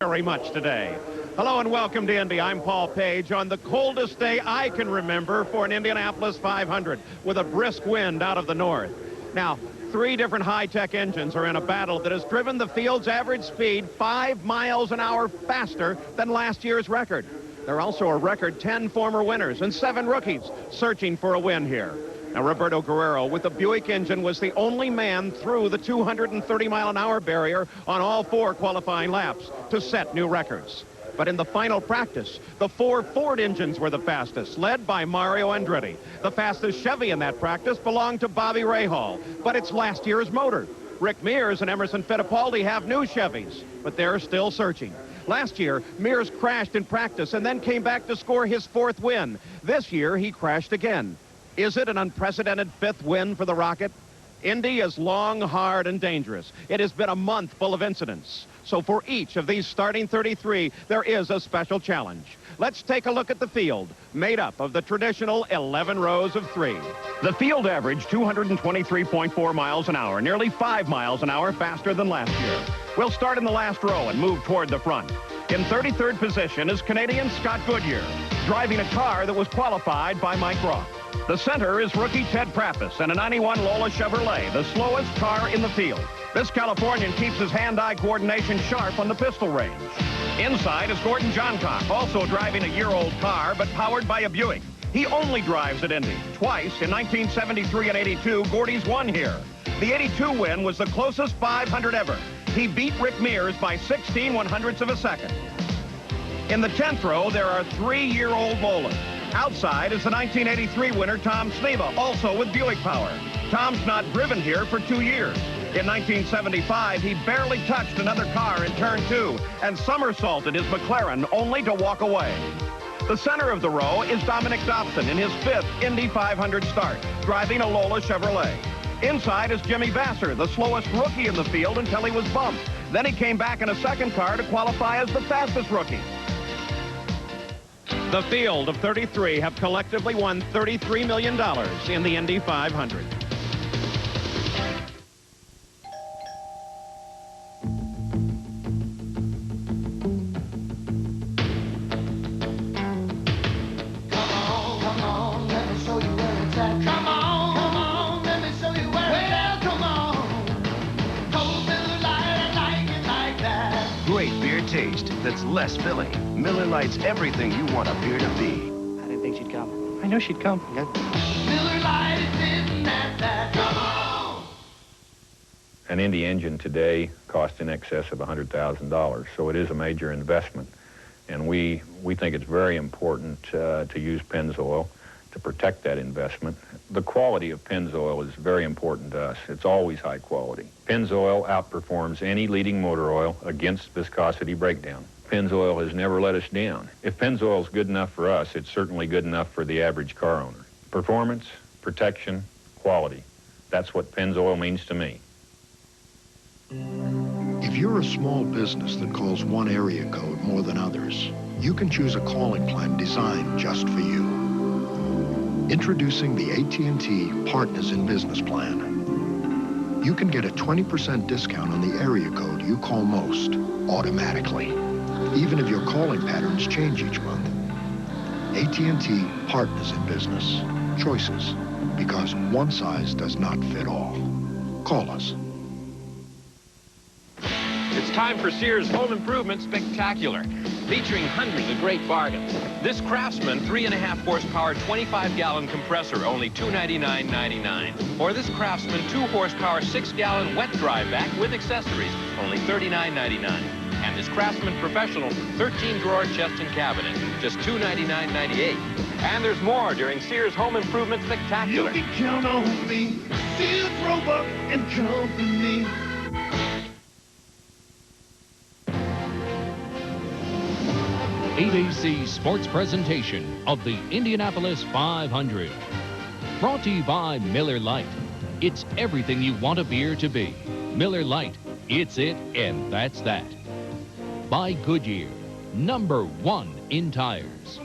Very much today. Hello and welcome to Indy. I'm Paul Page on the coldest day I can remember for an Indianapolis 500 with a brisk wind out of the north. Now, 3 different high-tech engines are in a battle that has driven the field's average speed 5 miles an hour faster than last year's record. There are also a record 10 former winners and 7 rookies searching for a win here. Now, Roberto with the Buick engine was the only man through the 230-mile-an-hour barrier on all 4 qualifying laps to set new records. But in the final practice, the 4 Ford engines were the fastest, led by Mario Andretti. The fastest Chevy in that practice belonged to Bobby Rahal, but it's last year's motor. Rick Mears and Emerson Fittipaldi have new Chevys, but they're still searching. Last year, Mears crashed in practice and then came back to score his 4th win. This year, he crashed again. Is it an unprecedented 5th win for the Rocket? Indy is long, hard, and dangerous. It has been a month full of incidents. So for each of these starting 33, there is a special challenge. Let's take a look at the field, made up of the traditional 11 rows of 3. The field averaged 223.4 miles an hour, nearly 5 miles an hour faster than last year. We'll start in the last row and move toward the front. In 33rd position is Canadian Scott Goodyear, driving a car that was qualified by Mike Roth. The center is rookie Ted Prappis and a 91 Lola Chevrolet, the slowest car in the field. This Californian keeps his hand-eye coordination sharp on the pistol range. Inside is Gordon Johncock, also driving a year-old car, but powered by a Buick. He only drives at Indy. Twice, in 1973 and 82, Gordy's won here. The 82 win was the closest 500 ever. He beat Rick Mears by 16 100ths of a second. In the 10th row, there are 3-year-old bowlers. Outside is the 1983 winner, Tom Sneva, also with Buick power. Tom's not driven here for 2 years. In 1975, he barely touched another car in turn 2 and somersaulted his McLaren only to walk away. The center of the row is Dominic Dobson in his 5th Indy 500 start, driving a Lola Chevrolet. Inside is Jimmy Vasser, the slowest rookie in the field until he was bumped. Then he came back in a second car to qualify as the fastest rookie. The field of 33 have collectively won $33 million in the Indy 500. Great beer taste that's less filling. Miller Lite's everything you want a beer to be. I didn't think she'd come. I know she'd come. Yeah. Miller Lite is sitting at that. Come on! An Indy engine today costs in excess of $100,000, so it is a major investment. And we think it's very important to use Pennzoil to protect that investment. The quality of Pennzoil is very important to us. It's always high quality. Pennzoil outperforms any leading motor oil against viscosity breakdown. Pennzoil has never let us down. If Pennzoil is good enough for us, it's certainly good enough for the average car owner. Performance, protection, quality. That's what Pennzoil means to me. If you're a small business that calls one area code more than others, you can choose a calling plan designed just for you. Introducing the AT&T Partners in Business Plan. You can get a 20% discount on the area code you call most, automatically, even if your calling patterns change each month. AT&T Partners in Business. Choices, because one size does not fit all. Call us. It's time for Sears Home Improvement Spectacular, featuring hundreds of great bargains. This Craftsman 3.5 horsepower 25-gallon compressor, only $299.99. Or this Craftsman 2 horsepower 6-gallon wet dry vac with accessories, only $39.99. And this Craftsman Professional 13-drawer chest and cabinet, just $299.98. And there's more during Sears Home Improvement Spectacular. You can count on me, Sears, Roebuck and Company. ABC Sports presentation of the Indianapolis 500. Brought to you by Miller Lite. It's everything you want a beer to be. Miller Lite, it's it, and that's that. By Goodyear, #1 in tires.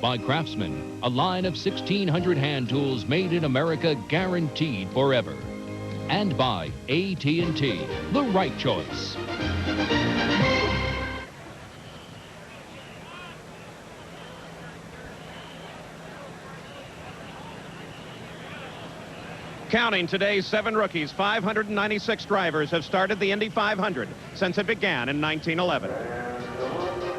By Craftsman, a line of 1,600 hand tools made in America, guaranteed forever. And by AT&T, the right choice. Counting today's 7 rookies, 596 drivers have started the Indy 500 since it began in 1911.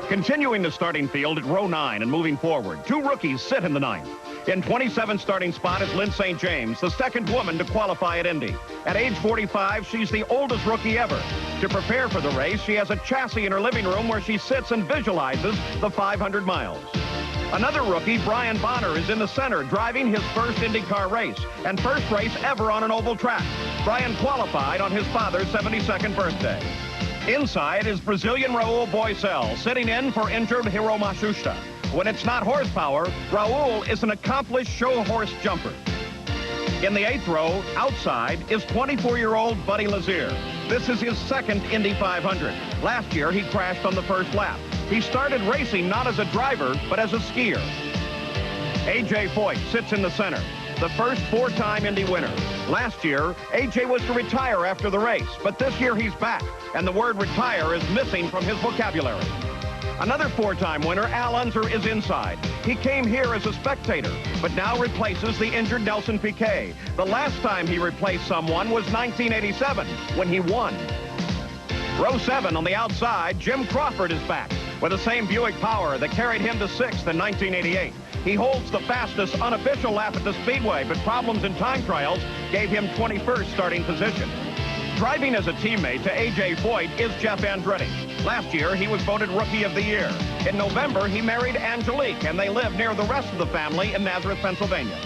Continuing the starting field at row 9 and moving forward, 2 rookies sit in the 9th. In 27th starting spot is Lynn St. James, the second woman to qualify at Indy. At age 45, she's the oldest rookie ever. To prepare for the race, she has a chassis in her living room where she sits and visualizes the 500 miles. Another rookie, Brian Bonner, is in the center, driving his first IndyCar race and first race ever on an oval track. Brian qualified on his father's 72nd birthday. Inside is Brazilian Raul Boisel, sitting in for injured Hiro Matsushita. When it's not horsepower, Raul is an accomplished show horse jumper. In the 8th row, outside, is 24-year-old Buddy Lazier. This is his second Indy 500. Last year, he crashed on the first lap. He started racing not as a driver, but as a skier. A.J. Foyt sits in the center, the first 4-time Indy winner. Last year, A.J. was to retire after the race, but this year he's back, and the word retire is missing from his vocabulary. Another 4-time winner, Al Unser, is inside. He came here as a spectator, but now replaces the injured Nelson Piquet. The last time he replaced someone was 1987, when he won. Row 7 on the outside, Jim Crawford is back with the same Buick Power that carried him to 6th in 1988. He holds the fastest unofficial lap at the Speedway, but problems in time trials gave him 21st starting position. Driving as a teammate to A.J. Foyt is Jeff Andretti. Last year, he was voted Rookie of the Year. In November, he married Angelique, and they live near the rest of the family in Nazareth, Pennsylvania.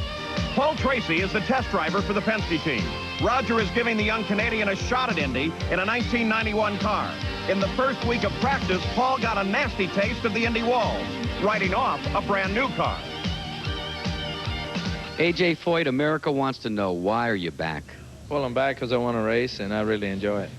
Paul Tracy is the test driver for the Penske team. Roger is giving the young Canadian a shot at Indy in a 1991 car. In the first week of practice, Paul got a nasty taste of the Indy walls, writing off a brand new car. A.J. Foyt, America wants to know, why are you back? Well, I'm back because I want to race, and I really enjoy it.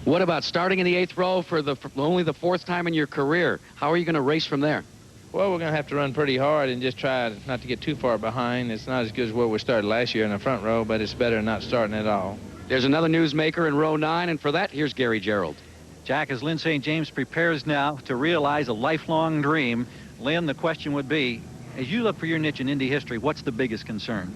What about starting in the 8th row for only the 4th time in your career? How are you going to race from there? Well, we're going to have to run pretty hard and just try not to get too far behind. It's not as good as where we started last year in the front row, but it's better than not starting at all. There's another newsmaker in row 9, and for that, here's Gary Gerald. Jack, as Lynn St. James prepares now to realize a lifelong dream, Lynn, the question would be, as you look for your niche in Indy history, what's the biggest concern?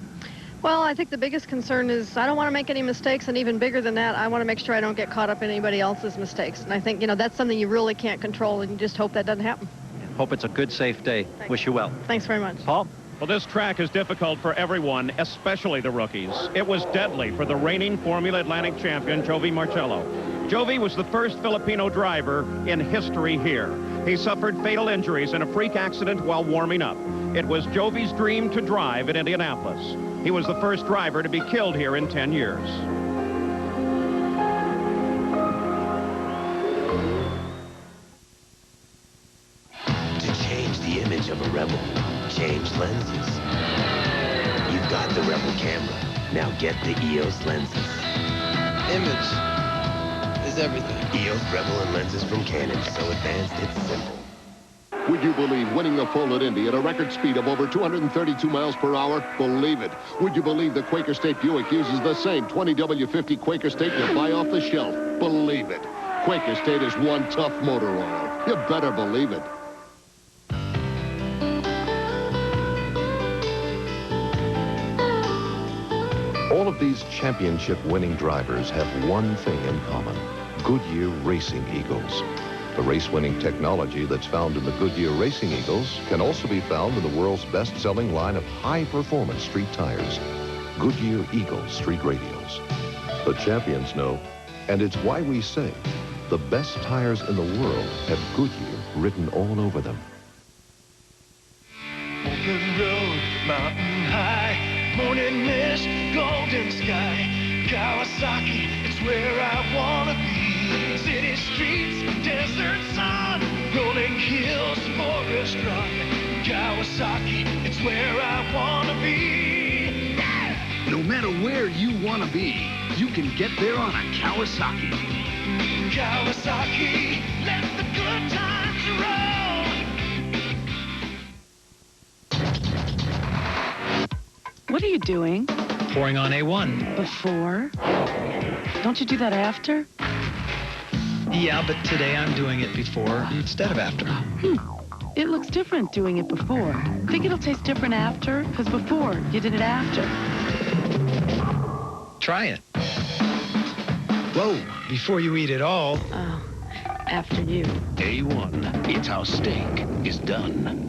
Well, I think the biggest concern is I don't want to make any mistakes, and even bigger than that, I want to make sure I don't get caught up in anybody else's mistakes. And I think, that's something you really can't control, and you just hope that doesn't happen. Hope it's a good, safe day. Thanks. Wish you well. Thanks very much. Paul? Well, this track is difficult for everyone, especially the rookies. It was deadly for the reigning Formula Atlantic champion, Jovi Marcello. Jovi was the first Filipino driver in history here. He suffered fatal injuries in a freak accident while warming up. It was Jovi's dream to drive at Indianapolis. He was the first driver to be killed here in 10 years. To change the image of a Rebel, change lenses. You've got the Rebel camera. Now get the EOS lenses. Image is everything. EOS Rebel and lenses from Canon. So advanced, it's simple. Would you believe winning the pole at Indy at a record speed of over 232 miles per hour? Believe it. Would you believe the Quaker State Buick uses the same 20W50 Quaker State you buy off the shelf? Believe it. Quaker State is one tough motor oil. You better believe it. All of these championship-winning drivers have one thing in common: Goodyear Racing Eagles. The race-winning technology that's found in the Goodyear Racing Eagles can also be found in the world's best-selling line of high-performance street tires, Goodyear Eagle Street Radials. The champions know, and it's why we say the best tires in the world have Goodyear written all over them. Open road, mountain high, morning mist, golden sky, Kawasaki, it's where I wanna be. City streets, desert sun, rolling hills, forest run, Kawasaki, it's where I wanna be. Yeah! No matter where you wanna be, you can get there on a Kawasaki. Kawasaki, let the good times roll. What are you doing? Pouring on A1. Before? Don't you do that after? Yeah, but today I'm doing it before instead of after. It looks different doing it before. Think it'll taste different after? Because before, you did it after. Try it. Whoa, before you eat it all. Oh, after you. A1. It's how steak is done.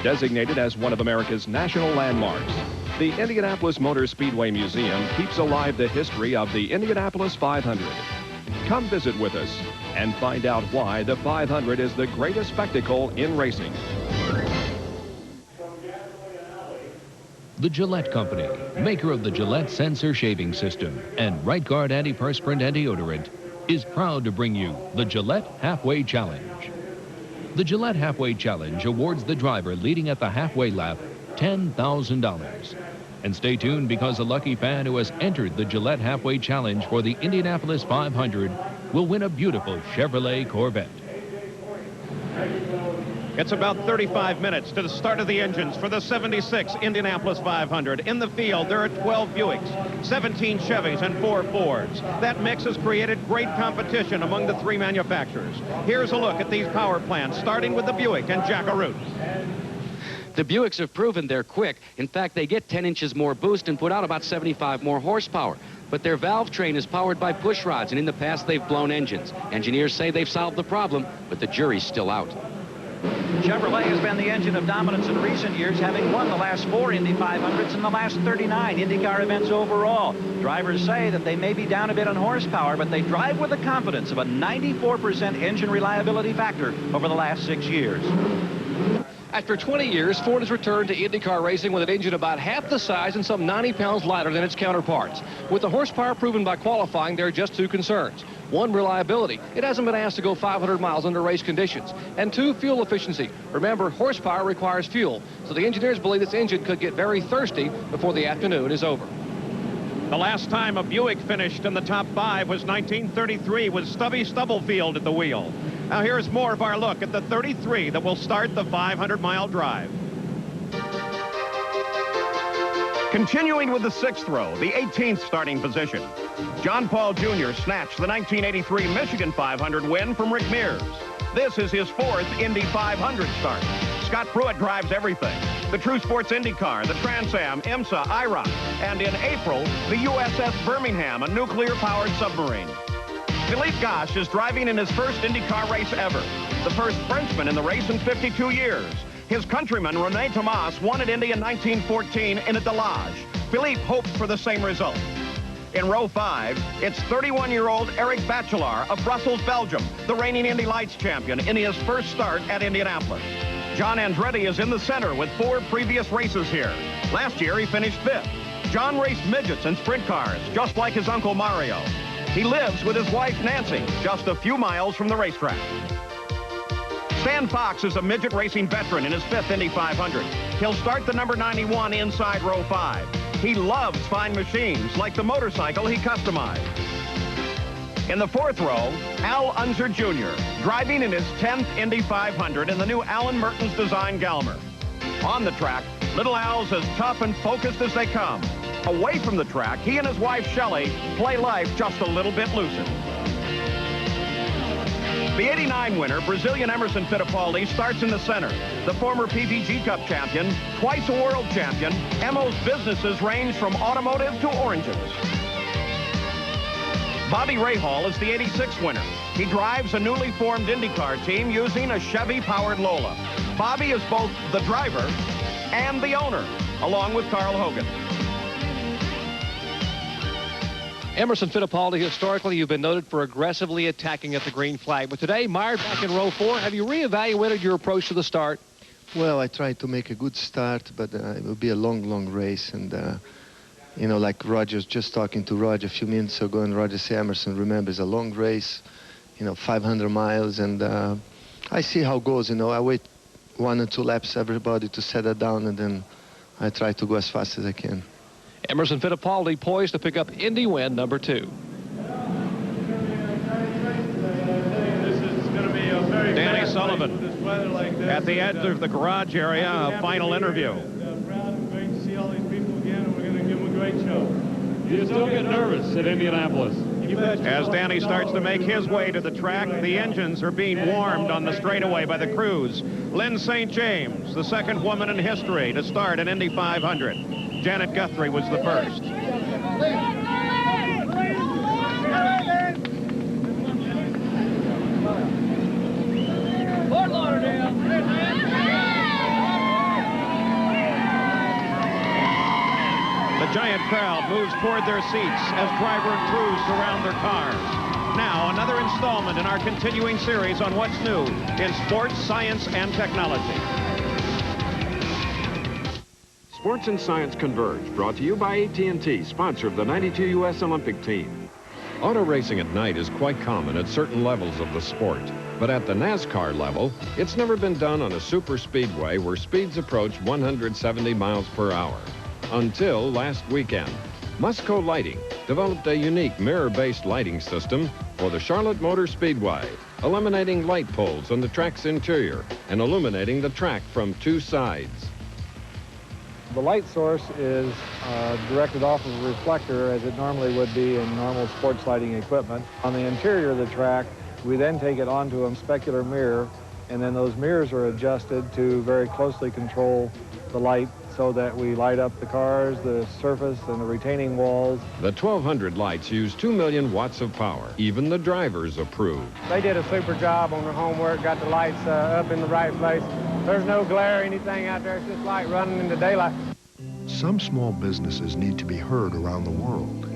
Designated as one of America's national landmarks, the Indianapolis Motor Speedway Museum keeps alive the history of the Indianapolis 500. Come visit with us and find out why the 500 is the greatest spectacle in racing. The Gillette Company, maker of the Gillette Sensor Shaving System and Right Guard Antiperspirant Antiodorant, is proud to bring you the Gillette Halfway Challenge. The Gillette Halfway Challenge awards the driver leading at the halfway lap $10,000. And stay tuned because a lucky fan who has entered the Gillette Halfway Challenge for the Indianapolis 500 will win a beautiful Chevrolet Corvette. It's about 35 minutes to the start of the engines for the 76 Indianapolis 500. In the field, there are 12 Buicks, 17 Chevys, and 4 Fords. That mix has created great competition among the 3 manufacturers. Here's a look at these power plants, starting with the Buick and Jackaroo. The Buicks have proven they're quick. In fact, they get 10 inches more boost and put out about 75 more horsepower. But their valve train is powered by push rods, and in the past, they've blown engines. Engineers say they've solved the problem, but the jury's still out. Chevrolet has been the engine of dominance in recent years, having won the last 4 Indy 500s and the last 39 IndyCar events overall. Drivers say that they may be down a bit on horsepower, but they drive with the confidence of a 94% engine reliability factor over the last 6 years. After 20 years, Ford has returned to IndyCar racing with an engine about half the size and some 90 pounds lighter than its counterparts. With the horsepower proven by qualifying, there are just 2 concerns. 1, reliability. It hasn't been asked to go 500 miles under race conditions. And 2, fuel efficiency. Remember, horsepower requires fuel, so the engineers believe this engine could get very thirsty before the afternoon is over. The last time a Buick finished in the top 5 was 1933 with Stubby Stubblefield at the wheel. Now here's more of our look at the 33 that will start the 500-mile drive. Continuing with the 6th row, the 18th starting position. John Paul Jr. snatched the 1983 Michigan 500 win from Rick Mears. This is his 4th Indy 500 start. Scott Pruitt drives everything. The True Sports IndyCar, the Trans Am, IMSA, IROC, and in April, the USS Birmingham, a nuclear-powered submarine. Philippe Gache is driving in his first IndyCar race ever, the first Frenchman in the race in 52 years. His countryman, René Thomas, won at Indy in 1914 in a Delage. Philippe hoped for the same result. In row 5, it's 31-year-old Eric Bachelard of Brussels, Belgium, the reigning Indy Lights champion in his first start at Indianapolis. John Andretti is in the center with 4 previous races here. Last year, he finished 5th. John raced midgets and sprint cars, just like his uncle Mario. He lives with his wife, Nancy, just a few miles from the racetrack. Stan Fox is a midget racing veteran in his 5th Indy 500. He'll start the number 91 inside row 5. He loves fine machines, like the motorcycle he customized. In the 4th row, Al Unser Jr., driving in his 10th Indy 500 in the new Alan Mertens design Galmer. On the track, little Al's as tough and focused as they come. Away from the track, he and his wife, Shelley, play life just a little bit looser. The 89 winner, Brazilian Emerson Fittipaldi, starts in the center. The former PPG Cup champion, twice a world champion, Emo's businesses range from automotive to oranges. Bobby Rahal is the 86 winner. He drives a newly formed IndyCar team using a Chevy-powered Lola. Bobby is both the driver and the owner, along with Carl Hogan. Emerson Fittipaldi, historically, you've been noted for aggressively attacking at the green flag. But today, mired back in row 4, have you reevaluated your approach to the start? Well, I tried to make a good start, but it will be a long, long race. And, you know, like Roger's just talking to Roger a few minutes ago, and Roger said, Emerson, remember, it's a long race, you know, 500 miles. And I see how it goes, you know. I wait 1 or 2 laps, everybody, to settle down, and then I try to go as fast as I can. Emerson Fittipaldi poised to pick up Indy win number 2. Danny Sullivan at the edge of the garage area, a final interview. Proud and great to see all these people again, and we're going to give them a great show. You still get nervous at Indianapolis. As Danny starts to make his way to the track, the engines are being warmed on the straightaway by the crews. Lynn St. James, the second woman in history to start an Indy 500. Janet Guthrie was the first. Fort Lauderdale. The giant crowd moves toward their seats as driver and crew surround their cars. Now, another installment in our continuing series on what's new in sports, science, and technology. Sports and Science Converge, brought to you by AT&T, sponsor of the 92 U.S. Olympic team. Auto racing at night is quite common at certain levels of the sport. But at the NASCAR level, it's never been done on a super speedway where speeds approach 170 miles per hour. Until last weekend. Musco Lighting developed a unique mirror-based lighting system for the Charlotte Motor Speedway, eliminating light poles on the track's interior and illuminating the track from two sides. The light source is directed off of a reflector as it normally would be in normal sports lighting equipment. On the interior of the track, we then take it onto a specular mirror, and then those mirrors are adjusted to very closely control the light so that we light up the cars, the surface, and the retaining walls. The 1,200 lights use 2 million watts of power. Even the drivers approve. They did a super job on their homework, got the lights up in the right place. There's no glare or anything out there. It's just light running in the daylight. Some small businesses need to be heard around the world.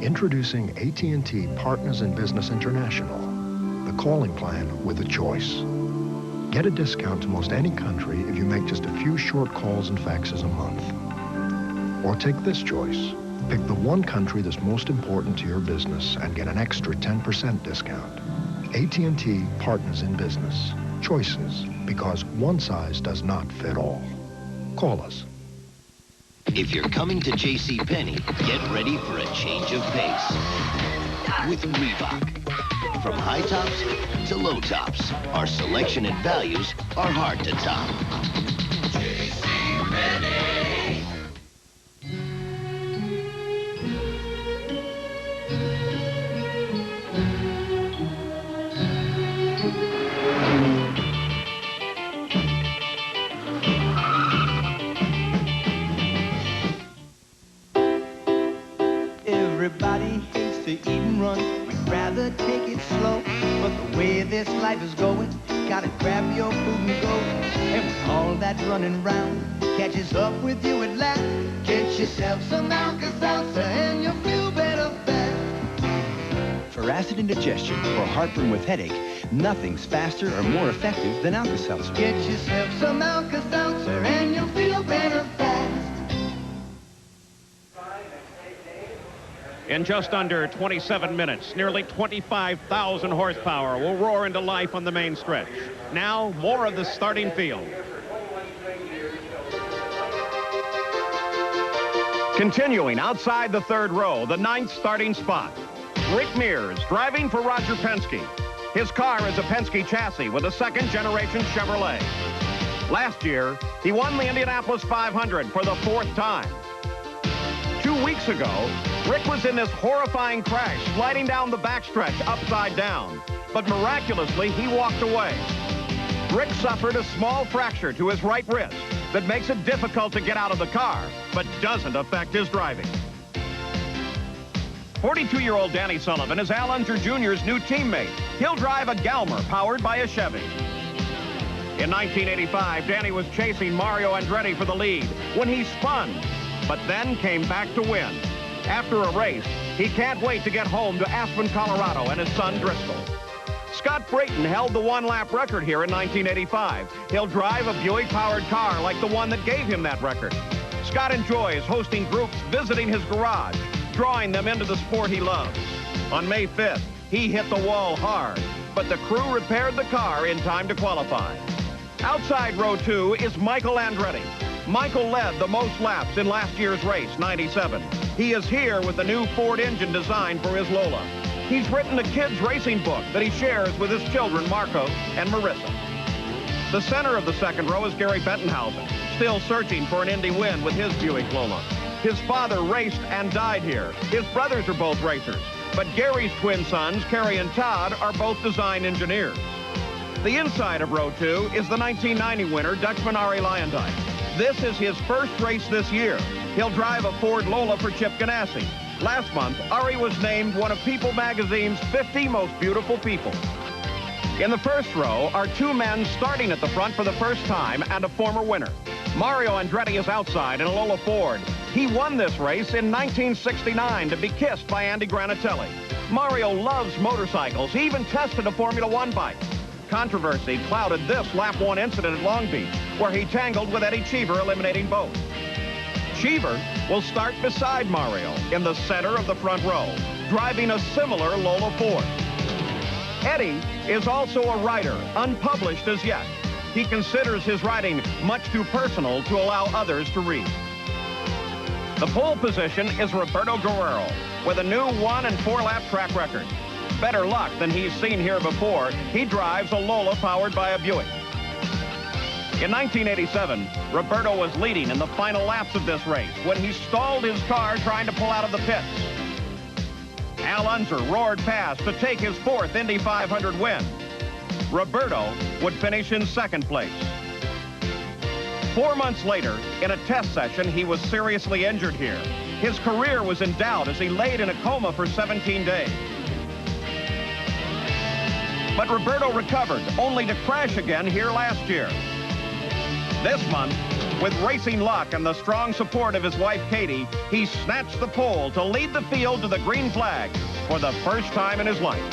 Introducing AT&T Partners in Business International, the calling plan with a choice. Get a discount to most any country if you make just a few short calls and faxes a month. Or take this choice. Pick the one country that's most important to your business and get an extra 10% discount. AT&T Partners in Business. Choices, because one size does not fit all. Call us. If you're coming to JCPenney, get ready for a change of pace with Reebok. From high tops to low tops, our selection and values are hard to top. JCPenney. Everybody hates to eat and run. We'd rather take it slow. But the way this life is going, gotta grab your food and go. And when all that running round catches up with you at last, get yourself some Alka-Seltzer and you'll feel better fast. For acid indigestion or heartburn with headache, nothing's faster or more effective than Alka-Seltzer. Get yourself some Alka-Seltzer and you'll feel better fast. In just under 27 minutes, nearly 25,000 horsepower will roar into life on the main stretch. Now, more of the starting field. Continuing outside the third row, the 9th starting spot. Rick Mears driving for Roger Penske. His car is a Penske chassis with a second-generation Chevrolet. Last year, he won the Indianapolis 500 for the 4th time. 2 weeks ago, Rick was in this horrifying crash, sliding down the backstretch upside down. But miraculously, he walked away. Rick suffered a small fracture to his right wrist that makes it difficult to get out of the car, but doesn't affect his driving. 42-year-old Danny Sullivan is Al Unser Jr.'s new teammate. He'll drive a Galmer powered by a Chevy. In 1985, Danny was chasing Mario Andretti for the lead when he spun, but then came back to win. After a race, he can't wait to get home to Aspen, Colorado, and his son Driscoll. Scott Brayton held the one-lap record here in 1985. He'll drive a Buick-powered car like the one that gave him that record. Scott enjoys hosting groups visiting his garage, drawing them into the sport he loves. On May 5th, he hit the wall hard, but the crew repaired the car in time to qualify. Outside row 2 is Michael Andretti. Michael led the most laps in last year's race, 97. He is here with the new Ford engine designed for his Lola. He's written a kid's racing book that he shares with his children, Marco and Marissa. The center of the second row is Gary Bettenhausen, still searching for an Indy win with his Buick Lola. His father raced and died here. His brothers are both racers. But Gary's twin sons, Kerry and Todd, are both design engineers. The inside of row 2 is the 1990 winner, Dutchman Arie Luyendyk. This is his first race this year. He'll drive a Ford Lola for Chip Ganassi. Last month, Arie was named one of People magazine's 50 most beautiful people. In the first row are 2 men starting at the front for the first time and a former winner. Mario Andretti is outside in a Lola Ford. He won this race in 1969 to be kissed by Andy Granatelli. Mario loves motorcycles. He even tested a Formula One bike. Controversy clouded this lap 1 incident at Long Beach, where he tangled with Eddie Cheever, eliminating both. Cheever will start beside Mario in the center of the front row, driving a similar Lola Ford. Eddie is also a rider, unpublished as yet. He considers his riding much too personal to allow others to read. The pole position is Roberto Guerrero with a new 1- and 4-lap track record. Better luck than he's seen here before. He drives a Lola powered by a Buick. In 1987, Roberto was leading in the final laps of this race when he stalled his car trying to pull out of the pits. Al Unser roared past to take his 4th Indy 500 win. Roberto would finish in 2nd place. 4 months later, in a test session, he was seriously injured here. His career was in doubt as he laid in a coma for 17 days. But Roberto recovered, only to crash again here last year. This month, with racing luck and the strong support of his wife, Katie, he snatched the pole to lead the field to the green flag for the first time in his life.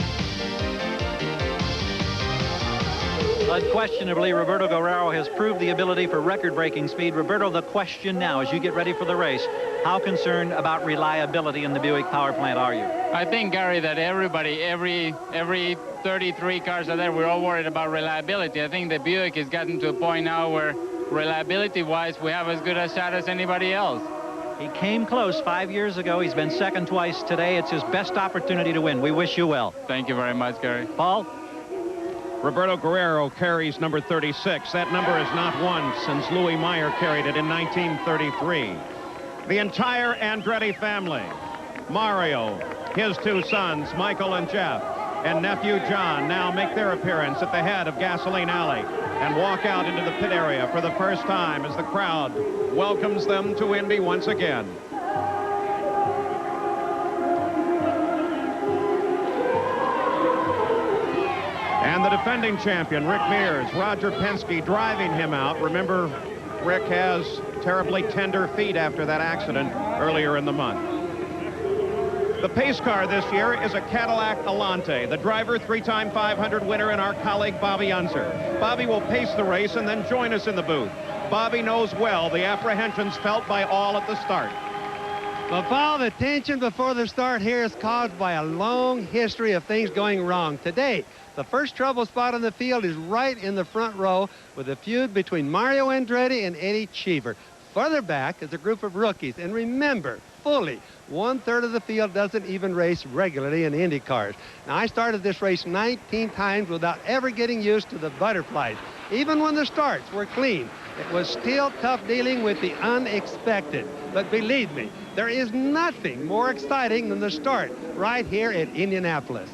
Unquestionably, Roberto Guerrero has proved the ability for record-breaking speed. Roberto, the question now, as you get ready for the race, how concerned about reliability in the Buick power plant are you? I think, Gary, that everybody, every 33 cars out there, we're all worried about reliability. I think the Buick has gotten to a point now where reliability-wise, we have as good a shot as anybody else. He came close 5 years ago. He's been second twice today. It's his best opportunity to win. We wish you well. Thank you very much, Gary. Paul? Roberto Guerrero carries number 36. That number is not won since Louis Meyer carried it in 1933. The entire Andretti family, Mario, his 2 sons, Michael and Jeff, and nephew John, now make their appearance at the head of Gasoline Alley and walk out into the pit area for the first time as the crowd welcomes them to Indy once again. And the defending champion, Rick Mears, Roger Penske driving him out. Remember, Rick has terribly tender feet after that accident earlier in the month. The pace car this year is a Cadillac Alante. The driver, 3-time 500 winner, and our colleague, Bobby Unser. Bobby will pace the race and then join us in the booth. Bobby knows well the apprehensions felt by all at the start. Well, Paul, the tension before the start here is caused by a long history of things going wrong. Today, the first trouble spot on the field is right in the front row with a feud between Mario Andretti and Eddie Cheever. Further back is a group of rookies. And remember, fully 1/3 of the field doesn't even race regularly in Indy cars. Now, I started this race 19 times without ever getting used to the butterflies. Even when the starts were clean, it was still tough dealing with the unexpected. But believe me, there is nothing more exciting than the start right here at Indianapolis.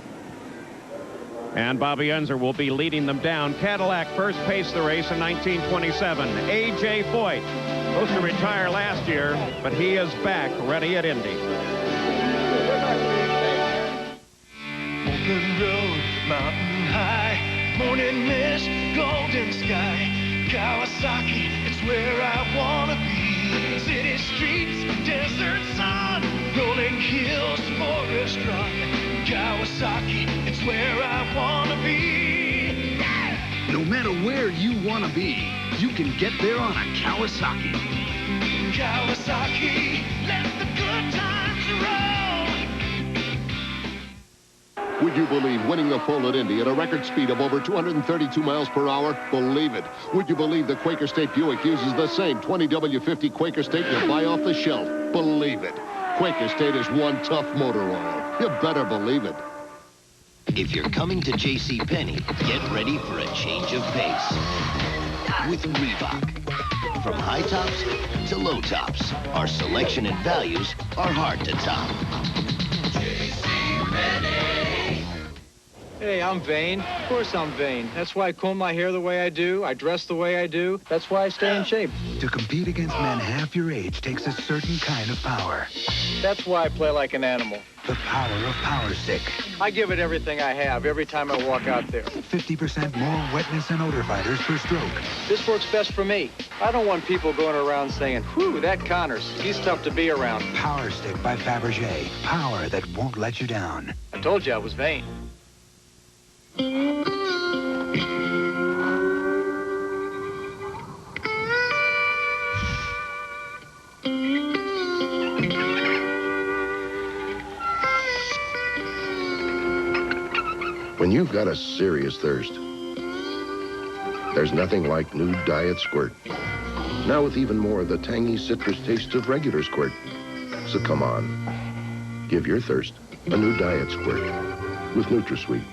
And Bobby Unser will be leading them down. Cadillac first paced the race in 1927. A.J. Foyt, supposed to retire last year, but he is back ready at Indy. Open road, mountain high, morning mist, golden sky, Kawasaki, it's where I wanna be. City streets, desert sun, rolling hills, forest run, Kawasaki, it's where I wanna be. Yeah! No matter where you wanna be, you can get there on a Kawasaki. Kawasaki, let the good times roll. Would you believe winning the pole at Indy at a record speed of over 232 miles per hour? Believe it. Would you believe the Quaker State Buick uses the same 20W50 Quaker State you buy off the shelf? Believe it. Quaker State is one tough motor oil. You better believe it. If you're coming to JCPenney, get ready for a change of pace with Reebok. From high tops to low tops, our selection and values are hard to top. Hey, I'm vain. Of course I'm vain. That's why I comb my hair the way I do. I dress the way I do. That's why I stay in shape. To compete against men half your age takes a certain kind of power. That's why I play like an animal. The power of Power Stick. I give it everything I have every time I walk out there. 50% more wetness and odor fighters per stroke. This works best for me. I don't want people going around saying, whew, that Connors, he's tough to be around. Power Stick by Fabergé. Power that won't let you down. I told you I was vain. When you've got a serious thirst, there's nothing like new Diet Squirt. Now with even more of the tangy citrus taste of regular Squirt. So come on, give your thirst a new Diet Squirt with NutraSweet.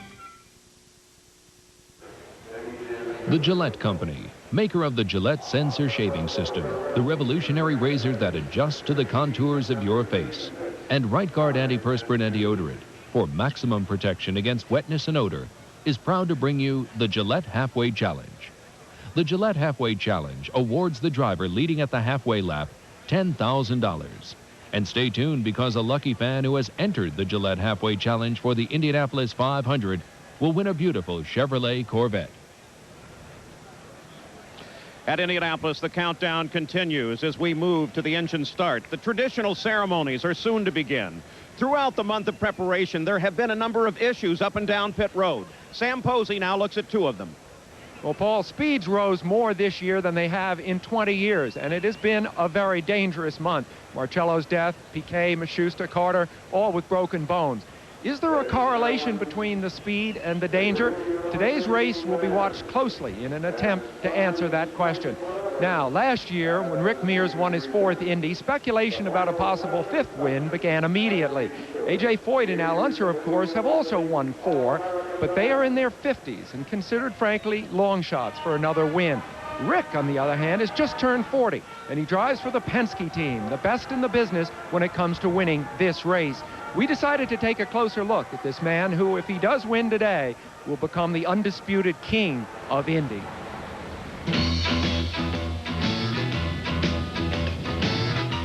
The Gillette Company, maker of the Gillette Sensor Shaving System, the revolutionary razor that adjusts to the contours of your face, and Right Guard Antiperspirant Antiodorant for maximum protection against wetness and odor, is proud to bring you the Gillette Halfway Challenge. The Gillette Halfway Challenge awards the driver leading at the halfway lap $10,000. And stay tuned because a lucky fan who has entered the Gillette Halfway Challenge for the Indianapolis 500 will win a beautiful Chevrolet Corvette. At Indianapolis, the countdown continues as we move to the engine start. The traditional ceremonies are soon to begin. Throughout the month of preparation, there have been a number of issues up and down pit road. Sam Posey now looks at two of them. Well, Paul, speeds rose more this year than they have in 20 years, and it has been a very dangerous month. Marcello's death, Piquet, Machusta, Carter, all with broken bones. Is there a correlation between the speed and the danger? Today's race will be watched closely in an attempt to answer that question. Now, last year, when Rick Mears won his fourth Indy, speculation about a possible fifth win began immediately. A.J. Foyt and Al Unser, of course, have also won 4, but they are in their 50s and considered, frankly, long shots for another win. Rick, on the other hand, has just turned 40, and he drives for the Penske team, the best in the business when it comes to winning this race. We decided to take a closer look at this man who, if he does win today, will become the undisputed king of Indy.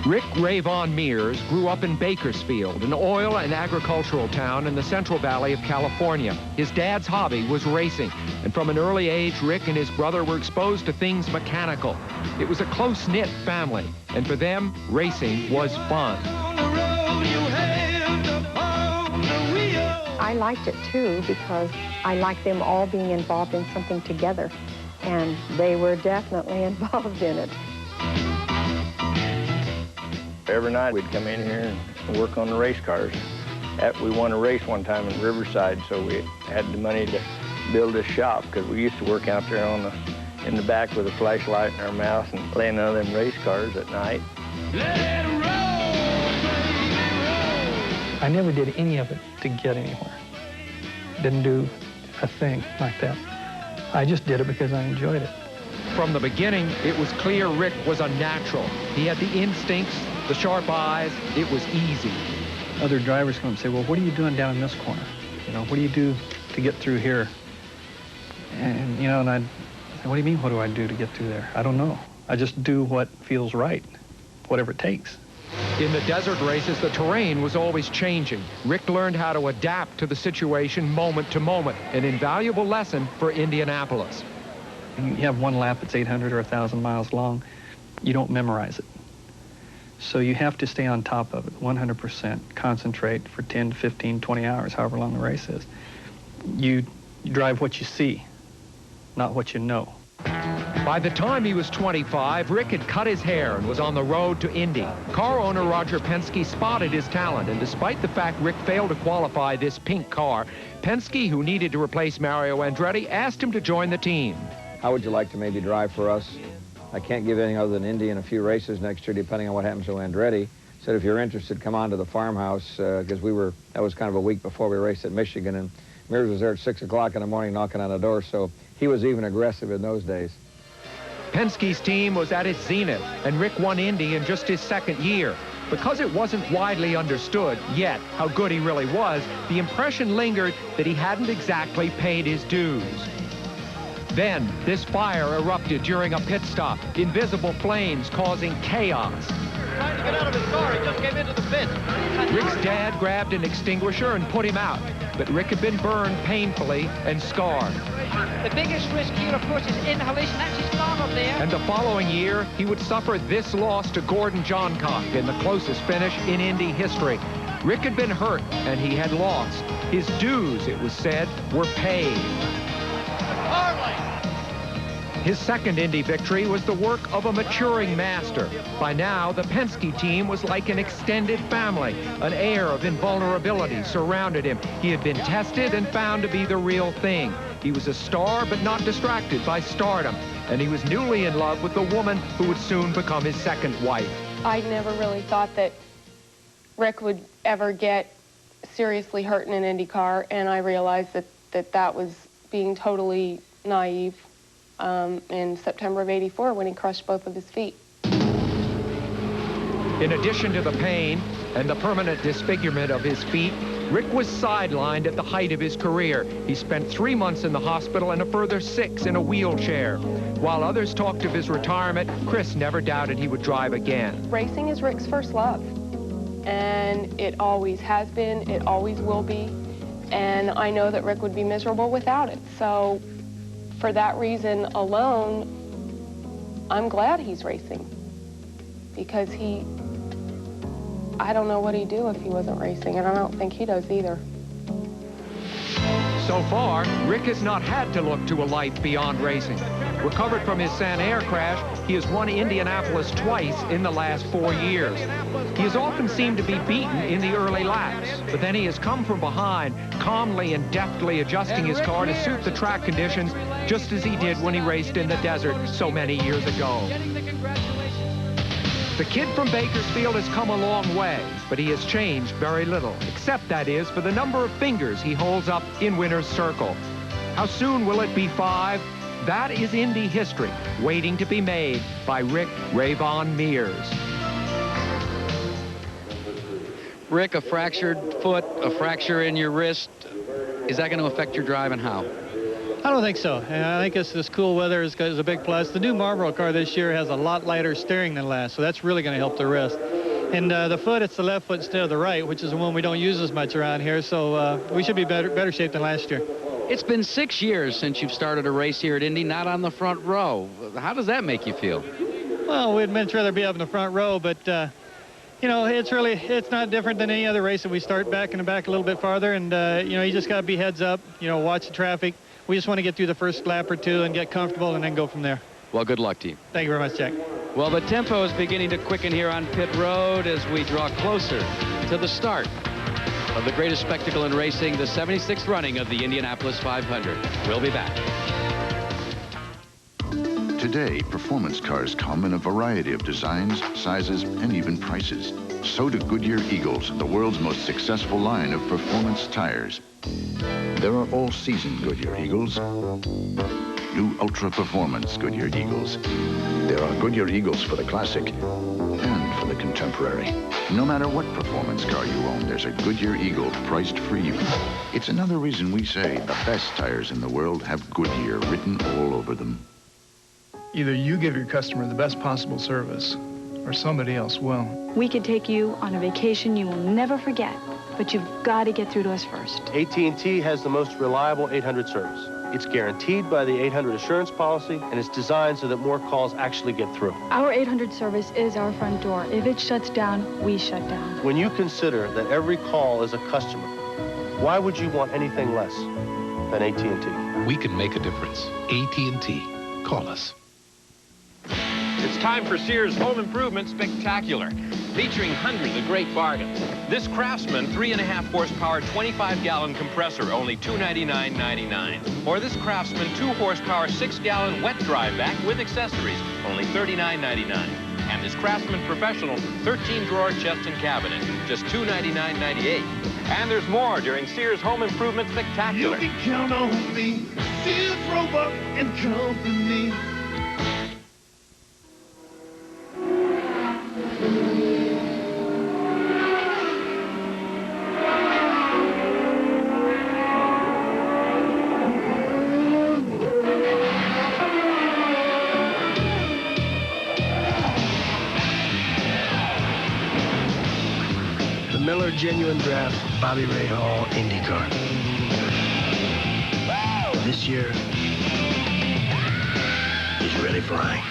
Rick Ray Von Mears grew up in Bakersfield, an oil and agricultural town in the Central Valley of California. His dad's hobby was racing, and from an early age, Rick and his brother were exposed to things mechanical. It was a close-knit family, and for them, racing was fun. I liked it too because I liked them all being involved in something together, and they were definitely involved in it. Every night we'd come in here and work on the race cars. We won a race one time in Riverside, so we had the money to build this shop because we used to work out there in the back with a flashlight in our mouth and laying on them race cars at night. I never did any of it to get anywhere. Didn't do a thing like that. I just did it because I enjoyed it. From the beginning, it was clear Rick was a natural. He had the instincts, the sharp eyes. It was easy. Other drivers come and say, well, what are you doing down in this corner? You know, what do you do to get through here? And, you know, and I'd say, what do you mean, what do I do to get through there? I don't know. I just do what feels right, whatever it takes. In the desert races, the terrain was always changing. Rick learned how to adapt to the situation moment to moment, an invaluable lesson for Indianapolis. You have one lap that's 800 or 1,000 miles long. You don't memorize it. So you have to stay on top of it, 100%, concentrate for 10 to 15, 20 hours, however long the race is. You drive what you see, not what you know. By the time he was 25, Rick had cut his hair and was on the road to Indy. Car owner Roger Penske spotted his talent, and despite the fact Rick failed to qualify this pink car, Penske, who needed to replace Mario Andretti, asked him to join the team. How would you like to maybe drive for us? I can't give anything other than Indy and a few races next year, depending on what happens to Andretti. Said, if you're interested, come on to the farmhouse, because that was kind of a week before we raced at Michigan, and Mears was there at 6 o'clock in the morning knocking on the door, so he was even aggressive in those days. Penske's team was at its zenith, and Rick won Indy in just his second year. Because it wasn't widely understood yet how good he really was, the impression lingered that he hadn't exactly paid his dues. Then, this fire erupted during a pit stop, invisible flames causing chaos. Trying to get out of his car, he just came into the pit. Rick's dad grabbed an extinguisher and put him out, but Rick had been burned painfully and scarred. The biggest risk here, of course, is inhalation. That's his lung up there. And the following year, he would suffer this loss to Gordon Johncock in the closest finish in Indy history. Rick had been hurt, and he had lost. His dues, it was said, were paid. His second Indy victory was the work of a maturing master. By now, the Penske team was like an extended family. An air of invulnerability surrounded him. He had been tested and found to be the real thing. He was a star, but not distracted by stardom. And he was newly in love with the woman who would soon become his second wife. I never really thought that Rick would ever get seriously hurt in an Indy car, and I realized that was being totally naive. In September of '84 when he crushed both of his feet. In addition to the pain and the permanent disfigurement of his feet, Rick was sidelined at the height of his career. He spent 3 months in the hospital and a further 6 in a wheelchair. While others talked of his retirement, Chris never doubted he would drive again. Racing is Rick's first love, and it always has been, it always will be, and I know that Rick would be miserable without it. So for that reason alone, I'm glad he's racing, because I don't know what he'd do if he wasn't racing, and I don't think he does either. So far, Rick has not had to look to a life beyond racing. Recovered from his Sanair crash, he has won Indianapolis twice in the last 4 years. He has often seemed to be beaten in the early laps, but then he has come from behind, calmly and deftly adjusting his car to suit the track conditions, just as he did when he raced in the desert so many years ago. The kid from Bakersfield has come a long way, but he has changed very little, except, that is, for the number of fingers he holds up in winner's circle. How soon will it be 5? That is Indy history, waiting to be made by Rick Rayvon Mears. Rick, a fractured foot, a fracture in your wrist, is that going to affect your drive, and how? I don't think so. I think this cool weather is a big plus. The new Marlboro car this year has a lot lighter steering than last, so that's really going to help the wrist. And the foot, it's the left foot instead of the right, which is the one we don't use as much around here, so we should be better shape than last year. It's been 6 years since you've started a race here at Indy, not on the front row. How does that make you feel? Well, we'd much rather be up in the front row, but you know, it's not different than any other race that we start back in the back a little bit farther, and you know, you just got to be heads up, you know, watch the traffic. We just want to get through the first lap or two and get comfortable and then go from there. Well, good luck to you. Thank you very much, Jack. Well, the tempo is beginning to quicken here on pit road as we draw closer to the start of the greatest spectacle in racing, the 76th running of the Indianapolis 500. We'll be back. Today, performance cars come in a variety of designs, sizes, and even prices. So do Goodyear Eagles, the world's most successful line of performance tires. There are all-season Goodyear Eagles, new ultra-performance Goodyear Eagles. There are Goodyear Eagles for the classic and for the contemporary. No matter what performance car you own, there's a Goodyear Eagle priced for you. It's another reason we say the best tires in the world have Goodyear written all over them. Either you give your customer the best possible service, or somebody else will. We could take you on a vacation you will never forget, but you've got to get through to us first. AT&T has the most reliable 800 service. It's guaranteed by the 800 assurance policy, and it's designed so that more calls actually get through. Our 800 service is our front door. If it shuts down, we shut down. When you consider that every call is a customer, why would you want anything less than AT&T? We can make a difference. AT&T. Call us. It's time for Sears Home Improvement Spectacular, featuring hundreds of great bargains. This Craftsman 3.5 horsepower, 25-gallon compressor, only $299.99. Or this Craftsman 2 horsepower, 6-gallon wet dry vac with accessories, only $39.99. And this Craftsman Professional 13-drawer chest and cabinet, just $299.98. And there's more during Sears Home Improvement Spectacular. You can count on me, Sears Roebuck and Company. genuine draft Bobby Ray Hall IndyCar. This year, he's ready flying.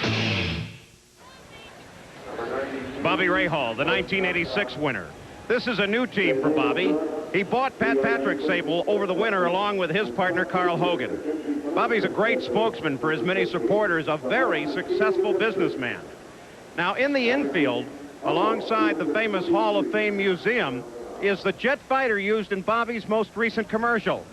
Bobby Ray Hall, the 1986 winner. This is a new team for Bobby. He bought Pat Patrick's Sable over the winter along with his partner Carl Hogan. Bobby's a great spokesman for his many supporters, a very successful businessman. Now in the infield, alongside the famous Hall of Fame Museum, is the jet fighter used in Bobby's most recent commercial.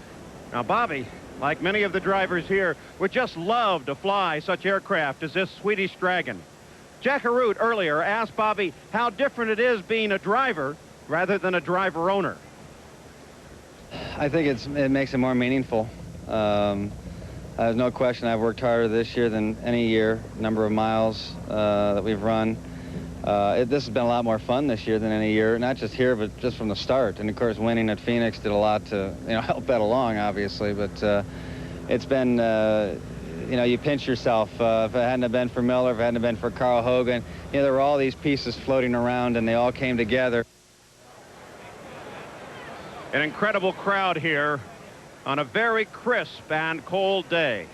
Now Bobby, like many of the drivers here, would just love to fly such aircraft as this Swedish Dragon. Jack Arute earlier asked Bobby how different it is being a driver rather than a driver owner. I think it makes it more meaningful. There's no question I've worked harder this year than any year, number of miles that we've run. This has been a lot more fun this year than any year, not just here, but just from the start. And of course, winning at Phoenix did a lot to, help that along, obviously. But it's been, you pinch yourself. If it hadn't have been for Miller, if it hadn't have been for Carl Hogan, there were all these pieces floating around, and they all came together. An incredible crowd here on a very crisp and cold day.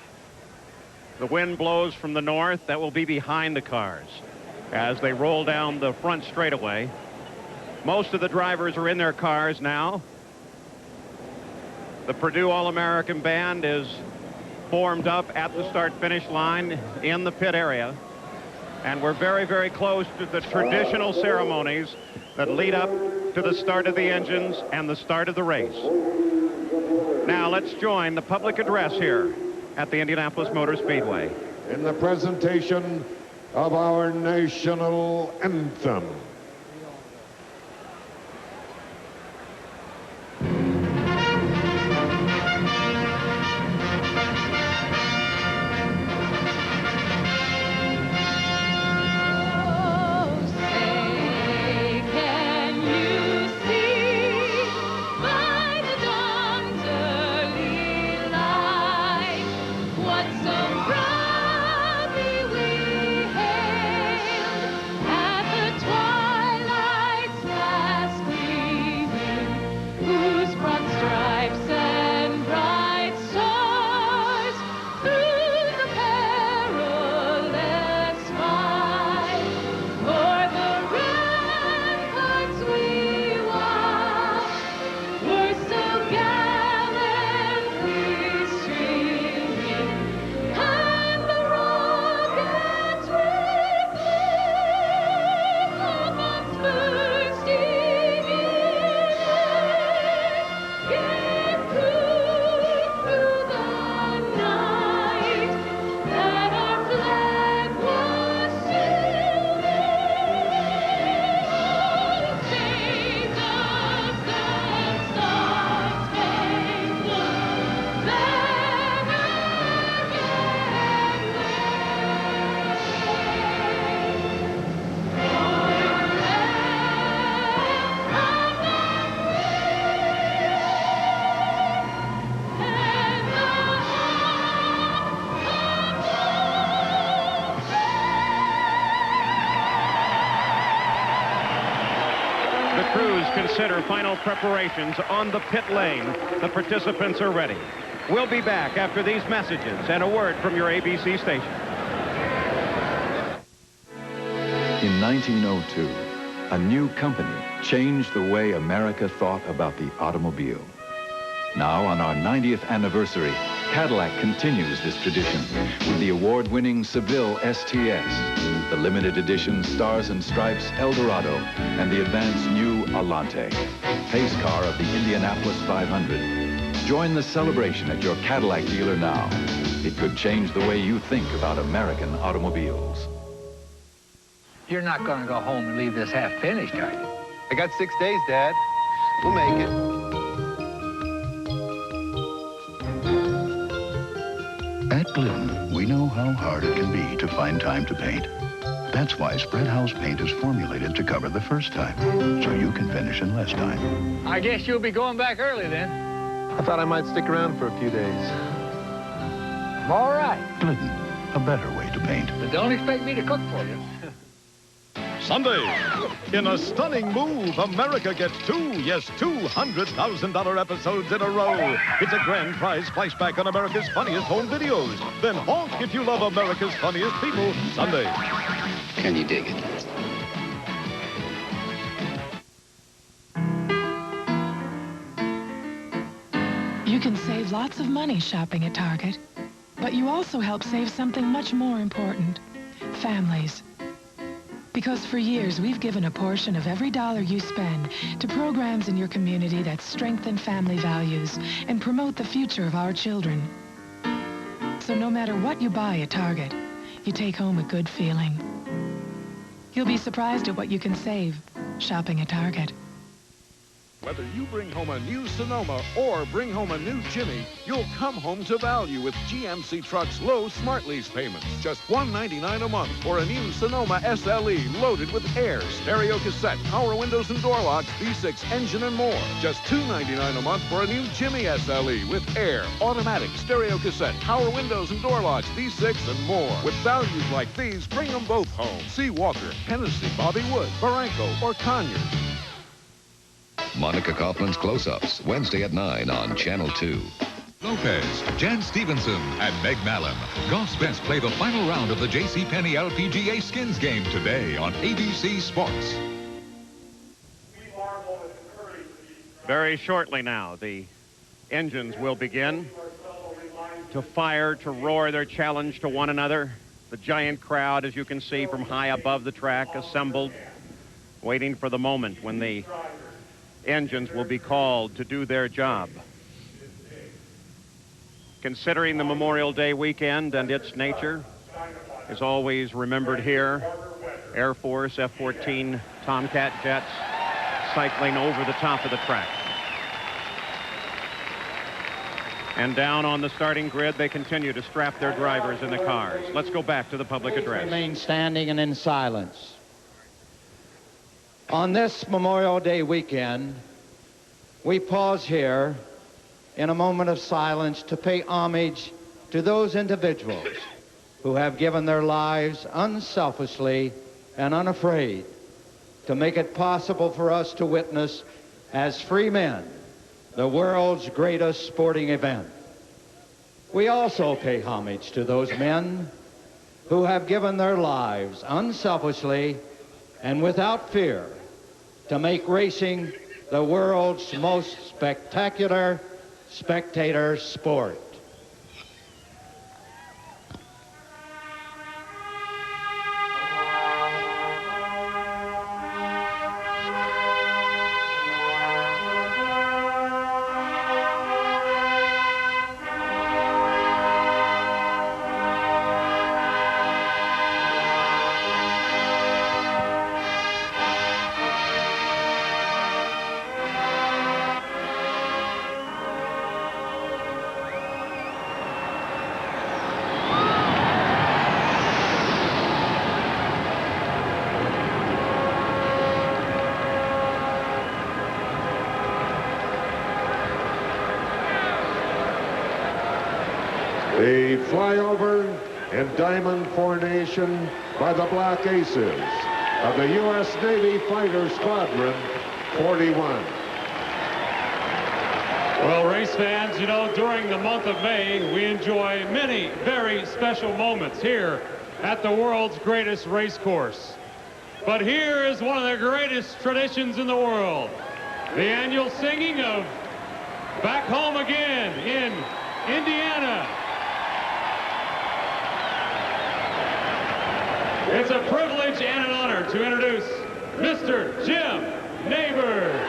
The wind blows from the north. That will be behind the cars as they roll down the front straightaway. Most of the drivers are in their cars now. The Purdue All-American Band is formed up at the start-finish line in the pit area. And we're very, very close to the traditional ceremonies that lead up to the start of the engines and the start of the race. Now let's join the public address here at the Indianapolis Motor Speedway. In the presentation of our national anthem. Consider final preparations on the pit lane. The participants are ready. We'll be back after these messages and a word from your ABC station. In 1902, a new company changed the way America thought about the automobile. Now, on our 90th anniversary, Cadillac continues this tradition with the award-winning Seville STS, the limited edition Stars and Stripes Eldorado, and the advanced new Alante, pace car of the Indianapolis 500. Join the celebration at your Cadillac dealer now. It could change the way you think about American automobiles. You're not going to go home and leave this half finished, are you? I got 6 days, Dad. We'll make it. At Glidden, we know how hard it can be to find time to paint. That's why spread house paint is formulated to cover the first time, so you can finish in less time. I guess you'll be going back early then. I thought I might stick around for a few days. All right. Glidden, a better way to paint. But don't expect me to cook for you. Sunday. In a stunning move, America gets yes, $200,000 episodes in a row. It's a grand prize flashback on America's funniest home videos. Then honk if you love America's funniest people, Sunday. Can you dig it? You can save lots of money shopping at Target, but you also help save something much more important, families. Because for years, we've given a portion of every dollar you spend to programs in your community that strengthen family values and promote the future of our children. So no matter what you buy at Target, you take home a good feeling. You'll be surprised at what you can save shopping at Target. Whether you bring home a new Sonoma or bring home a new Jimmy, you'll come home to value with GMC Trucks low smart lease payments. Just $199 a month for a new Sonoma SLE loaded with air, stereo cassette, power windows and door locks, V6 engine and more. Just $299 a month for a new Jimmy SLE with air, automatic, stereo cassette, power windows and door locks, V6 and more. With values like these, bring them both home. See Walker, Hennessy, Bobby Wood, Barranco, or Conyers. Monica Kaufman's Close-Ups, Wednesday at 9 on Channel 2. Lopez, Jan Stevenson, and Meg Mallon. Golf's best play the final round of the JCPenney LPGA Skins game today on ABC Sports. Very shortly now, the engines will begin to fire, to roar their challenge to one another. The giant crowd, as you can see from high above the track, assembled, waiting for the moment when the engines will be called to do their job. Considering the Memorial Day weekend and its nature is always remembered here, Air Force F-14 Tomcat jets cycling over the top of the track. And down on the starting grid, they continue to strap their drivers in the cars. Let's go back to the public address. Remain standing and in silence. On this Memorial Day weekend, we pause here in a moment of silence to pay homage to those individuals who have given their lives unselfishly and unafraid to make it possible for us to witness as free men the world's greatest sporting event. We also pay homage to those men who have given their lives unselfishly and without fear to make racing the world's most spectacular spectator sport. The flyover in diamond formation by the Black Aces of the U.S. Navy Fighter Squadron 41. Well, race fans, you know, during the month of May, we enjoy many very special moments here at the world's greatest race course. But here is one of the greatest traditions in the world, the annual singing of Back Home Again in Indiana. It's a privilege and an honor to introduce Mr. Jim Neighbors.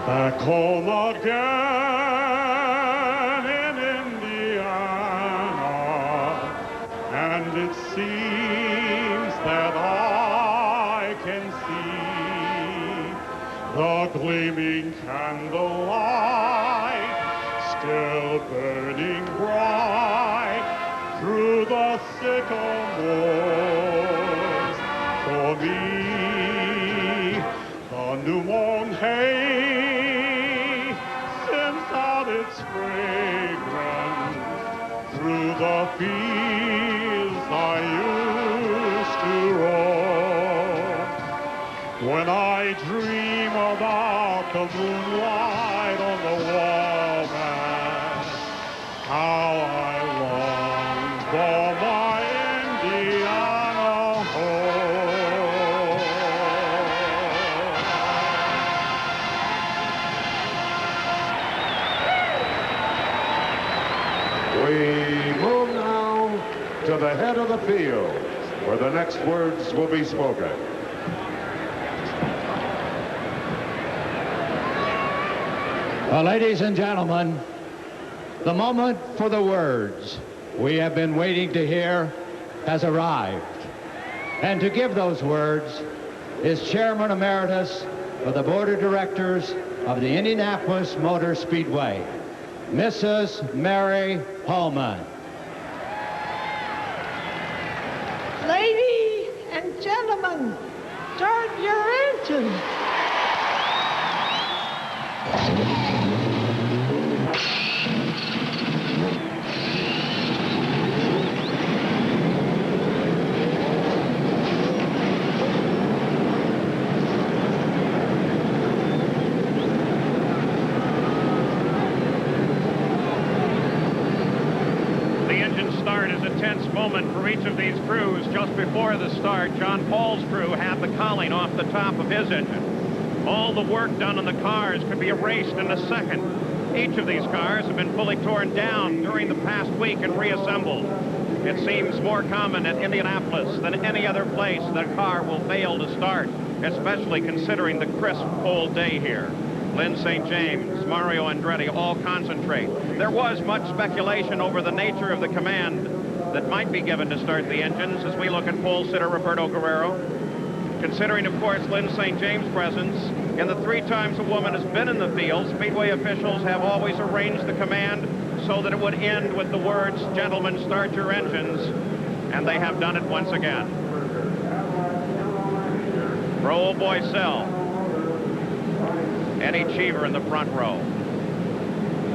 Back home again in Indiana, and it seems that I can see the gleaming candlelight still burning bright through the sycamore new mown hay sends out its fragrance through the fields I used to roam. When I dream about the moonlight on the wall, man, how I long for my Indiana home. We move now to the head of the field, where the next words will be spoken. Well, ladies and gentlemen, the moment for the words we have been waiting to hear has arrived. And to give those words is Chairman Emeritus of the Board of Directors of the Indianapolis Motor Speedway, Mrs. Mary Holman. Ladies and gentlemen, start your engine. Moment for each of these crews. Just before the start, John Paul's crew had the cowling off the top of his engine. All the work done on the cars could be erased in a second. Each of these cars have been fully torn down during the past week and reassembled. It seems more common at Indianapolis than any other place that a car will fail to start, especially considering the crisp, cold day here. Lynn St. James, Mario Andretti all concentrate. There was much speculation over the nature of the command that might be given to start the engines as we look at pole sitter Roberto Guerrero. Considering, of course, Lynn St. James' presence, in the 3 times a woman has been in the field, Speedway officials have always arranged the command so that it would end with the words, "Gentlemen, start your engines," and they have done it once again. Raul Boisel, Eddie Cheever in the front row.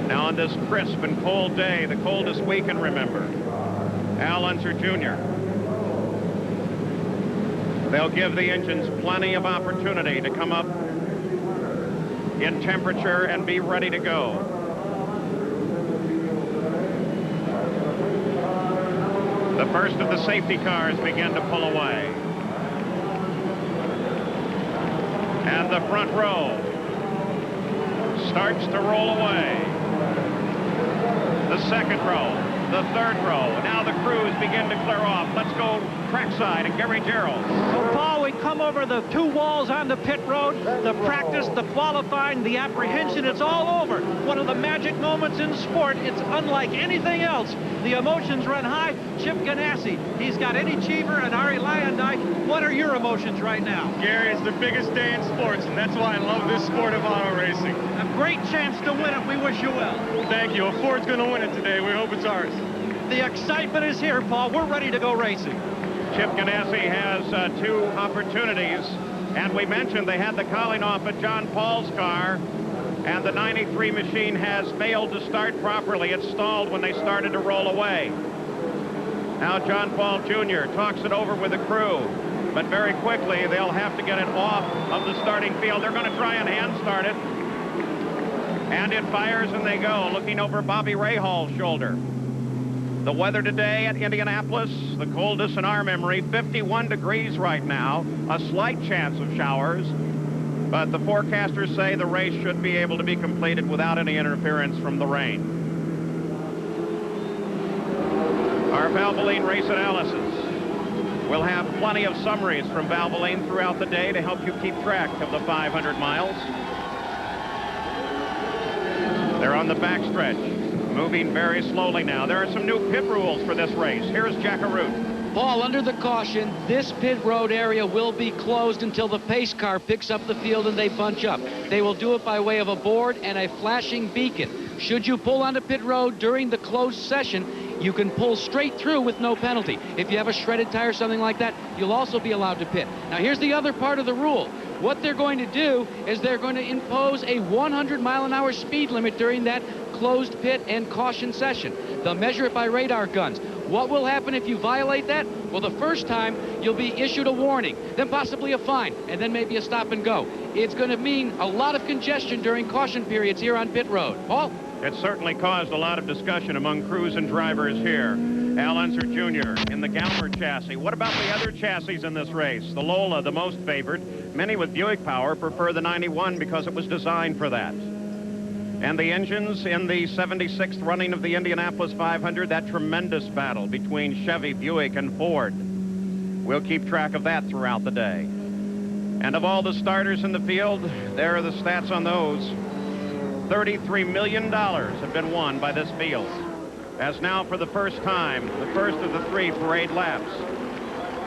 Now on this crisp and cold day, the coldest we can remember, Al Unser Jr. They'll give the engines plenty of opportunity to come up in temperature and be ready to go. The first of the safety cars begin to pull away. And the front row starts to roll away. The second row. The third row. Now the crews begin to clear off. Let's go trackside and Gary Gerald. So, Paul, we come over the 2 walls on the pit road, the practice, the qualifying, the apprehension, it's all over. One of the magic moments in sport. It's unlike anything else. The emotions run high. Chip Ganassi, he's got Eddie Cheever and Ari Lyondike. What are your emotions right now? Gary, it's the biggest day in sports, and that's why I love this sport of auto racing. A great chance to win it. We wish you well. Thank you. A Ford's going to win it today. We hope it's ours. The excitement is here, Paul. We're ready to go racing. Chip Ganassi has 2 opportunities, and we mentioned they had the cowling off of John Paul's car, and the 93 machine has failed to start properly. It stalled when they started to roll away. Now John Paul Jr. talks it over with the crew, but very quickly they'll have to get it off of the starting field. They're going to try and hand start it, and it fires and they go, looking over Bobby Rahall's shoulder. The weather today at Indianapolis, the coldest in our memory, 51 degrees right now, a slight chance of showers, but the forecasters say the race should be able to be completed without any interference from the rain. Our Valvoline race analysis. We'll have plenty of summaries from Valvoline throughout the day to help you keep track of the 500 miles. They're on the backstretch, moving very slowly now. There are some new pit rules for this race. Here's Jack Arute. Paul, under the caution, this pit road area will be closed until the pace car picks up the field and they bunch up. They will do it by way of a board and a flashing beacon. Should you pull onto pit road during the closed session, you can pull straight through with no penalty. If you have a shredded tire or something like that, you'll also be allowed to pit. Now, here's the other part of the rule. What they're going to do is they're going to impose a 100-mile-an-hour speed limit during that closed pit and caution session. They'll measure it by radar guns. What will happen if you violate that? Well, the first time, you'll be issued a warning, then possibly a fine, and then maybe a stop and go. It's going to mean a lot of congestion during caution periods here on pit road. Paul? It certainly caused a lot of discussion among crews and drivers here. Al Unser Jr. in the Galmer chassis. What about the other chassis in this race? The Lola, the most favored. Many with Buick power prefer the 91 because it was designed for that. And the engines in the 76th running of the Indianapolis 500, that tremendous battle between Chevy, Buick, and Ford. We'll keep track of that throughout the day. And of all the starters in the field, there are the stats on those. $33 million have been won by this field. As now for the first time, the first of the 3 parade laps.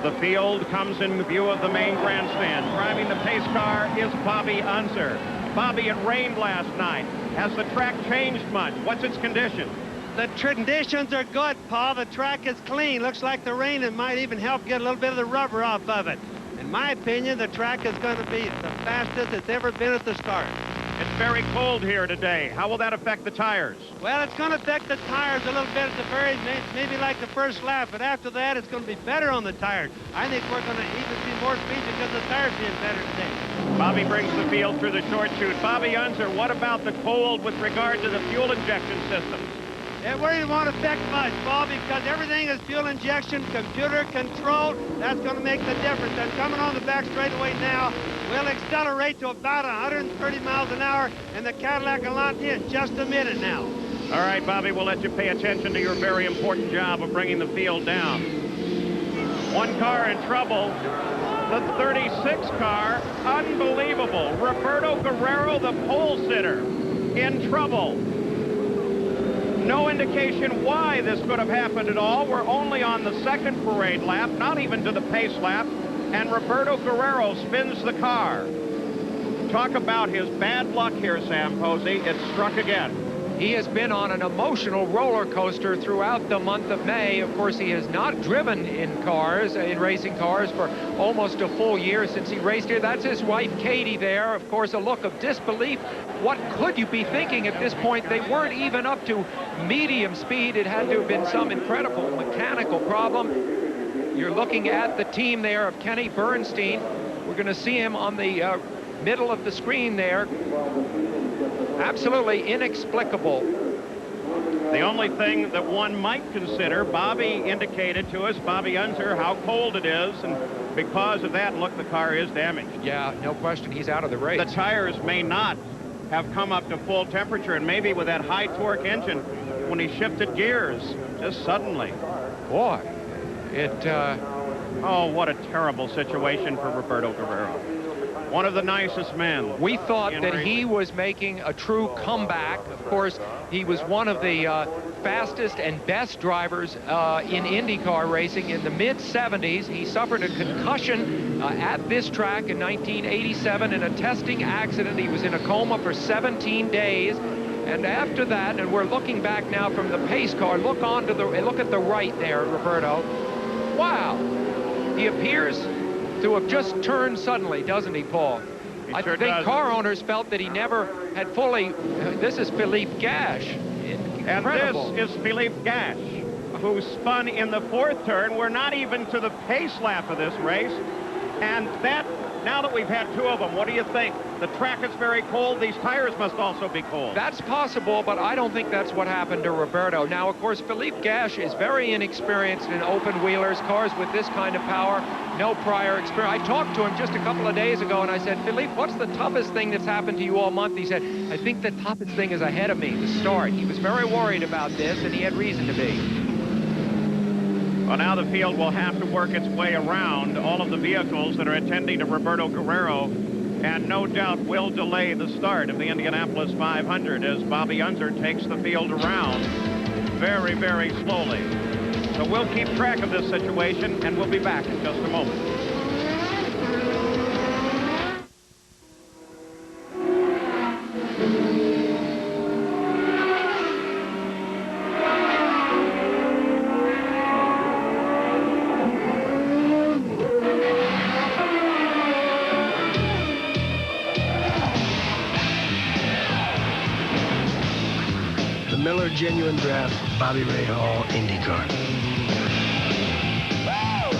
The field comes in view of the main grandstand. Driving the pace car is Bobby Unser. Bobby, it rained last night. Has the track changed much? What's its condition? The conditions are good, Paul. The track is clean. Looks like the rain, it might even help get a little bit of the rubber off of it. In my opinion, the track is going to be the fastest it's ever been at the start. It's very cold here today. How will that affect the tires? Well, it's going to affect the tires a little bit at the very, maybe like the first lap, but after that, it's going to be better on the tires. I think we're going to even see more speed because the tires being better today. Bobby brings the field through the short chute. Bobby Unser, what about the cold with regard to the fuel injection system? It really won't affect much, Paul, because everything is fuel injection, computer controlled. That's going to make the difference. And coming on the back straightaway now, we'll accelerate to about 130 miles an hour in the Cadillac Elante in just a minute now. All right, Bobby, we'll let you pay attention to your very important job of bringing the field down. One car in trouble. The 36 car, unbelievable. Roberto Guerrero, the pole sitter, in trouble. No indication why this could have happened at all. We're only on the second parade lap, not even to the pace lap, and Roberto Guerrero spins the car. Talk about his bad luck here, Sam Posey. It struck again. He has been on an emotional roller coaster throughout the month of May. Of course, he has not driven in cars, in racing cars, for almost a full year since he raced here. That's his wife, Katie, there. Of course, a look of disbelief. What could you be thinking at this point? They weren't even up to medium speed. It had to have been some incredible mechanical problem. You're looking at the team there of Kenny Bernstein. We're going to see him on the middle of the screen there. Absolutely inexplicable. The only thing that one might consider, Bobby indicated to us, Bobby Unser, how cold it is, and because of that, look, the car is damaged. Yeah, no question, he's out of the race. The tires may not have come up to full temperature, and maybe with that high torque engine, when he shifted gears, just suddenly. Boy, oh, what a terrible situation for Roberto Guerrero. One of the nicest men. We thought that he was making a true comeback. Of course, he was one of the fastest and best drivers in IndyCar racing in the mid-70s. He suffered a concussion at this track in 1987 in a testing accident. He was in a coma for 17 days. And after that, and we're looking back now from the pace car, look at the right there, Roberto. Wow. He appears to have just turned suddenly, doesn't he, Paul? I think car owners felt that he never had fully. This is Philippe Gash. Incredible. And this is Philippe Gash, who spun in the fourth turn. We're not even to the pace lap of this race. And that, now that we've had 2 of them, what do you think? The track is very cold. These tires must also be cold. That's possible, but I don't think that's what happened to Roberto. Now, of course, Philippe Gash is very inexperienced in open wheelers, cars with this kind of power, no prior experience. I talked to him just a couple of days ago, and I said, Philippe, what's the toughest thing that's happened to you all month? He said, I think the toughest thing is ahead of me, the start. He was very worried about this, and he had reason to be. Well, now the field will have to work its way around all of the vehicles that are attending to Roberto Guerrero, and no doubt will delay the start of the Indianapolis 500 as Bobby Unser takes the field around very, very slowly. So we'll keep track of this situation, and we'll be back in just a moment. Miller Genuine Draft Bobby Ray Hall IndyCar.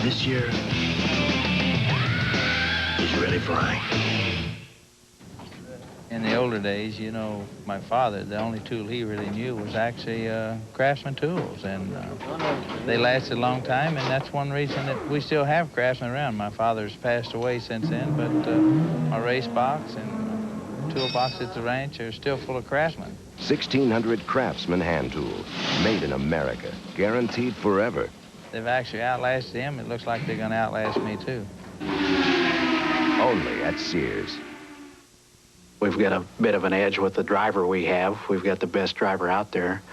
This year, he's really flying. In the older days, you know, my father, the only tool he really knew was actually Craftsman tools, and they lasted a long time, and that's one reason that we still have Craftsman around. My father's passed away since then, but my race box and toolbox at the ranch are still full of Craftsman. 1,600 Craftsman hand tools, made in America, guaranteed forever. They've actually outlasted him. It looks like they're going to outlast me, too. Only at Sears. We've got a bit of an edge with the driver we have. We've got the best driver out there.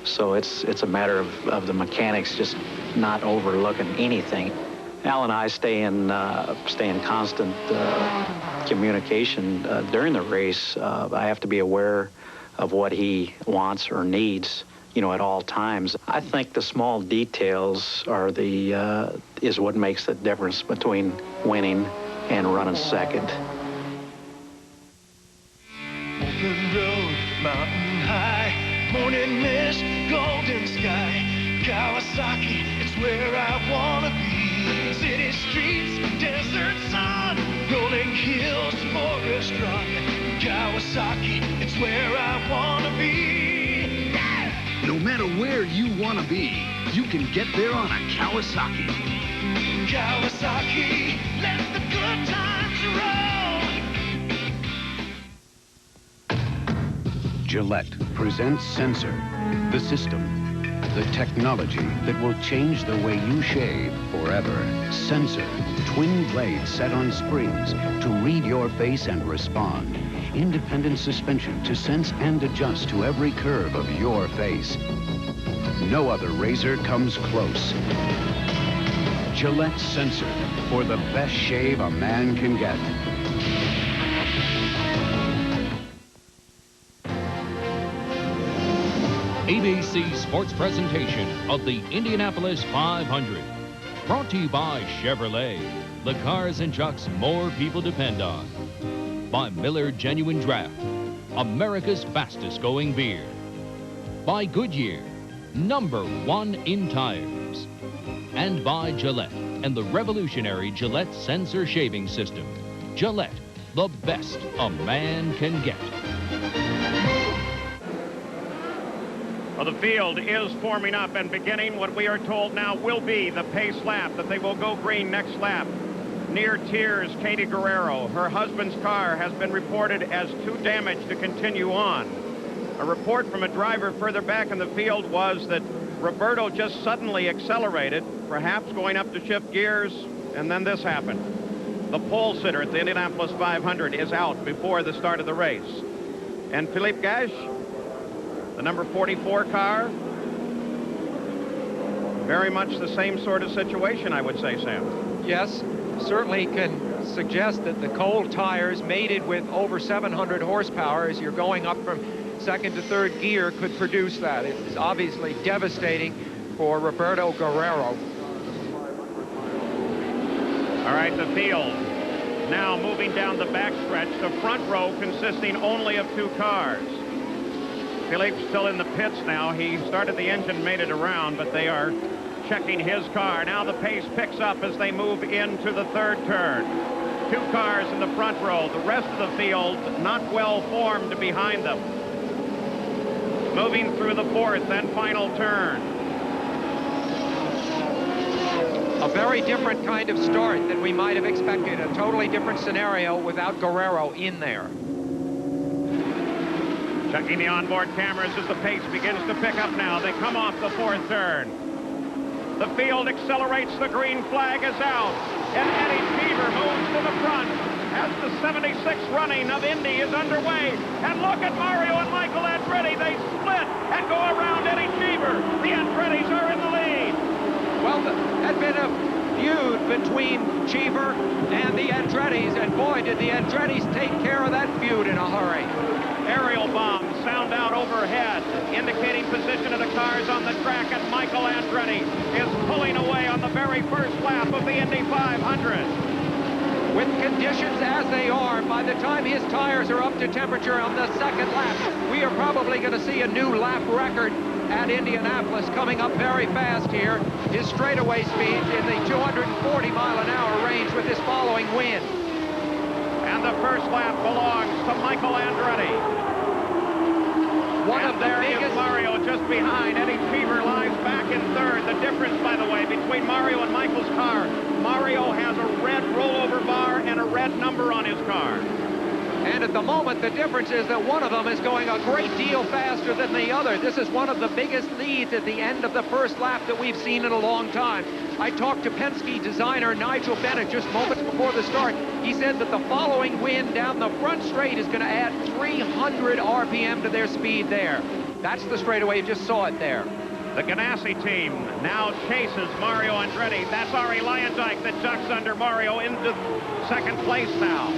So it's a matter of the mechanics just not overlooking anything. Al and I stay in constant communication during the race. I have to be aware of what he wants or needs, you know, at all times. I think the small details are is what makes the difference between winning and running second. Open road, mountain high, morning mist, golden sky, Kawasaki, it's where I wanna be. City streets, desert sun, rolling hills, forest run, Kawasaki, it's where I wanna be. No matter where you wanna be, you can get there on a Kawasaki. Kawasaki, let the good times roll. Gillette presents Sensor, the system, the technology that will change the way you shave forever. Sensor, twin blades set on springs to read your face and respond. Independent suspension to sense and adjust to every curve of your face. No other razor comes close. Gillette Sensor, for the best shave a man can get. ABC Sports presentation of the Indianapolis 500. Brought to you by Chevrolet, the cars and trucks more people depend on. By Miller Genuine Draft, America's fastest going beer. By Goodyear, #1 in tires. And by Gillette and the revolutionary Gillette Sensor Shaving System. Gillette, the best a man can get. Well, the field is forming up and beginning what we are told now will be the pace lap, that they will go green next lap. Near tears, Katie Guerrero. Her husband's car has been reported as too damaged to continue on. A report from a driver further back in the field was that Roberto just suddenly accelerated, perhaps going up to shift gears, and then this happened. The pole sitter at the Indianapolis 500 is out before the start of the race. And Philippe Gache, the number 44 car, very much the same sort of situation, I would say, Sam. Yes, certainly can suggest that the cold tires mated with over 700 horsepower as you're going up from second to third gear could produce that. It is obviously devastating for Roberto Guerrero. All right, the field now moving down the backstretch, the front row consisting only of 2 cars. Philippe's still in the pits now. He started the engine, made it around, but they are checking his car. Now the pace picks up as they move into the third turn. 2 cars in the front row. The rest of the field not well formed behind them. Moving through the fourth and final turn. A very different kind of start than we might have expected. A totally different scenario without Guerrero in there. Checking the onboard cameras as the pace begins to pick up now. They come off the fourth turn. The field accelerates. The green flag is out. And Eddie Cheever moves to the front as the 76th running of Indy is underway. And look at Mario and Michael Andretti. They split and go around Eddie Cheever. The Andrettis are in the lead. Well, there had been a feud between Cheever and the Andrettis, and boy, did the Andrettis take care of that feud in a hurry. Aerial bombs sound out overhead, indicating position of the cars on the track, and Michael Andretti is pulling away on the very first lap of the Indy 500. with conditions as they are, by the time his tires are up to temperature on the second lap, we are probably going to see a new lap record at Indianapolis coming up very fast here. His straightaway speeds in the 240-mile-an-hour range with this following wind. And the first lap belongs to Michael Andretti. There is Mario just behind. Eddie Cheever lies back in third. The difference, by the way, between Mario and Michael's car, Mario has a red rollover bar and a red number on his car. And at the moment, the difference is that one of them is going a great deal faster than the other. This is one of the biggest leads at the end of the first lap that we've seen in a long time. I talked to Penske designer Nigel Bennett just moments before the start. He said that the following wind down the front straight is going to add 300 RPM to their speed there. That's the straightaway. You just saw it there. The Ganassi team now chases Mario Andretti. That's Arie Luyendyk that ducks under Mario into second place now.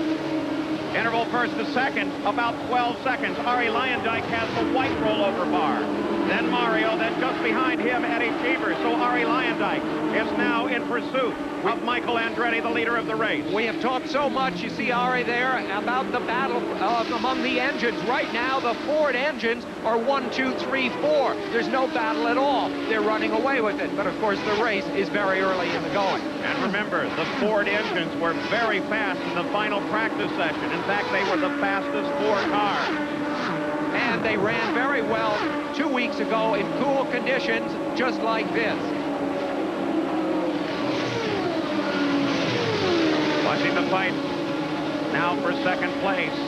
Interval first to second, about 12 seconds. Arie Luyendyk has the white rollover bar. Then Mario, then just behind him, Eddie Cheever. So Arie Luyendyk is now in pursuit of Michael Andretti, the leader of the race. We have talked so much, you see Arie there, about the battle among the engines. Right now, the Ford engines are 1, 2, 3, 4. There's no battle at all. They're running away with it. But of course, the race is very early in the going. And remember, the Ford engines were very fast in the final practice session. In fact, they were the fastest 4 cars. And they ran very well 2 weeks ago in cool conditions just like this. Watching the fight now for second place.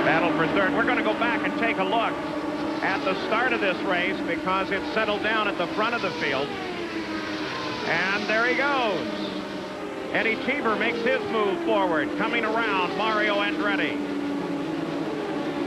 Battle for third. We're going to go back and take a look at the start of this race because it's settled down at the front of the field. And there he goes. Eddie Cheever makes his move forward, coming around Mario Andretti.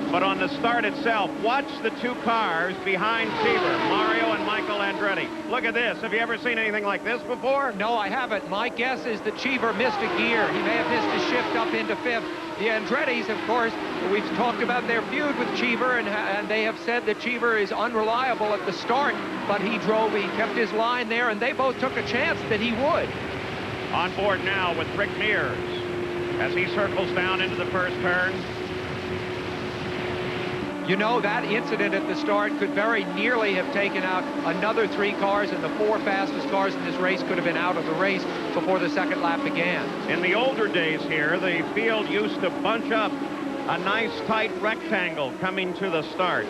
But on the start itself, watch the 2 cars behind Cheever, Mario and Michael Andretti. Look at this. Have you ever seen anything like this before? No, I haven't. My guess is that Cheever missed a gear. He may have missed a shift up into 5th. The Andrettis, of course, we've talked about their feud with Cheever, and they have said that Cheever is unreliable at the start, but he kept his line there, and they both took a chance that he would. On board now with Rick Mears as he circles down into the first turn. You know, that incident at the start could very nearly have taken out another 3 cars, and the 4 fastest cars in this race could have been out of the race before the second lap began. In the older days here, the field used to bunch up a nice tight rectangle coming to the start.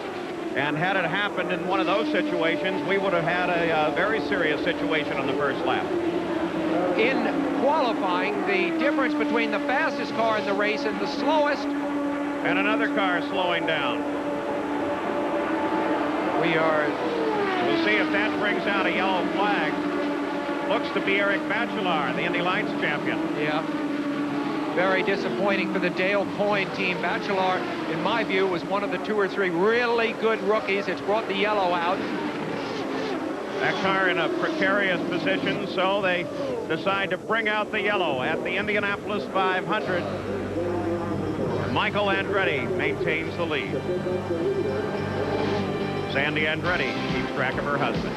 And had it happened in one of those situations, we would have had a very serious situation on the first lap. In qualifying, the difference between the fastest car in the race and the slowest. And another car slowing down. We'll see if that brings out a yellow flag. Looks to be Eric Bachelard, the Indy Lights champion. Yeah. Very disappointing for the Dale Coyne team. Bachelard, in my view, was one of the 2 or 3 really good rookies. It's brought the yellow out. That car in a precarious position, so they decide to bring out the yellow at the Indianapolis 500. Michael Andretti maintains the lead. Sandy Andretti keeps track of her husband.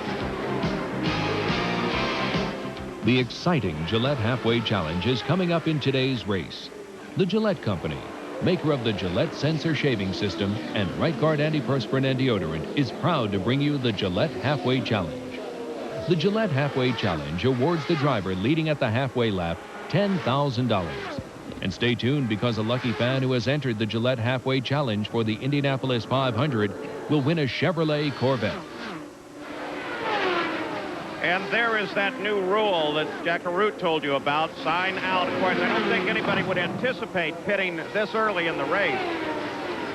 The exciting Gillette Halfway Challenge is coming up in today's race. The Gillette Company, maker of the Gillette Sensor Shaving System and Right Guard Antiperspirant and Deodorant, is proud to bring you the Gillette Halfway Challenge. The Gillette Halfway Challenge awards the driver leading at the halfway lap $10,000. And stay tuned because a lucky fan who has entered the Gillette Halfway Challenge for the Indianapolis 500 will win a Chevrolet Corvette. And there is that new rule that Jack Arute told you about, sign out. Of course, I don't think anybody would anticipate pitting this early in the race.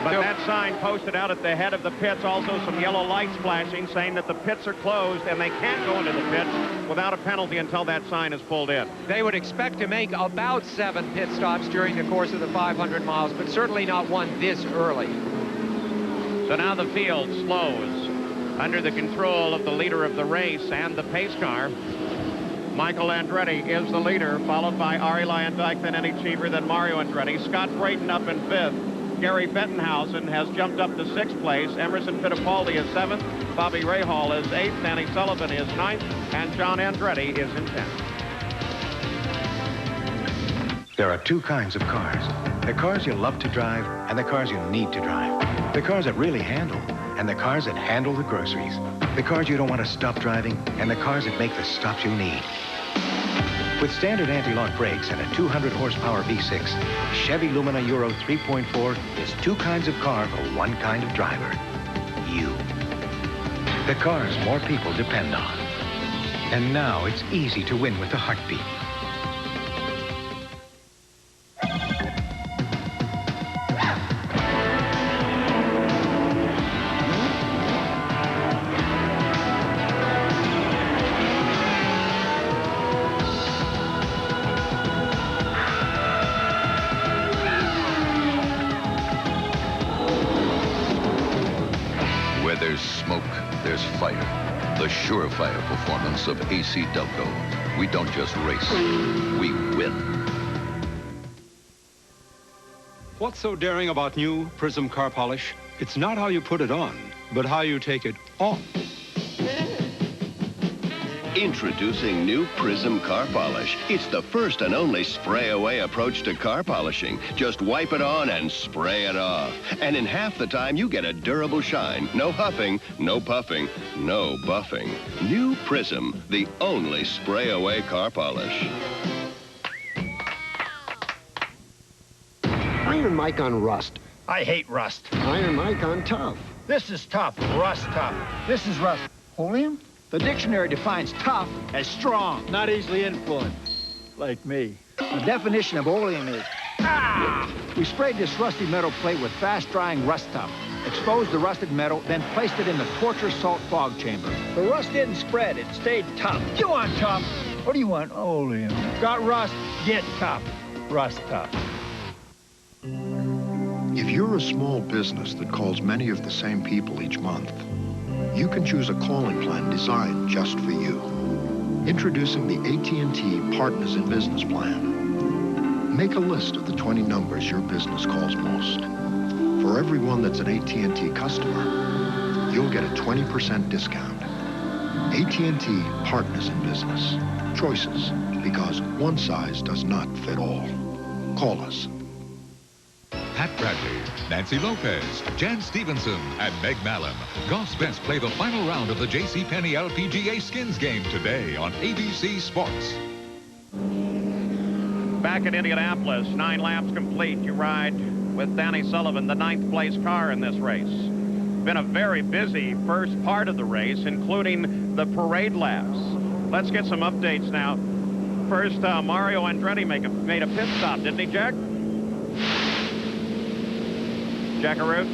But that sign posted out at the head of the pits, also some yellow lights flashing, saying that the pits are closed and they can't go into the pits without a penalty until that sign is pulled in. They would expect to make about 7 pit stops during the course of the 500 miles, but certainly not one this early. So now the field slows under the control of the leader of the race and the pace car. Michael Andretti is the leader, followed by Arie Luyendyk, then Eddie Cheever, then Mario Andretti. Scott Brayton up in 5th. Gary Bettenhausen has jumped up to 6th place. Emerson Fittipaldi is 7th. Bobby Rahal is 8th. Danny Sullivan is 9th. And John Andretti is in 10th. There are two kinds of cars. The cars you love to drive and the cars you need to drive. The cars that really handle and the cars that handle the groceries. The cars you don't want to stop driving and the cars that make the stops you need. With standard anti-lock brakes and a 200 horsepower V6, Chevy Lumina Euro 3.4 is two kinds of car for one kind of driver. You. The cars more people depend on. And now it's easy to win with the heartbeat. There's smoke, there's fire. The surefire performance of AC Delco. We don't just race, we win. What's so daring about new Prism car polish? It's not how you put it on, but how you take it off. Introducing new Prism car polish. It's the first and only spray-away approach to car polishing. Just wipe it on and spray it off. And in half the time, you get a durable shine. No huffing, no puffing, no buffing. New Prism, the only spray-away car polish. Iron Mike on rust. I hate rust. Iron Mike on tough. This is tough, rust tough. This is rust. Oleum? The dictionary defines tough as strong. Not easily influenced, like me. The definition of oleum is, We sprayed this rusty metal plate with fast-drying rust tough, exposed the rusted metal, then placed it in the torture salt fog chamber. The rust didn't spread, it stayed tough. You want tough? What do you want? Oleum. Got rust? Get tough. Rust tough. If you're a small business that calls many of the same people each month, you can choose a calling plan designed just for you. Introducing the AT&T Partners in Business Plan. Make a list of the 20 numbers your business calls most. For everyone that's an AT&T customer, you'll get a 20% discount. AT&T Partners in Business. Choices, because one size does not fit all. Call us. Pat Bradley, Nancy Lopez, Jan Stevenson, and Meg Mallum. Golf's best play the final round of the JCPenney LPGA Skins game today on ABC Sports. Back at Indianapolis, 9 laps complete. You ride with Danny Sullivan, the 9th place car in this race. Been a very busy first part of the race, including the parade laps. Let's get some updates now. First, Mario Andretti made a pit stop, didn't he, Jack? Jackaroo.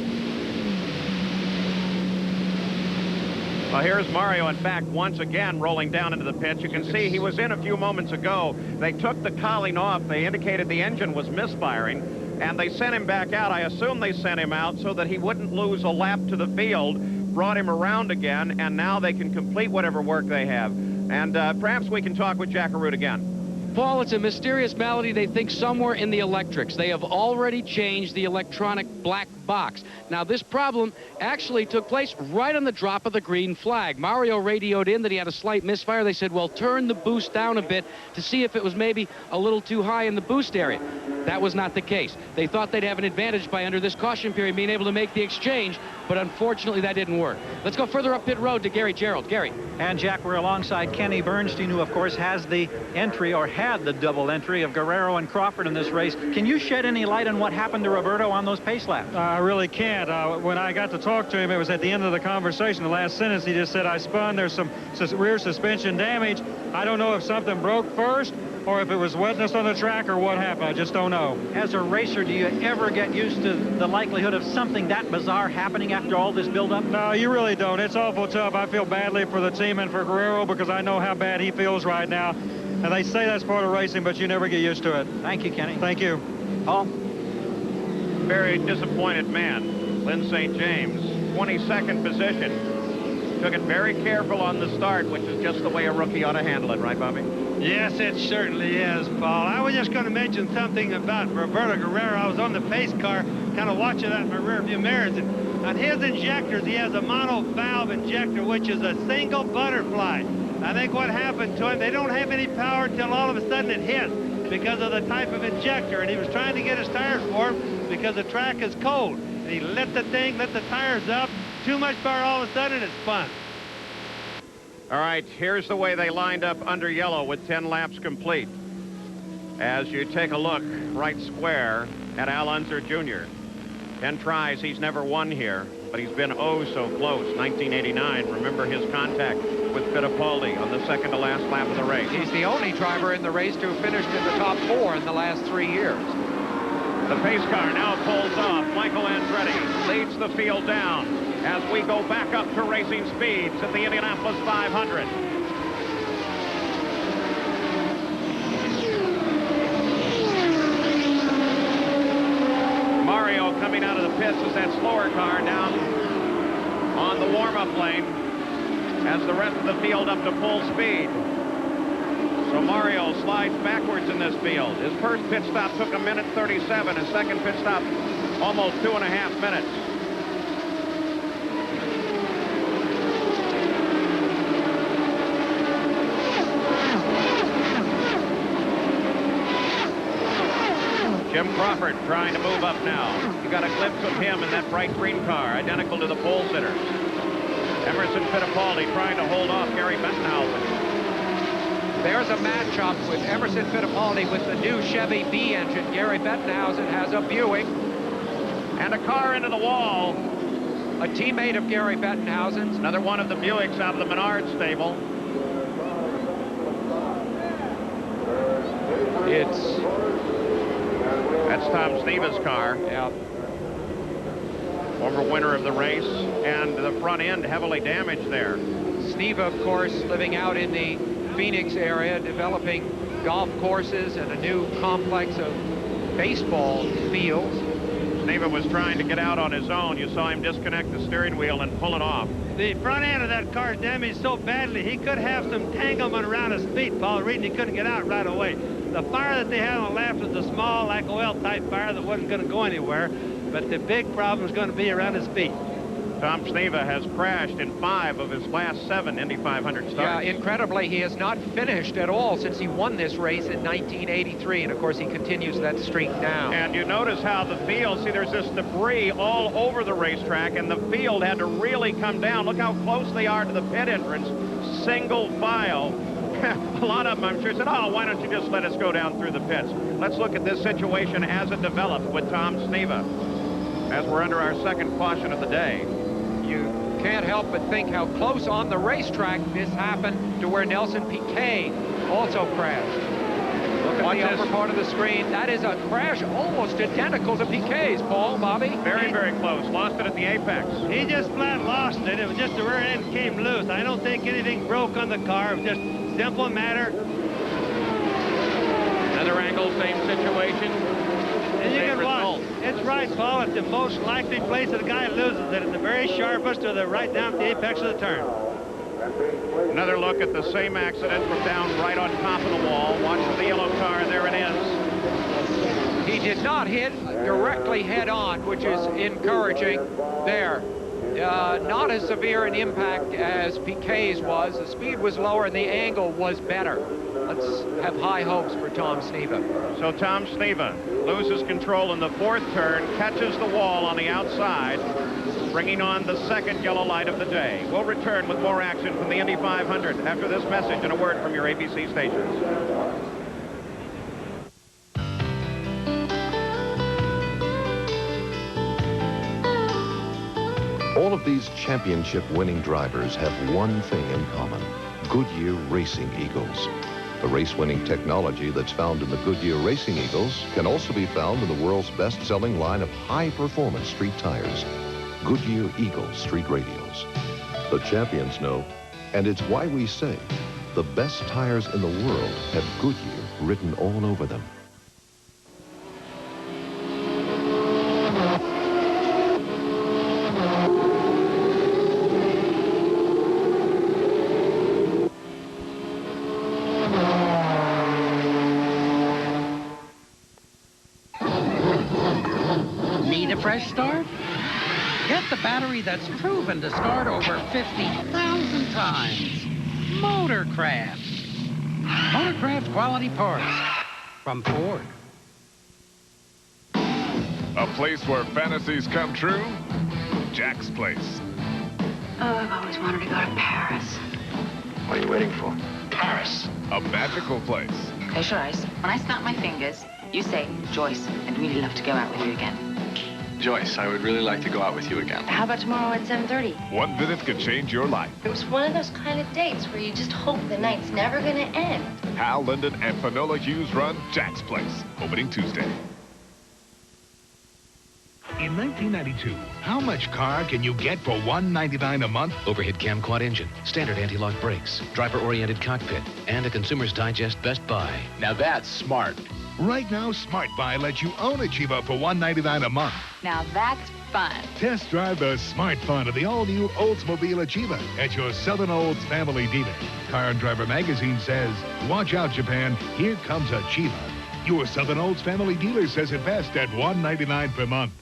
Well, here's Mario, in fact, once again rolling down into the pits. You can see he was in a few moments ago. They took the cowling off. They indicated the engine was misfiring, and they sent him back out. I assume they sent him out so that he wouldn't lose a lap to the field, brought him around again, and now they can complete whatever work they have. And perhaps we can talk with Jackaroo again. Paul, it's a mysterious malady they think somewhere in the electrics. They have already changed the electronic black box. Now, this problem actually took place right on the drop of the green flag. Mario radioed in that he had a slight misfire. They said, well, turn the boost down a bit to see if it was maybe a little too high in the boost area. That was not the case. They thought they'd have an advantage by, under this caution period, being able to make the exchange, but unfortunately that didn't work. Let's go further up pit road to Gary Gerald. Gary. And Jack, we're alongside Kenny Bernstein, who of course has the entry, or had the double entry, of Guerrero and Crawford in this race. Can you shed any light on what happened to Roberto on those pace laps? I really can't. When I got to talk to him, it was at the end of the conversation. The last sentence, he just said, I spun. There's some rear suspension damage. I don't know if something broke first or if it was wetness on the track or what happened. I just don't know. As a racer, do you ever get used to the likelihood of something that bizarre happening after all this buildup? No, you really don't. It's awful tough. I feel badly for the team and for Guerrero because I know how bad he feels right now. And they say that's part of racing, but you never get used to it. Thank you, Kenny. Thank you. Paul? Very disappointed man, Lynn St. James, 22nd position. Took it very careful on the start, which is just the way a rookie ought to handle it, right, Bobby? Yes, it certainly is, Paul. I was just going to mention something about Roberto Guerrero. I was on the pace car, kind of watching that in my rearview mirrors. And on his injectors, he has a mono-valve injector, which is a single butterfly. I think what happened to him, they don't have any power until all of a sudden it hits because of the type of injector. And he was trying to get his tires warm because the track is cold. And he lit the tires up. Too much power, all of a sudden it spun. All right, here's the way they lined up under yellow with 10 laps complete. As you take a look right square at Al Unser Jr. 10 tries, he's never won here, but he's been oh so close. 1989, remember his contact with Fittipaldi on the second to last lap of the race. He's the only driver in the race to have finished in the top 4 in the last 3 years. The pace car now pulls off. Michael Andretti leads the field down as we go back up to racing speeds at the Indianapolis 500. Mario coming out of the pits as that slower car down on the warm-up lane as the rest of the field up to full speed. So Mario slides backwards in this field. His first pit stop took 1:37. His second pit stop almost 2.5 minutes. Jim Crawford trying to move up now. You got a glimpse of him in that bright green car, identical to the pole sitters. Emerson Fittipaldi trying to hold off Gary Bettenhausen. There's a matchup with Emerson Fittipaldi with the new Chevy B engine. Gary Bettenhausen has a Buick. And a car into the wall. A teammate of Gary Bettenhausen's. Another one of the Buicks out of the Menard stable. That's Tom Sneva's car. Yeah. Former winner of the race, and the front end heavily damaged there. Sneva, of course, living out in the Phoenix area, developing golf courses and a new complex of baseball fields. Sneva was trying to get out on his own. You saw him disconnect the steering wheel and pull it off. The front end of that car damaged so badly, he could have some tanglement around his feet, Paul Reed, and he couldn't get out right away. The fire that they had on the left was a small, like oil type fire that wasn't going to go anywhere, but the big problem is going to be around his feet. Tom Sneva has crashed in 5 of his last 7 Indy 500 starts. Yeah, incredibly, he has not finished at all since he won this race in 1983, and of course he continues that streak now. And you notice how the field, see, there's this debris all over the racetrack, and the field had to really come down. Look how close they are to the pit entrance, single file. A lot of them, I'm sure, said, oh, why don't you just let us go down through the pits? Let's look at this situation as it developed with Tom Sneva, as we're under our second caution of the day. You can't help but think how close on the racetrack this happened to where Nelson Piquet also crashed. Look at the upper part of the screen. That is a crash almost identical to Piquet's, Paul, Bobby. Very, very close. Lost it at the apex. He just flat lost it. It was just the rear end came loose. I don't think anything broke on the car. It was just simple matter. Another angle, same situation. And you can watch. It's right, Paul. It's the most likely place that the guy loses it. It's the very sharpest or the right down at the apex of the turn. Another look at the same accident from down right on top of the wall. Watch the yellow car. There it is. He did not hit directly head on, which is encouraging there. Not as severe an impact as Piquet's was. The speed was lower and the angle was better. Let's have high hopes for Tom Sneva. So Tom Sneva loses control in the 4th turn, catches the wall on the outside, bringing on the second yellow light of the day. We'll return with more action from the Indy 500 after this message and a word from your ABC stations. All of these championship-winning drivers have one thing in common: Goodyear Racing Eagles. The race-winning technology that's found in the Goodyear Racing Eagles can also be found in the world's best-selling line of high-performance street tires, Goodyear Eagle Street Radials. The champions know, and it's why we say the best tires in the world have Goodyear written all over them. fresh start? Get the battery that's proven to start over 50,000 times. Motorcraft. Motorcraft quality parts from Ford. A place where fantasies come true? Jack's Place. Oh, I've always wanted to go to Paris. What are you waiting for? Paris. A magical place. Close your eyes. When I snap my fingers, you say, Joyce, I'd really love to go out with you again. Joyce, I would really like to go out with you again. How about tomorrow at 7:30? One visit could change your life. It was one of those kind of dates where you just hope the night's never gonna end. Hal Linden and Finola Hughes run Jack's Place, opening Tuesday. In 1992, how much car can you get for $199 a month? Overhead cam quad engine, standard anti-lock brakes, driver-oriented cockpit, and a Consumer's Digest Best Buy. Now that's smart. Right now, Smart Buy lets you own a Chiva for $199 a month. Now that's fun. Test drive the smart fun of the all-new Oldsmobile Chiva at your Southern Olds family dealer. Car and Driver magazine says, watch out, Japan, here comes a Chiva. Your Southern Olds family dealer says it best at $199 per month.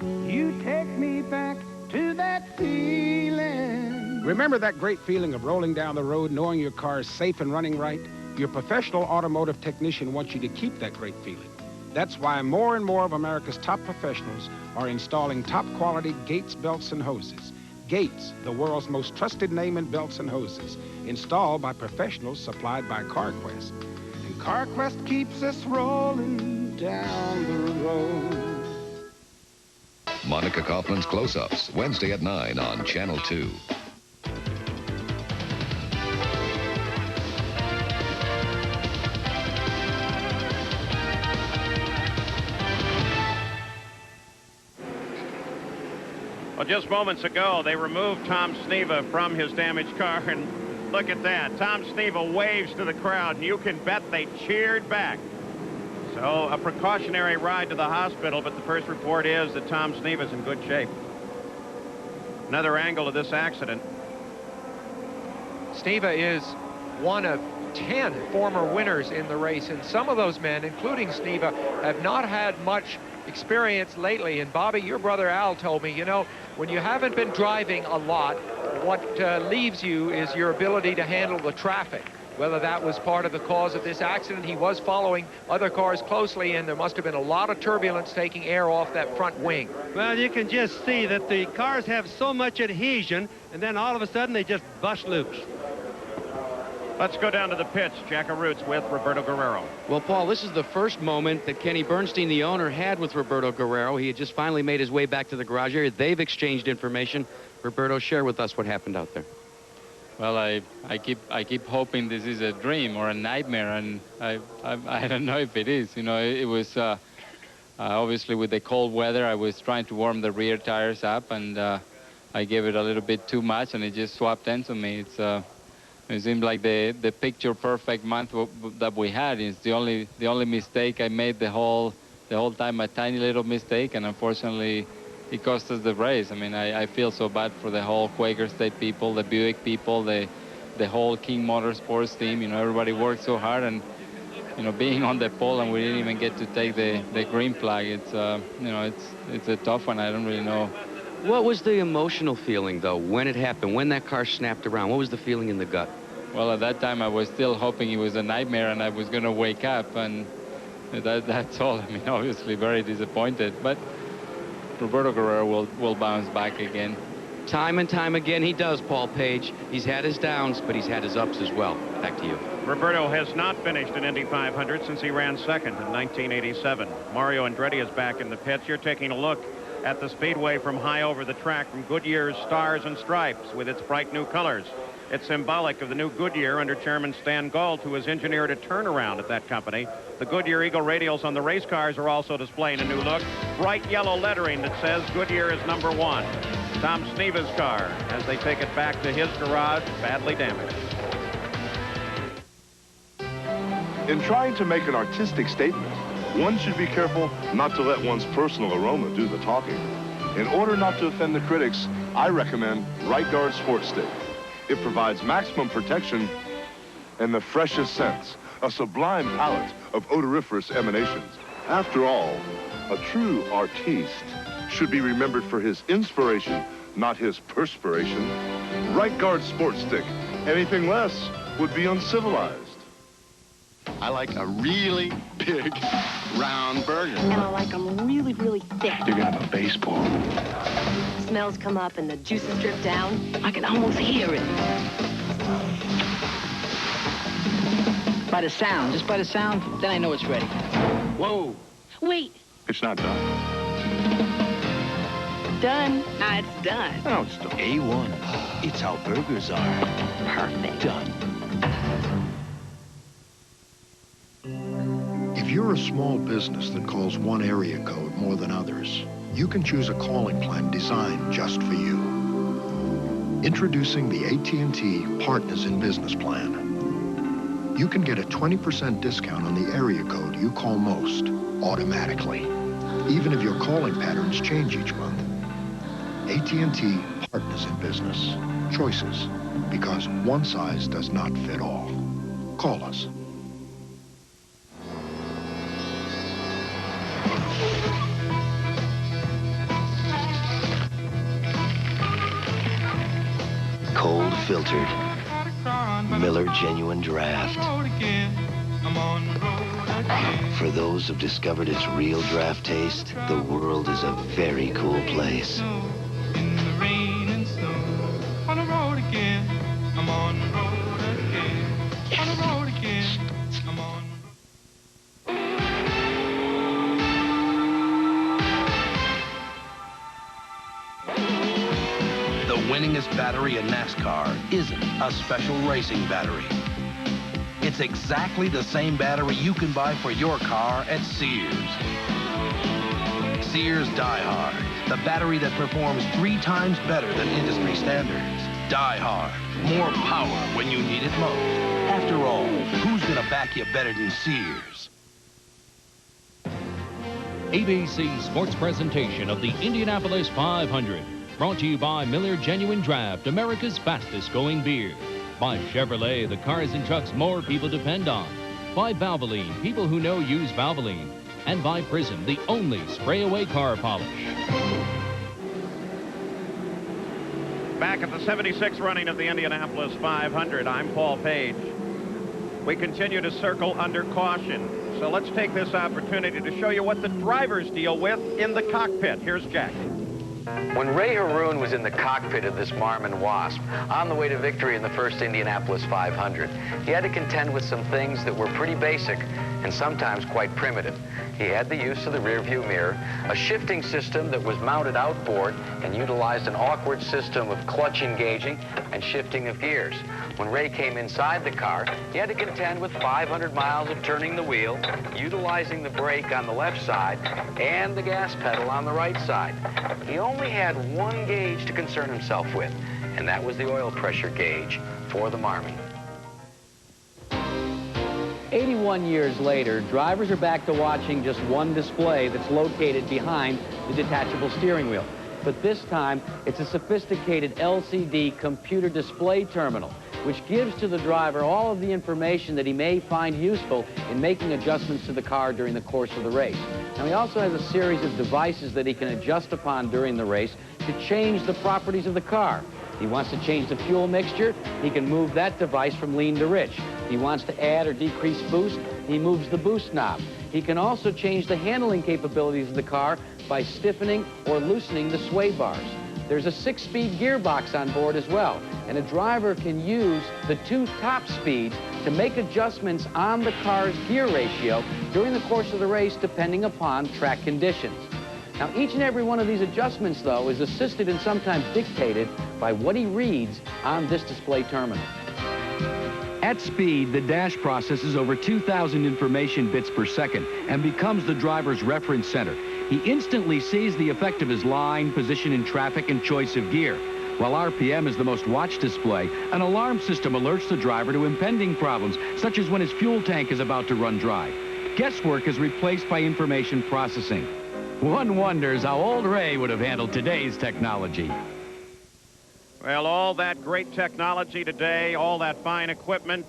You take me back to that feeling. Remember that great feeling of rolling down the road knowing your car is safe and running right? Your professional automotive technician wants you to keep that great feeling. That's why more and more of America's top professionals are installing top-quality Gates belts and hoses. Gates, the world's most trusted name in belts and hoses, installed by professionals supplied by CarQuest. And CarQuest keeps us rolling down the road. Monica Kaufman's Close-Ups, Wednesday at 9 on Channel 2. Well, just moments ago, they removed Tom Sneva from his damaged car, and look at that. Tom Sneva waves to the crowd, and you can bet they cheered back. So, a precautionary ride to the hospital, but the first report is that Tom Sneva's in good shape. Another angle of this accident. Sneva is one of 10 former winners in the race, and some of those men, including Sneva, have not had much experience lately. And Bobby, your brother Al told me, you know, when you haven't been driving a lot, what leaves you is your ability to handle the traffic. Whether that was part of the cause of this accident, he was following other cars closely, and there must have been a lot of turbulence taking air off that front wing. Well, you can just see that the cars have so much adhesion, and then all of a sudden they just bust loose. Let's go down to the pits. Jack Roots with Roberto Guerrero. Well, Paul, this is the first moment that Kenny Bernstein, the owner, had with Roberto Guerrero. He had just finally made his way back to the garage area. They've exchanged information. Roberto, share with us what happened out there. Well, I keep hoping this is a dream or a nightmare, and I don't know if it is. You know, it was obviously with the cold weather, I was trying to warm the rear tires up, and I gave it a little bit too much, and it just swapped into me. It seemed like the picture perfect month that we had is the only mistake I made the whole time, a tiny little mistake, and unfortunately it cost us the race. I mean, I feel so bad for the whole Quaker State people, the Buick people, the whole King Motorsports team. You know, everybody worked so hard, and you know, being on the pole and we didn't even get to take the green flag. It's you know, it's a tough one. I don't really know. What was the emotional feeling, though, when it happened, when that car snapped around? What was the feeling in the gut? Well, at that time, I was still hoping it was a nightmare and I was going to wake up, and that's all. I mean, obviously very disappointed, but Roberto Guerrero will bounce back again. Time and time again, he does, Paul Page. He's had his downs, but he's had his ups as well. Back to you. Roberto has not finished an Indy 500 since he ran second in 1987. Mario Andretti is back in the pits. You're taking a look at the speedway from high over the track from Goodyear's Stars and Stripes with its bright new colors. It's symbolic of the new Goodyear under Chairman Stan Gault, who has engineered a turnaround at that company. The Goodyear Eagle radials on the race cars are also displaying a new look. Bright yellow lettering that says Goodyear is #1. Tom Sneva's car, as they take it back to his garage, badly damaged. In trying to make an artistic statement, one should be careful not to let one's personal aroma do the talking. In order not to offend the critics, I recommend Right Guard Sport Stick. It provides maximum protection and the freshest scents, a sublime palette of odoriferous emanations. After all, a true artiste should be remembered for his inspiration, not his perspiration. Right guard sports stick. Anything less would be uncivilized. I like a really big, round burger. And I like them really, really thick. You're gonna have a baseball. Smells come up and the juices drip down. I can almost hear it. By the sound, just by the sound, then I know it's ready. Whoa. Wait. It's not done. Done. Ah, it's done. No, it's done. A1. It's how burgers are. Perfect. Done. If you're a small business that calls one area code more than others, you can choose a calling plan designed just for you. Introducing the AT&T Partners in Business Plan. You can get a 20% discount on the area code you call most, automatically, even if your calling patterns change each month. AT&T Partners in Business. Choices, because one size does not fit all. Call us. Cold filtered. Miller Genuine Draft. For those who've discovered its real draft taste, the world is a very cool place. The winningest battery in NASCAR isn't a special racing battery. It's exactly the same battery you can buy for your car at Sears. Sears Die Hard, the battery that performs 3 times better than industry standards. Die Hard, more power when you need it most. After all, who's gonna back you better than Sears? ABC Sports presentation of the Indianapolis 500. Brought to you by Miller Genuine Draft, America's fastest going beer. By Chevrolet, the cars and trucks more people depend on. By Valvoline, people who know use Valvoline. And by Prism, the only spray-away car polish. Back at the 76th running of the Indianapolis 500, I'm Paul Page. We continue to circle under caution. So let's take this opportunity to show you what the drivers deal with in the cockpit. Here's Jack. When Ray Haroon was in the cockpit of this Marmon Wasp, on the way to victory in the first Indianapolis 500, he had to contend with some things that were pretty basic and sometimes quite primitive. He had the use of the rearview mirror, a shifting system that was mounted outboard and utilized an awkward system of clutch engaging and shifting of gears. When Ray came inside the car, he had to contend with 500 miles of turning the wheel, utilizing the brake on the left side and the gas pedal on the right side. He only had one gauge to concern himself with, and that was the oil pressure gauge for the Marmy. 81 years later, drivers are back to watching just one display that's located behind the detachable steering wheel. But this time, it's a sophisticated LCD computer display terminal, which gives to the driver all of the information that he may find useful in making adjustments to the car during the course of the race. Now, he also has a series of devices that he can adjust upon during the race to change the properties of the car. He wants to change the fuel mixture, he can move that device from lean to rich. He wants to add or decrease boost, he moves the boost knob. He can also change the handling capabilities of the car by stiffening or loosening the sway bars. There's a 6-speed gearbox on board as well, and a driver can use the 2 top speeds to make adjustments on the car's gear ratio during the course of the race depending upon track conditions. Now, each and every one of these adjustments, though, is assisted and sometimes dictated by what he reads on this display terminal. At speed, the dash processes over 2,000 information bits per second and becomes the driver's reference center. He instantly sees the effect of his line, position in traffic, and choice of gear. While RPM is the most watched display, an alarm system alerts the driver to impending problems, such as when his fuel tank is about to run dry. Guesswork is replaced by information processing. One wonders how old Ray would have handled today's technology. Well, all that great technology today, all that fine equipment,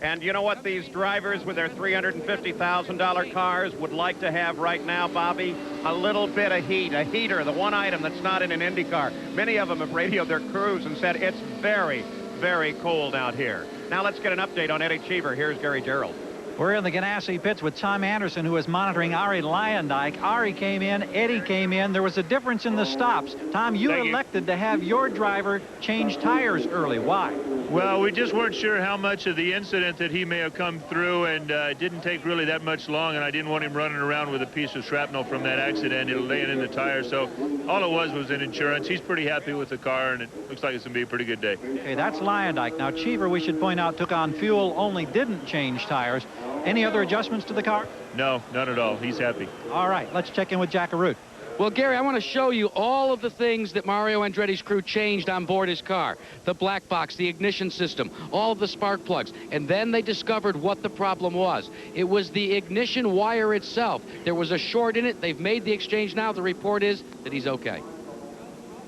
And you know what these drivers with their $350,000 cars would like to have right now, Bobby? A little bit of heat, a heater, the one item that's not in an Indy car. Many of them have radioed their crews and said it's very, very cold out here. Now let's get an update on Eddie Cheever. Here's Gary Gerald. We're in the Ganassi pits with Tom Anderson, who is monitoring Ari Lyondike. Ari came in, Eddie came in. There was a difference in the stops. Tom, you elected to have your driver change tires early. Why? Well, we just weren't sure how much of the incident that he may have come through, and it didn't take really that much long, and I didn't want him running around with a piece of shrapnel from that accident. It'll lay in the tire, so all it was an insurance. He's pretty happy with the car, and it looks like it's going to be a pretty good day. Okay, that's Lyondike. Now, Cheever, we should point out, took on fuel, only didn't change tires. Any other adjustments to the car? No, none at all. He's happy. All right, let's check in with Jack Arute. Well, Gary, I want to show you all of the things that Mario Andretti's crew changed on board his car. The black box, the ignition system, all of the spark plugs. And then they discovered what the problem was. It was the ignition wire itself. There was a short in it. They've made the exchange now. The report is that he's okay.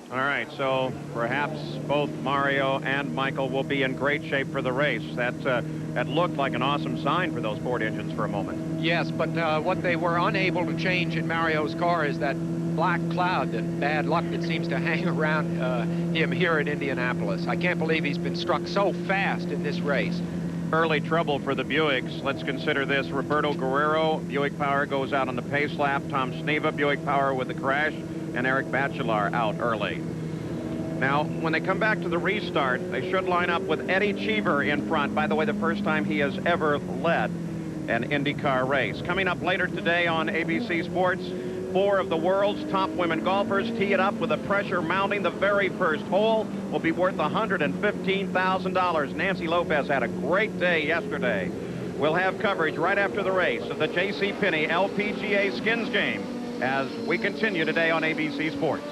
All right, so perhaps both Mario and Michael will be in great shape for the race. That looked like an awesome sign for those Ford engines for a moment. Yes, but what they were unable to change in Mario's car is that black cloud, that bad luck that seems to hang around him here at Indianapolis. I can't believe he's been struck so fast in this race. Early trouble for the Buicks. Let's consider this. Roberto Guerrero, Buick Power, goes out on the pace lap. Tom Sneva, Buick Power, with the crash. And Eric Bachelard out early. Now, when they come back to the restart, they should line up with Eddie Cheever in front. By the way, the first time he has ever led an IndyCar race. Coming up later today on ABC Sports, 4 of the world's top women golfers tee it up with the pressure mounting. The very first hole will be worth $115,000. Nancy Lopez had a great day yesterday. We'll have coverage right after the race of the J.C. Penney LPGA Skins Game as we continue today on ABC Sports.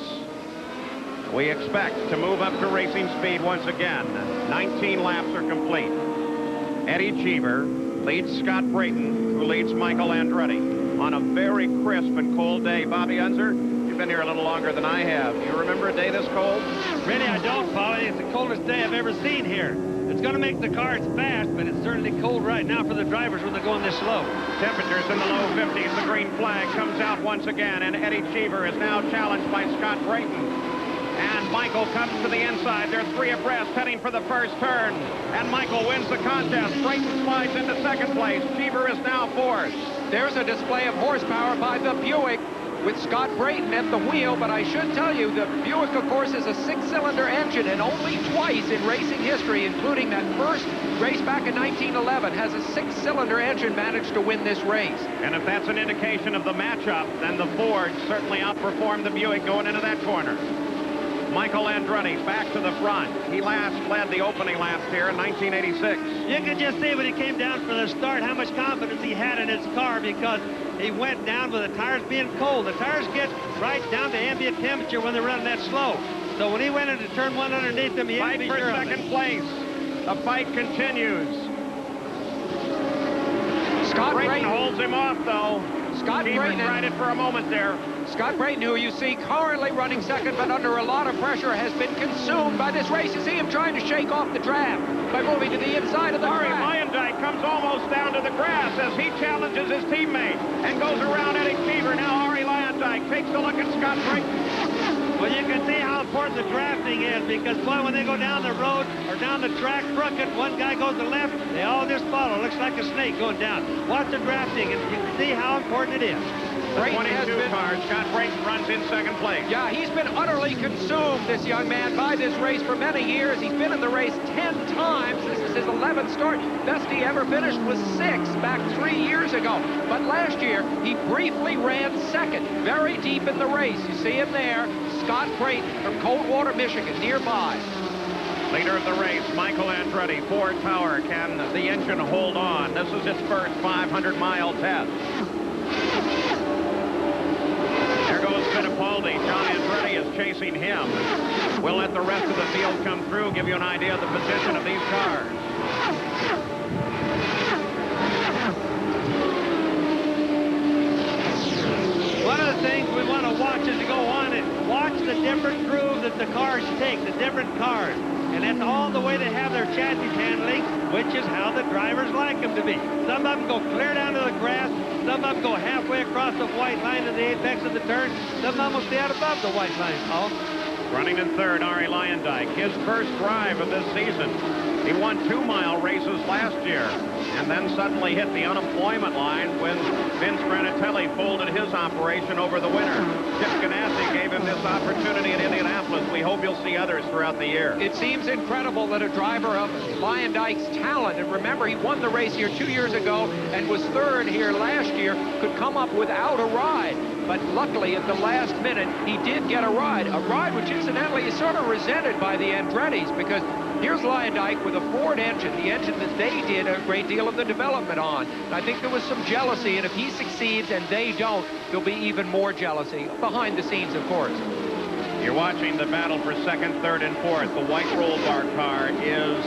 We expect to move up to racing speed once again. 19 laps are complete. Eddie Cheever leads Scott Brayton, who leads Michael Andretti on a very crisp and cold day. Bobby Unser, you've been here a little longer than I have. Do you remember a day this cold? Really, I don't, Paul. It's the coldest day I've ever seen here. It's going to make the cars fast, but it's certainly cold right now for the drivers when they're going this slow. Temperatures in the low 50s. The green flag comes out once again, and Eddie Cheever is now challenged by Scott Brayton. And Michael comes to the inside. They're 3 abreast, heading for the first turn. And Michael wins the contest. Brayton slides into second place. Cheever is now 4th. There's a display of horsepower by the Buick with Scott Brayton at the wheel, but I should tell you, the Buick, of course, is a 6-cylinder engine, and only twice in racing history, including that first race back in 1911, has a 6-cylinder engine managed to win this race. And if that's an indication of the matchup, then the Ford certainly outperformed the Buick going into that corner. Michael Andretti back to the front. He last led the opening laps here in 1986. You could just see when he came down for the start how much confidence he had in his car, because he went down with the tires being cold. The tires get right down to ambient temperature when they're running that slow. So when he went into turn 1 underneath them, he had to be sure of it. Fight for second place. The fight continues. Scott Brayton holds him off, though. Scott Brayton tried it for a moment there. Scott Brayton, who you see currently running second, but under a lot of pressure, has been consumed by this race. You see him trying to shake off the draft by moving to the inside of the Ari track. Lyondike comes almost down to the grass as he challenges his teammate and goes around Eddie Cheever. Now Ari Lyondike takes a look at Scott Brayton. Well, you can see how important the drafting is, because, boy, when they go down the road or down the track crooked, one guy goes to the left, they all just follow. Looks like a snake going down. Watch the drafting, and you can see how important it is. The 22 car, Scott Brayton runs in second place. Yeah, he's been utterly consumed, this young man, by this race for many years. He's been in the race 10 times. This is his 11th start. Best he ever finished was 6 back 3 years ago. But last year, he briefly ran second, very deep in the race. You see him there, Scott Brayton from Coldwater, Michigan, nearby. Leader of the race, Michael Andretti, Ford Power. Can the engine hold on? This is its first 500-mile test. There goes Fittipaldi. John Andretti is chasing him. We'll let the rest of the field come through, give you an idea of the position of these cars. One of the things we want to watch as we go on is watch the different grooves that the cars take, the different cars. And that's all the way they have their chassis handling, which is how the drivers like them to be. Some of them go clear down to the grass. Some of them go halfway across the white line to the apex of the turn. Some of them will stay out above the white line, Paul. Running in third, Arie Luyendyk, his first drive of this season. He won 2-mile races last year and then suddenly hit the unemployment line when Vince Granatelli folded his operation over the winter. Chip Ganassi gave him this opportunity in Indianapolis. We hope you'll see others throughout the year. It seems incredible that a driver of Luyendyk's talent, and remember, he won the race here 2 years ago and was third here last year, could come up without a ride. But luckily, at the last minute, he did get a ride which incidentally is sort of resented by the Andrettis, because here's Luyendyk with a Ford engine, the engine that they did a great deal of the development on. And I think there was some jealousy, and if he succeeds and they don't, there'll be even more jealousy behind the scenes, of course. You're watching the battle for second, third, and fourth. The white roll bar car is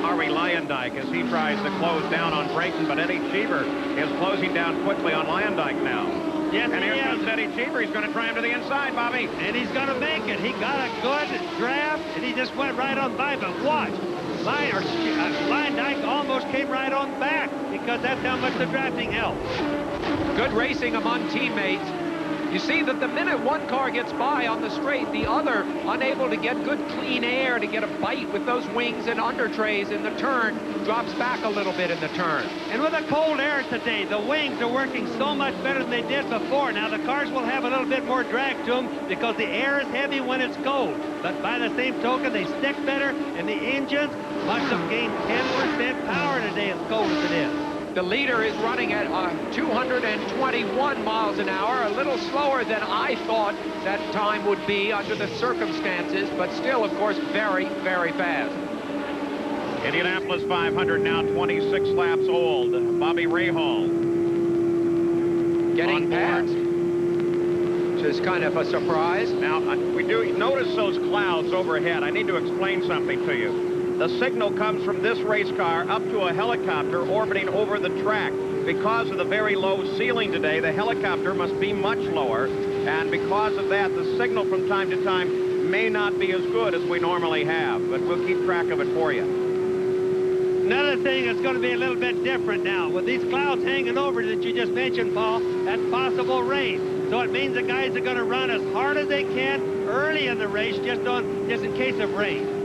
Arie Luyendyk as he tries to close down on Brayton, but Eddie Cheever is closing down quickly on Luyendyk now. Yes, and here comes Eddie Cheever. He's going to try him to the inside, Bobby. And he's going to make it. He got a good draft, and he just went right on by. But watch, Luyendyk almost came right on back, because that's how much the drafting helps. Good racing among teammates. You see that the minute one car gets by on the straight, the other, unable to get good clean air to get a bite with those wings and under trays in the turn, drops back a little bit in the turn. And with the cold air today, the wings are working so much better than they did before. Now, the cars will have a little bit more drag to them because the air is heavy when it's cold. But by the same token, they stick better, and the engines must have gained 10% power today as cold as it is. The leader is running at 221 miles an hour, a little slower than I thought that time would be under the circumstances, but still, of course, very, very fast. Indianapolis 500 now 26 laps old. Bobby Rahal getting past, which is kind of a surprise. Now, we do notice those clouds overhead. I need to explain something to you. The signal comes from this race car up to a helicopter orbiting over the track. Because of the very low ceiling today, the helicopter must be much lower, and because of that, the signal from time to time may not be as good as we normally have, but we'll keep track of it for you. Another thing that's going to be a little bit different now, with these clouds hanging over that you just mentioned, Paul, that's possible rain. So it means the guys are going to run as hard as they can early in the race, just in case of rain.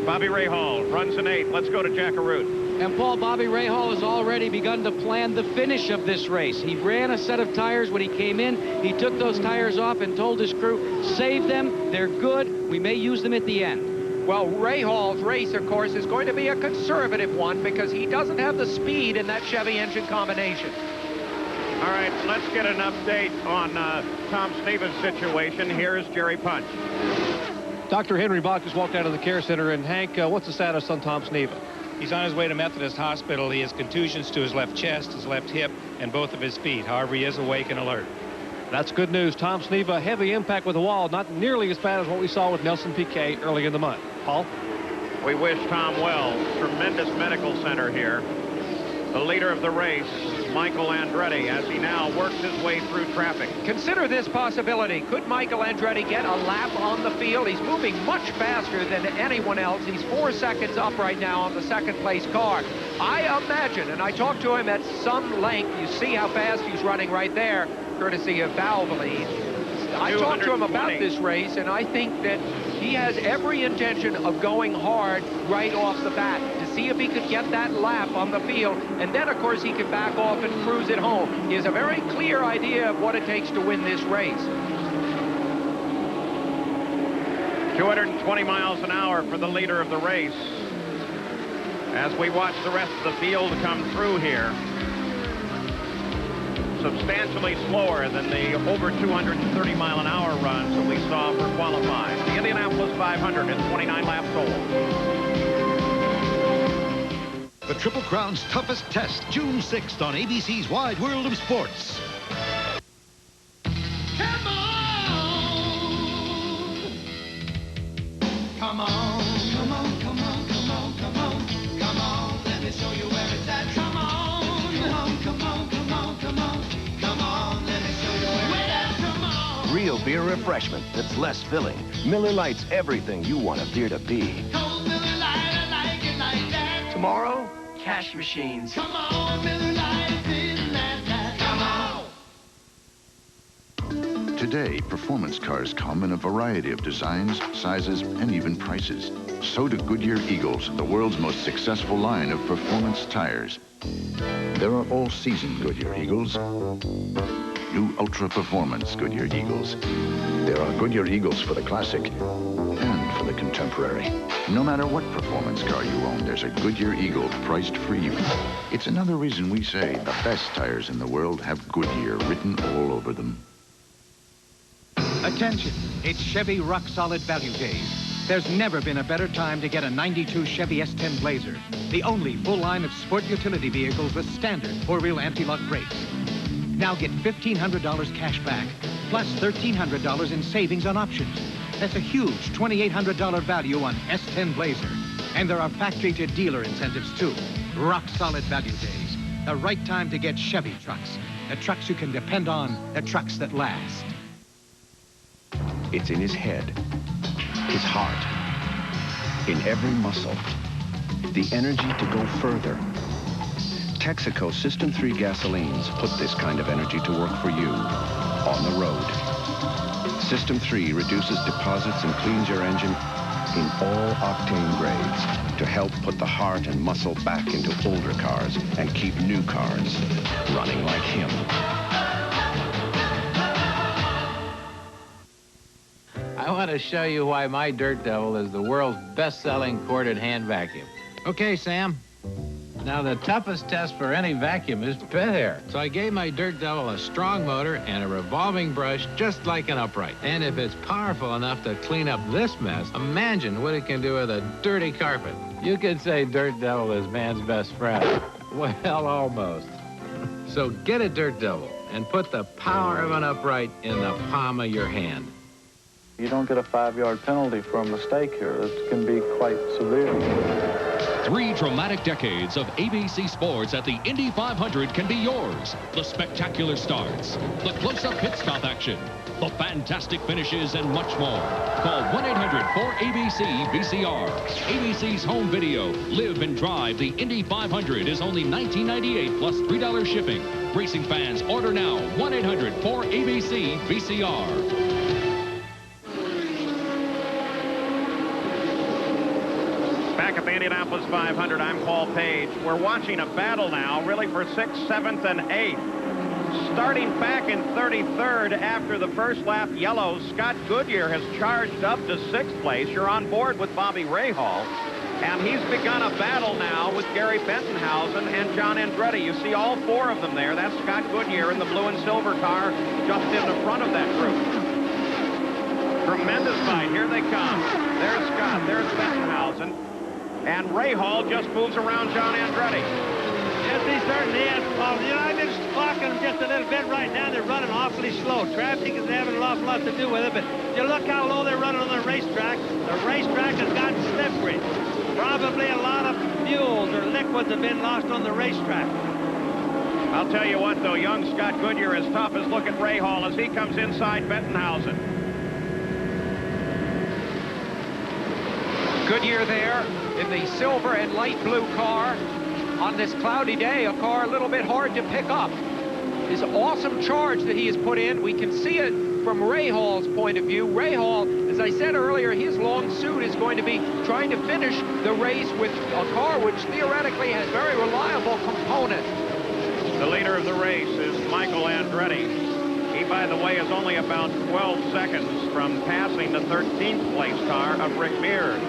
Bobby Rahal runs an 8. Let's go to Jack Arute. And Paul, Bobby Rahal has already begun to plan the finish of this race. He ran a set of tires when he came in. He took those tires off and told his crew, save them, they're good, we may use them at the end. Well, Rahal's race, of course, is going to be a conservative one because he doesn't have the speed in that Chevy engine combination. All right, let's get an update on Tom Stevens' situation. Here's Jerry Punch. Dr. Henry Bach just walked out of the care center, and Hank, what's the status on Tom Sneva? He's on his way to Methodist Hospital. He has contusions to his left chest, his left hip, and both of his feet. However, he is awake and alert. That's good news. Tom Sneva, heavy impact with the wall, not nearly as bad as what we saw with Nelson Piquet early in the month. Paul? We wish Tom well. Tremendous medical center here. The leader of the race, Michael Andretti, as he now works his way through traffic. Consider this possibility. Could Michael Andretti get a lap on the field? He's moving much faster than anyone else. He's 4 seconds up right now on the second place car. I imagine, and I talked to him at some length, you see how fast he's running right there, courtesy of Valvoline. I talked to him about this race, and I think that he has every intention of going hard right off the bat to see if he could get that lap on the field, and then, of course, he can back off and cruise it home. He has a very clear idea of what it takes to win this race. 220 miles an hour for the leader of the race. As we watch the rest of the field come through here, substantially slower than the over 230 mile an hour runs that we saw for qualifying. The Indianapolis 500 is 29 laps old. The Triple Crown's toughest test, June 6th on ABC's Wide World of Sports. Come on, come on, come on, come on, come on, come on, let me show you where it's at. Come on, come on, come on, come on, come on, come on, let me show you where it's at. Come on. Real beer refreshment that's less filling. Miller Lite's everything you want a beer to be. Cold Tomorrow, cash machines. Come on, Miller Lite is last. Come on. Today, performance cars come in a variety of designs, sizes, and even prices. So do Goodyear Eagles, the world's most successful line of performance tires. There are all-season Goodyear Eagles, new ultra-performance Goodyear Eagles. There are Goodyear Eagles for the classic and for the contemporary. No matter what performance car you own, there's a Goodyear Eagle priced for you. It's another reason we say the best tires in the world have Goodyear written all over them. Attention, it's Chevy Rock Solid Value Days. There's never been a better time to get a '92 Chevy S10 Blazer, the only full line of sport utility vehicles with standard four-wheel anti-lock brakes. Now get $1,500 cash back, plus $1,300 in savings on options. That's a huge $2,800 value on S10 Blazer. And there are factory-to-dealer incentives, too. Rock Solid Value Days. The right time to get Chevy trucks. The trucks you can depend on, the trucks that last. It's in his head, his heart, in every muscle. The energy to go further. Texaco System 3 gasolines put this kind of energy to work for you on the road. System 3 reduces deposits and cleans your engine in all octane grades to help put the heart and muscle back into older cars and keep new cars running like him. I want to show you why my Dirt Devil is the world's best-selling corded hand vacuum. Okay, Sam. Now, the toughest test for any vacuum is pit hair. So I gave my Dirt Devil a strong motor and a revolving brush just like an upright. And if it's powerful enough to clean up this mess, imagine what it can do with a dirty carpet. You could say Dirt Devil is man's best friend. Well, almost. So get a Dirt Devil and put the power of an upright in the palm of your hand. You don't get a 5-yard penalty for a mistake here. It can be quite severe. 3 dramatic decades of ABC sports at the Indy 500 can be yours. The spectacular starts, the close-up pit stop action, the fantastic finishes, and much more. Call 1-800-4ABC-VCR. ABC's home video, Live and Drive the Indy 500 is only $19.98 plus $3 shipping. Racing fans, order now. 1-800-4ABC-VCR. Back at the Indianapolis 500, I'm Paul Page. We're watching a battle now, really for 6th, 7th, and 8th. Starting back in 33rd after the first lap yellow, Scott Goodyear has charged up to 6th place. You're on board with Bobby Rahal. And he's begun a battle now with Gary Bentonhausen and John Andretti. You see all 4 of them there. That's Scott Goodyear in the blue and silver car just in the front of that group. Tremendous fight. Here they come. There's Scott. There's Bentonhausen. And Rahal just moves around John Andretti. Yes, he certainly is, Paul. You know, I've been clocking them just a little bit right now. They're running awfully slow. Traffic is having an awful lot to do with it, but you look how low they're running on the racetrack. The racetrack has gotten slippery. Probably a lot of fuels or liquids have been lost on the racetrack. I'll tell you what, though, young Scott Goodyear is tough as look at Rahal as he comes inside Bentonhausen. Goodyear there in the silver and light blue car on this cloudy day, a car a little bit hard to pick up. His awesome charge that he has put in, we can see it from Rahal's point of view. Rahal, as I said earlier, his long suit is going to be trying to finish the race with a car which theoretically has very reliable components. The leader of the race is Michael Andretti. He, by the way, is only about 12 seconds from passing the 13th place car of Rick Mears.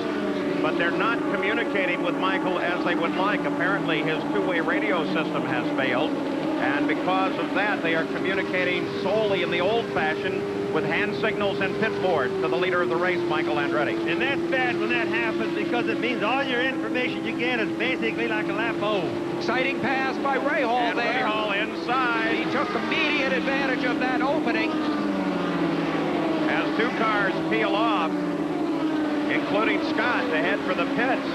But they're not communicating with Michael as they would like. Apparently, his two-way radio system has failed. And because of that, they are communicating solely in the old-fashioned with hand signals and pit board to the leader of the race, Michael Andretti. And that's bad when that happens because it means all your information you get is basically like a lap home. Exciting pass by Rahal and there. Rahal inside. He took immediate advantage of that opening. As 2 cars peel off, including Scott, to head for the pits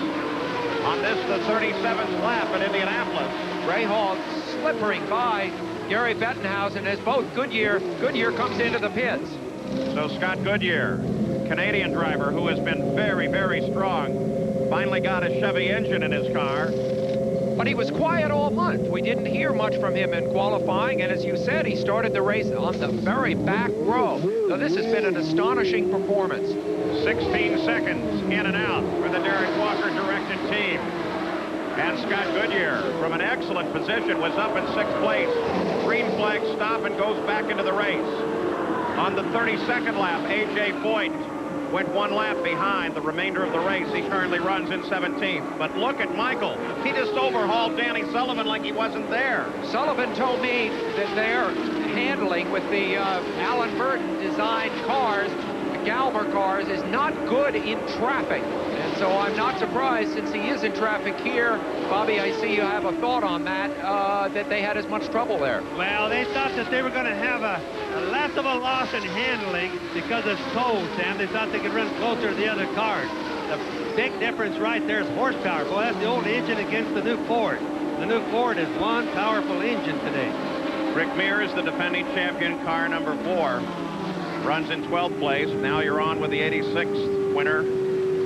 on this, the 37th lap at Indianapolis. Rahal slippering by Gary Bettenhausen as both Goodyear comes into the pits. So Scott Goodyear, Canadian driver who has been very, very strong, Finally got a Chevy engine in his car. But he was quiet all month. We didn't hear much from him in qualifying, and as you said, he started the race on the very back row. So this has been an astonishing performance. 16 seconds in and out for the Derek Walker-directed team. And Scott Goodyear, from an excellent position, was up in 6th place. Green flag stop and goes back into the race. On the 32nd lap, A.J. Foyt went 1 lap behind the remainder of the race. He currently runs in 17th. But look at Michael. He just overhauled Danny Sullivan like he wasn't there. Sullivan told me that their handling with the Alan Burton designed cars, the Galmer cars, is not good in traffic. And so I'm not surprised, since he is in traffic here. Bobby, I see you have a thought on that, that they had as much trouble there. Well, they thought that they were going to have a less of a loss in handling because it's cold, Sam. They thought they could run closer to the other cars. The big difference right there is horsepower. Well, that's the old engine against the new Ford. The new Ford is one powerful engine today. Rick Mears, the defending champion, car number 4, runs in 12th place. Now you're on with the 86th winner,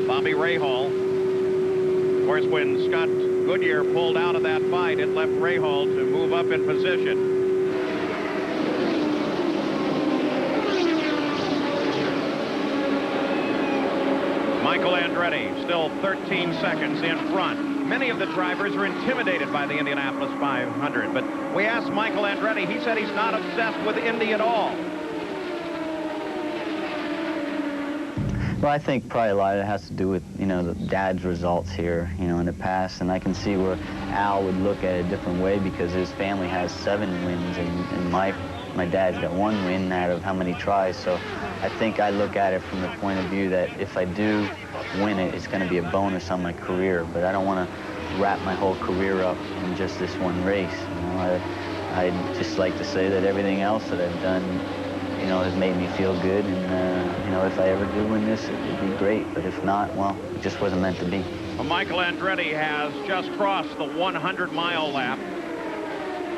Bobby Rahal. Of course, when Scott Goodyear pulled out of that fight, it left Rahal to move up in position. Michael Andretti still 13 seconds in front. Many of the drivers are intimidated by the Indianapolis 500, but we asked Michael Andretti. He said he's not obsessed with Indy at all. Well, I think probably a lot of it has to do with, you know, the Dad's results here, you know, in the past. And I can see where Al would look at it a different way because his family has 7 wins, and my dad's got 1 win out of how many tries. So I think I look at it from the point of view that if I do win it, it's going to be a bonus on my career. But I don't want to wrap my whole career up in just this one race. You know, I'd just like to say that everything else that I've done, you know, has made me feel good. And, you know, if I ever do win this, it would be great. But if not, well, it just wasn't meant to be. Well, Michael Andretti has just crossed the 100-mile lap.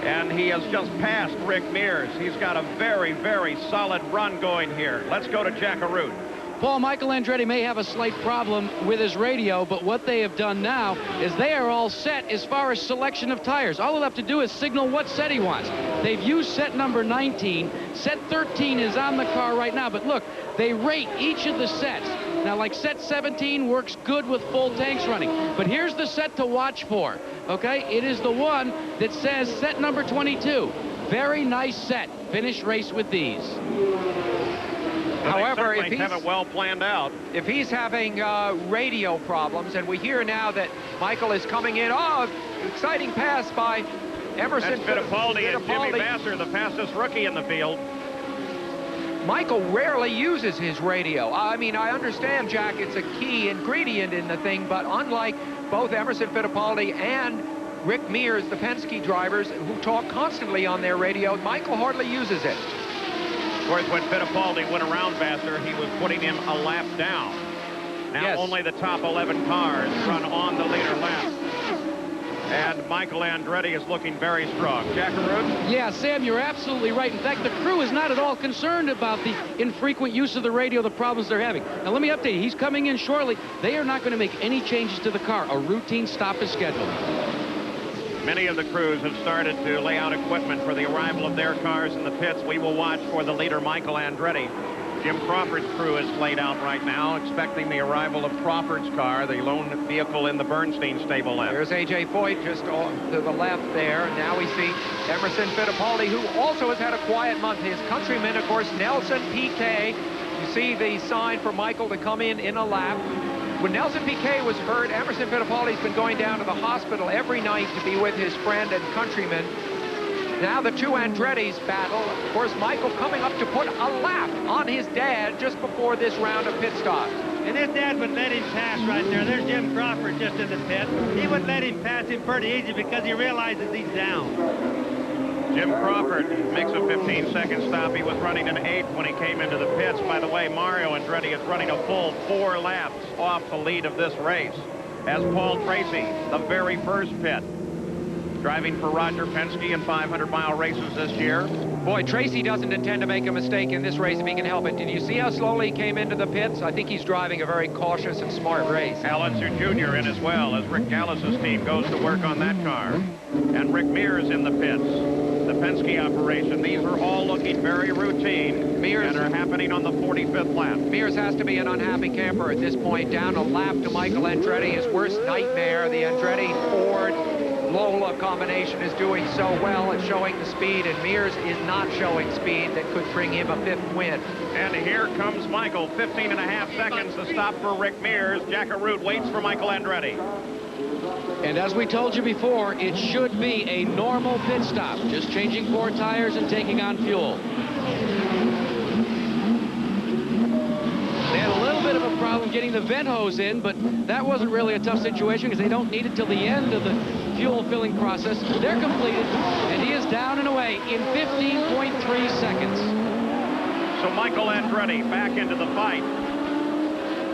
And he has just passed Rick Mears. He's got a very, very solid run going here. Let's go to Jack Arute. Paul, Michael Andretti may have a slight problem with his radio, but what they have done now is they are all set as far as selection of tires. All they'll have to do is signal what set he wants. They've used set number 19. Set 13 is on the car right now, but look, they rate each of the sets. Now, like set 17 works good with full tanks running, but here's the set to watch for, okay? It is the one that says set number 22. Very nice set. Finish race with these. However, if he's have it well planned out, if he's having radio problems, and we hear now that Michael is coming in, oh, exciting pass by Emerson Fittipaldi and Jimmy Vasser, the fastest rookie in the field. Michael rarely uses his radio. I mean, I understand, Jack, it's a key ingredient in the thing, but unlike both Emerson Fittipaldi and Rick Mears, the Penske drivers, who talk constantly on their radio, Michael hardly uses it. Of course, when Fittipaldi went around Vasser, he was putting him a lap down. Now only the top 11 cars run on the leader lap. And Michael Andretti is looking very strong. Jack Arute? Yeah, Sam, you're absolutely right. In fact, the crew is not at all concerned about the infrequent use of the radio, the problems they're having. Now, let me update you. He's coming in shortly. They are not going to make any changes to the car. A routine stop is scheduled. Many of the crews have started to lay out equipment for the arrival of their cars in the pits. We will watch for the leader, Michael Andretti. Jim Crawford's crew is laid out right now, expecting the arrival of Crawford's car, the lone vehicle in the Bernstein stable left. There's A.J. Foyt just to the left there. Now we see Emerson Fittipaldi, who also has had a quiet month. His countryman, of course, Nelson Piquet. You see the sign for Michael to come in a lap. When Nelson Piquet was hurt, Emerson Fittipaldi's been going down to the hospital every night to be with his friend and countryman. Now the two Andretti's battle. Of course, Michael coming up to put a lap on his dad just before this round of pit stops. And his dad would let him pass right there. There's Jim Crawford just in the pit. He would let him pass him pretty easy because he realizes he's down. Jim Crawford makes a 15-second stop. He was running an 8th when he came into the pits. By the way, Mario Andretti is running a full 4 laps off the lead of this race. As Paul Tracy, the very first pit, driving for Roger Penske in 500-mile races this year. Boy, Tracy doesn't intend to make a mistake in this race if he can help it. Did you see how slowly he came into the pits? I think he's driving a very cautious and smart race. Al Unser Jr. in as well as Rick Gallus's team goes to work on that car. And Rick Mears in the pits. The Penske operation. These are all looking very routine Mears, and are happening on the 45th lap. Mears has to be an unhappy camper at this point. Down a lap to Michael Andretti, his worst nightmare. The Andretti Ford Lola combination is doing so well at showing the speed, and Mears is not showing speed that could bring him a 5th win. And here comes Michael, 15.5 seconds to stop for Rick Mears. Jack Arute waits for Michael Andretti. And as we told you before, it should be a normal pit stop, just changing 4 tires and taking on fuel. They had a little bit of a problem getting the vent hose in, but that wasn't really a tough situation because they don't need it till the end of the fuel filling process. They're completed, and he is down and away in 15.3 seconds. So Michael Andretti back into the fight.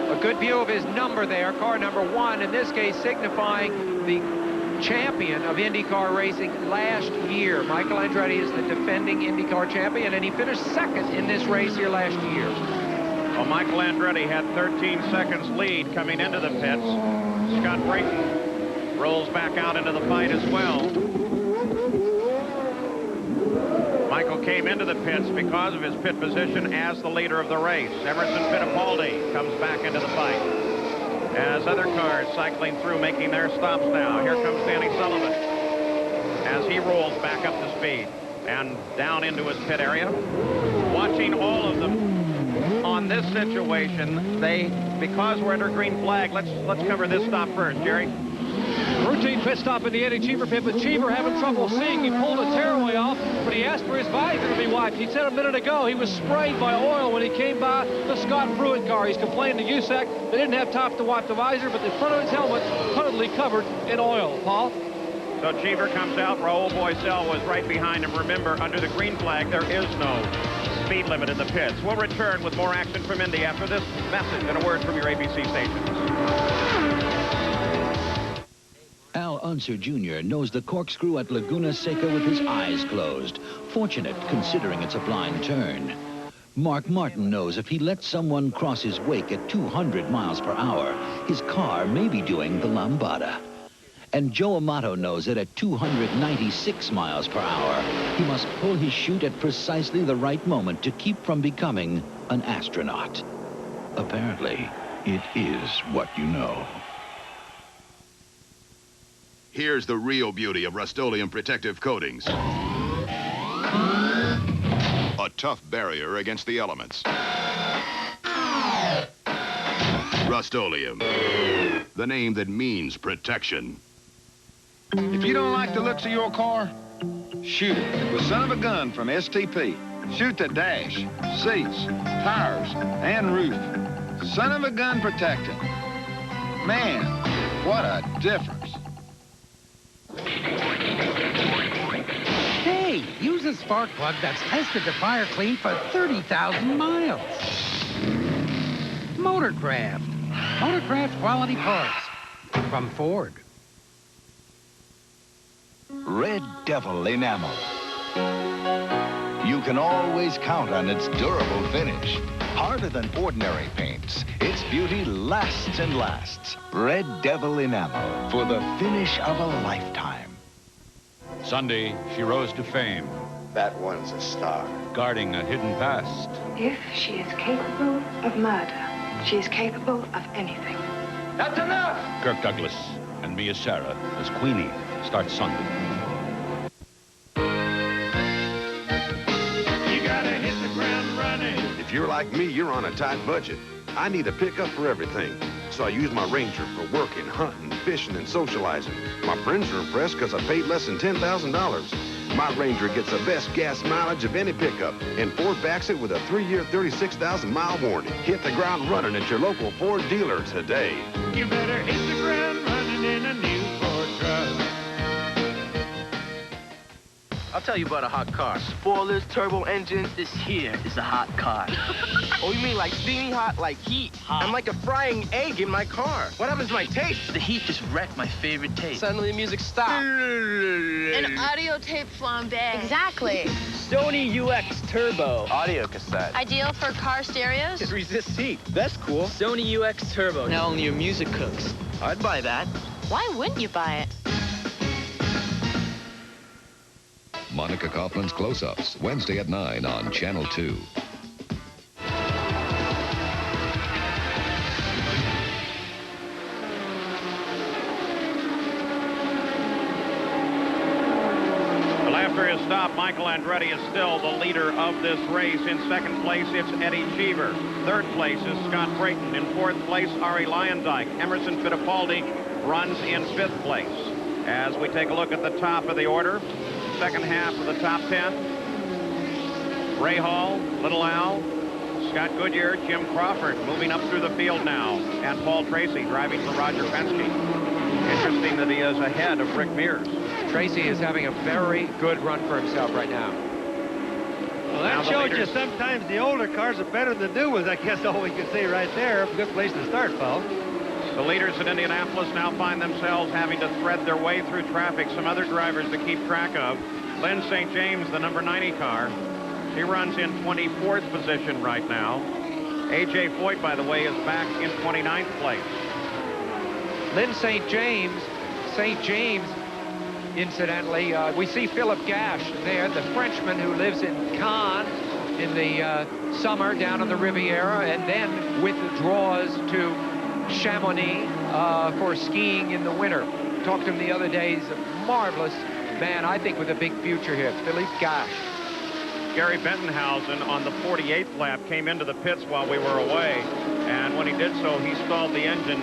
A good view of his number there, car number 1, in this case signifying the champion of IndyCar racing last year. Michael Andretti is the defending IndyCar champion, and he finished 2nd in this race here last year. Well, Michael Andretti had 13 seconds lead coming into the pits. Scott Brayton rolls back out into the fight as well. Michael came into the pits because of his pit position as the leader of the race. Emerson Fittipaldi comes back into the fight as other cars cycling through, making their stops now. Here comes Danny Sullivan as he rolls back up to speed and down into his pit area. Watching all of them on this situation, because we're under green flag, let's cover this stop first, Jerry. Routine pit stop in the Eddie Cheever pit, but Cheever having trouble seeing. He pulled a tearaway off, but he asked for his visor to be wiped. He said a minute ago he was sprayed by oil when he came by the Scott Pruitt car. He's complained to USAC they didn't have time to wipe the visor, but the front of his helmet totally covered in oil. Paul? So Cheever comes out. Raul Boisel was right behind him. Remember, under the green flag, there is no speed limit in the pits. We'll return with more action from Indy after this message and a word from your ABC stations. Al Unser Jr. knows the corkscrew at Laguna Seca with his eyes closed. Fortunate, considering it's a blind turn. Mark Martin knows if he lets someone cross his wake at 200 miles per hour, his car may be doing the lambada. And Joe Amato knows that at 296 miles per hour, he must pull his chute at precisely the right moment to keep from becoming an astronaut. Apparently, it is what you know. Here's the real beauty of Rust-Oleum protective coatings. A tough barrier against the elements. Rust-Oleum, the name that means protection. If you don't like the looks of your car, shoot it with Son of a Gun from STP. Shoot the dash, seats, tires, and roof. Son of a Gun protecting. Man, what a difference. Hey, use a spark plug that's tested to fire clean for 30,000 miles. Motorcraft. Motorcraft quality parts from Ford. Red Devil enamel. You can always count on its durable finish. Harder than ordinary paints, its beauty lasts and lasts. Red Devil enamel for the finish of a lifetime. Sunday, she rose to fame. That one's a star. Guarding a hidden past. If she is capable of murder, she is capable of anything. That's enough! Kirk Douglas and Mia Sara as Queenie starts Sunday. You gotta hit the ground running. If you're like me, you're on a tight budget. I need a pickup for everything. So I use my Ranger for working, hunting, fishing, and socializing. My friends are impressed because I paid less than $10,000. My Ranger gets the best gas mileage of any pickup, and Ford backs it with a 3-year, 36,000-mile warranty. Hit the ground running at your local Ford dealer today. You better hit the ground running in a new Ford truck. I'll tell you about a hot car. Spoilers, turbo engine. This here is a hot car. Oh, you mean like steamy hot, like heat? Hot. I'm like a frying egg in my car. What happens to my taste? The heat just wrecked my favorite taste. Suddenly the music stopped. An audio tape flambe. Exactly. Sony UX Turbo. Audio cassette. Ideal for car stereos. It resists heat. That's cool. Sony UX Turbo. Now only your music cooks. I'd buy that. Why wouldn't you buy it? Monica Kaufman's Close-Ups, Wednesday at 9 on Channel 2. Well, after his stop, Michael Andretti is still the leader of this race. In second place, it's Eddie Cheever. Third place is Scott Brayton. In fourth place, Ari Luyendyk. Emerson Fittipaldi runs in fifth place. As we take a look at the top of the order, second half of the top 10. Ray Hall, Little Al, Scott Goodyear, Jim Crawford moving up through the field now, and Paul Tracy driving for Roger Penske. Interesting that he is ahead of Rick Mears. Tracy is having a very good run for himself right now. Well, that shows you sometimes the older cars are better than the new ones. I guess all we can say right there. Good place to start, Paul. The leaders at Indianapolis now find themselves having to thread their way through traffic. Some other drivers to keep track of. Lynn St. James, the number 90 car. He runs in 24th position right now. A.J. Foyt, by the way, is back in 29th place. Lynn St. James, incidentally, we see Philip Gash there, the Frenchman who lives in Cannes in the summer down on the Riviera, and then withdraws to Chamonix for skiing in the winter. Talked to him the other day. He's a marvelous man, I think, with a big future here. Philippe Gash. Gary Bentonhausen on the 48th lap came into the pits while we were away, and when he did so, he stalled the engine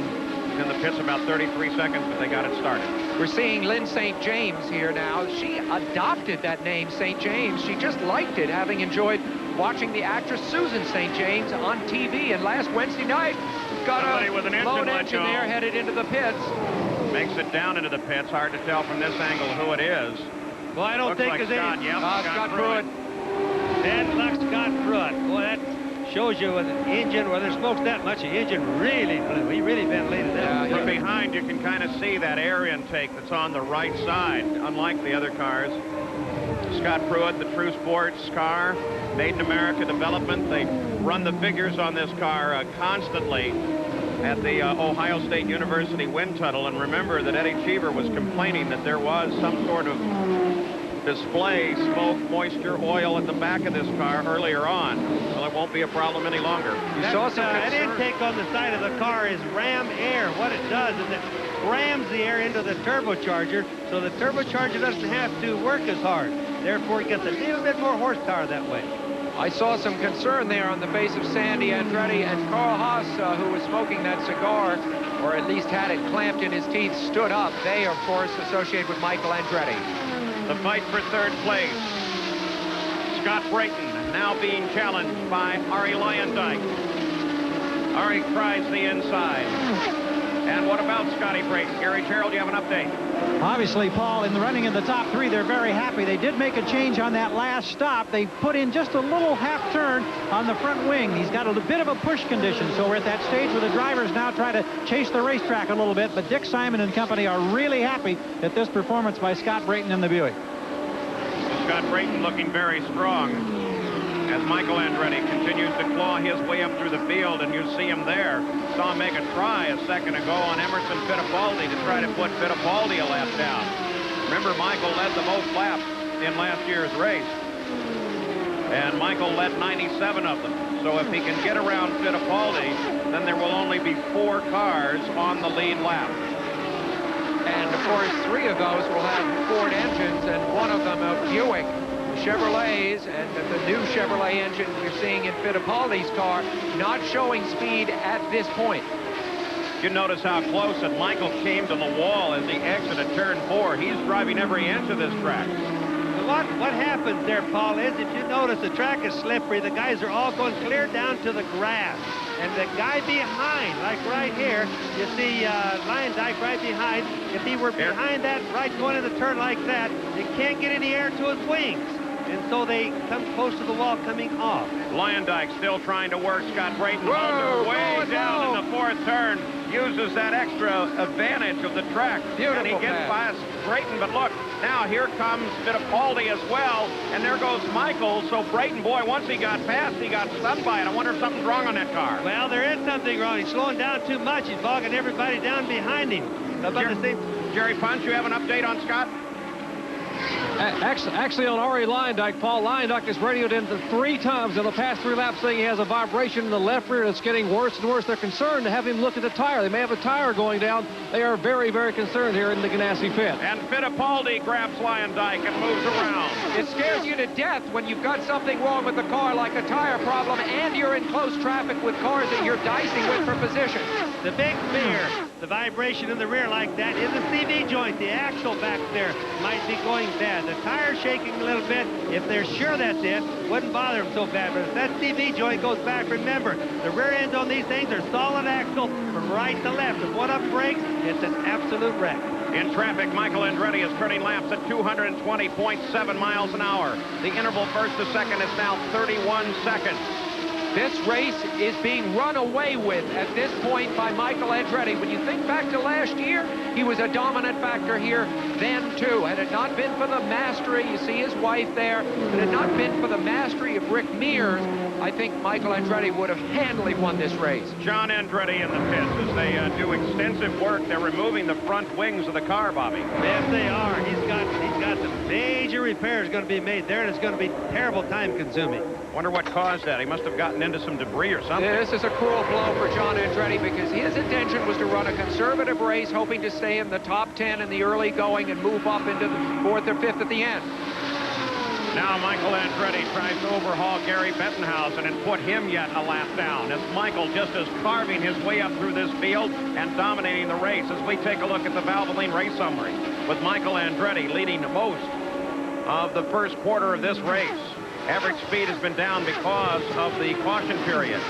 in the pits about 33 seconds, but they got it started. We're seeing Lynn St. James here now. She adopted that name, St. James. She just liked it, having enjoyed watching the actress Susan St. James on TV, and last Wednesday night got a with an lone engine there headed into the pits. Makes it down into the pits. Hard to tell from this angle who it is. Well, I don't think it's Scott. Yep, Scott Pruitt. That looks Scott Pruitt. Boy, that shows you with an engine where there's smokes that much, the engine really blew. He really ventilated that. From behind, you can kind of see that air intake that's on the right side, unlike the other cars. Scott Pruitt, the True Sports car, made in America development. They run the figures on this car constantly at the Ohio State University wind tunnel. And remember that Eddie Cheever was complaining that there was some sort of display, smoke, moisture, oil at the back of this car earlier on. Well, it won't be a problem any longer. That intake on the side of the car is ram air. What it does is it rams the air into the turbocharger, so the turbocharger doesn't have to work as hard. Therefore, it gets a little bit more horsepower that way. I saw some concern there on the face of Sandy Andretti, and Carl Haas, who was smoking that cigar, or at least had it clamped in his teeth, stood up. They, of course, associate with Michael Andretti. The fight for third place. Scott Brayton now being challenged by Ari Luyendyk. Ari tries the inside. And what about Scotty Brayton? Gary Terrell, do you have an update? Obviously, Paul, in the running in the top three, they're very happy. They did make a change on that last stop. They put in just a little half turn on the front wing. He's got a bit of a push condition, so we're at that stage where the drivers now try to chase the racetrack a little bit, but Dick Simon and company are really happy at this performance by Scott Brayton in the Buick. Scott Brayton looking very strong as Michael Andretti continues to claw his way up through the field, and you see him there. Saw him make a try a second ago on Emerson Fittipaldi to try to put Fittipaldi a lap down. Remember, Michael led the most laps in last year's race, and Michael led 97 of them. So if he can get around Fittipaldi, then there will only be 4 cars on the lead lap. And, of course, 3 of those will have Ford engines, and one of them a Buick. Chevrolets, and the new Chevrolet engine you're seeing in Fittipaldi's car, not showing speed at this point. You notice how close that Michael came to the wall as he exited turn 4. He's driving every inch of this track. What happens there, Paul, is if you notice the track is slippery, the guys are all going clear down to the grass. And the guy behind, like right here, you see Luyendyk right behind. If he were behind that, right going in the turn like that, you can't get any air to his wings. And so they come close to the wall coming off. Luyendyk still trying to work Scott Brayton. Way down in the 4th turn. Uses that extra advantage of the track. Beautiful and he gets past Brayton, but look, Now here comes Fittipaldi as well, and there goes Michael. So Brayton, boy, once he got past, he got stunned by it. I wonder if something's wrong on that car. Well, there is something wrong. He's slowing down too much. He's bogging everybody down behind him. About the same. Jerry Punch, you have an update on Scott? Actually, on Ari Leyendijk, Paul Leyendijk has radioed in 3 times in the past 3 laps saying he has a vibration in the left rear that's getting worse and worse. They're concerned to have him look at the tire. They may have a tire going down. They are very, very concerned here in the Ganassi pit. And Fittipaldi grabs Leyendijk and moves around. It scares you to death when you've got something wrong with the car, like a tire problem, and you're in close traffic with cars that you're dicing with for position. The big fear, the vibration in the rear like that, is the CV joint. The axle back there might be going bad. The tire's shaking a little bit. If they're sure that's it, wouldn't bother them so bad. But if that CV joint goes back, remember, the rear ends on these things are solid axle from right to left. If one of them breaks, it's an absolute wreck. In traffic, Michael Andretti is turning laps at 220.7 miles an hour. The interval first to second is now 31 seconds. This race is being run away with at this point by Michael Andretti. When you think back to last year, he was a dominant factor here then, too. Had it not been for the mastery, you see his wife there, had it not been for the mastery of Rick Mears, I think Michael Andretti would have handily won this race. John Andretti in the pits as they do extensive work. They're removing the front wings of the car, Bobby. Yes, they are. He's got some major repairs going to be made there, and it's going to be terrible time-consuming. Wonder what caused that. He must have gotten into some debris or something. This is a cruel blow for John Andretti because his intention was to run a conservative race, hoping to stay in the top 10 in the early going and move up into the 4th or 5th at the end. Now Michael Andretti tries to overhaul Gary Bettenhausen and put him yet a lap down as Michael just is carving his way up through this field and dominating the race as we take a look at the Valvoline race summary with Michael Andretti leading most of the first quarter of this race. Average speed has been down because of the caution periods,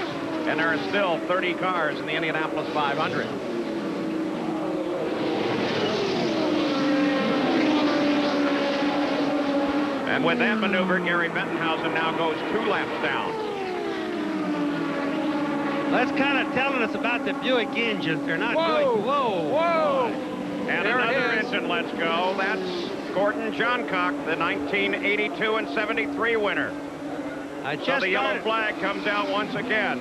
and there are still 30 cars in the Indianapolis 500. And with that maneuver, Gary Bettenhausen now goes 2 laps down. That's kind of telling us about the Buick engines. They're not doing... Whoa! And there another engine, let's go. That's Gordon Johncock, the 1982 and 73 winner. So the yellow flag comes out once again.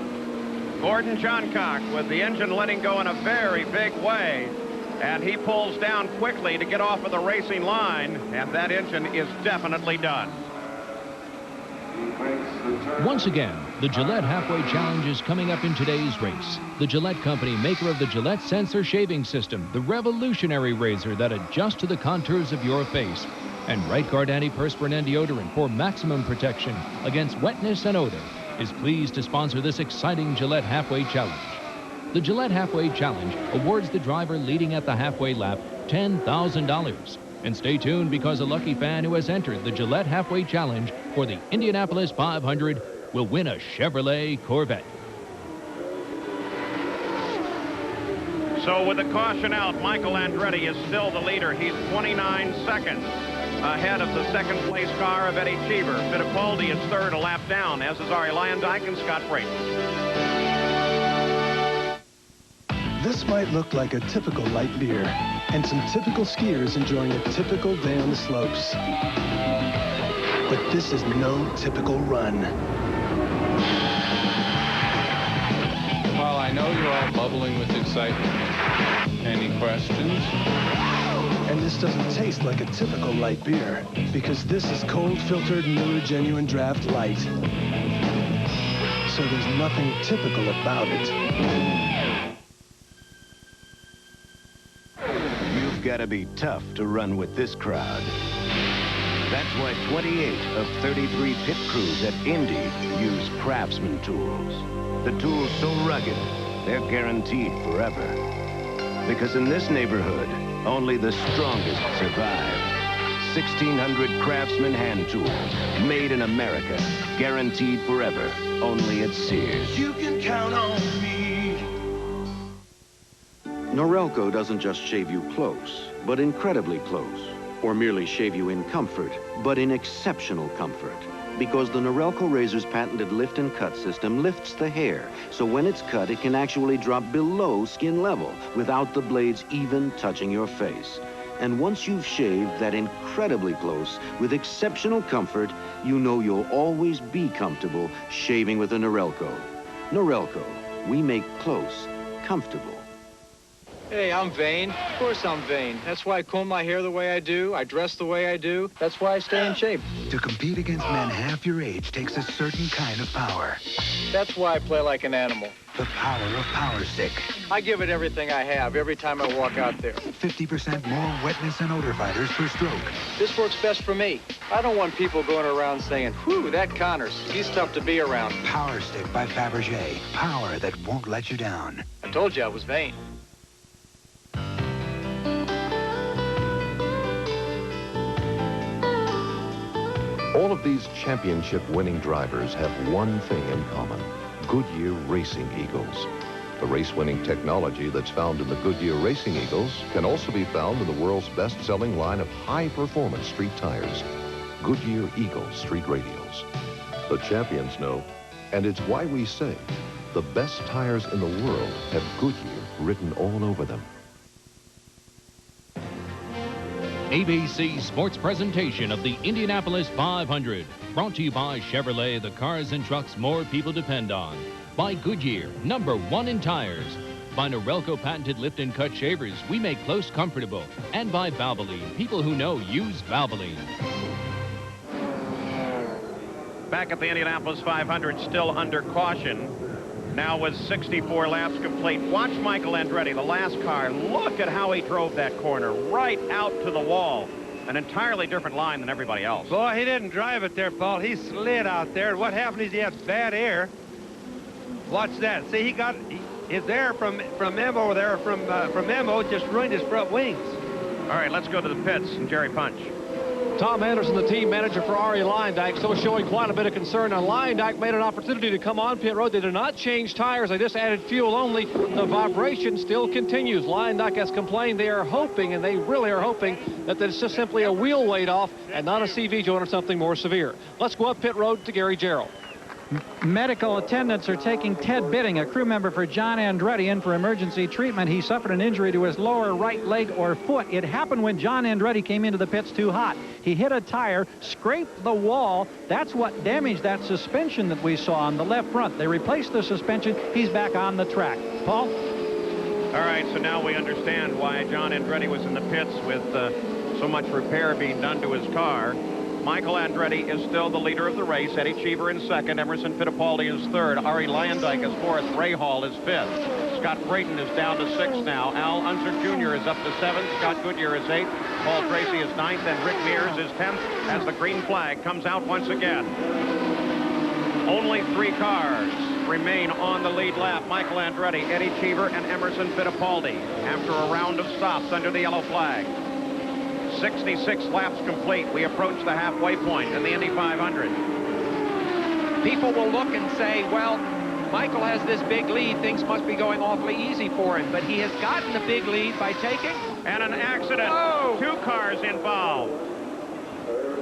Gordon Johncock with the engine letting go in a very big way. And he pulls down quickly to get off of the racing line, and that engine is definitely done. Once again, the Gillette Halfway Challenge is coming up in today's race. The Gillette Company, maker of the Gillette Sensor Shaving System, the revolutionary razor that adjusts to the contours of your face, and Right Guard Antiperspirant and Deodorant for maximum protection against wetness and odor, is pleased to sponsor this exciting Gillette Halfway Challenge. The Gillette Halfway Challenge awards the driver leading at the halfway lap $10,000. And stay tuned because a lucky fan who has entered the Gillette Halfway Challenge for the Indianapolis 500 will win a Chevrolet Corvette. So with the caution out, Michael Andretti is still the leader. He's 29 seconds ahead of the second place car of Eddie Cheever. Fittipaldi is third, a lap down, as is Ari Leyendijk and Scott Brayton. This might look like a typical light beer, and some typical skiers enjoying a typical day on the slopes. But this is no typical run. Well, I know you're all bubbling with excitement. Any questions? And this doesn't taste like a typical light beer, because this is cold-filtered Miller Genuine Draft Light. So there's nothing typical about it. You've got to be tough to run with this crowd. That's why 28 of 33 pit crews at Indy use Craftsman tools. The tools so rugged, they're guaranteed forever. Because in this neighborhood, only the strongest survive. 1,600 Craftsman hand tools, made in America, guaranteed forever, only at Sears. You can count on me. Norelco doesn't just shave you close, but incredibly close. Or merely shave you in comfort, but in exceptional comfort. Because the Norelco razor's patented lift and cut system lifts the hair, so when it's cut, it can actually drop below skin level without the blades even touching your face. And once you've shaved that incredibly close with exceptional comfort, you know you'll always be comfortable shaving with a Norelco. Norelco, we make close comfortable. Hey, I'm vain. Of course I'm vain. That's why I comb my hair the way I do. I dress the way I do. That's why I stay in shape. To compete against men half your age takes a certain kind of power. That's why I play like an animal. The power of Power Stick. I give it everything I have every time I walk out there. 50% more wetness and odor fighters per stroke. This works best for me. I don't want people going around saying, whew, that Connors, he's tough to be around. Power Stick by Fabergé. Power that won't let you down. I told you I was vain. All of these championship-winning drivers have one thing in common: Goodyear Racing Eagles. The race-winning technology that's found in the Goodyear Racing Eagles can also be found in the world's best-selling line of high-performance street tires, Goodyear Eagle Street Radials. The champions know, and it's why we say the best tires in the world have Goodyear written all over them. ABC Sports presentation of the Indianapolis 500. Brought to you by Chevrolet, the cars and trucks more people depend on. By Goodyear, #1 in tires. By Norelco patented lift and cut shavers, we make close comfortable. And by Valvoline, people who know use Valvoline. Back at the Indianapolis 500, still under caution. Now with 64 laps complete. Watch Michael Andretti, the last car. Look at how he drove that corner right out to the wall. An entirely different line than everybody else. Boy, he didn't drive it there, Paul. He slid out there. And what happened is he had bad air. Watch that. See, his air from Memo there, from Memo, just ruined his front wings. All right, let's go to the pits and Jerry Punch. Tom Anderson, the team manager for Ari Leyendijk, still showing quite a bit of concern. Now, Leyendijk made an opportunity to come on pit road. They did not change tires. They just added fuel only. The vibration still continues. Leyendijk has complained. They are hoping, and they really are hoping, that it's just simply a wheel weight off and not a CV joint or something more severe. Let's go up pit road to Gary Jarrell. Medical attendants are taking Ted Bitting, a crew member for John Andretti, in for emergency treatment. He suffered an injury to his lower right leg or foot. It happened when John Andretti came into the pits too hot. He hit a tire, scraped the wall. That's what damaged that suspension that we saw on the left front. They replaced the suspension. He's back on the track. Paul? All right, so now we understand why John Andretti was in the pits with so much repair being done to his car. Michael Andretti is still the leader of the race. Eddie Cheever in second. Emerson Fittipaldi is third. Ari Leyendijk is fourth. Ray Hall is fifth. Scott Brayton is down to sixth now. Al Unser Jr. is up to seventh. Scott Goodyear is eighth. Paul Tracy is ninth. And Rick Mears is 10th as the green flag comes out once again. Only 3 cars remain on the lead lap. Michael Andretti, Eddie Cheever, and Emerson Fittipaldi after a round of stops under the yellow flag. 66 laps complete. We approach the halfway point in the Indy 500. People will look and say, well, Michael has this big lead. Things must be going awfully easy for him. But he has gotten the big lead by taking... And an accident. Oh. 2 cars involved.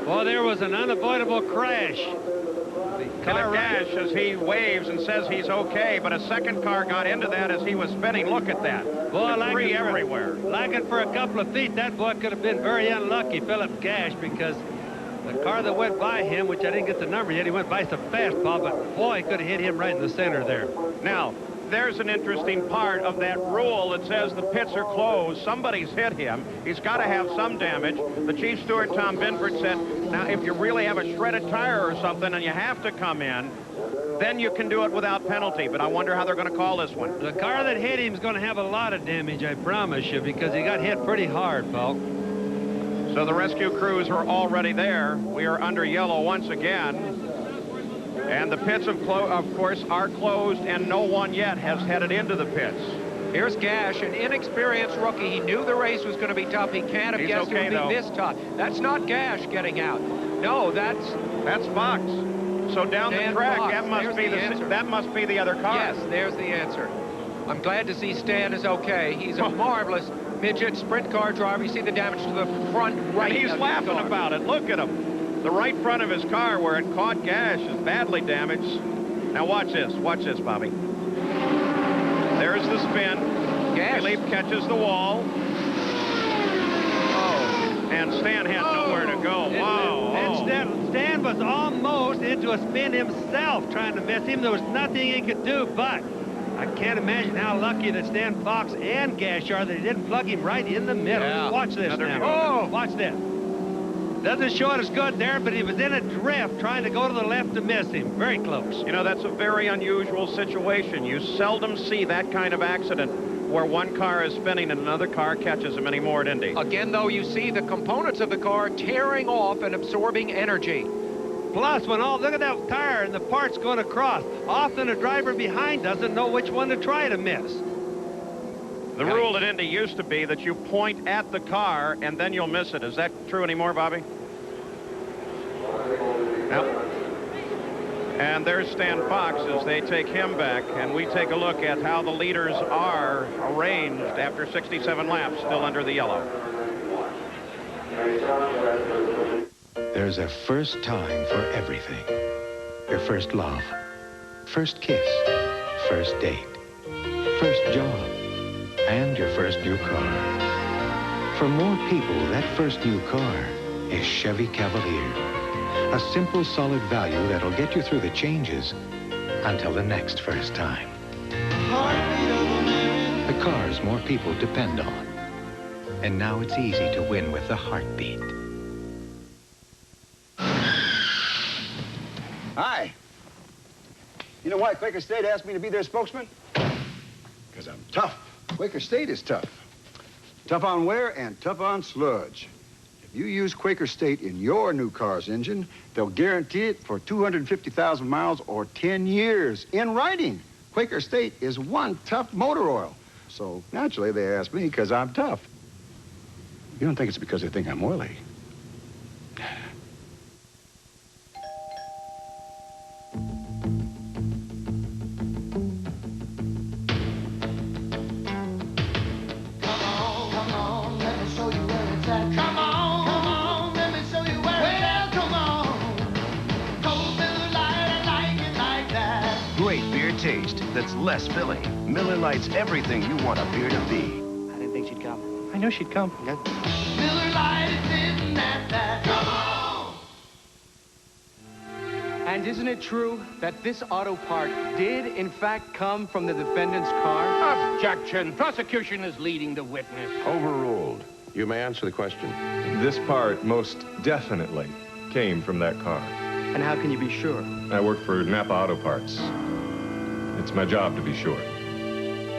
Well, there was an unavoidable crash. Car Rash as he waves and says he's okay, but a second car got into that as he was spinning. Look at that. Boy, debris everywhere. Like it for a couple of feet, that boy could have been very unlucky, Philip Gash, because the car that went by him, which I didn't get the number yet, he went by so fast, Paul, but boy, he could have hit him right in the center there. Now, there's an interesting part of that rule that says the pits are closed. Somebody's hit him. He's got to have some damage. The chief steward, Tom Binford, said, now, if you really have a shredded tire or something and you have to come in, then you can do it without penalty. But I wonder how they're going to call this one. The car that hit him is going to have a lot of damage, I promise you, because he got hit pretty hard, Paul. So the rescue crews are already there. We are under yellow once again. And the pits, of course, are closed, and no one yet has headed into the pits. Here's Gash, an inexperienced rookie. He knew the race was going to be tough. He can't have guessed it would be this tough. That's not Gash getting out. No, that's Fox. So down the track, Fox. that must be the other car. Yes, there's the answer. I'm glad to see Stan is okay. He's a marvelous midget sprint car driver. You see the damage to the front right. And he's laughing about it. Look at him. The right front of his car where it caught Gash is badly damaged. Now watch this. Watch this, Bobby. There's the spin. Gash. Philippe catches the wall. And Stan had nowhere to go. Wow. And Stan was almost into a spin himself trying to miss him. There was nothing he could do, but I can't imagine how lucky that Stan Fox and Gash are that he didn't plug him right in the middle. Yeah. Watch this now. Oh, watch this. Doesn't show it as good there, but he was in a drift trying to go to the left to miss him. Very close. You know, that's a very unusual situation. You seldom see that kind of accident where one car is spinning and another car catches him anymore at Indy. Again, though, you see the components of the car tearing off and absorbing energy. Plus, look at that tire and the parts going across. Often a driver behind doesn't know which one to try to miss. The rule at Indy used to be that you point at the car and then you'll miss it. Is that true anymore, Bobby? Yep. And there's Stan Fox as they take him back, and we take a look at how the leaders are arranged after 67 laps, still under the yellow. There's a first time for everything. Your first love, first kiss, first date, first job, and your first new car. For more people, that first new car is Chevy Cavalier. A simple, solid value that'll get you through the changes until the next first time. The cars more people depend on. And now it's easy to win with the heartbeat. Hi. You know why Quaker State asked me to be their spokesman? Because I'm tough. Quaker State is tough. Tough on wear and tough on sludge. If you use Quaker State in your new car's engine, they'll guarantee it for 250,000 miles or 10 years in writing. Quaker State is one tough motor oil. So naturally, they asked me because I'm tough. You don't think it's because they think I'm oily? Taste that's less filling. Miller Lite's everything you want a beer to be. I didn't think she'd come. I knew she'd come. Miller Lite is sitting at that. Come on! And isn't it true that this auto part did, in fact, come from the defendant's car? Objection. Prosecution is leading the witness. Overruled. You may answer the question. This part most definitely came from that car. And how can you be sure? I work for Napa Auto Parts. It's my job to be sure.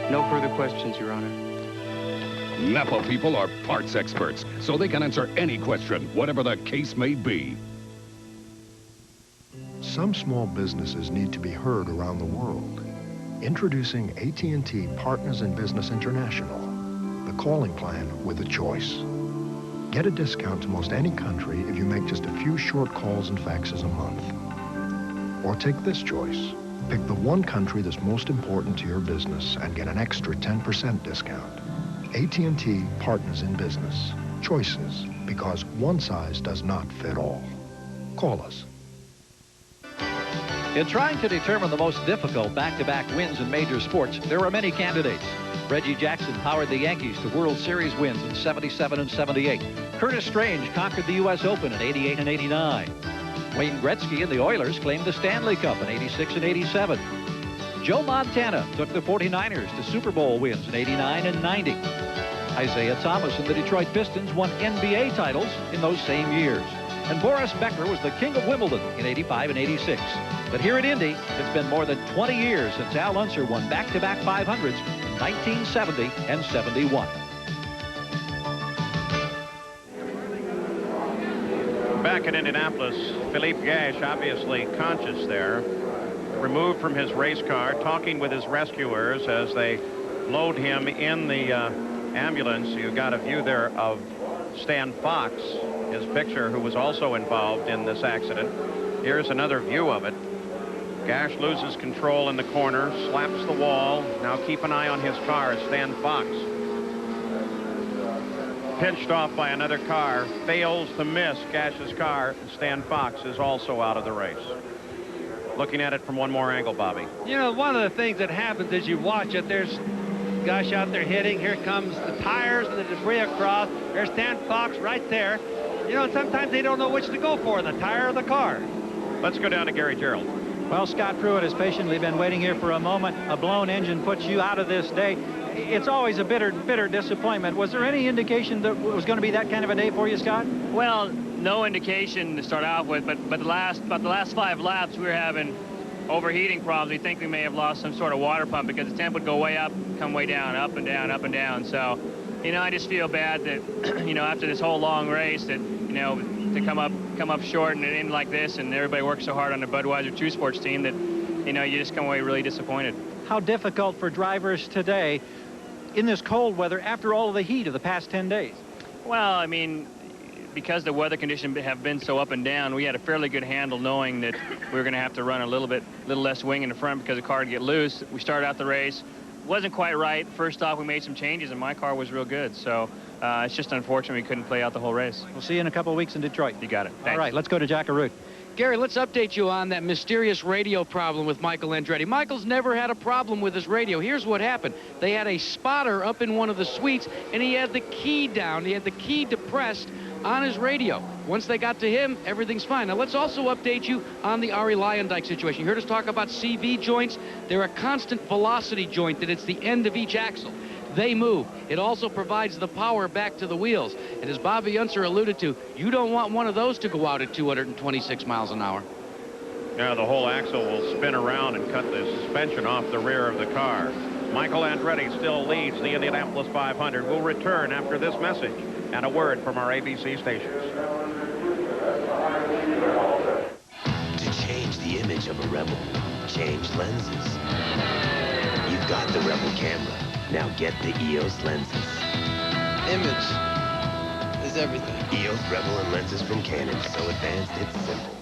No further questions, Your Honor. Napa people are parts experts, so they can answer any question, whatever the case may be. Some small businesses need to be heard around the world. Introducing AT&T Partners in Business International, the calling plan with a choice. Get a discount to most any country if you make just a few short calls and faxes a month. Or take this choice. Pick the one country that's most important to your business and get an extra 10% discount. AT&T Partners in Business. Choices, because one size does not fit all. Call us. In trying to determine the most difficult back-to-back wins in major sports, there are many candidates. Reggie Jackson powered the Yankees to World Series wins in '77 and '78. Curtis Strange conquered the U.S. Open in '88 and '89. Wayne Gretzky and the Oilers claimed the Stanley Cup in '86 and '87. Joe Montana took the 49ers to Super Bowl wins in '89 and '90. Isaiah Thomas and the Detroit Pistons won NBA titles in those same years. And Boris Becker was the king of Wimbledon in '85 and '86. But here at Indy, it's been more than 20 years since Al Unser won back-to-back 500s in 1970 and '71. Back in Indianapolis, Philippe Gash, obviously conscious there, removed from his race car, talking with his rescuers as they load him in the ambulance. You got a view there of Stan Fox, his picture, who was also involved in this accident. Here's another view of it. Gash loses control in the corner, slaps the wall. Now keep an eye on his car, Stan Fox. Pinched off by another car, fails to miss Gash's car. Stan Fox is also out of the race. Looking at it from one more angle, Bobby. You know, one of the things that happens as you watch it, there's gush out there hitting. Here comes the tires and the debris across. There's Stan Fox right there. You know, sometimes they don't know which to go for, the tire or the car. Let's go down to Gary Gerald. Well, Scott Pruitt has patiently been waiting here for a moment. A blown engine puts you out of this day. It's always a bitter disappointment. Was there any indication that it was going to be that kind of a day for you, Scott? Well, no indication to start off with, but the last 5 laps we were having overheating problems. We think we may have lost some sort of water pump because the temp would go way up, come way down, up and down, up and down. So, you know, I just feel bad that, you know, after this whole long race that, you know, to come up short and end like this, and everybody works so hard on the Budweiser True Sports team that, you know, you just come away really disappointed. How difficult for drivers today in this cold weather after all of the heat of the past 10 days? Well, I mean, because the weather conditions have been so up and down, we had a fairly good handle knowing that we were going to have to run a little less wing in the front because the car would get loose. We started out the race, wasn't quite right. First off, we made some changes, and my car was real good. So it's just unfortunate we couldn't play out the whole race. We'll see you in a couple of weeks in Detroit. You got it. Thanks. All right, let's go to Jack Arute. Gary, let's update you on that mysterious radio problem with Michael Andretti. Michael's never had a problem with his radio. Here's what happened. They had a spotter up in one of the suites, and he had the key down. He had the key depressed on his radio. Once they got to him, everything's fine. Now, let's also update you on the Ari Lyondike situation. You heard us talk about CV joints. They're a constant velocity joint that it's the end of each axle. They move. It also provides the power back to the wheels. And as Bobby Unser alluded to, you don't want one of those to go out at 226 miles an hour. Now the whole axle will spin around and cut the suspension off the rear of the car. Michael Andretti still leads the Indianapolis 500. We'll return after this message and a word from our ABC stations. To change the image of a Rebel, change lenses. You've got the Rebel camera. Now get the EOS lenses. Image is everything. EOS Rebel and lenses from Canon. So advanced, it's simple.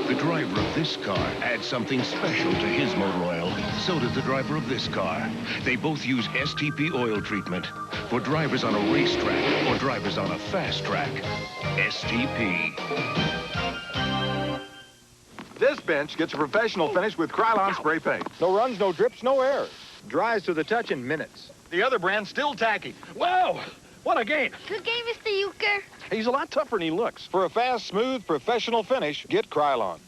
The driver of this car adds something special to his motor oil. So does the driver of this car. They both use STP oil treatment for drivers on a racetrack or drivers on a fast track. STP. This bench gets a professional finish with Krylon spray paint. No runs, no drips, no errors. Dries to the touch in minutes. The other brand's still tacky. Wow! What a game! Good game, Mr. Euchre. He's a lot tougher than he looks. For a fast, smooth, professional finish, get Krylon.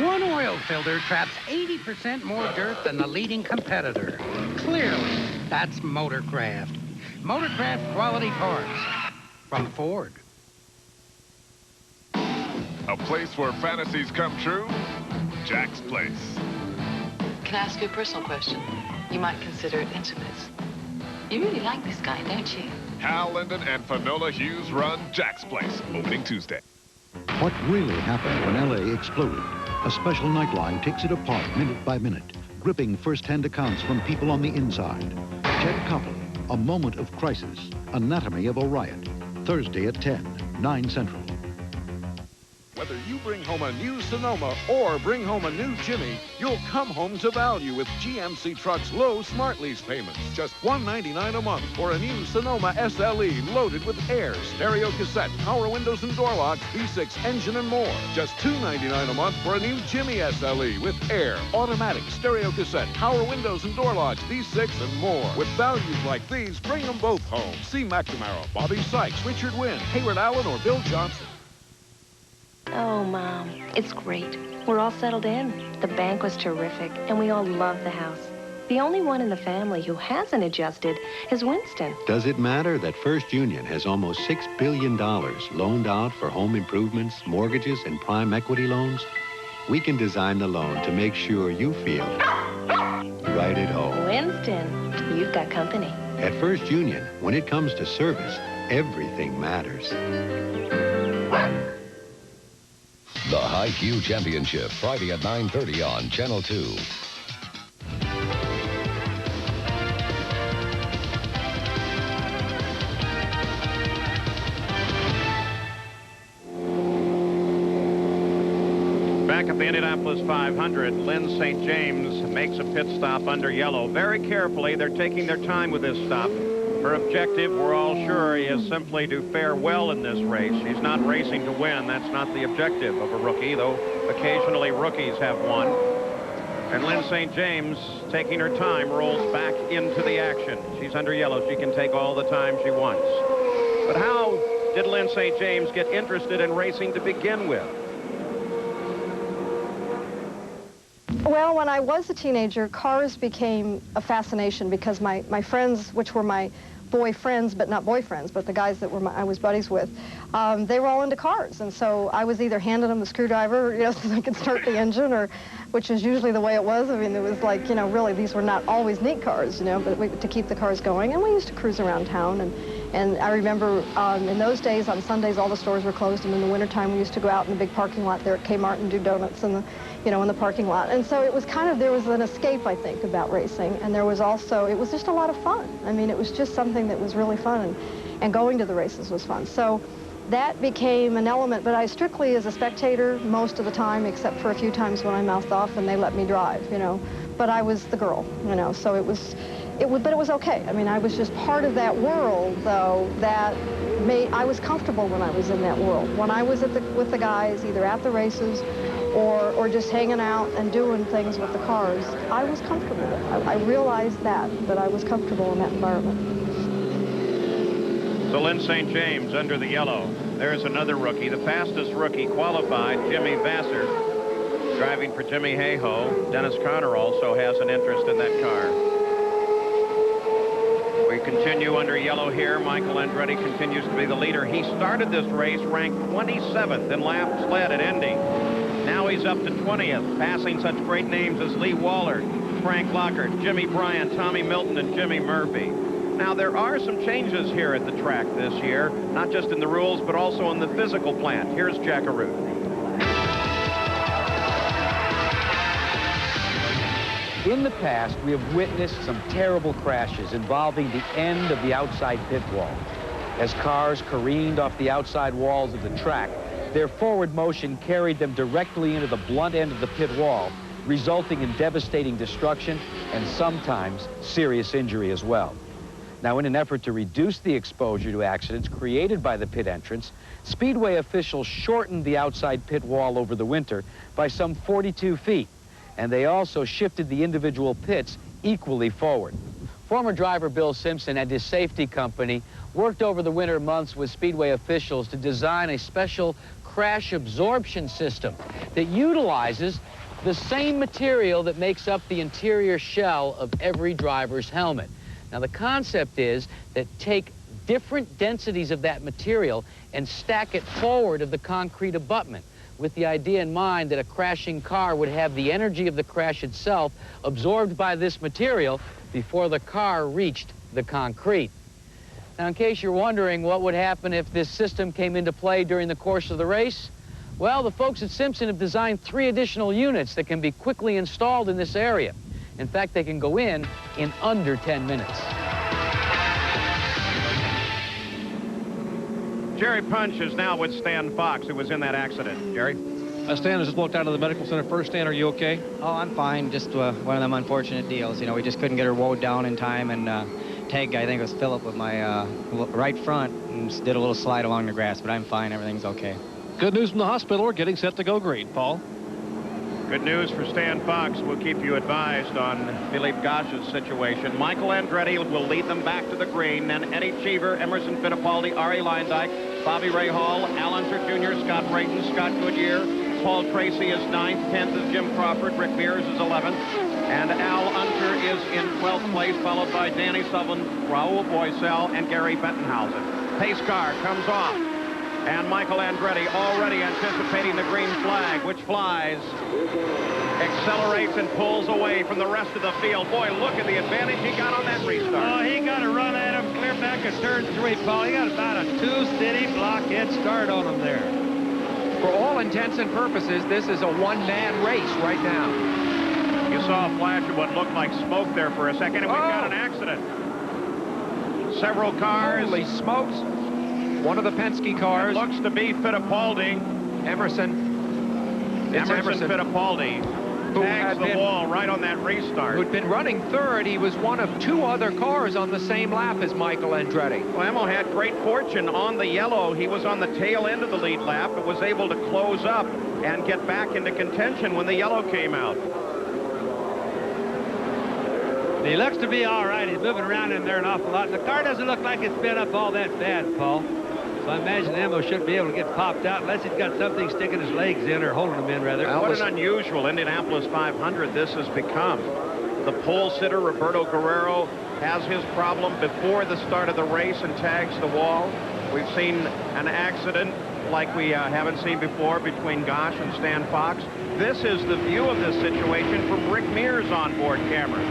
One oil filter traps 80% more dirt than the leading competitor. Clearly, that's Motorcraft. Motorcraft quality parts from Ford. A place where fantasies come true? Jack's Place. Can I ask you a personal question? You might consider it intimate. You really like this guy, don't you? Hal Linden and Finola Hughes run Jack's Place, opening Tuesday. What really happened when LA exploded? A special nightline takes it apart minute by minute, gripping first-hand accounts from people on the inside. Ted Koppel, A Moment of Crisis, Anatomy of a Riot. Thursday at 10, 9 Central. Whether you bring home a new Sonoma or bring home a new Jimmy, you'll come home to value with GMC Trucks low smart lease payments. Just $199 a month for a new Sonoma SLE loaded with air, stereo cassette, power windows and door locks, V6 engine and more. Just $299 a month for a new Jimmy SLE with air, automatic, stereo cassette, power windows and door locks, V6 and more. With values like these, bring them both home. See McNamara, Bobby Sykes, Richard Wynn, Hayward Allen, or Bill Johnson. Oh, Mom, it's great. We're all settled in. The bank was terrific, and we all love the house. The only one in the family who hasn't adjusted is Winston. Does it matter that First Union has almost $6 billion loaned out for home improvements, mortgages, and prime equity loans? We can design the loan to make sure you feel right at home. Winston, you've got company. At First Union, when it comes to service, everything matters. The High Q Championship, Friday at 9:30 on Channel 2. Back at the Indianapolis 500, Lynn St. James makes a pit stop under yellow. Very carefully, they're taking their time with this stop. Her objective, we're all sure, is simply to fare well in this race. She's not racing to win. That's not the objective of a rookie, though occasionally rookies have won. And Lynn St. James, taking her time, rolls back into the action. She's under yellow. She can take all the time she wants. But how did Lynn St. James get interested in racing to begin with? Well, when I was a teenager, cars became a fascination because my friends, which were my boy friends, but not boyfriends, but the guys that I was buddies with, they were all into cars. And so I was either handing them the screwdriver, you know, so they could start the engine, or, which is usually the way it was. I mean, it was like, you know, really, these were not always neat cars, you know, but to keep the cars going. And we used to cruise around town. And I remember in those days, on Sundays, all the stores were closed. And in the wintertime, we used to go out in the big parking lot there at Kmart and do donuts in the, you know, in the parking lot. And so it was kind of, there was an escape, I think, about racing. And there was also, it was just a lot of fun. I mean, it was just something that was really fun. And going to the races was fun. So that became an element, but I strictly as a spectator most of the time, except for a few times when I mouthed off and they let me drive, you know. But I was the girl, you know, so it was, but it was okay. I mean, I was just part of that world, though, that I was comfortable when I was in that world. When I was with the guys, either at the races or just hanging out and doing things with the cars, I was comfortable. I realized that I was comfortable in that environment. So Lynn St. James under the yellow. There's another rookie, the fastest rookie qualified, Jimmy Vassar, driving for Jimmy Hayhoe. Dennis Conner also has an interest in that car. We continue under yellow here. Michael Andretti continues to be the leader. He started this race ranked 27th in laps led at Indy. Now he's up to 20th, passing such great names as Lee Waller, Frank Lockhart, Jimmy Bryant, Tommy Milton, and Jimmy Murphy. Now, there are some changes here at the track this year, not just in the rules, but also in the physical plant. Here's Jackaroo. In the past, we have witnessed some terrible crashes involving the end of the outside pit wall. As cars careened off the outside walls of the track, their forward motion carried them directly into the blunt end of the pit wall, resulting in devastating destruction and sometimes serious injury as well. Now, in an effort to reduce the exposure to accidents created by the pit entrance, Speedway officials shortened the outside pit wall over the winter by some 42 feet, and they also shifted the individual pits equally forward. Former driver Bill Simpson and his safety company worked over the winter months with Speedway officials to design a special crash absorption system that utilizes the same material that makes up the interior shell of every driver's helmet. Now, the concept is that take different densities of that material and stack it forward of the concrete abutment, with the idea in mind that a crashing car would have the energy of the crash itself absorbed by this material before the car reached the concrete. Now, in case you're wondering what would happen if this system came into play during the course of the race, well, the folks at Simpson have designed 3 additional units that can be quickly installed in this area. In fact, they can go in under 10 minutes. Jerry Punch is now with Stan Fox, who was in that accident. Jerry? Stan has just walked out of the medical center first. Stan, are you okay? Oh, I'm fine. Just one of them unfortunate deals. You know, we just couldn't get her wound down in time, and tag, I think it was Phillip with my right front, and just did a little slide along the grass, but I'm fine. Everything's okay. Good news from the hospital. We're getting set to go green. Paul? Good news for Stan Fox. We'll keep you advised on Philippe Gauch's situation. Michael Andretti will lead them back to the green. Then Eddie Cheever, Emerson Fittipaldi, Ari Leindyke, Bobby Ray Hall, Al Unser Jr., Scott Brayton, Scott Goodyear. Paul Tracy is 9th. 10th is Jim Crawford. Rick Mears is 11th. And Al Unser is in 12th place, followed by Danny Sullivan, Raul Boisel, and Gary Bettenhausen. Pace car comes off. And Michael Andretti already anticipating the green flag, which flies, accelerates and pulls away from the rest of the field. Boy, look at the advantage he got on that restart. Oh, he got a run at him clear back at turn 3, Paul. He got about a 2-city block head start on him there. For all intents and purposes, this is a one-man race right now. You saw a flash of what looked like smoke there for a second, and we've got an accident. Several cars. Holy smokes. One of the Penske cars. It looks to be Fittipaldi. Emerson. It's Emerson Fittipaldi. Who tags the wall right on that restart. Who'd been running third. He was one of 2 other cars on the same lap as Michael Andretti. Well, Emo had great fortune on the yellow. He was on the tail end of the lead lap, but was able to close up and get back into contention when the yellow came out. He looks to be all right. He's moving around in there an awful lot. The car doesn't look like it's been up all that bad, Paul. So I imagine Emmo should be able to get popped out unless he's got something sticking his legs in or holding him in, rather. What an unusual Indianapolis 500 this has become. The pole sitter, Roberto Guerrero, has his problem before the start of the race and tags the wall. We've seen an accident like we haven't seen before between Gosh and Stan Fox. This is the view of this situation from Rick Mears' onboard camera.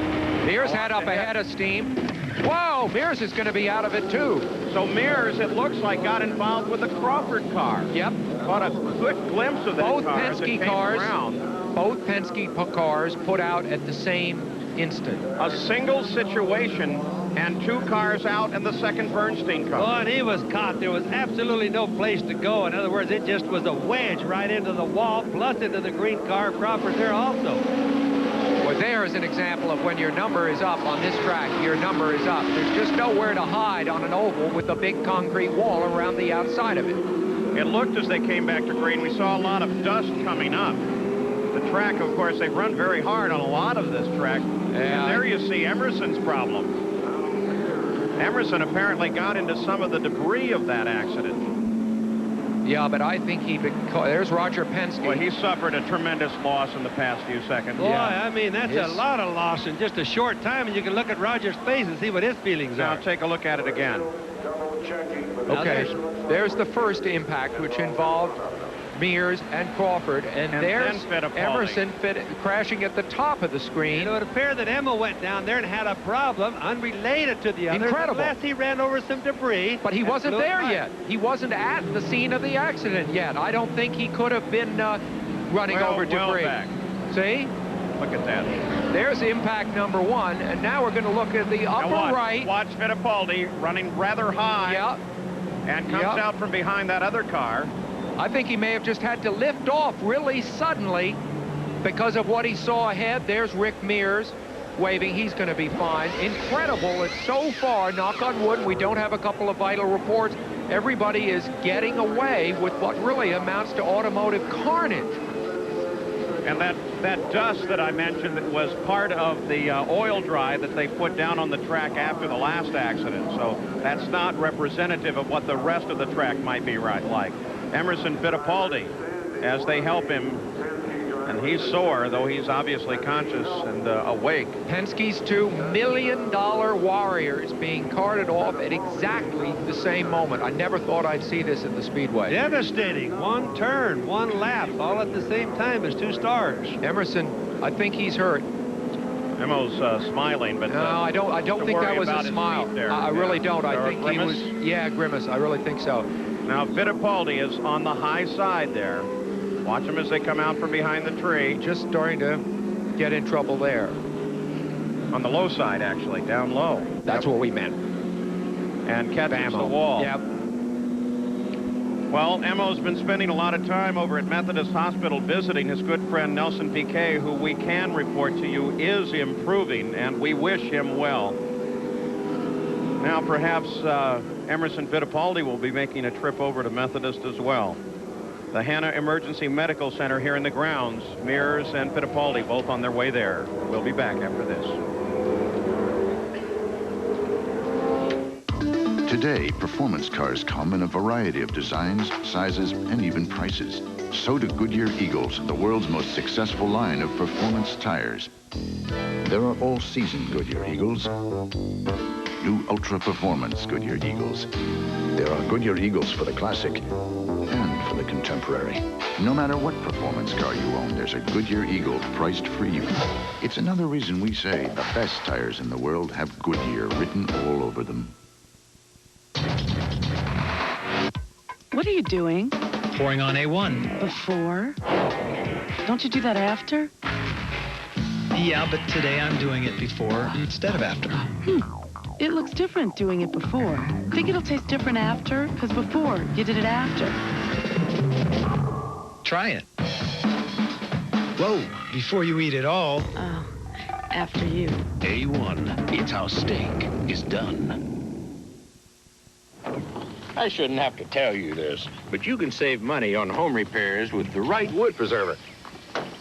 Mears had up ahead of steam. Whoa, Mears is going to be out of it, too. So Mears, it looks like, got involved with the Crawford car. Yep. Caught a quick glimpse of that Both car as it Penske came cars, around. both Penske cars put out at the same instant. A single situation and 2 cars out and the second Bernstein car. Oh, and he was caught. There was absolutely no place to go. In other words, it just was a wedge right into the wall, plus into the green car. Crawford there also. Well, there is an example of when your number is up on this track, your number is up. There's just nowhere to hide on an oval with a big concrete wall around the outside of it. It looked as they came back to green, we saw a lot of dust coming up. The track, of course, they've run very hard on a lot of this track. Yeah. And there you see Emerson's problem. Emerson apparently got into some of the debris of that accident. Yeah, but I think there's Roger Penske. Well, he suffered a tremendous loss in the past few seconds. Boy, I mean, that's a lot of loss in just a short time, and you can look at Roger's face and see what his feelings are. Now take a look at it again. Okay, there's the first impact, which involved Mears and Crawford, and there's Emerson crashing at the top of the screen. It would appear that Emma went down there and had a problem unrelated to the other. Incredible. Unless he ran over some debris. But he wasn't there yet. He wasn't at the scene of the accident yet. I don't think he could have been running over debris. Back. See? Look at that. There's impact number 1, and now we're going to look at the upper right. Watch Fittipaldi running rather high. Yep. And comes out from behind that other car. I think he may have just had to lift off really suddenly because of what he saw ahead. There's Rick Mears waving. He's going to be fine. Incredible. It's so far, knock on wood, we don't have a couple of vital reports. Everybody is getting away with what really amounts to automotive carnage. And that dust that I mentioned was part of the oil dry that they put down on the track after the last accident. So that's not representative of what the rest of the track might be like. Emerson Fittipaldi, as they help him, and he's sore, though he's obviously conscious and awake. Penske's $2 million Warriors being carted off at exactly the same moment. I never thought I'd see this at the Speedway. Devastating. 1 turn, 1 lap, all at the same time as 2 stars. Emerson, I think he's hurt. Emmo's smiling, but no, I don't think that was a smile. I really don't. I think he was. Yeah, grimace. I really think so. Now Fittipaldi is on the high side there. Watch them as they come out from behind the tree. Just starting to get in trouble there. On the low side, actually, down low. That's what we meant. And catches the wall. Yep. Well, Emmo's been spending a lot of time over at Methodist Hospital visiting his good friend Nelson Piquet, who we can report to you is improving, and we wish him well. Now, perhaps Emerson Fittipaldi will be making a trip over to Methodist as well. The Hanna Emergency Medical Center here in the grounds. Mears and Fittipaldi both on their way there. We'll be back after this. Today, performance cars come in a variety of designs, sizes, and even prices. So do Goodyear Eagles, the world's most successful line of performance tires. There are all-season Goodyear Eagles, new ultra-performance Goodyear Eagles. There are Goodyear Eagles for the classic and for the contemporary. No matter what performance car you own, there's a Goodyear Eagle priced for you. It's another reason we say the best tires in the world have Goodyear written all over them. What are you doing? Pouring on A1. Before? Don't you do that after? Yeah, but today I'm doing it before instead of after. It looks different doing it before. Think it'll taste different after? Because before, you did it after. Try it. Whoa, before you eat it all. Oh, after you. A1, it's how steak is done. I shouldn't have to tell you this, but you can save money on home repairs with the right wood preserver.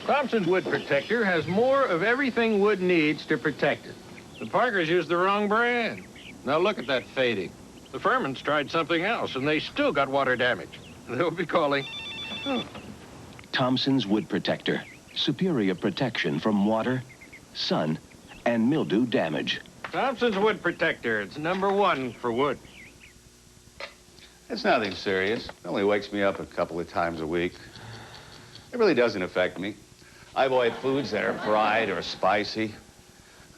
Thompson's Wood Protector has more of everything wood needs to protect it. The Parkers used the wrong brand. Now look at that fading. The Furmans tried something else, and they still got water damage. They'll be calling. Oh. Thompson's Wood Protector. Superior protection from water, sun, and mildew damage. Thompson's Wood Protector. It's #1 for wood. It's nothing serious. It only wakes me up a couple of times a week. It really doesn't affect me. I avoid foods that are fried or spicy.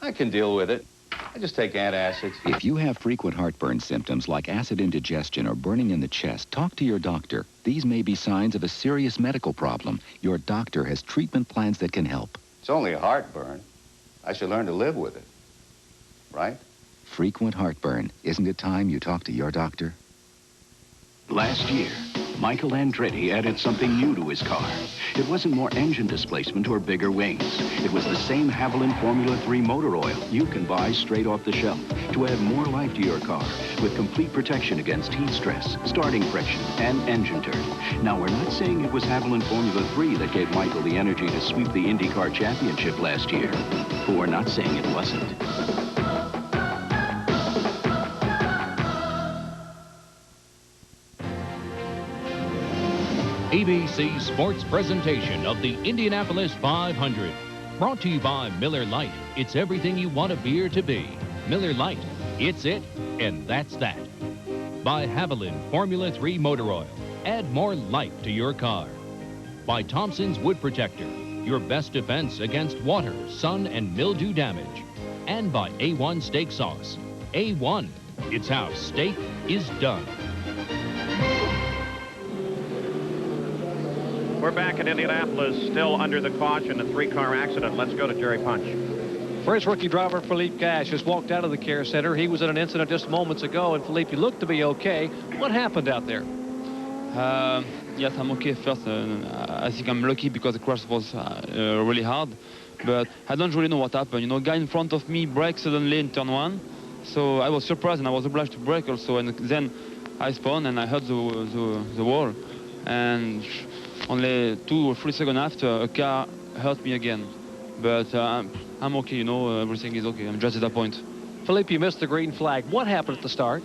I can deal with it. I just take antacids. If you have frequent heartburn symptoms like acid indigestion or burning in the chest, talk to your doctor. These may be signs of a serious medical problem. Your doctor has treatment plans that can help. It's only heartburn. I should learn to live with it. Right? Frequent heartburn. Isn't it time you talk to your doctor? Last year, Michael Andretti added something new to his car. It wasn't more engine displacement or bigger wings. It was the same Haviland Formula 3 motor oil you can buy straight off the shelf to add more life to your car with complete protection against heat stress, starting friction, and engine dirt. Now, we're not saying it was Haviland Formula 3 that gave Michael the energy to sweep the IndyCar Championship last year. But we're not saying it wasn't. ABC Sports presentation of the Indianapolis 500. Brought to you by Miller Lite. It's everything you want a beer to be. Miller Lite. It's it, and that's that. By Haviland Formula 3 Motor Oil. Add more life to your car. By Thompson's Wood Protector. Your best defense against water, sun, and mildew damage. And by A1 Steak Sauce. A1. It's how steak is done. We're back at Indianapolis, still under the caution, a 3-car accident. Let's go to Jerry Punch. First rookie driver, Philippe Cash, just walked out of the care center. He was in an incident just moments ago, and Philippe, you looked to be okay. What happened out there? Yes, I'm okay first. I think I'm lucky because the crash was really hard. But I don't really know what happened. You know, guy in front of me braked suddenly in turn 1. So I was surprised, and I was obliged to brake also. And then I spun, and I hit the wall. And only 2 or 3 seconds after, a car hurt me again. But I'm okay, you know, everything is okay. I'm just at that point. Philippe, you missed the green flag. What happened at the start?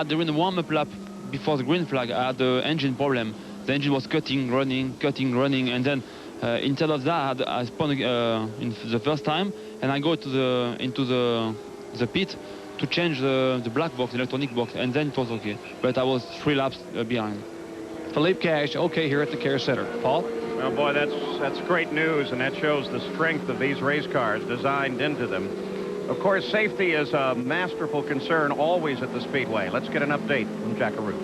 During the warm-up lap before the green flag, I had the engine problem. The engine was cutting, running, and then instead of that, I spun in the first time, and I go into the pit to change the black box, the electronic box, and then it was okay. But I was 3 laps behind. Philippe Cash, okay, here at the care center. Paul? Well, boy, that's great news, and that shows the strength of these race cars designed into them. Of course, safety is a masterful concern always at the Speedway. Let's get an update from Jack Arute.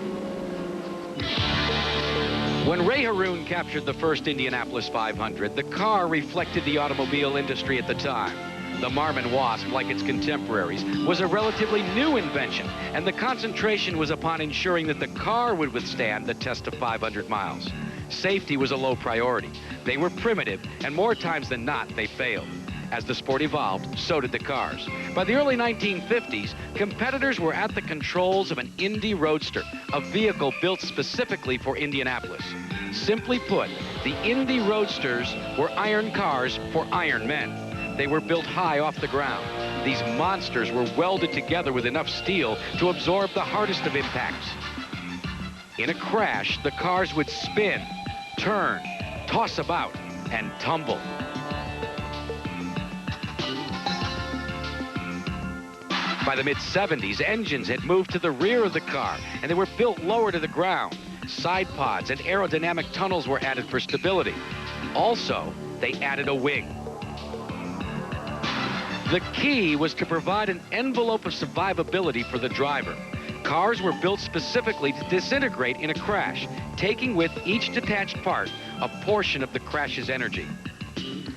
When Ray Haroon captured the first Indianapolis 500, the car reflected the automobile industry at the time. The Marmon Wasp, like its contemporaries, was a relatively new invention, and the concentration was upon ensuring that the car would withstand the test of 500 miles. Safety was a low priority. They were primitive, and more times than not, they failed. As the sport evolved, so did the cars. By the early 1950s, competitors were at the controls of an Indy Roadster, a vehicle built specifically for Indianapolis. Simply put, the Indy Roadsters were iron cars for iron men. They were built high off the ground. These monsters were welded together with enough steel to absorb the hardest of impacts. In a crash, the cars would spin, turn, toss about, and tumble. By the mid-70s, engines had moved to the rear of the car, and they were built lower to the ground. Side pods and aerodynamic tunnels were added for stability. Also, they added a wing. The key was to provide an envelope of survivability for the driver. Cars were built specifically to disintegrate in a crash, taking with each detached part a portion of the crash's energy.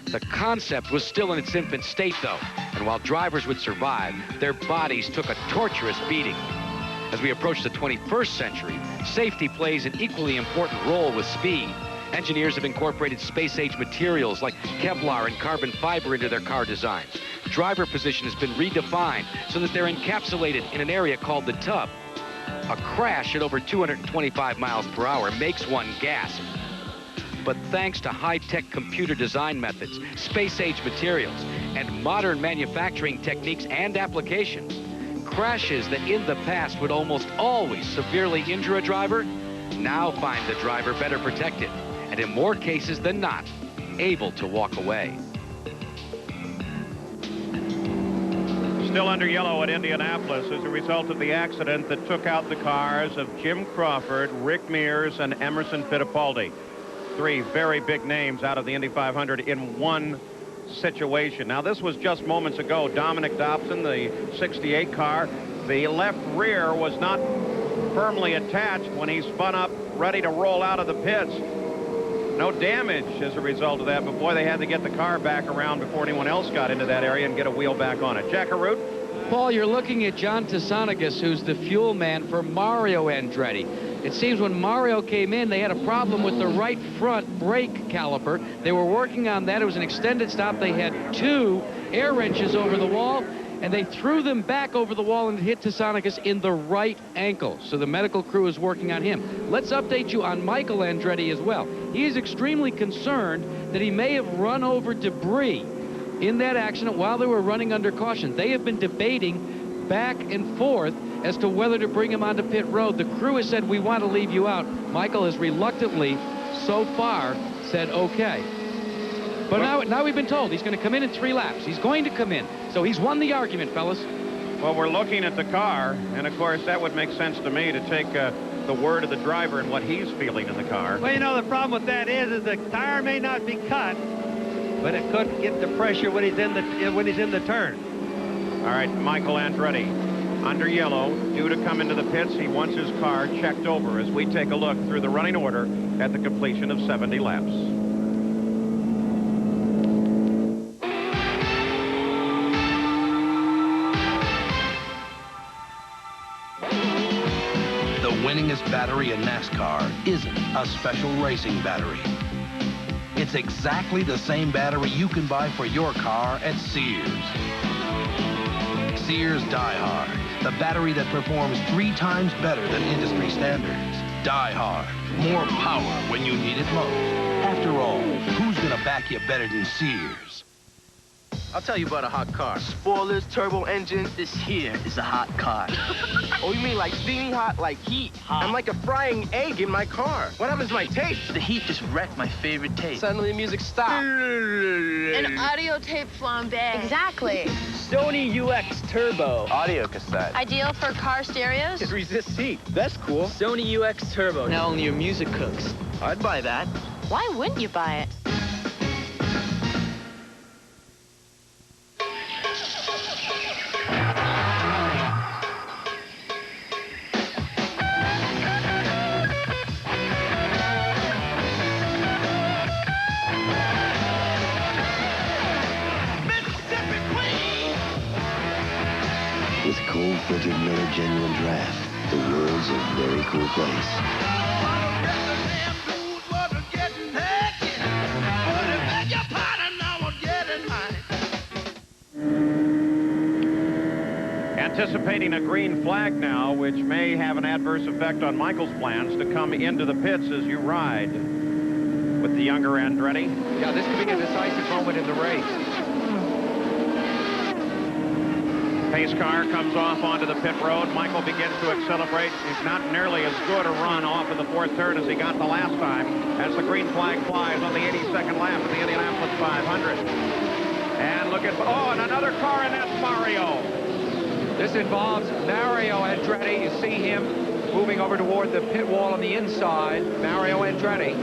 The concept was still in its infant state, though, and while drivers would survive, their bodies took a torturous beating. As we approach the 21st century, safety plays an equally important role with speed. Engineers have incorporated space-age materials like Kevlar and carbon fiber into their car designs. Driver position has been redefined so that they're encapsulated in an area called the tub. A crash at over 225 miles per hour makes one gasp. But thanks to high-tech computer design methods, space-age materials, and modern manufacturing techniques and applications, crashes that in the past would almost always severely injure a driver now find the driver better protected, and in more cases than not, able to walk away. Still under yellow at Indianapolis as a result of the accident that took out the cars of Jim Crawford, Rick Mears, and Emerson Fittipaldi. Three very big names out of the Indy 500 in one situation. Now, this was just moments ago. Dominic Dobson, the 68 car, the left rear was not firmly attached when he spun up ready to roll out of the pits. No damage as a result of that, but boy, they had to get the car back around before anyone else got into that area and get a wheel back on it. Jack Arute? Paul, you're looking at John Tasanagas, who's the fuel man for Mario Andretti. It seems when Mario came in, they had a problem with the right front brake caliper. They were working on that. It was an extended stop. They had 2 air wrenches over the wall, and they threw them back over the wall and hit Tasanagas in the right ankle. So the medical crew is working on him. Let's update you on Michael Andretti as well. He is extremely concerned that he may have run over debris in that accident while they were running under caution. They have been debating back and forth as to whether to bring him onto pit road. The crew has said, we want to leave you out. Michael has reluctantly, so far, said okay. But now we've been told he's going to come in 3 laps. He's going to come in. So he's won the argument, fellas. Well, we're looking at the car, and of course that would make sense to me to take the word of the driver and what he's feeling in the car. Well, you know, the problem with that is the tire may not be cut, but it could get the pressure when he's in the turn. All right, Michael Andretti, under yellow, due to come into the pits. He wants his car checked over as we take a look through the running order at the completion of 70 laps. The winningest battery in NASCAR isn't a special racing battery. It's exactly the same battery you can buy for your car at Sears. Sears Die Hard, the battery that performs 3 times better than industry standards. Die Hard, more power when you need it most. After all, who's gonna back you better than Sears? I'll tell you about a hot car. Spoilers, turbo engine. This here is a hot car. Oh, you mean like steaming hot, like heat? Hot. I'm like a frying egg in my car. What happens to my taste? The heat just wrecked my favorite taste. Suddenly the music stopped. An audio tape flambe. Exactly. Sony UX Turbo. Audio cassette. Ideal for car stereos? It resists heat. That's cool. Sony UX Turbo. Now only your music cooks. I'd buy that. Why wouldn't you buy it? With cold-filtered Miller Genuine Draft, the world's a very cool place. Anticipating a green flag now, which may have an adverse effect on Michael's plans to come into the pits as you ride with the younger Andretti. Yeah, this could be a decisive moment in the race. Pace car comes off onto the pit road. Michael begins to accelerate. It's not nearly as good a run off of the 4th turn as he got the last time as the green flag flies on the 82nd lap of the Indianapolis 500. And look at, oh, and another car, and that's Mario. This involves Mario Andretti. You see him moving over toward the pit wall on the inside. Mario Andretti.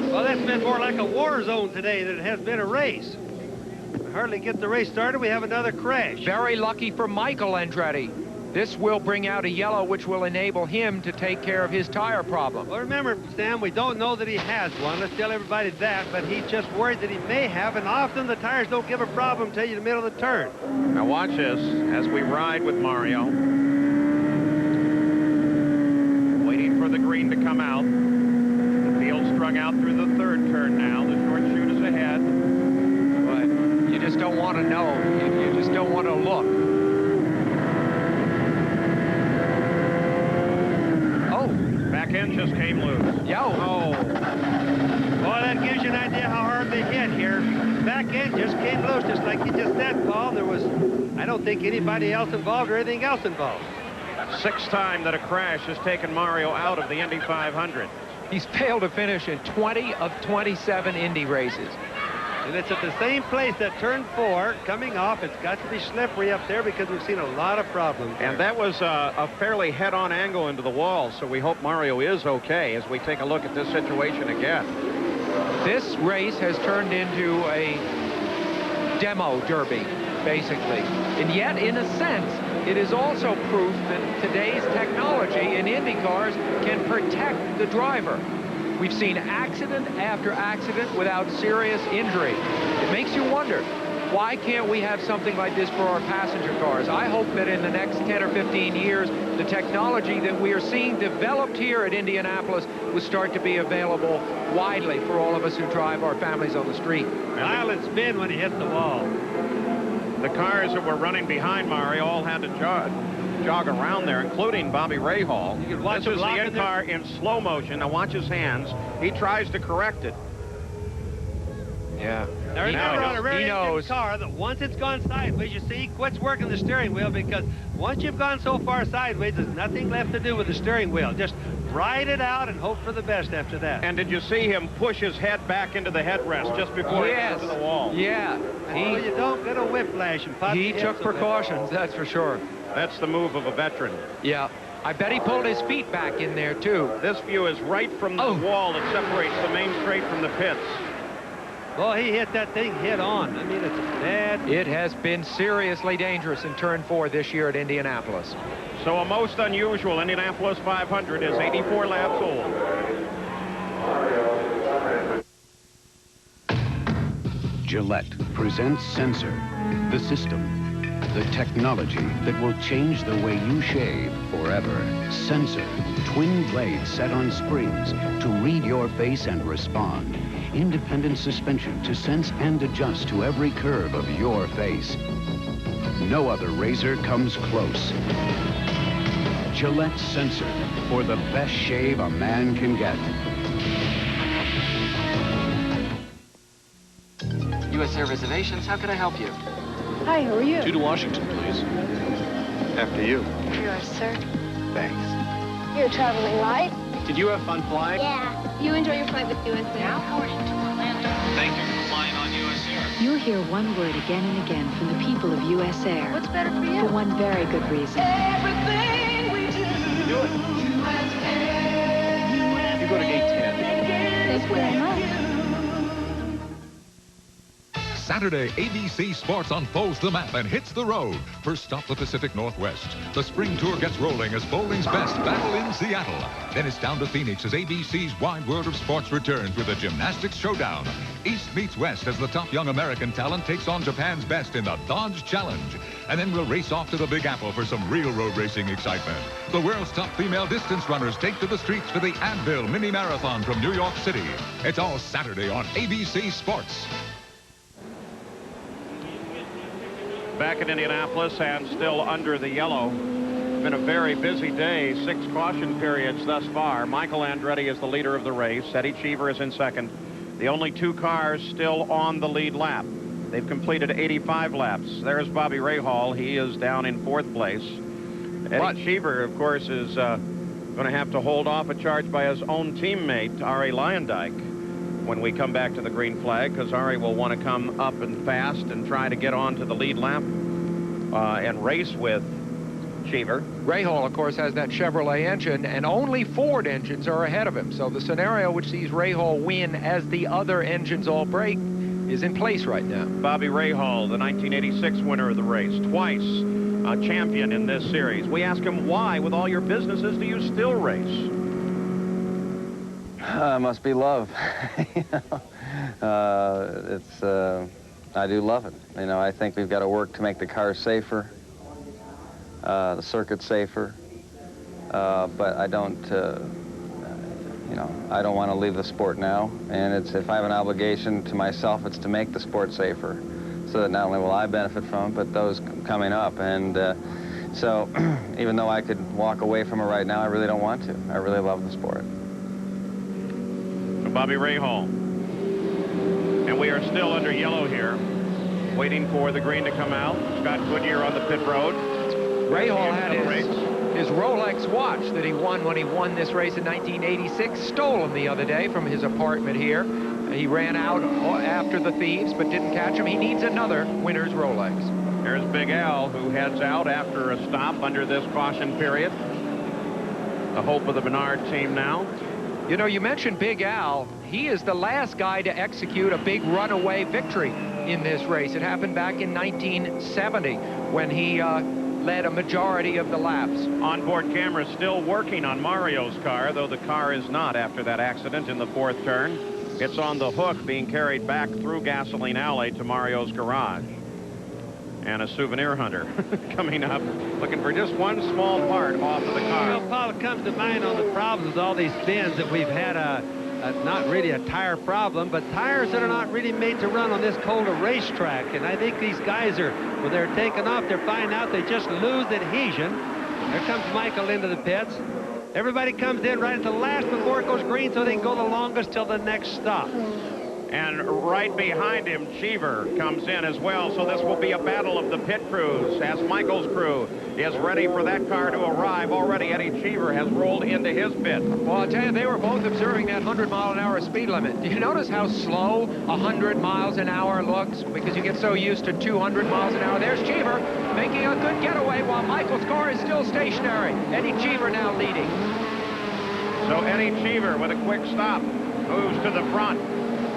Well, that's been more like a war zone today than it has been a race. Hardly get the race started, we have another crash. Very lucky for Michael Andretti. This will bring out a yellow, which will enable him to take care of his tire problem. Well, remember, Sam, we don't know that he has one. Let's tell everybody that, but he's just worried that he may have, and often the tires don't give a problem until you're in the middle of the turn. Now watch this as we ride with Mario. Waiting for the green to come out. The field's strung out through the 3rd turn now. The short chute is ahead. You just don't want to know. You just don't want to look. Oh, back end just came loose. Yo. Oh. Boy, that gives you an idea how hard they hit here. Back end just came loose, just like you just said, Paul. There was, I don't think anybody else involved or anything else involved. Sixth time that a crash has taken Mario out of the Indy 500. He's failed to finish in 20 of 27 Indy races. And it's at the same place that turn 4 coming off. It's got to be slippery up there because we've seen a lot of problems there. And that was a fairly head-on angle into the wall, so we hope Mario is okay as we take a look at this situation again. This race has turned into a demo derby, basically. And yet, in a sense, it is also proof that today's technology in Indy cars can protect the driver. We've seen accident after accident without serious injury. It makes you wonder, why can't we have something like this for our passenger cars? I hope that in the next 10 or 15 years, the technology that we are seeing developed here at Indianapolis will start to be available widely for all of us who drive our families on the street. Violent spin when he hit the wall. The cars that were running behind Mario all had to jog around there, including Bobby Rahal. You can watch this him is the lock in-car in slow motion. Now watch his hands. He tries to correct it. Yeah. Now remember, on a rear engine car, that once it's gone sideways, you see, he quits working the steering wheel, because once you've gone so far sideways, there's nothing left to do with the steering wheel. Just ride it out and hope for the best after that. And did you see him push his head back into the headrest just before he went to the wall? Yeah. So you don't get a whiplash and pop He took precautions, that's for sure. That's the move of a veteran. Yeah. I bet he pulled his feet back in there, too. This view is right from the wall that separates the main straight from the pits. Well, he hit that thing head on. I mean, it's bad. It has been seriously dangerous in turn 4 this year at Indianapolis. So a most unusual Indianapolis 500 is 84 laps old. Gillette presents Sensor, the system, the technology that will change the way you shave forever. Sensor, twin blades set on springs to read your face and respond. Independent suspension to sense and adjust to every curve of your face. No other razor comes close. Gillette Sensor, for the best shave a man can get. U.S. Air Reservations, how can I help you? Hi, how are you? 2 to Washington, please. After you. Yours, sir. Thanks. You're traveling light? Did you have fun flying? Yeah. You enjoy your flight with US Air? Thank you for flying on U.S. Air. You'll hear one word again and again from the people of U.S. Air. What's better for you? For one very good reason. Everything we do. Do it. U.S. Air. You go to gate 10. That's where I'm at. Saturday, ABC Sports unfolds the map and hits the road. First stop, the Pacific Northwest. The spring tour gets rolling as bowling's best battle in Seattle. Then it's down to Phoenix as ABC's Wide World of Sports returns with a gymnastics showdown. East meets West as the top young American talent takes on Japan's best in the Dodge Challenge. And then we'll race off to the Big Apple for some real road racing excitement. The world's top female distance runners take to the streets for the Anvil Mini Marathon from New York City. It's all Saturday on ABC Sports. Back in Indianapolis and still under the yellow. Been a very busy day. 6 caution periods thus far. Michael Andretti is the leader of the race. Eddie Cheever is in second. The only 2 cars still on the lead lap. They've completed 85 laps. There's Bobby Rahal. He is down in 4th place. Eddie Cheever, of course, is going to have to hold off a charge by his own teammate, Ari Leyendyke, when we come back to the green flag, because Ari will want to come up and fast and try to get on to the lead lap and race with Cheever. Rahal, of course, has that Chevrolet engine, and only Ford engines are ahead of him. So the scenario which sees Rahal win as the other engines all break is in place right now. Bobby Rahal, the 1986 winner of the race, twice a champion in this series. We ask him, why, with all your businesses, do you still race? Must be love. I do love it. You know, I think we've got to work to make the cars safer, the circuit safer, but I don't, you know, I don't want to leave the sport now. And if I have an obligation to myself, it's to make the sport safer, so that not only will I benefit from it, but those coming up. And so, even though I could walk away from it right now, I really don't want to. I really love the sport. Bobby Rahal. And we are still under yellow here, waiting for the green to come out. Scott Goodyear on the pit road. Rahal had his Rolex watch that he won when he won this race in 1986, stolen the other day from his apartment here. He ran out after the thieves, but didn't catch him. He needs another winner's Rolex. There's Big Al, who heads out after a stop under this caution period. The hope of the Menard team now. You know, you mentioned Big Al. He is the last guy to execute a big runaway victory in this race. It happened back in 1970 when he led a majority of the laps. Onboard camera still working on Mario's car, though the car is not after that accident in the fourth turn. It's on the hook being carried back through Gasoline Alley to Mario's garage. And a souvenir hunter coming up, looking for just one small part off of the car. Well, Paul, it comes to mind on the problems with all these spins that we've had not really a tire problem, but tires that are not really made to run on this colder racetrack. And I think these guys are, when they're taking off, they're finding out they just lose adhesion. There comes Michael into the pits. Everybody comes in right at the last before it goes green so they can go the longest till the next stop. And right behind him, Cheever comes in as well. So this will be a battle of the pit crews as Michael's crew is ready for that car to arrive. Already Eddie Cheever has rolled into his pit. Well, I'll tell you, they were both observing that 100-mile-an-hour speed limit. Do you notice how slow 100 miles an hour looks? Because you get so used to 200 miles an hour. There's Cheever making a good getaway while Michael's car is still stationary. Eddie Cheever now leading. So Eddie Cheever with a quick stop moves to the front.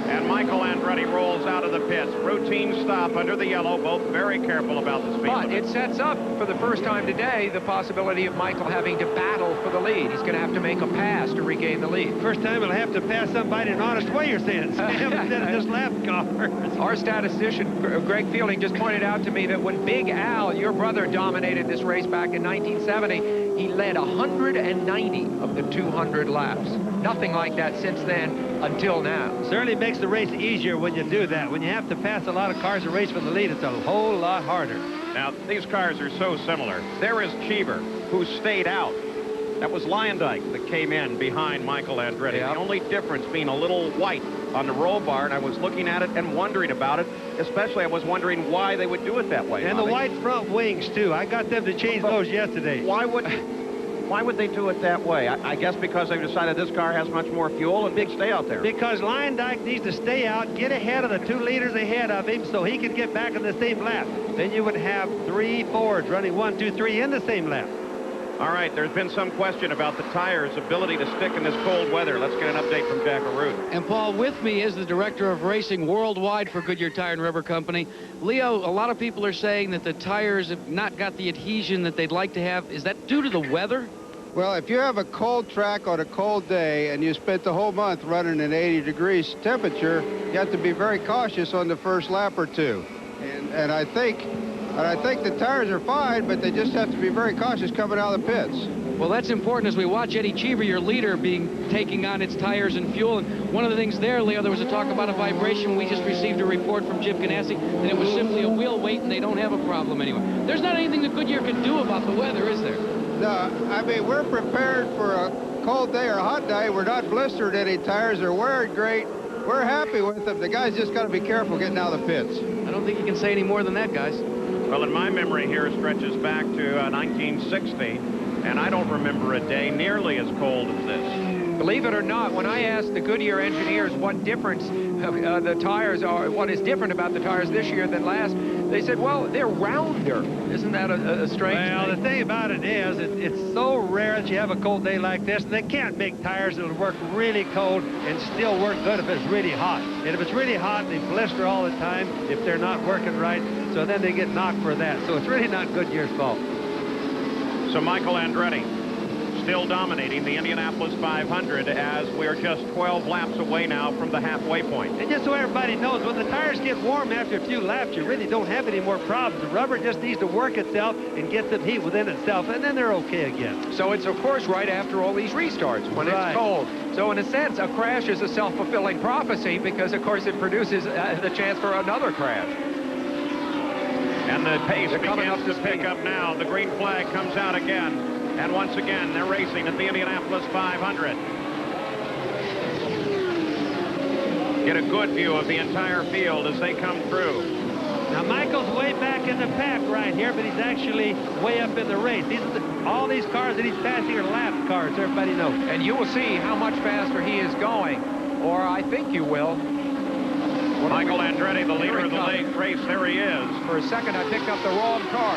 And Michael Andretti rolls out of the pits. Routine stop under the yellow, both very careful about the speed limit. It sets up, for the first time today, the possibility of Michael having to battle for the lead. He's going to have to make a pass to regain the lead. First time he'll have to pass somebody in an honest way, you're saying, Sam, instead of just lap cars. Our statistician, Greg Fielding, just pointed out to me that when Big Al, your brother, dominated this race back in 1970, he led 190 of the 200 laps. Nothing like that since then until now. Certainly makes the race easier when you do that. When you have to pass a lot of cars to race for the lead, it's a whole lot harder. Now, these cars are so similar. There is Cheever, who stayed out. That was Lyondike that came in behind Michael Andretti. Yep. The only difference being a little white on the roll bar, and I was looking at it and wondering about it. Especially, I was wondering why they would do it that way. And the white front wings, too. I got them to change those yesterday. Why would they do it that way? I guess because they've decided this car has much more fuel and big stay out there. Because Lyondike needs to stay out, get ahead of the 2 leaders ahead of him so he can get back in the same lap. Then you would have 3 Fords running 1, 2, 3 in the same lap. All right, there's been some question about the tires' ability to stick in this cold weather. Let's get an update from Jack Arute. And Paul, with me is the director of racing worldwide for Goodyear Tire and Rubber Company. Leo, a lot of people are saying that the tires have not got the adhesion that they'd like to have. Is that due to the weather? Well, if you have a cold track on a cold day and you spent the whole month running in 80 degrees temperature, you have to be very cautious on the first lap or two. And I think the tires are fine, but they just have to be very cautious coming out of the pits. Well, that's important as we watch Eddie Cheever, your leader, taking on its tires and fuel. And one of the things there, Leo, there was a talk about a vibration. We just received a report from Jim Ganassi that it was simply a wheel weight and they don't have a problem anyway. There's not anything that Goodyear can do about the weather, is there? No, I mean, we're prepared for a cold day or a hot day. We're not blistered any tires. They're wearing great. We're happy with them. The guys just got to be careful getting out of the pits. I don't think you can say any more than that, guys. Well, in my memory here stretches back to 1960, and I don't remember a day nearly as cold as this. Believe it or not, when I asked the Goodyear engineers what difference the tires are, what is different about the tires this year than last, they said, well, they're rounder. Isn't that a strange thing? Well, the thing about it is, it's so rare that you have a cold day like this, and they can't make tires that'll work really cold and still work good if it's really hot. And if it's really hot, they blister all the time if they're not working right, so then they get knocked for that. So it's really not Goodyear's fault. So Michael Andretti still dominating the Indianapolis 500 as we're just 12 laps away now from the halfway point. And just so everybody knows, when the tires get warm after a few laps, you really don't have any more problems. The rubber just needs to work itself and get some heat within itself, and then they're okay again. So it's, of course, right after all these restarts when it's cold. So in a sense, a crash is a self-fulfilling prophecy because, of course, it produces the chance for another crash. And the pace begins to pick up now. The green flag comes out again. And once again, they're racing at the Indianapolis 500. get a good view of the entire field as they come through. Now, Michael's way back in the pack right here, but he's actually way up in the race. All these cars that he's passing are lap cars, everybody knows. And you will see how much faster he is going, or I think you will. Michael Andretti, the leader of the late race, there he is. For a second, I picked up the wrong car.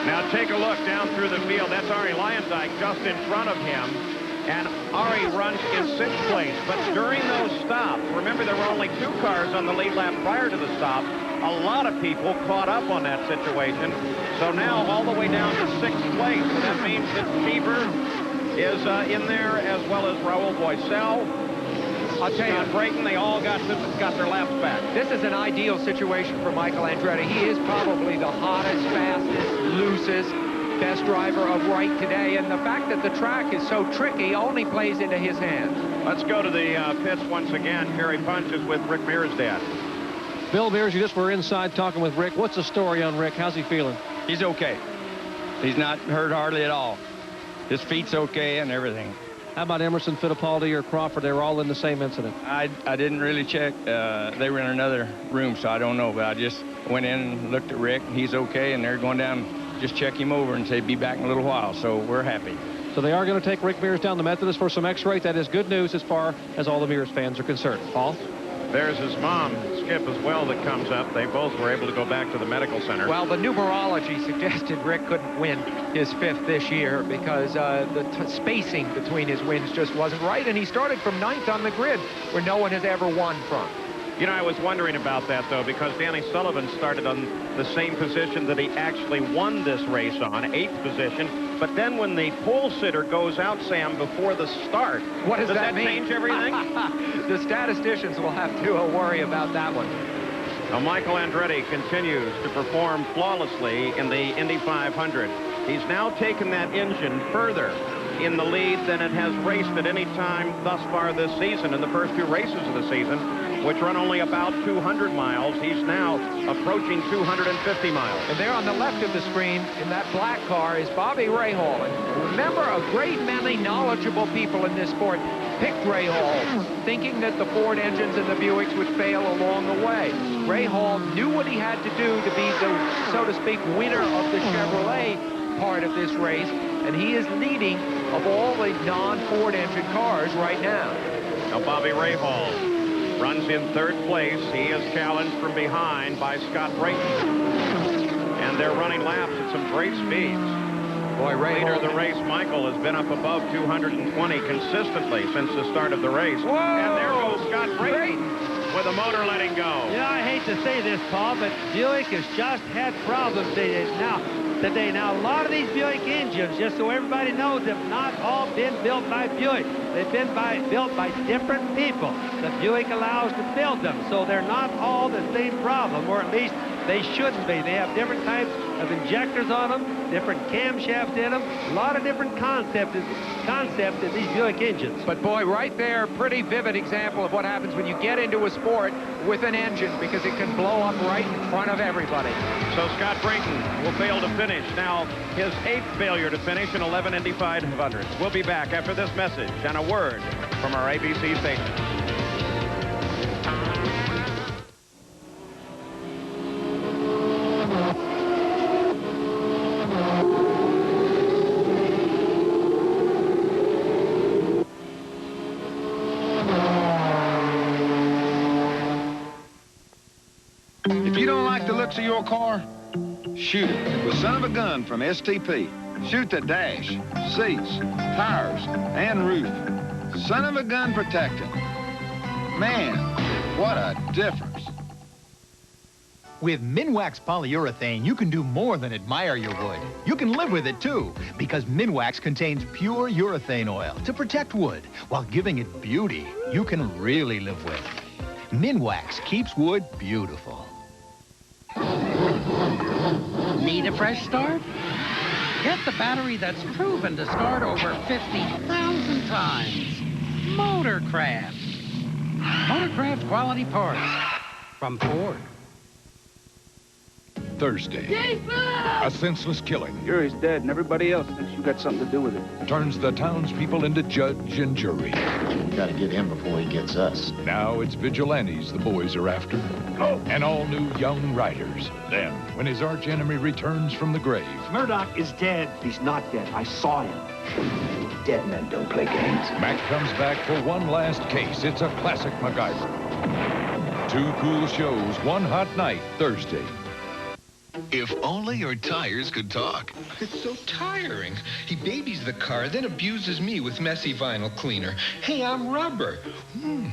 Now take a look down through the field. That's Ari Lyondike just in front of him. And Ari runs in 6th place. But during those stops, remember there were only 2 cars on the lead lap prior to the stop. A lot of people caught up on that situation. So now all the way down to 6th place. So that means that Cheever is in there, as well as Raul Boisel. I'll tell you, Brayton, they all got their laps back. This is an ideal situation for Michael Andretti. He is probably the hottest, fastest, loosest, best driver of right today, and the fact that the track is so tricky only plays into his hands. Let's go to the pits once again. Kerry Punch is with Rick Mears' dad. Bill Mears, you just were inside talking with Rick. What's the story on Rick? How's he feeling? He's okay. He's not hurt hardly at all. His feet's okay and everything. How about Emerson Fittipaldi or Crawford? They were all in the same incident. I didn't really check. They were in another room, so I don't know. But I just went in and looked at Rick. He's okay, and they're going down, just check him over and say, be back in a little while. So we're happy. So they are going to take Rick Mears down the Methodist for some x-ray. That is good news as far as all the Mears fans are concerned. Paul? There's his mom, Skip, as well, that comes up. They both were able to go back to the medical center. Well, the numerology suggested Rick couldn't win his 5th this year because the spacing between his wins just wasn't right, and he started from 9th on the grid, where no one has ever won from. You know, I was wondering about that, though, because Danny Sullivan started on the same position that he actually won this race on, 8th position. But then when the pole sitter goes out, Sam, before the start, what does that mean? Change everything? The statisticians will have to worry about that one. Now, Michael Andretti continues to perform flawlessly in the Indy 500. He's now taken that engine further in the lead than it has raced at any time thus far this season. In the first 2 races of the season, which run only about 200 miles, he's now approaching 250 miles. And there on the left of the screen in that black car is Bobby Rahal. And remember, a great many knowledgeable people in this sport picked Rahal, thinking that the Ford engines and the Buicks would fail along the way. Rahal knew what he had to do to be the, so to speak, winner of the Chevrolet part of this race, and he is leading of all the non-Ford engine cars right now. Now Bobby Rahal runs in 3rd place. He is challenged from behind by Scott Brayton. And they're running laps at some great speeds. Boy, Leader of the race, Michael, has been up above 220 consistently since the start of the race. Whoa! And there goes Scott Brayton with the motor letting go. You know, I hate to say this, Paul, but Buick has just had problems today. Now, a lot of these Buick engines, just so everybody knows, have not all been built by Buick. They've been built by different people that Buick allows to build them. So they're not all the same problem, or at least they shouldn't be. They have different types of injectors on them, different camshafts in them, a lot of different concepts in these Buick engines. But boy, right there, pretty vivid example of what happens when you get into a sport with an engine, because it can blow up right in front of everybody. So Scott Brayton will fail to finish. Now his 8th failure to finish in 11 Indy 500s. We'll be back after this message and a word from our ABC station. If you don't like the looks of your car, shoot it with Son of a Gun from STP. Shoot the dash, seats, tires, and roof. Son of a Gun protecting. Man, what a difference. With Minwax polyurethane, you can do more than admire your wood. You can live with it, too, because Minwax contains pure urethane oil to protect wood while giving it beauty you can really live with. Minwax keeps wood beautiful. Need a fresh start? Get the battery that's proven to start over 50,000 times. Motorcraft. Motorcraft quality parts from Ford. Thursday. A senseless killing Yuri's dead, and everybody else thinks you got something to do with it. turns the townspeople into judge and jury. We gotta get him before he gets us. Now it's vigilantes the boys are after. And all new young riders. Then, when his archenemy returns from the grave, Murdoch is dead. He's not dead. I saw him. Dead men don't play games. Mac comes back for one last case. It's a classic MacGyver. 2 cool shows, one hot night, Thursday. If only your tires could talk. It's so tiring. He babies the car, then abuses me with messy vinyl cleaner. Hey, I'm rubber.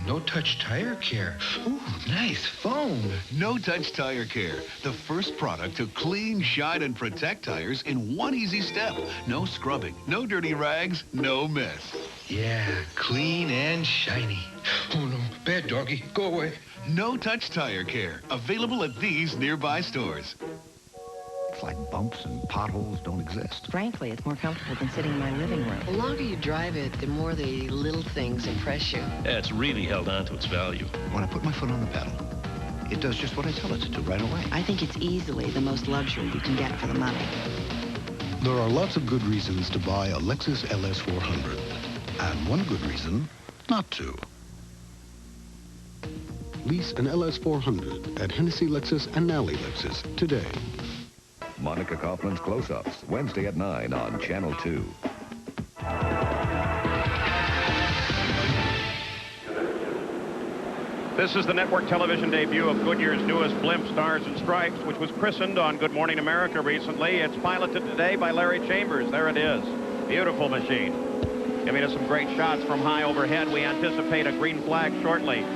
No-touch tire care. Ooh, nice foam. No-touch tire care. The first product to clean, shine, and protect tires in one easy step. No scrubbing, no dirty rags, no mess. Yeah, clean and shiny. Oh, no. Bad doggy. Go away. No-touch tire care. Available at these nearby stores. It's like bumps and potholes don't exist. Frankly, it's more comfortable than sitting in my living room. The longer you drive it, the more the little things impress you. Yeah, it's really held on to its value. When I put my foot on the pedal, it does just what I tell it to do right away. I think it's easily the most luxury you can get for the money. There are lots of good reasons to buy a Lexus LS 400, and one good reason not to. Lease an LS 400 at Hennessy Lexus and Nally Lexus today. Monica Kaufman's Close-Ups, Wednesday at 9 on Channel 2. This is the network television debut of Goodyear's newest blimp, Stars and Stripes, which was christened on Good Morning America recently. It's piloted today by Larry Chambers. There it is. Beautiful machine. Giving us some great shots from high overhead. We anticipate a green flag shortly.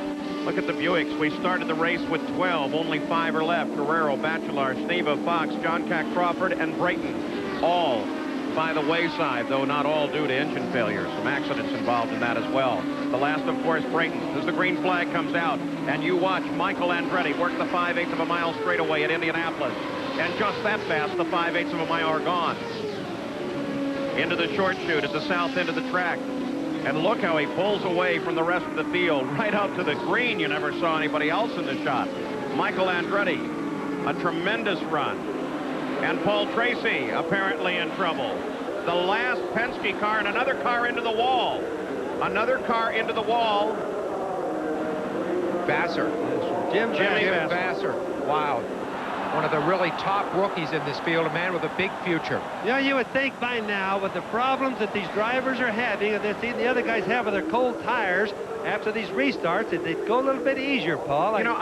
Look at the Buicks. We started the race with 12. Only 5 are left. Guerrero, Bachelor, Sneva, Fox, John Cack Crawford, and Brayton. All by the wayside, though not all due to engine failure. Some accidents involved in that as well. The last, of course, Brayton. As the green flag comes out, and you watch Michael Andretti work the 5/8 of a mile straightaway at Indianapolis. And just that fast, the 5/8 of a mile are gone. Into the short chute at the south end of the track. And look how he pulls away from the rest of the field, right out to the green. You never saw anybody else in the shot. Michael Andretti, a tremendous run. And Paul Tracy apparently in trouble. The last Penske car and another car into the wall. Another car into the wall. Vassar. Jimmy Vassar. Wow. One of the really top rookies in this field, a man with a big future. Yeah, you would think by now, with the problems that these drivers are having, and the other guys have with their cold tires after these restarts, that they'd go a little bit easier, Paul. You know,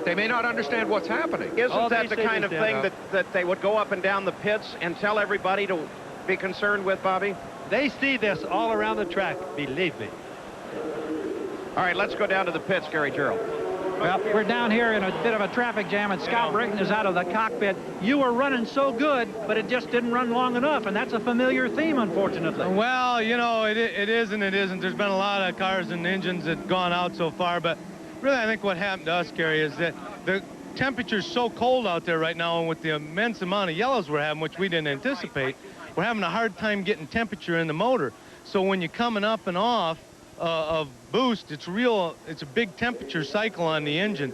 they may not understand what's happening. Isn't that the kind of thing that they would go up and down the pits and tell everybody to be concerned with, Bobby? They see this all around the track, believe me. All right, let's go down to the pits, Gary Gerald. Well, we're down here in a bit of a traffic jam, and Scott Britton is out of the cockpit. You were running so good, but it just didn't run long enough, and that's a familiar theme, unfortunately. Well, you know, it is and it isn't. There's been a lot of cars and engines that have gone out so far, but really I think what happened to us, Gary, is that the temperature's so cold out there right now, and with the immense amount of yellows we're having, which we didn't anticipate, we're having a hard time getting temperature in the motor. So when you're coming up and off of boost, it's a big temperature cycle on the engine.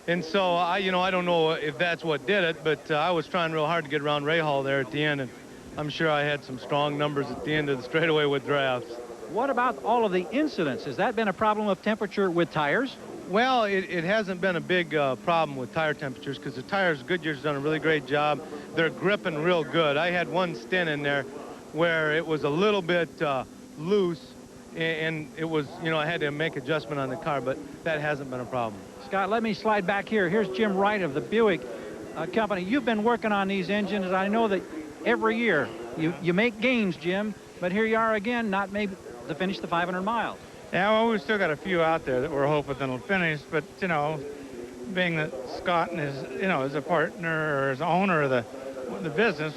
And so I don't know if that's what did it, but I was trying real hard to get around Rahal there at the end, and I'm sure I had some strong numbers at the end of the straightaway with drafts. What about all of the incidents? Has that been a problem of temperature with tires? Well, it hasn't been a big problem with tire temperatures, because the tires, Goodyear's done a really great job. They're gripping real good. I had one stint in there where it was a little bit loose, and it was, I had to make adjustment on the car, but that hasn't been a problem. Scott, let me slide back here. Here's Jim Wright of the Buick Company. You've been working on these engines. I know that every year you make gains, Jim, but here you are again, not maybe to finish the 500 miles. Yeah, well, we've still got a few out there that we're hoping that'll finish, but, being that Scott and as a partner or as owner of the business,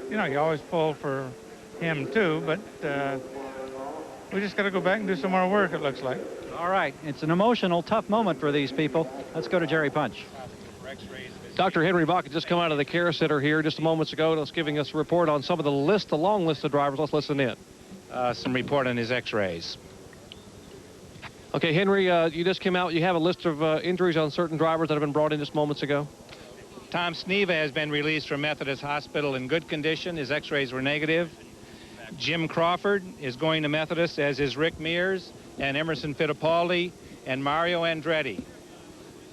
you always pull for him too, but we just got to go back and do some more work, it looks like. All right. It's an emotional, tough moment for these people. Let's go to Jerry Punch. Dr. Henry Bach had just come out of the care center here just a moments ago. Just giving us a report on some of the long list of drivers. Let's listen in. Some report on his x-rays. Okay, Henry, you just came out. You have a list of injuries on certain drivers that have been brought in just moments ago? Tom Sneva has been released from Methodist Hospital in good condition. His x-rays were negative. Jim Crawford is going to Methodist, as is Rick Mears and Emerson Fittipaldi and Mario Andretti.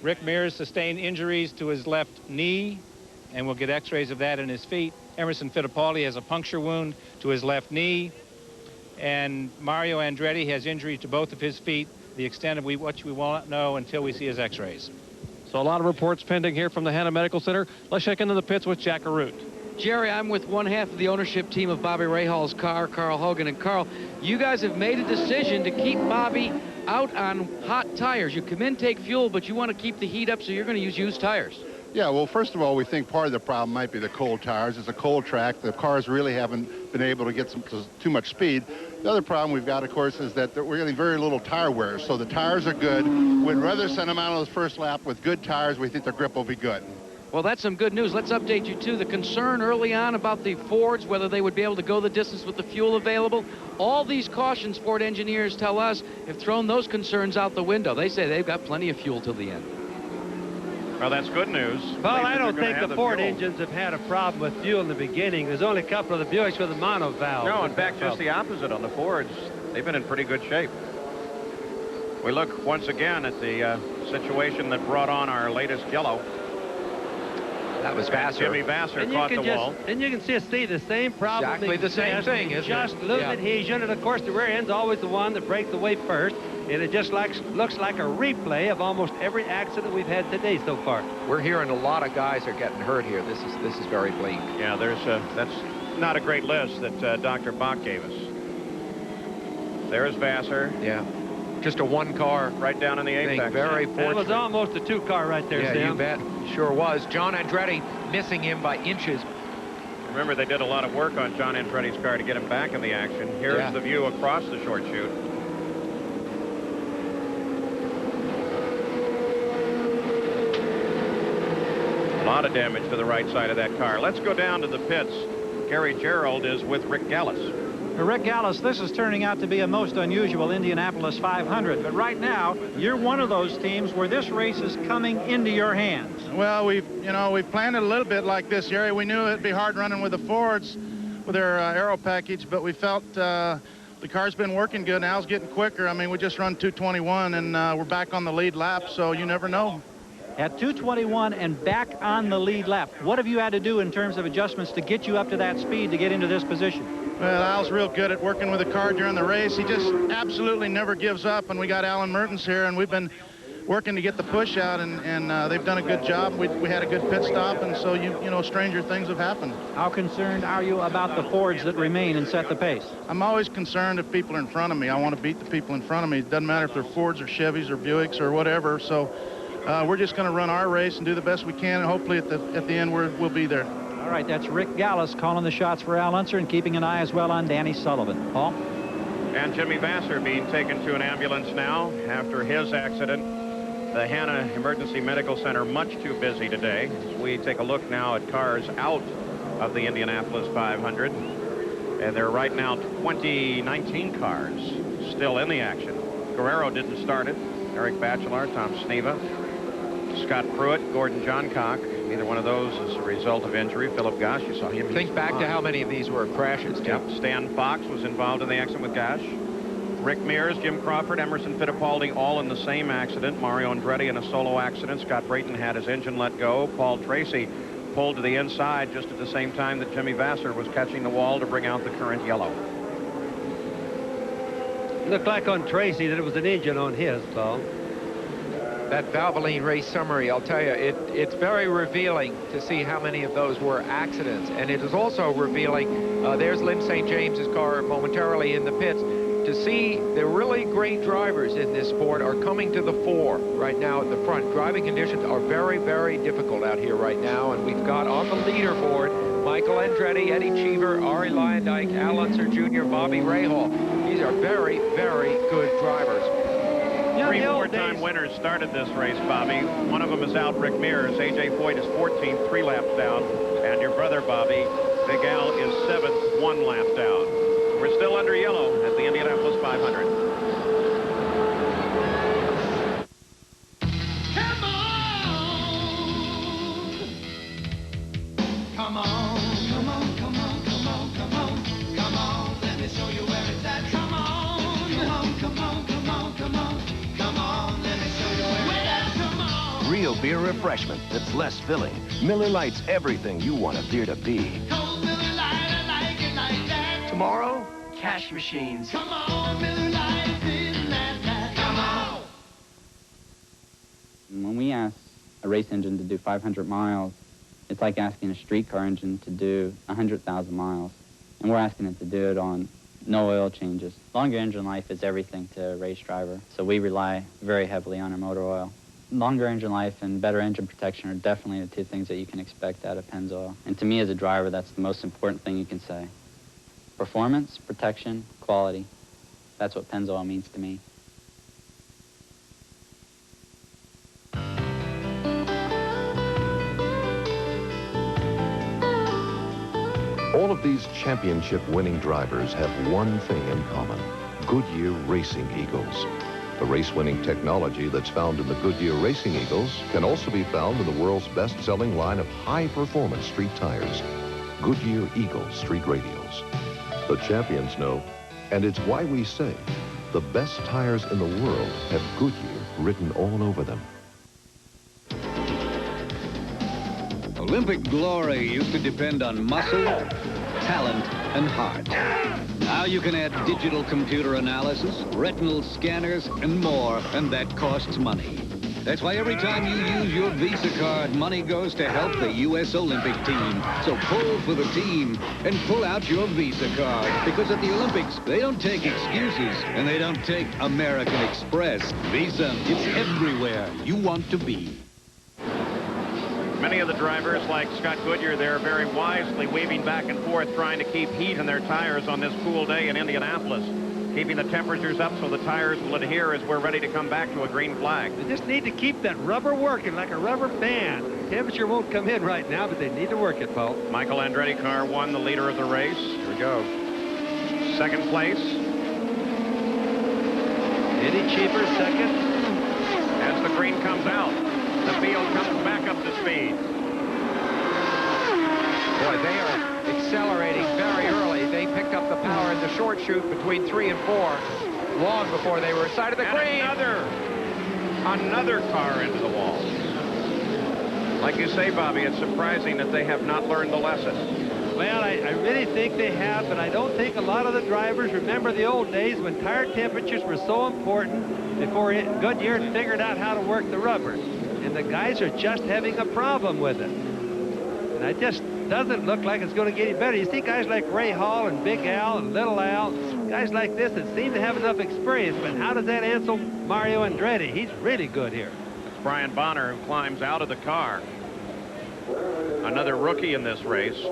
Rick Mears sustained injuries to his left knee, and we'll get x-rays of that in his feet. Emerson Fittipaldi has a puncture wound to his left knee, and Mario Andretti has injury to both of his feet, the extent of which we won't know until we see his x-rays. So a lot of reports pending here from the Hanna Medical Center. Let's check into the pits with Jack Arute. Jerry, I'm with one half of the ownership team of Bobby Rahal's car, Carl Hogan. And Carl, you guys have made a decision to keep Bobby out on hot tires. You come in, take fuel, but you want to keep the heat up, so you're going to use used tires. Yeah, well, first of all, we think part of the problem might be the cold tires. It's a cold track. The cars really haven't been able to get too much speed. The other problem we've got, of course, is that we're getting very little tire wear. So the tires are good. We'd rather send them out on the first lap with good tires. We think their grip will be good. Well, that's some good news. Let's update you, too. The concern early on about the Fords, whether they would be able to go the distance with the fuel available. All these cautions Ford engineers tell us have thrown those concerns out the window. They say they've got plenty of fuel till the end. Well, that's good news. Well, I don't think the Ford engines have had a problem with fuel in the beginning. There's only a couple of the Buicks with a mono valve. No, in fact, just the opposite on the Fords. They've been in pretty good shape. We look once again at the situation that brought on our latest yellow. That was Vassar. Jimmy Vassar caught the wall. And you can see the same problem. Exactly the same thing, isn't it? Just loose adhesion, and of course the rear end's always the one that breaks away first. And it just looks like a replay of almost every accident we've had today so far. We're hearing a lot of guys are getting hurt here. This is very bleak. Yeah, that's not a great list that Dr. Bach gave us. There's Vassar. Yeah. Just a one-car. Right down in the apex. Very fortunate. That was almost a two-car right there, yeah, Sam. You bet. Sure was. John Andretti missing him by inches. Remember, they did a lot of work on John Andretti's car to get him back in the action. Here's the view across the short chute. A lot of damage to the right side of that car. Let's go down to the pits. Gary Gerald is with Rick Gallis. Rick Gallis, this is turning out to be a most unusual Indianapolis 500, but right now you're one of those teams where this race is coming into your hands. Well, we've planned it a little bit like this, Jerry. We knew it'd be hard running with the Fords with their aero package, but we felt the car's been working good. Now it's getting quicker. I mean, we just run 221 and we're back on the lead lap, so you never know. At 221 and back on the lead lap, what have you had to do in terms of adjustments to get you up to that speed to get into this position? Well, Al's real good at working with the car during the race. He just absolutely never gives up, and we got Alan Mertens here, and we've been working to get the push out, and they've done a good job. We had a good pit stop, and so, you know, stranger things have happened. How concerned are you about the Fords that remain and set the pace? I'm always concerned if people are in front of me. I want to beat the people in front of me. It doesn't matter if they're Fords or Chevys or Buicks or whatever, so we're just going to run our race and do the best we can, and hopefully at the end we'll be there. All right, that's Rick Gallis calling the shots for Al Unser and keeping an eye as well on Danny Sullivan. Paul? And Jimmy Vassar being taken to an ambulance now after his accident. The Hanna Emergency Medical Center much too busy today. We take a look now at cars out of the Indianapolis 500. And there are right now 19 cars still in the action. Guerrero didn't start it. Eric Bachelor, Tom Sneva, Scott Pruitt, Gordon Johncock. Neither one of those is a result of injury. Philip Gosch, you saw him. Think back to how many of these were crashes, too. Yep. Stan Fox was involved in the accident with Gosch. Rick Mears, Jim Crawford, Emerson Fittipaldi, all in the same accident. Mario Andretti in a solo accident. Scott Brayton had his engine let go. Paul Tracy pulled to the inside just at the same time that Jimmy Vassar was catching the wall to bring out the current yellow. It looked like on Tracy that it was an engine on his, Paul. That Valvoline race summary, I'll tell you, it's very revealing to see how many of those were accidents. And it is also revealing, there's Lynn St. James's car momentarily in the pits, to see the really great drivers in this sport are coming to the fore right now at the front. Driving conditions are very, very difficult out here right now. And we've got on the leaderboard Michael Andretti, Eddie Cheever, Ari Lyondike, Al Unser Jr., Bobby Rahal. These are very, very good drivers. Three four-time winners started this race, Bobby. One of them is out, Rick Mears. A.J. Foyt is 14th, 3 laps down. And your brother, Bobby, Big Al, is 7th, 1 lap down. We're still under yellow at the Indianapolis 500. Come on, come on, come on, come on, come on. Come on, let me show you where it's at. Come on, come on, come on, come on, come on. Come on, let me show you where it's at. Come on. Real beer refreshment that's less filling. Miller Lite's everything you want a beer to be. Cold Miller Lite, I like it like that. Tomorrow, cash machines. Come on, Miller Lite, isn't that bad? Come on. When we ask a race engine to do 500 miles, it's like asking a streetcar engine to do 100,000 miles. And we're asking it to do it on no oil changes. Longer engine life is everything to a race driver, so we rely very heavily on our motor oil. Longer engine life and better engine protection are definitely the two things that you can expect out of Pennzoil. And to me as a driver, that's the most important thing you can say. Performance, protection, quality. That's what Pennzoil means to me. All of these championship-winning drivers have one thing in common: Goodyear Racing Eagles. The race-winning technology that's found in the Goodyear Racing Eagles can also be found in the world's best-selling line of high-performance street tires, Goodyear Eagle Street Radials. The champions know, and it's why we say the best tires in the world have Goodyear written all over them. Olympic glory used to depend on muscle, talent, and heart. Now you can add digital computer analysis, retinal scanners, and more, and that costs money. That's why every time you use your Visa card, money goes to help the U.S. Olympic team. So pull for the team and pull out your Visa card. Because at the Olympics, they don't take excuses, and they don't take American Express. Visa, it's everywhere you want to be. Many of the drivers, like Scott Goodyear there, very wisely weaving back and forth, trying to keep heat in their tires on this cool day in Indianapolis, keeping the temperatures up so the tires will adhere as we're ready to come back to a green flag. They just need to keep that rubber working like a rubber band. The temperature won't come in right now, but they need to work it, Paul. Michael Andretti, car one, the leader of the race. Here we go. Second place. Eddie Cheever, second. As the green comes out, the field comes back up to speed. Boy, they are accelerating very early. They picked up the power in the short chute between 3 and 4 long before they were inside of the green. Another car into the wall. Like you say, Bobby, it's surprising that they have not learned the lesson. Well, I really think they have, but I don't think a lot of the drivers remember the old days when tire temperatures were so important before Goodyear figured out how to work the rubber. And the guys are just having a problem with it. And it just doesn't look like it's going to get any better. You see guys like Ray Hall and Big Al and Little Al, guys like this that seem to have enough experience, but how does that answer Mario Andretti? He's really good here. It's Brian Bonner who climbs out of the car. Another rookie in this race,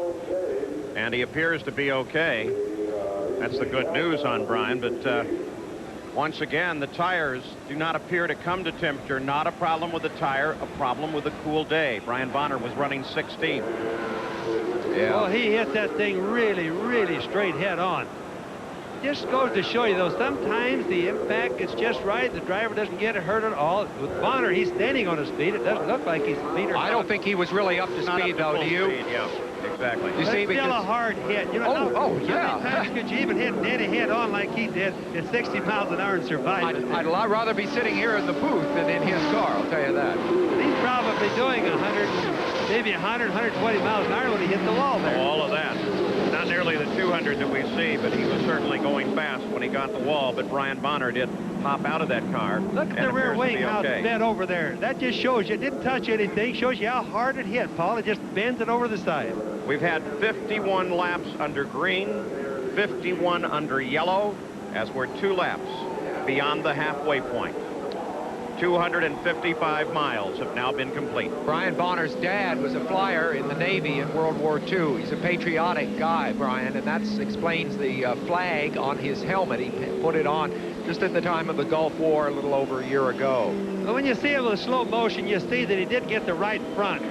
and he appears to be okay. That's the good news on Brian, but once again, the tires do not appear to come to temperature. Not a problem with the tire, a problem with a cool day. Brian Bonner was running 16. Yeah. Well, he hit that thing really, really straight head on. Just goes to show you, though, sometimes the impact is just right. The driver doesn't get hurt at all. With Bonner, he's standing on his feet. It doesn't look like his feet are... I don't think he was really up to speed, though, do you? Speed, yeah. Exactly. You see, still a hard hit. You know, how many times could you even hit Danny head on like he did at 60 miles an hour and survive it? I'd rather be sitting here in the booth than in his car, I'll tell you that. He's probably doing 100, maybe 100, 120 miles an hour when he hit the wall there. All of that. Not nearly the 200 that we see, but he was certainly going fast when he got the wall. But Brian Bonner did pop out of that car. Look at the rear wing, how it's bent over there. That just shows you it didn't touch anything. Shows you how hard it hit, Paul. It just bends it over the side. We've had 51 laps under green, 51 under yellow, as we're 2 laps beyond the halfway point. 255 miles have now been complete. Brian Bonner's dad was a flyer in the Navy in World War II. He's a patriotic guy, Brian, and that explains the flag on his helmet. He put it on just at the time of the Gulf War a little over a year ago. Well, when you see him in slow motion, you see that he did get the right front,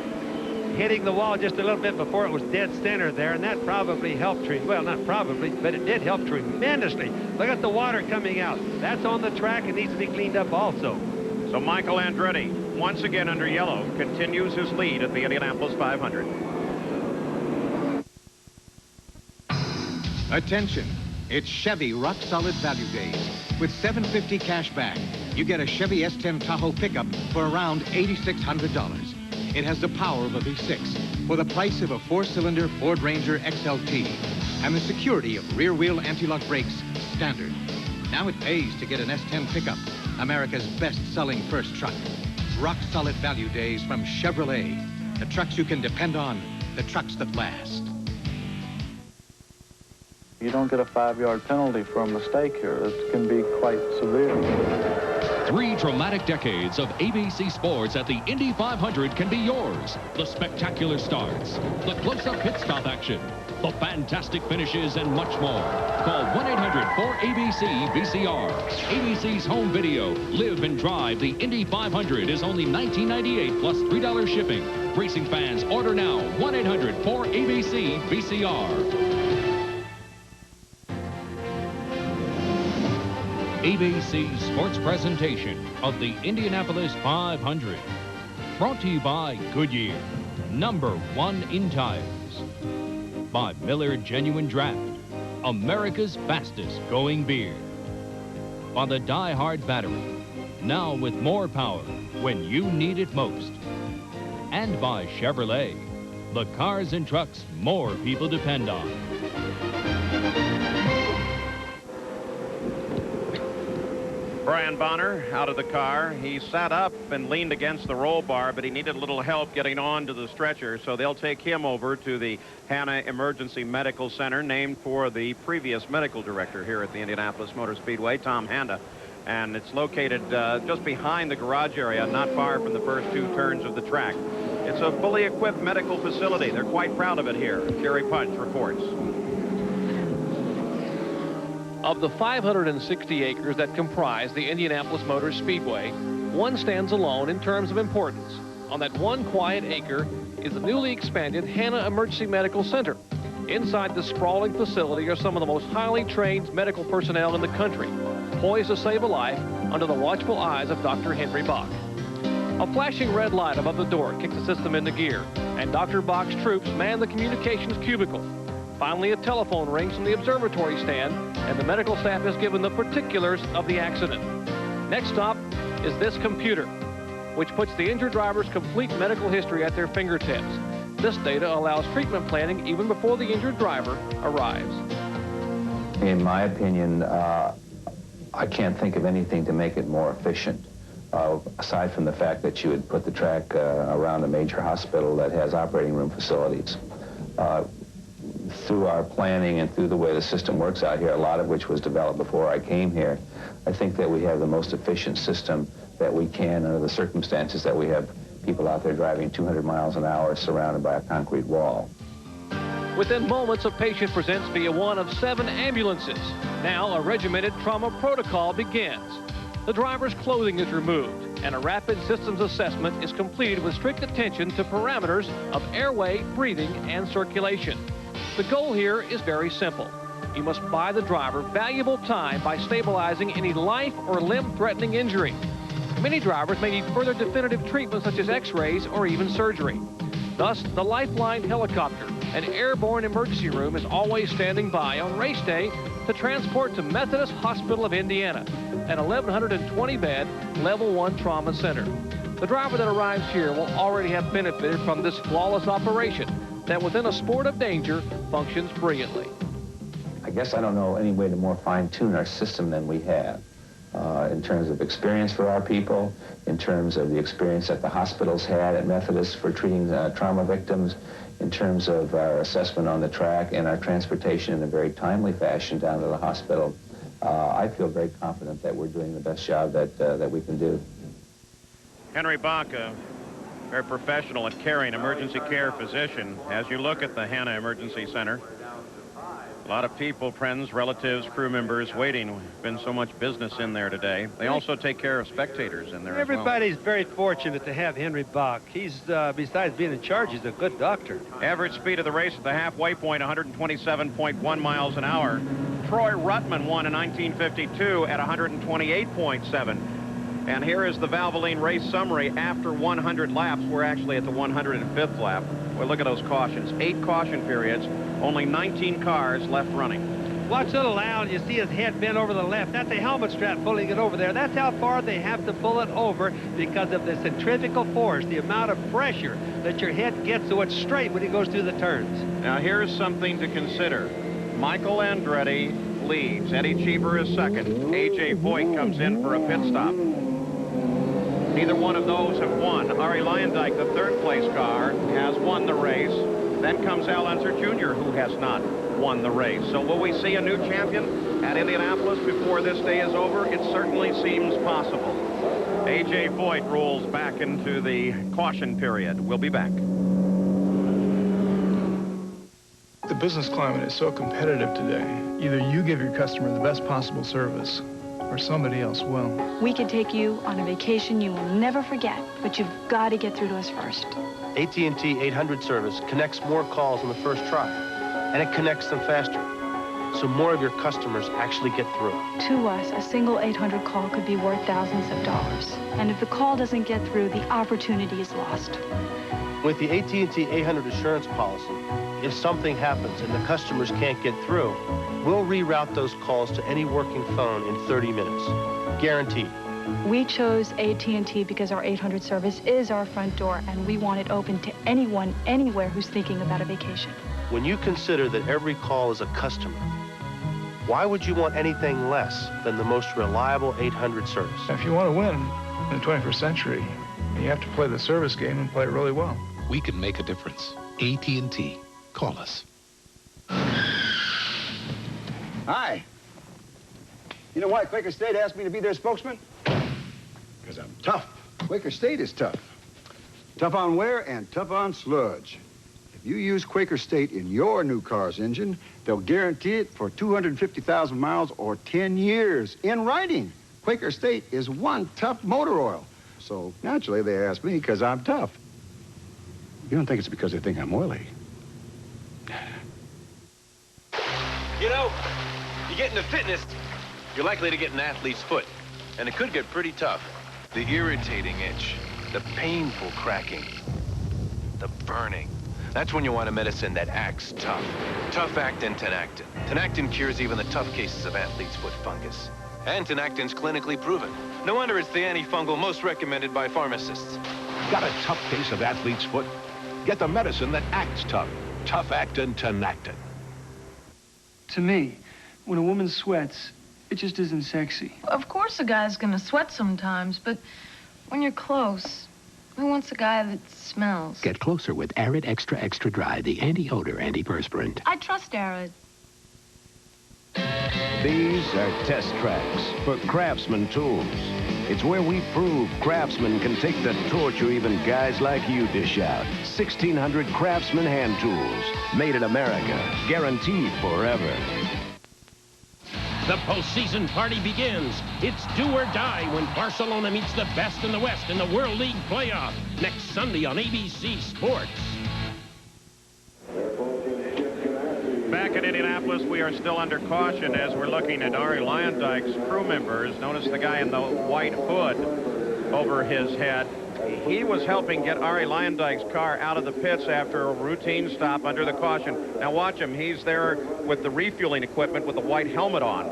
hitting the wall just a little bit before it was dead center there, and that probably helped. Well, not probably, but it did help tremendously. Look at the water coming out. That's on the track and needs to be cleaned up also. So Michael Andretti, once again under yellow, continues his lead at the Indianapolis 500. Attention, it's Chevy Rock Solid Value Days. With $750 cash back, you get a Chevy S10 Tahoe pickup for around $8,600. It has the power of a V6 for the price of a 4-cylinder Ford Ranger XLT and the security of rear-wheel anti-lock brakes standard. Now it pays to get an S10 pickup, America's best-selling first truck. Rock Solid Value Days from Chevrolet. The trucks you can depend on, the trucks that last. You don't get a 5-yard penalty for a mistake here. It can be quite severe. 3 dramatic decades of ABC sports at the Indy 500 can be yours. The spectacular starts, the close-up pit stop action, the fantastic finishes, and much more. Call 1-800-4ABC-VCR. ABC's home video, Live and Drive the Indy 500 is only $19.98 plus $3 shipping. Racing fans, order now. 1-800-4ABC-VCR. ABC's sports presentation of the Indianapolis 500. Brought to you by Goodyear, #1 in tires. By Miller Genuine Draft, America's fastest going beer. By the Die Hard Battery, now with more power when you need it most. And by Chevrolet, the cars and trucks more people depend on. Brian Bonner out of the car. He sat up and leaned against the roll bar, but he needed a little help getting on to the stretcher, so they'll take him over to the Hanna Emergency Medical Center, named for the previous medical director here at the Indianapolis Motor Speedway, Tom Handa. And it's located just behind the garage area, not far from the first 2 turns of the track. It's a fully equipped medical facility. They're quite proud of it here. Jerry Punch reports. Of the 560 acres that comprise the Indianapolis Motor Speedway, one stands alone in terms of importance. On that one quiet acre is the newly expanded Hanna Emergency Medical Center. Inside the sprawling facility are some of the most highly trained medical personnel in the country, poised to save a life under the watchful eyes of Dr. Henry Bach. A flashing red light above the door kicks the system into gear, and Dr. Bach's troops man the communications cubicle. Finally, a telephone rings from the observatory stand, and the medical staff is given the particulars of the accident. Next stop is this computer, which puts the injured driver's complete medical history at their fingertips. This data allows treatment planning even before the injured driver arrives. In my opinion, I can't think of anything to make it more efficient, aside from the fact that you would put the track around a major hospital that has operating room facilities. Through our planning and through the way the system works out here, a lot of which was developed before I came here, I think that we have the most efficient system that we can under the circumstances that we have people out there driving 200 miles an hour surrounded by a concrete wall. Within moments, a patient presents via one of 7 ambulances. Now, a regimented trauma protocol begins. The driver's clothing is removed, and a rapid systems assessment is completed with strict attention to parameters of airway, breathing, and circulation. The goal here is very simple. You must buy the driver valuable time by stabilizing any life or limb-threatening injury. Many drivers may need further definitive treatment such as x-rays or even surgery. Thus, the Lifeline helicopter, an airborne emergency room, is always standing by on race day to transport to Methodist Hospital of Indiana, an 1,120-bed Level 1 trauma center. The driver that arrives here will already have benefited from this flawless operation that within a sport of danger functions brilliantly. I guess I don't know any way to more fine-tune our system than we have. In terms of experience for our people, in terms of the experience that the hospitals had at Methodist for treating trauma victims, in terms of our assessment on the track and our transportation in a very timely fashion down to the hospital, I feel very confident that we're doing the best job that we can do. Henry Bach, very professional at caring emergency care physician. As you look at the Hanna Emergency Center, a lot of people, friends, relatives, crew members waiting. Been so much business in there today. They also take care of spectators in there Everybody's as well. very fortunate to have Henry Bach. He's, besides being in charge, he's a good doctor. Average speed of the race at the halfway point, 127.1 miles an hour. Troy Ruttman won in 1952 at 128.7. And here is the Valvoline race summary after 100 laps. We're actually at the 105th lap. Well, look at those cautions. 8 caution periods, only 19 cars left running. Watch little Al, you see his head bent over the left. That's a helmet strap pulling it over there. That's how far they have to pull it over because of the centrifugal force, the amount of pressure that your head gets so it's straight when he goes through the turns. Now here's something to consider. Michael Andretti leads. Eddie Cheever is second. A.J. Voigt comes in for a pit stop. Neither one of those have won. Arie Luyendyk, the third-place car, has won the race. Then comes Al Unser Jr., who has not won the race. So will we see a new champion at Indianapolis before this day is over? It certainly seems possible. A.J. Voigt rolls back into the caution period. We'll be back. The business climate is so competitive today. Either you give your customer the best possible service, or somebody else will. We could take you on a vacation you will never forget, but you've got to get through to us first. AT&T 800 service connects more calls on the first try, and it connects them faster, so more of your customers actually get through. To us, a single 800 call could be worth thousands of dollars. And if the call doesn't get through, the opportunity is lost. With the AT&T 800 assurance policy, if something happens and the customers can't get through, we'll reroute those calls to any working phone in 30 minutes. Guaranteed. We chose AT&T because our 800 service is our front door, and we want it open to anyone, anywhere who's thinking about a vacation. When you consider that every call is a customer, why would you want anything less than the most reliable 800 service? If you want to win in the 21st century, you have to play the service game and play it really well. We can make a difference. AT&T. Call us. Hi. You know why Quaker State asked me to be their spokesman? Because I'm tough. Quaker State is tough. Tough on wear and tough on sludge. If you use Quaker State in your new car's engine, they'll guarantee it for 250,000 miles or 10 years in writing. Quaker State is one tough motor oil. So naturally they asked me because I'm tough. You don't think it's because they think I'm oily. You know, you get into fitness, you're likely to get an athlete's foot. And it could get pretty tough. The irritating itch, the painful cracking, the burning. That's when you want a medicine that acts tough. Tough Actin Tenactin. Tenactin cures even the tough cases of athlete's foot fungus. And Tenactin's clinically proven. No wonder it's the antifungal most recommended by pharmacists. Got a tough case of athlete's foot? Get the medicine that acts tough. Tough Actin Tenactin. To me, when a woman sweats, it just isn't sexy. Of course a guy's gonna sweat sometimes, but when you're close, who wants a guy that smells? Get closer with Arid Extra Extra Dry, the anti-odor antiperspirant. I trust Arid. These are test tracks for Craftsman tools. It's where we prove Craftsman can take the torture even guys like you dish out. 1,600 Craftsman hand tools, made in America, guaranteed forever. The postseason party begins. It's do or die when Barcelona meets the best in the West in the World League playoff next Sunday on ABC Sports. Back at Indianapolis, we are still under caution as we're looking at Arie Luyendyk's crew members. Notice the guy in the white hood over his head. He was helping get Arie Luyendyk's car out of the pits after a routine stop under the caution. Now watch him. He's there with the refueling equipment with the white helmet on.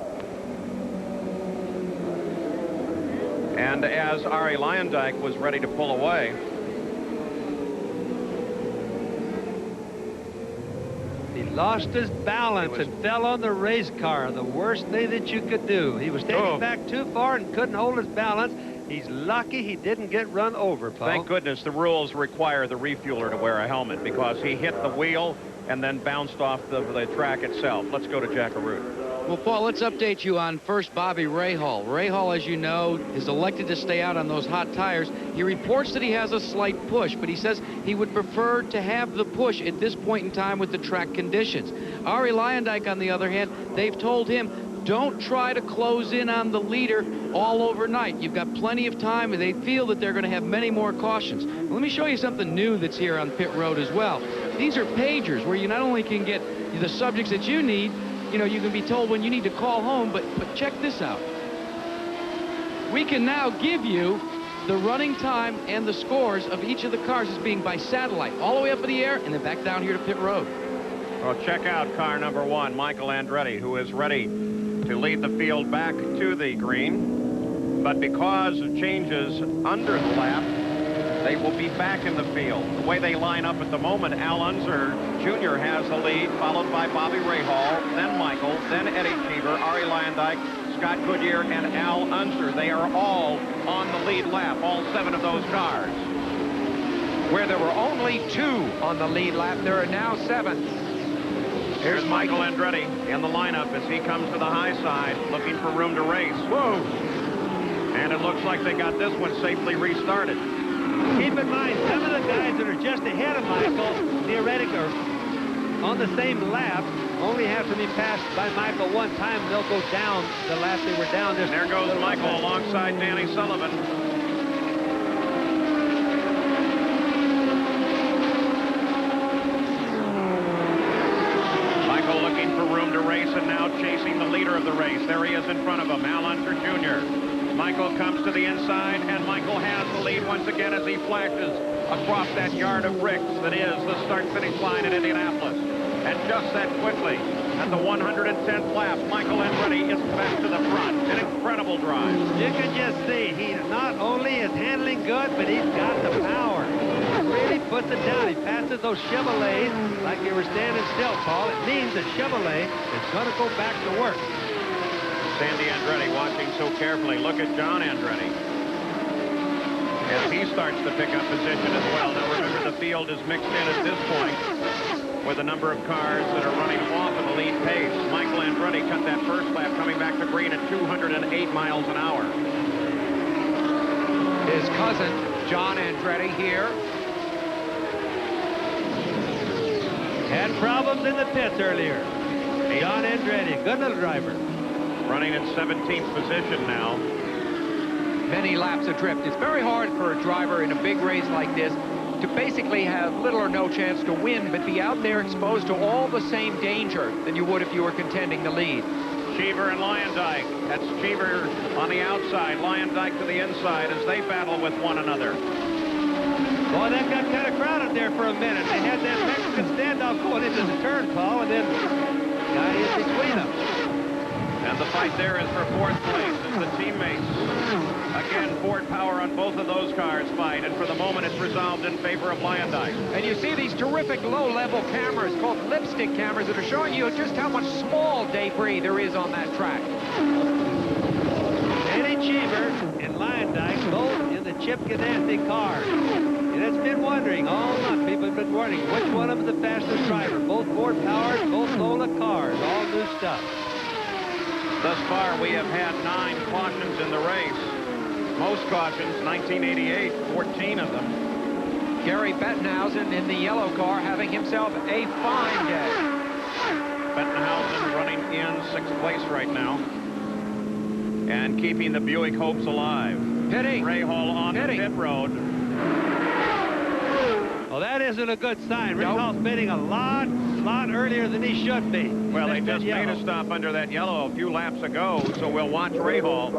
And as Arie Luyendyk was ready to pull away, he lost his balance and fell on the race car. The worst thing that you could do. He was taken back too far and couldn't hold his balance. He's lucky he didn't get run over, Paul. Thank goodness the rules require the refueler to wear a helmet because he hit the wheel and then bounced off the track itself. Let's go to Jack Arute. Well, Paul, let's update you on first Bobby Rahal. Rahal, as you know, is elected to stay out on those hot tires. He reports that he has a slight push, but he says he would prefer to have the push at this point in time with the track conditions. Arie Luyendyk, on the other hand, they've told him, don't try to close in on the leader all overnight. You've got plenty of time, and they feel that they're going to have many more cautions. Let me show you something new that's here on pit road as well. These are pagers where you not only can get the subjects that you need, you know, you can be told when you need to call home, but check this out. We can now give you the running time and the scores of each of the cars as being by satellite, all the way up in the air and then back down here to pit road. Well, check out car number 1, Michael Andretti, who is ready to lead the field back to the green. But because of changes under the lap, they will be back in the field. The way they line up at the moment, Al Unser Jr. has the lead, followed by Bobby Rahal, then Michael, then Eddie Cheever, Arie Luyendyk, Scott Goodyear, and Al Unser. They are all on the lead lap, all 7 of those cars. Where there were only 2 on the lead lap, there are now 7. Here's Michael Andretti in the lineup as he comes to the high side, looking for room to race. Whoa! And it looks like they got this one safely restarted. Keep in mind, some of the guys that are just ahead of Michael, theoretically, on the same lap, only have to be passed by Michael one time. They'll go down the lap they were down. And there goes Michael alongside Danny Sullivan. Michael looking for room to race and now chasing the leader of the race. There he is in front of him, Al Unser Jr. Michael comes to the inside, and Michael has the lead once again as he flashes across that yard of bricks that is the start-finish line at Indianapolis. And just that quickly, at the 110th lap, Michael Andretti is back to the front. An incredible drive. You can just see he not only is handling good, but he's got the power. He really puts it down. He passes those Chevrolets like they were standing still, Paul. It means that Chevrolet is going to go back to work. Sandy Andretti watching so carefully. Look at John Andretti as he starts to pick up position as well. Now remember, the field is mixed in at this point with a number of cars that are running off at the lead pace. Michael Andretti cut that first lap coming back to green at 208 miles an hour. His cousin, John Andretti, here. Had problems in the pits earlier. John Andretti, good little driver. Running in 17th position now. Many laps adrift. It's very hard for a driver in a big race like this to basically have little or no chance to win, but be out there exposed to all the same danger than you would if you were contending the lead. Cheever and Luyendyk. That's Cheever on the outside, Luyendyk to the inside as they battle with one another. Boy, that got kind of crowded there for a minute. They had that Mexican standoff going into the turn, Paul, and then guy is between them. And the fight there is for 4th place as the teammates, again, Ford power on both of those cars fight, and for the moment it's resolved in favor of Luyendyk. And you see these terrific low-level cameras called lipstick cameras that are showing you just how much small debris there is on that track. Eddie Cheever and Luyendyk both in the Chip Ganassi cars. And it's been wondering all month, people have been wondering which one of them is the fastest driver. Both Ford powered, both Lola cars, all new stuff. Thus far, we have had 9 cautions in the race. Most cautions, 1988, 14 of them. Gary Bettenhausen in the yellow car having himself a fine day. Bettenhausen running in 6th place right now. And keeping the Buick hopes alive. Pitting. Rahal on the pit road. Well, that isn't a good sign. Rahal's pitting a lot earlier than he should be. Well, they just made a stop under that yellow a few laps ago, so we'll watch Rahal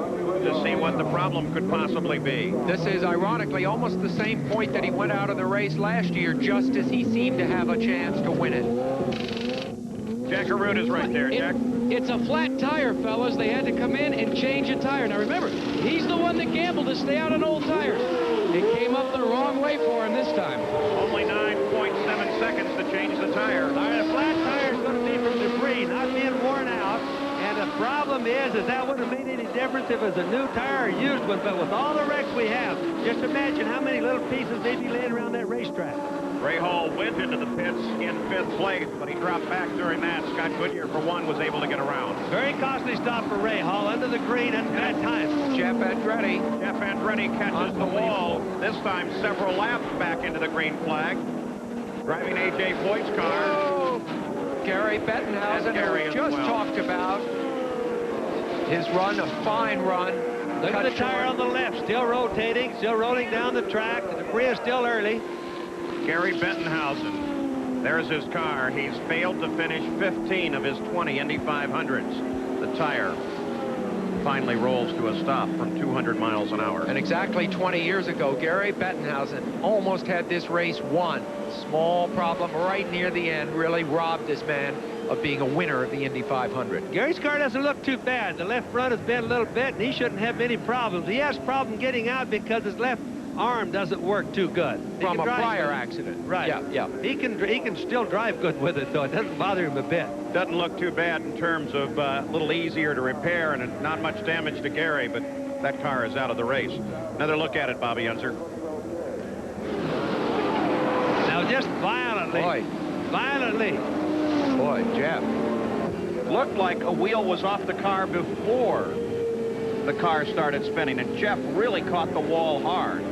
to see what the problem could possibly be. This is, ironically, almost the same point that he went out of the race last year, just as he seemed to have a chance to win it. Jack Arute is right there, Jack. It's a flat tire, fellas. They had to come in and change a tire. Now, remember, he's the one that gambled to stay out on old tires. It came up the wrong way for him this time. Only 9.7 seconds to change the tire. All right, a flat tire is going to be from debris, not being worn out. And the problem is that wouldn't have made any difference if it was a new tire or used one. But with all the wrecks we have, just imagine how many little pieces they'd be laying around that racetrack. Rahal went into the pits in 5th place, but he dropped back during that. Scott Goodyear, for one, was able to get around. Very costly stop for Rahal under the green at that time. Jeff Andretti. Jeff Andretti catches the wall, this time several laps back into the green flag. Driving A.J. Foyt's car. Gary Bettenhausen, who just talked about his run, a fine run. Look at the tire on the left, still rotating, still rolling down the track. The debris is still early. Gary Bettenhausen, there's his car. He's failed to finish 15 of his 20 Indy 500s. The tire. finally rolls to a stop from 200 miles an hour. And exactly 20 years ago, Gary Bettenhausen almost had this race won. Small problem right near the end really robbed this man of being a winner of the Indy 500. Gary's car doesn't look too bad. The left front has bent a little bit, and he shouldn't have any problems. He has problem getting out because his left arm doesn't work too good. From a prior accident. Right. Yeah. He can still drive good with it, though. It doesn't bother him a bit. Doesn't look too bad in terms of a little easier to repair and not much damage to Gary, but that car is out of the race. Another look at it, Bobby Unser. Now just violently. Boy, Jeff. Looked like a wheel was off the car before the car started spinning, and Jeff really caught the wall hard.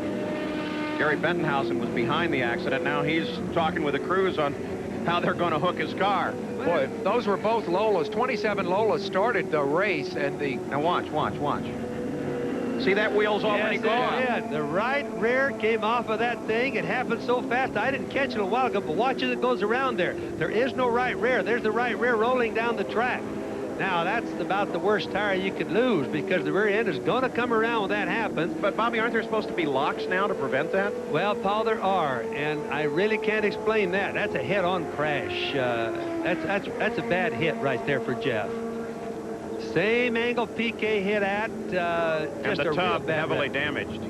Gary Bettenhausen was behind the accident. Now he's talking with the crews on how they're going to hook his car. Boy, those were both Lolas. 27 Lolas started the race, and the... Now watch. See, that wheel's already gone. Yeah, the right rear came off of that thing. It happened so fast, I didn't catch it a while ago, but watch as it goes around there. There is no right rear. There's the right rear rolling down the track. Now, that's about the worst tire you could lose because the rear end is going to come around when that happens. But, Bobby, aren't there supposed to be locks now to prevent that? Well, Paul, there are, and I really can't explain that. That's a head-on crash. That's a bad hit right there for Jeff. Same angle PK hit at, just and the a tub real bad heavily wreck. damaged.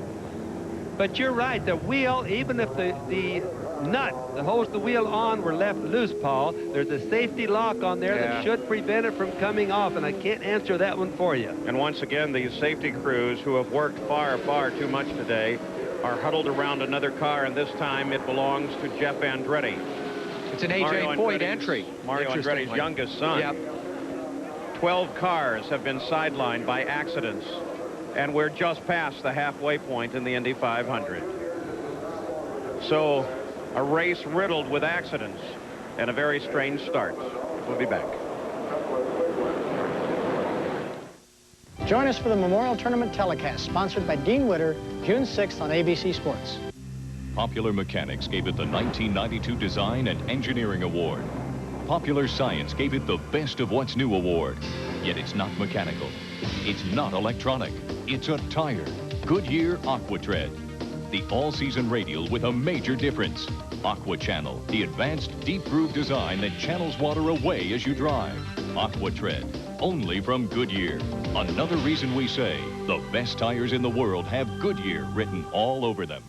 But you're right, the wheel, even if the nut that holds the wheel on were left loose, Paul, there's a safety lock on there that should prevent it from coming off, and I can't answer that one for you. And once again, these safety crews who have worked far, far too much today are huddled around another car, and this time it belongs to Jeff Andretti. It's an A.J. Foyt entry. Mario Andretti's youngest son. Yep. 12 cars have been sidelined by accidents, and we're just past the halfway point in the Indy 500. So, a race riddled with accidents and a very strange start. We'll be back. Join us for the Memorial Tournament telecast, sponsored by Dean Witter, June 6th on ABC Sports. Popular Mechanics gave it the 1992 Design and Engineering Award. Popular Science gave it the Best of What's New award. Yet it's not mechanical. It's not electronic. It's a tire. Goodyear AquaTread. The all-season radial with a major difference. Aqua Channel, the advanced deep groove design that channels water away as you drive. AquaTread, only from Goodyear. Another reason we say the best tires in the world have Goodyear written all over them.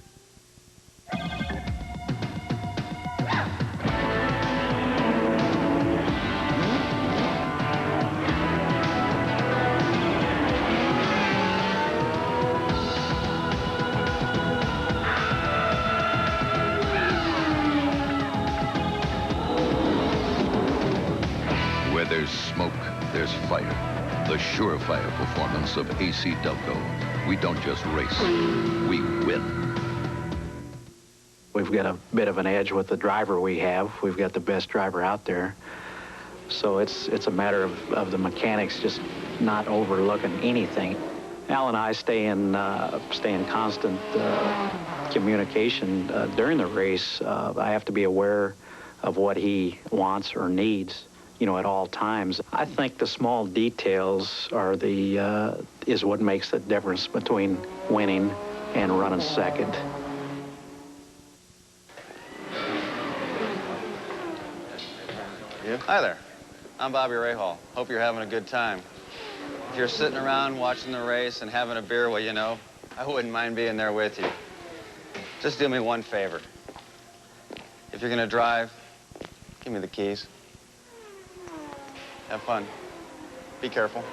Where there's smoke, there's fire. The surefire performance of AC Delco. We don't just race, we win. We've got a bit of an edge with the driver we have. We've got the best driver out there. So it's a matter of the mechanics just not overlooking anything. Al and I stay in constant communication during the race. I have to be aware of what he wants or needs, you know, at all times. I think the small details are is what makes the difference between winning and running second. Hi there. I'm Bobby Rahal. Hope you're having a good time. If you're sitting around watching the race and having a beer, well, you know, I wouldn't mind being there with you. Just do me one favor. If you're gonna drive, give me the keys. Have fun. Be careful.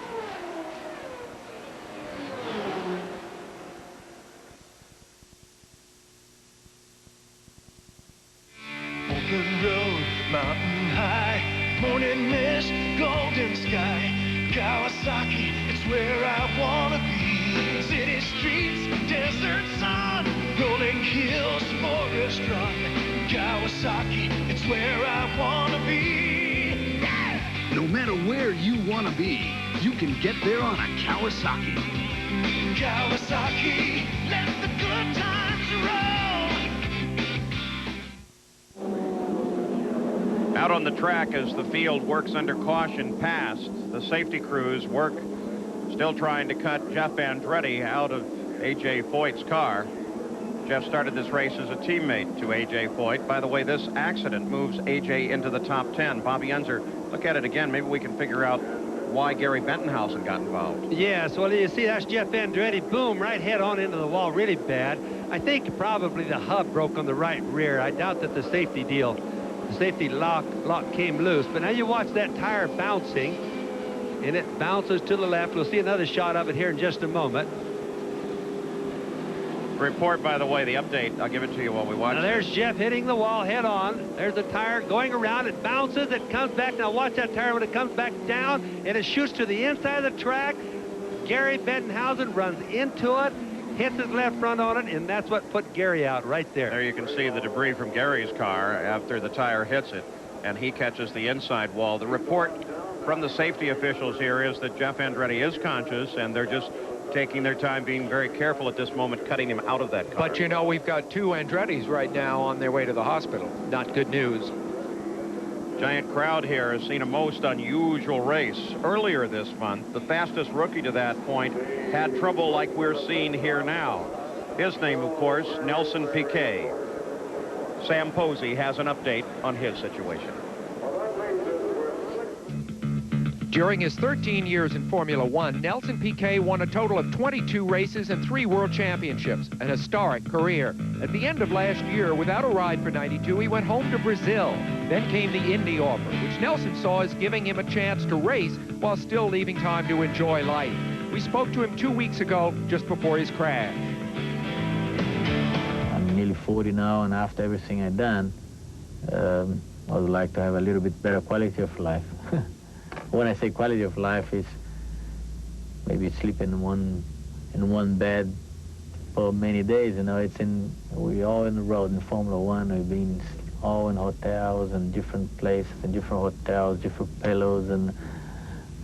Open road, mountain high, morning mist, golden sky. Kawasaki, it's where I wanna be. City streets, desert sun, rolling hills, forest run. Kawasaki, it's where I wanna be. No matter where you wanna be, you can get there on a Kawasaki. Kawasaki, let the good times roll. Out on the track as the field works under caution past, the safety crews work Still trying to cut Jeff Andretti out of A.J. Foyt's car. Jeff started this race as a teammate to A.J. Foyt. By the way, this accident moves A.J. into the top 10. Bobby Unser, look at it again. Maybe we can figure out why Gary Bentonhausen got involved. Yes, well, you see, that's Jeff Andretti. Boom, right head on into the wall, really bad. I think probably the hub broke on the right rear. I doubt that the safety lock came loose. But now you watch that tire bouncing, and it bounces to the left. We'll see another shot of it here in just a moment. Report, by the way, the update. I'll give it to you while we watch. Now there's Jeff hitting the wall head on. There's the tire going around. It bounces. It comes back. Now watch that tire when it comes back down, and it shoots to the inside of the track. Gary Bettenhausen runs into it, hits his left front on it, and that's what put Gary out right there. There you can see the debris from Gary's car after the tire hits it, and he catches the inside wall. The report from the safety officials here is that Jeff Andretti is conscious, and they're just taking their time, being very careful at this moment, cutting him out of that car. But you know, we've got 2 Andrettis right now on their way to the hospital. Not good news. Giant crowd here has seen a most unusual race. Earlier this month, the fastest rookie to that point had trouble like we're seeing here now. His name, of course, Nelson Piquet. Sam Posey has an update on his situation. During his 13 years in Formula One, Nelson Piquet won a total of 22 races and 3 world championships, an historic career. At the end of last year, without a ride for 92, he went home to Brazil. Then came the Indy offer, which Nelson saw as giving him a chance to race while still leaving time to enjoy life. We spoke to him 2 weeks ago, just before his crash. I'm nearly 40 now, and after everything I've done, I would like to have a little bit better quality of life. When I say quality of life, is maybe sleeping in one bed for many days. You know, we're all in the road in Formula One. We've been all in hotels and different places and different hotels, different pillows,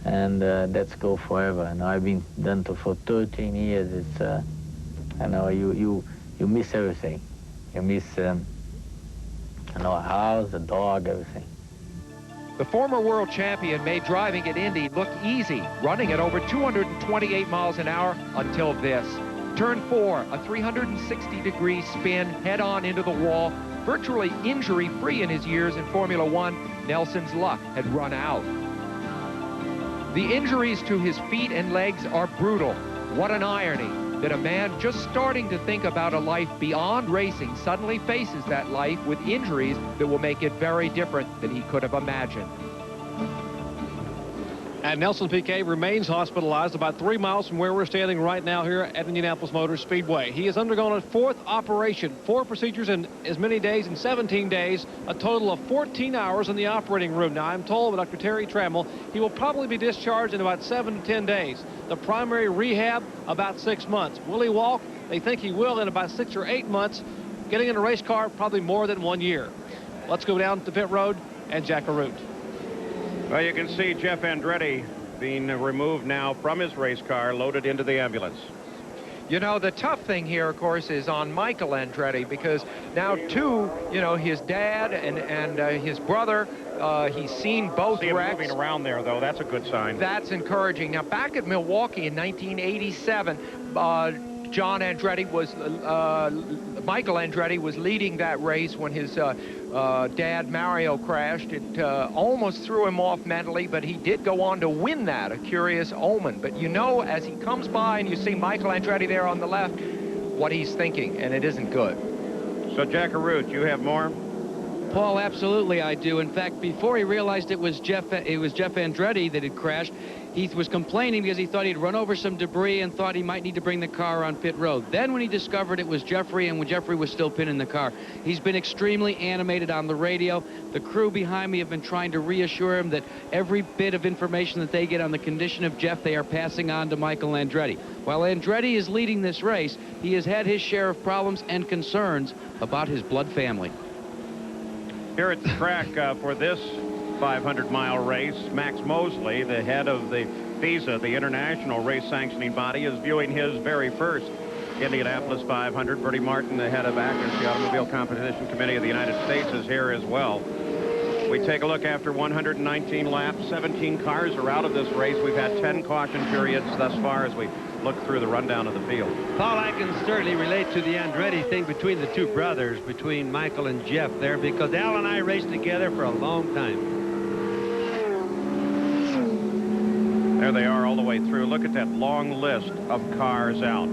and that's go forever. And I've been done for 13 years. It's I know you miss everything. You miss a house, a dog, everything. The former world champion made driving at Indy look easy, running at over 228 miles an hour until this. Turn 4, a 360-degree spin head-on into the wall. Virtually injury-free in his years in Formula One, Nelson's luck had run out. The injuries to his feet and legs are brutal. What an irony that a man just starting to think about a life beyond racing suddenly faces that life with injuries that will make it very different than he could have imagined. And Nelson Piquet remains hospitalized about 3 miles from where we're standing right now here at Indianapolis Motor Speedway. He has undergone a 4th operation, 4 procedures in as many days, in 17 days, a total of 14 hours in the operating room. Now, I'm told by Dr. Terry Trammell he will probably be discharged in about 7 to 10 days. The primary rehab, about 6 months. Will he walk? They think he will in about 6 or 8 months. Getting in a race car, probably more than 1 year. Let's go down to pit road and Jack Arute. Well, you can see Jeff Andretti being removed now from his race car, loaded into the ambulance. You know, the tough thing here, of course, is on Michael Andretti, because now, too, you know, his dad and his brother, he's seen both wrecks. Moving around there, though. That's a good sign. That's encouraging. Now, back at Milwaukee in 1987, Michael Andretti was leading that race when his dad, Mario, crashed. It almost threw him off mentally, but he did go on to win that, a curious omen. But you know, as he comes by and you see Michael Andretti there on the left, what he's thinking, and it isn't good. So, Jack Arute, you have more? Paul, absolutely I do. In fact, before he realized it was Jeff Andretti that had crashed, he was complaining because he thought he'd run over some debris and thought he might need to bring the car on pit road. Then when he discovered it was Jeffrey, and when Jeffrey was still pinning the car, he's been extremely animated on the radio. The crew behind me have been trying to reassure him that every bit of information that they get on the condition of Jeff, they are passing on to Michael Andretti. While Andretti is leading this race, he has had his share of problems and concerns about his blood family. Here at the track for this 500-mile race, Max Mosley, the head of the FISA, the international race sanctioning body, is viewing his very first Indianapolis 500. Bertie Martin, the head of ACRS, the Automobile Competition Committee of the United States, is here as well. We take a look after 119 laps. 17 cars are out of this race. We've had 10 caution periods thus far as we look through the rundown of the field. Paul, I can certainly relate to the Andretti thing between the two brothers, between Michael and Jeff there, because Al and I raced together for a long time. There they are all the way through. Look at that long list of cars out.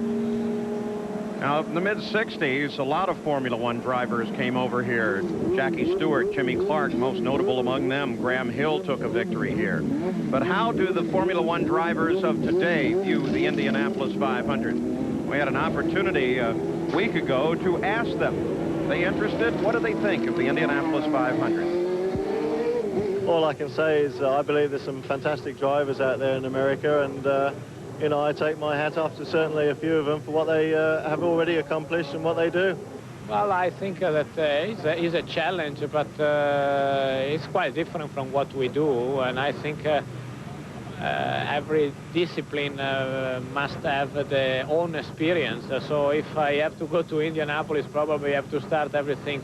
Now, in the mid-'60s, a lot of Formula One drivers came over here. Jackie Stewart, Jimmy Clark, most notable among them. Graham Hill took a victory here. But how do the Formula One drivers of today view the Indianapolis 500? We had an opportunity a week ago to ask them. Are they interested? What do they think of the Indianapolis 500? All I can say is I believe there's some fantastic drivers out there in America, and you know, I take my hat off to certainly a few of them for what they have already accomplished and what they do. Well, I think that it's a challenge, but it's quite different from what we do, and I think every discipline must have their own experience. So if I have to go to Indianapolis, probably I have to start everything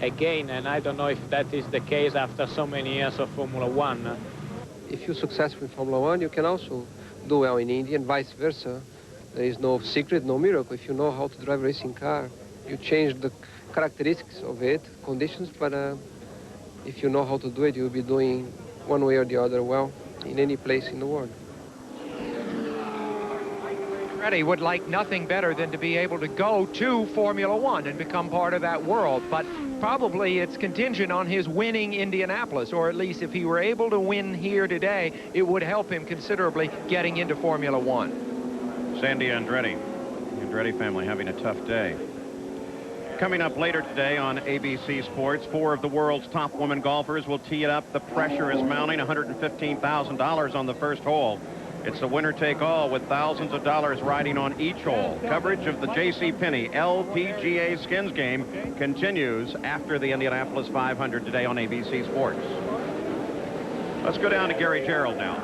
again, and I don't know if that is the case after so many years of Formula One. If you're successful in Formula One, you can also do well in Indy and vice versa. There is no secret, no miracle. If you know how to drive a racing car, you change the characteristics of it, conditions, but if you know how to do it, you'll be doing one way or the other well in any place in the world. Andretti would like nothing better than to be able to go to Formula One and become part of that world, but probably it's contingent on his winning Indianapolis, or at least if he were able to win here today, it would help him considerably getting into Formula One. Sandy Andretti. The Andretti family having a tough day. Coming up later today on ABC Sports, 4 of the world's top women golfers will tee it up. The pressure is mounting. $115,000 on the first hole. It's a winner-take-all with thousands of dollars riding on each hole. Coverage of the J.C. Penney LPGA Skins game continues after the Indianapolis 500 today on ABC Sports. Let's go down to Gary Gerald now.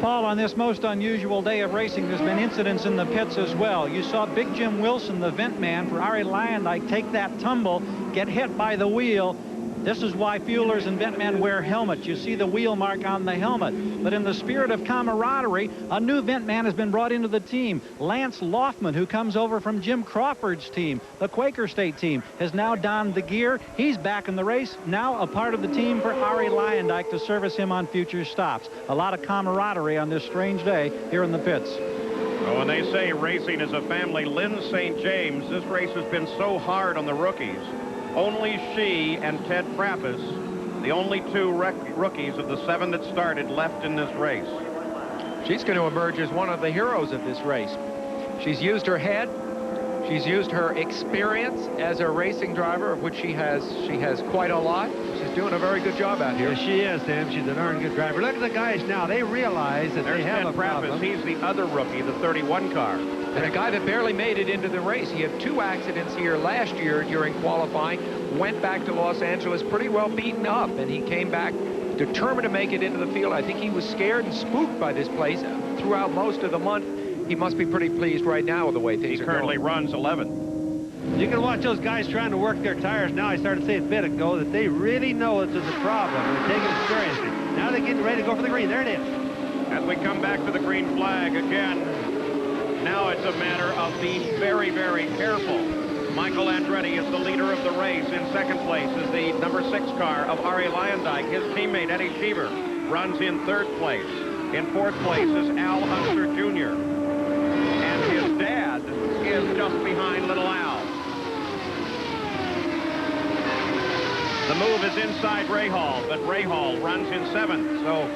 Paul, on this most unusual day of racing, there's been incidents in the pits as well. You saw Big Jim Wilson, the vent man for Ari Lyondike, take that tumble, get hit by the wheel. This is why fuelers and ventmen wear helmets. You see the wheel mark on the helmet. But in the spirit of camaraderie, a new ventman has been brought into the team. Lance Laufman, who comes over from Jim Crawford's team, the Quaker State team, has now donned the gear. He's back in the race, now a part of the team for Ari Lyondike to service him on future stops. A lot of camaraderie on this strange day here in the pits. Well, when they say racing is a family, Lynn St. James, this race has been so hard on the rookies. Only she and Ted Frappus, the only 2 rookies of the 7 that started, left in this race. She's going to emerge as one of the heroes of this race. She's used her head. She's used her experience as a racing driver, of which she has quite a lot. She's doing a very good job out here. Yeah, she is, Sam. She's a darn good driver. Look at the guys now. They realize that they have a problem. He's the other rookie, the 31 car. And a guy that barely made it into the race. He had 2 accidents here last year during qualifying, went back to Los Angeles pretty well beaten up, and he came back determined to make it into the field. I think he was scared and spooked by this place throughout most of the month. He must be pretty pleased right now with the way things are going. He currently runs 11. You can watch those guys trying to work their tires now. I started saying a bit ago that they really know this is a problem. They're taking it seriously. Now they're getting ready to go for the green. There it is. As we come back to the green flag again, now it's a matter of being very, very careful. Michael Andretti is the leader of the race. In second place is the number 6 car of Ari Lyondike. His teammate, Eddie Cheever, runs in 3rd place. In 4th place is Al Unser Jr. And his dad is just behind little Al. The move is inside Rahal, but Rahal runs in 7th, so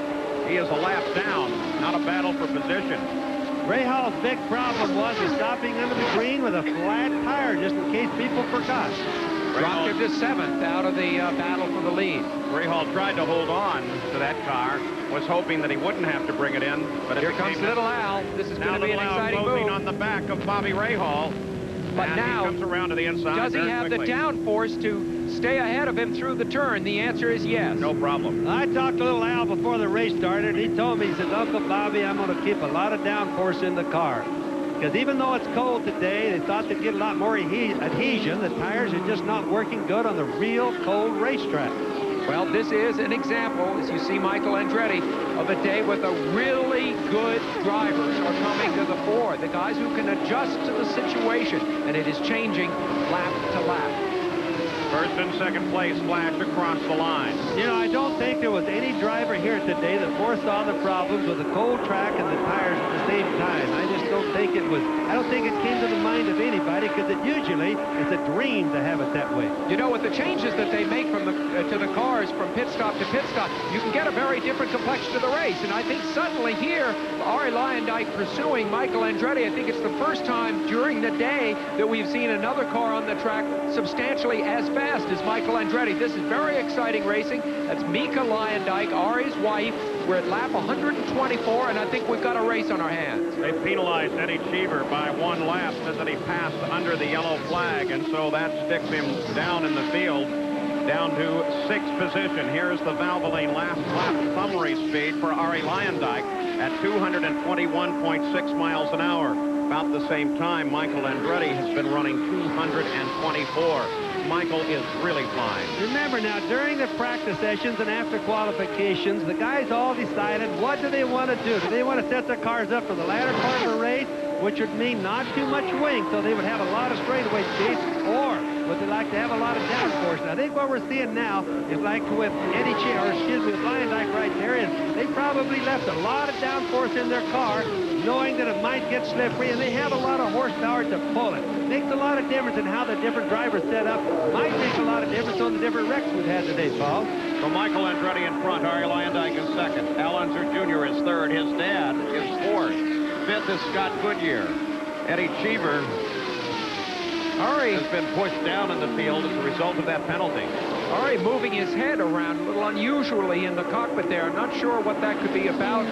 he is a lap down, not a battle for position. Rahal's big problem was stopping under the green with a flat tire, just in case people forgot. Dropped him to 7th out of the battle for the lead. Rahal tried to hold on to that car, was hoping that he wouldn't have to bring it in. But here comes little Al. This is going to be an exciting move. Closing on the back of Bobby Rahal. But and now, he comes around to the inside. Does he have the downforce to stay ahead of him through the turn? The answer is yes. No problem. I talked to little Al before the race started. He told me, he said, Uncle Bobby, I'm going to keep a lot of downforce in the car. Because even though it's cold today, they thought they'd get a lot more adhesion. The tires are just not working good on the real cold racetrack. Well, this is an example, as you see Michael Andretti, of a day with a really good drivers are coming to the fore. The guys who can adjust to the situation, and it is changing lap to lap. First and second place flash across the line. You know, I don't think there was any driver here today that foresaw the problems with the cold track and the tires at the same time. I just don't think it was, I don't think it came to the mind of anybody, because it usually is a dream to have it that way. You know, with the changes that they make from to the cars from pit stop to pit stop, you can get a very different complexion to the race. And I think suddenly here, Arie Luyendyk pursuing Michael Andretti, I think it's the first time during the day that we've seen another car on the track substantially as fast as Michael Andretti. This is very exciting racing. That's Mika Luyendyk, Arie's wife. We're at lap 124, and I think we've got a race on our hands. They penalized Eddie Cheever by 1 lap, said that he passed under the yellow flag, and so that sticks him down in the field, down to 6th position. Here's the Valvoline last lap summary speed for Arie Luyendyk at 221.6 miles an hour. About the same time, Michael Andretti has been running 224. Michael is really flying. Remember now, during the practice sessions and after qualifications, the guys all decided what do they want to do. Do they want to set their cars up for the latter part of the race, which would mean not too much wing, so they would have a lot of straightaway speed, or would they like to have a lot of downforce? And I think what we're seeing now is like with Eddie Cheever, or excuse me, with Luyendyk right there, is they probably left a lot of downforce in their car, knowing that it might get slippery, and they have a lot of horsepower to pull it. Makes a lot of difference in how the different drivers set up. Might make a lot of difference on the different wrecks we've had today, Paul. So Michael Andretti in front, Arie Luyendyk is second. Al Unser Jr. is third. His dad is fourth. Fifth is Scott Goodyear. Eddie Cheever has been pushed down in the field as a result of that penalty. Arie moving his head around a little unusually in the cockpit there. I'm not sure what that could be about.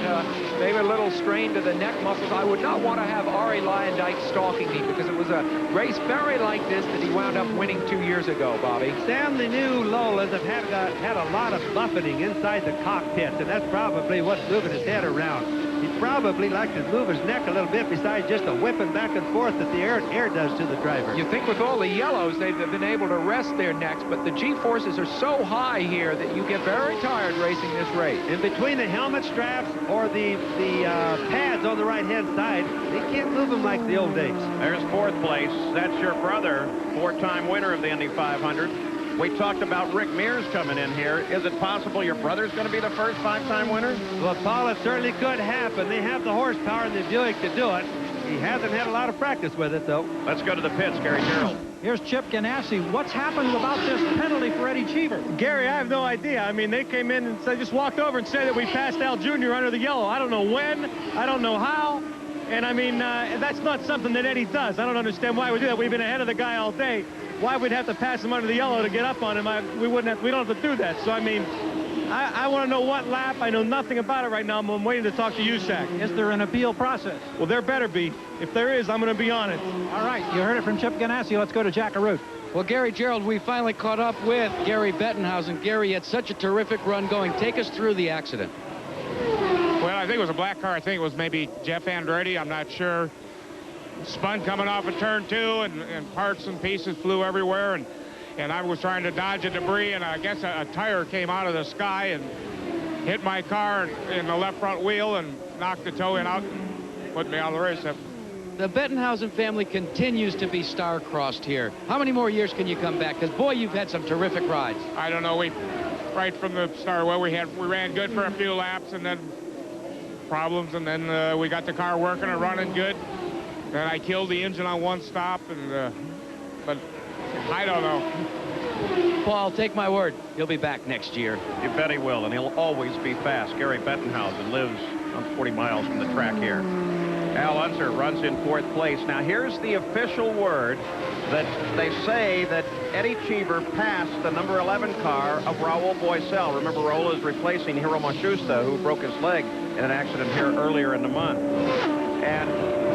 Maybe a little strain to the neck muscles. I would not want to have Arie Luyendyk stalking me, because it was a race very like this that he wound up winning 2 years ago, Bobby. Sam, the new Lolas have had a lot of buffeting inside the cockpit, and that's probably what's moving his head around. He'd probably like to move his neck a little bit, besides just the whipping back and forth that the air does to the driver. You think with all the yellows, they've been able to rest their necks, but the G-forces are so high here that you get very tired racing this race. And between the helmet straps or the pads on the right-hand side, they can't move them like the old days. There's 4th place. That's your brother, 4-time winner of the Indy 500. We talked about Rick Mears coming in here. Is it possible your brother's going to be the first 5-time winner? Well, Paul, it certainly could happen. They have the horsepower and the Buick to do it. He hasn't had a lot of practice with it, though. Let's go to the pits, Gary Gerald. Here's Chip Ganassi. What's happened about this penalty for Eddie Cheever? Gary, I have no idea. I mean, they came in and just walked over and said that we passed Al Jr. under the yellow. I don't know when. I don't know how. And, I mean, that's not something that Eddie does. I don't understand why we do that. We've been ahead of the guy all day. Why we'd have to pass him under the yellow to get up on him? We don't have to do that. So, I mean, I want to know what lap. I know nothing about it right now. I'm waiting to talk to USAC. Is there an appeal process? Well, there better be. If there is, I'm going to be on it. All right, you heard it from Chip Ganassi. Let's go to Jack Arute. Well, Gary Gerald, we finally caught up with Gary Bettenhausen. Gary had such a terrific run going. Take us through the accident. Well, I think it was a black car. I think it was maybe Jeff Andretti. I'm not sure. Spun coming off of turn 2, and parts and pieces flew everywhere. And I was trying to dodge the debris, and I guess a tire came out of the sky and hit my car in the left front wheel and knocked the toe in out and put me out of the race. The Bettenhausen family continues to be star-crossed here. How many more years can you come back? Because, boy, you've had some terrific rides. I don't know. Right from the start, well, we ran good for a few laps, and then problems, and then we got the car working and running good. Then I killed the engine on one stop, but I don't know. Paul, take my word, he'll be back next year. You bet he will, and he'll always be fast. Gary Bettenhausen lives on 40 miles from the track here. Al Unser runs in 4th place. Now, here's the official word that they say that Eddie Cheever passed the number 11 car of Raul Boesel. Remember, Raul is replacing Hiro Matsushita, who broke his leg in an accident here earlier in the month. And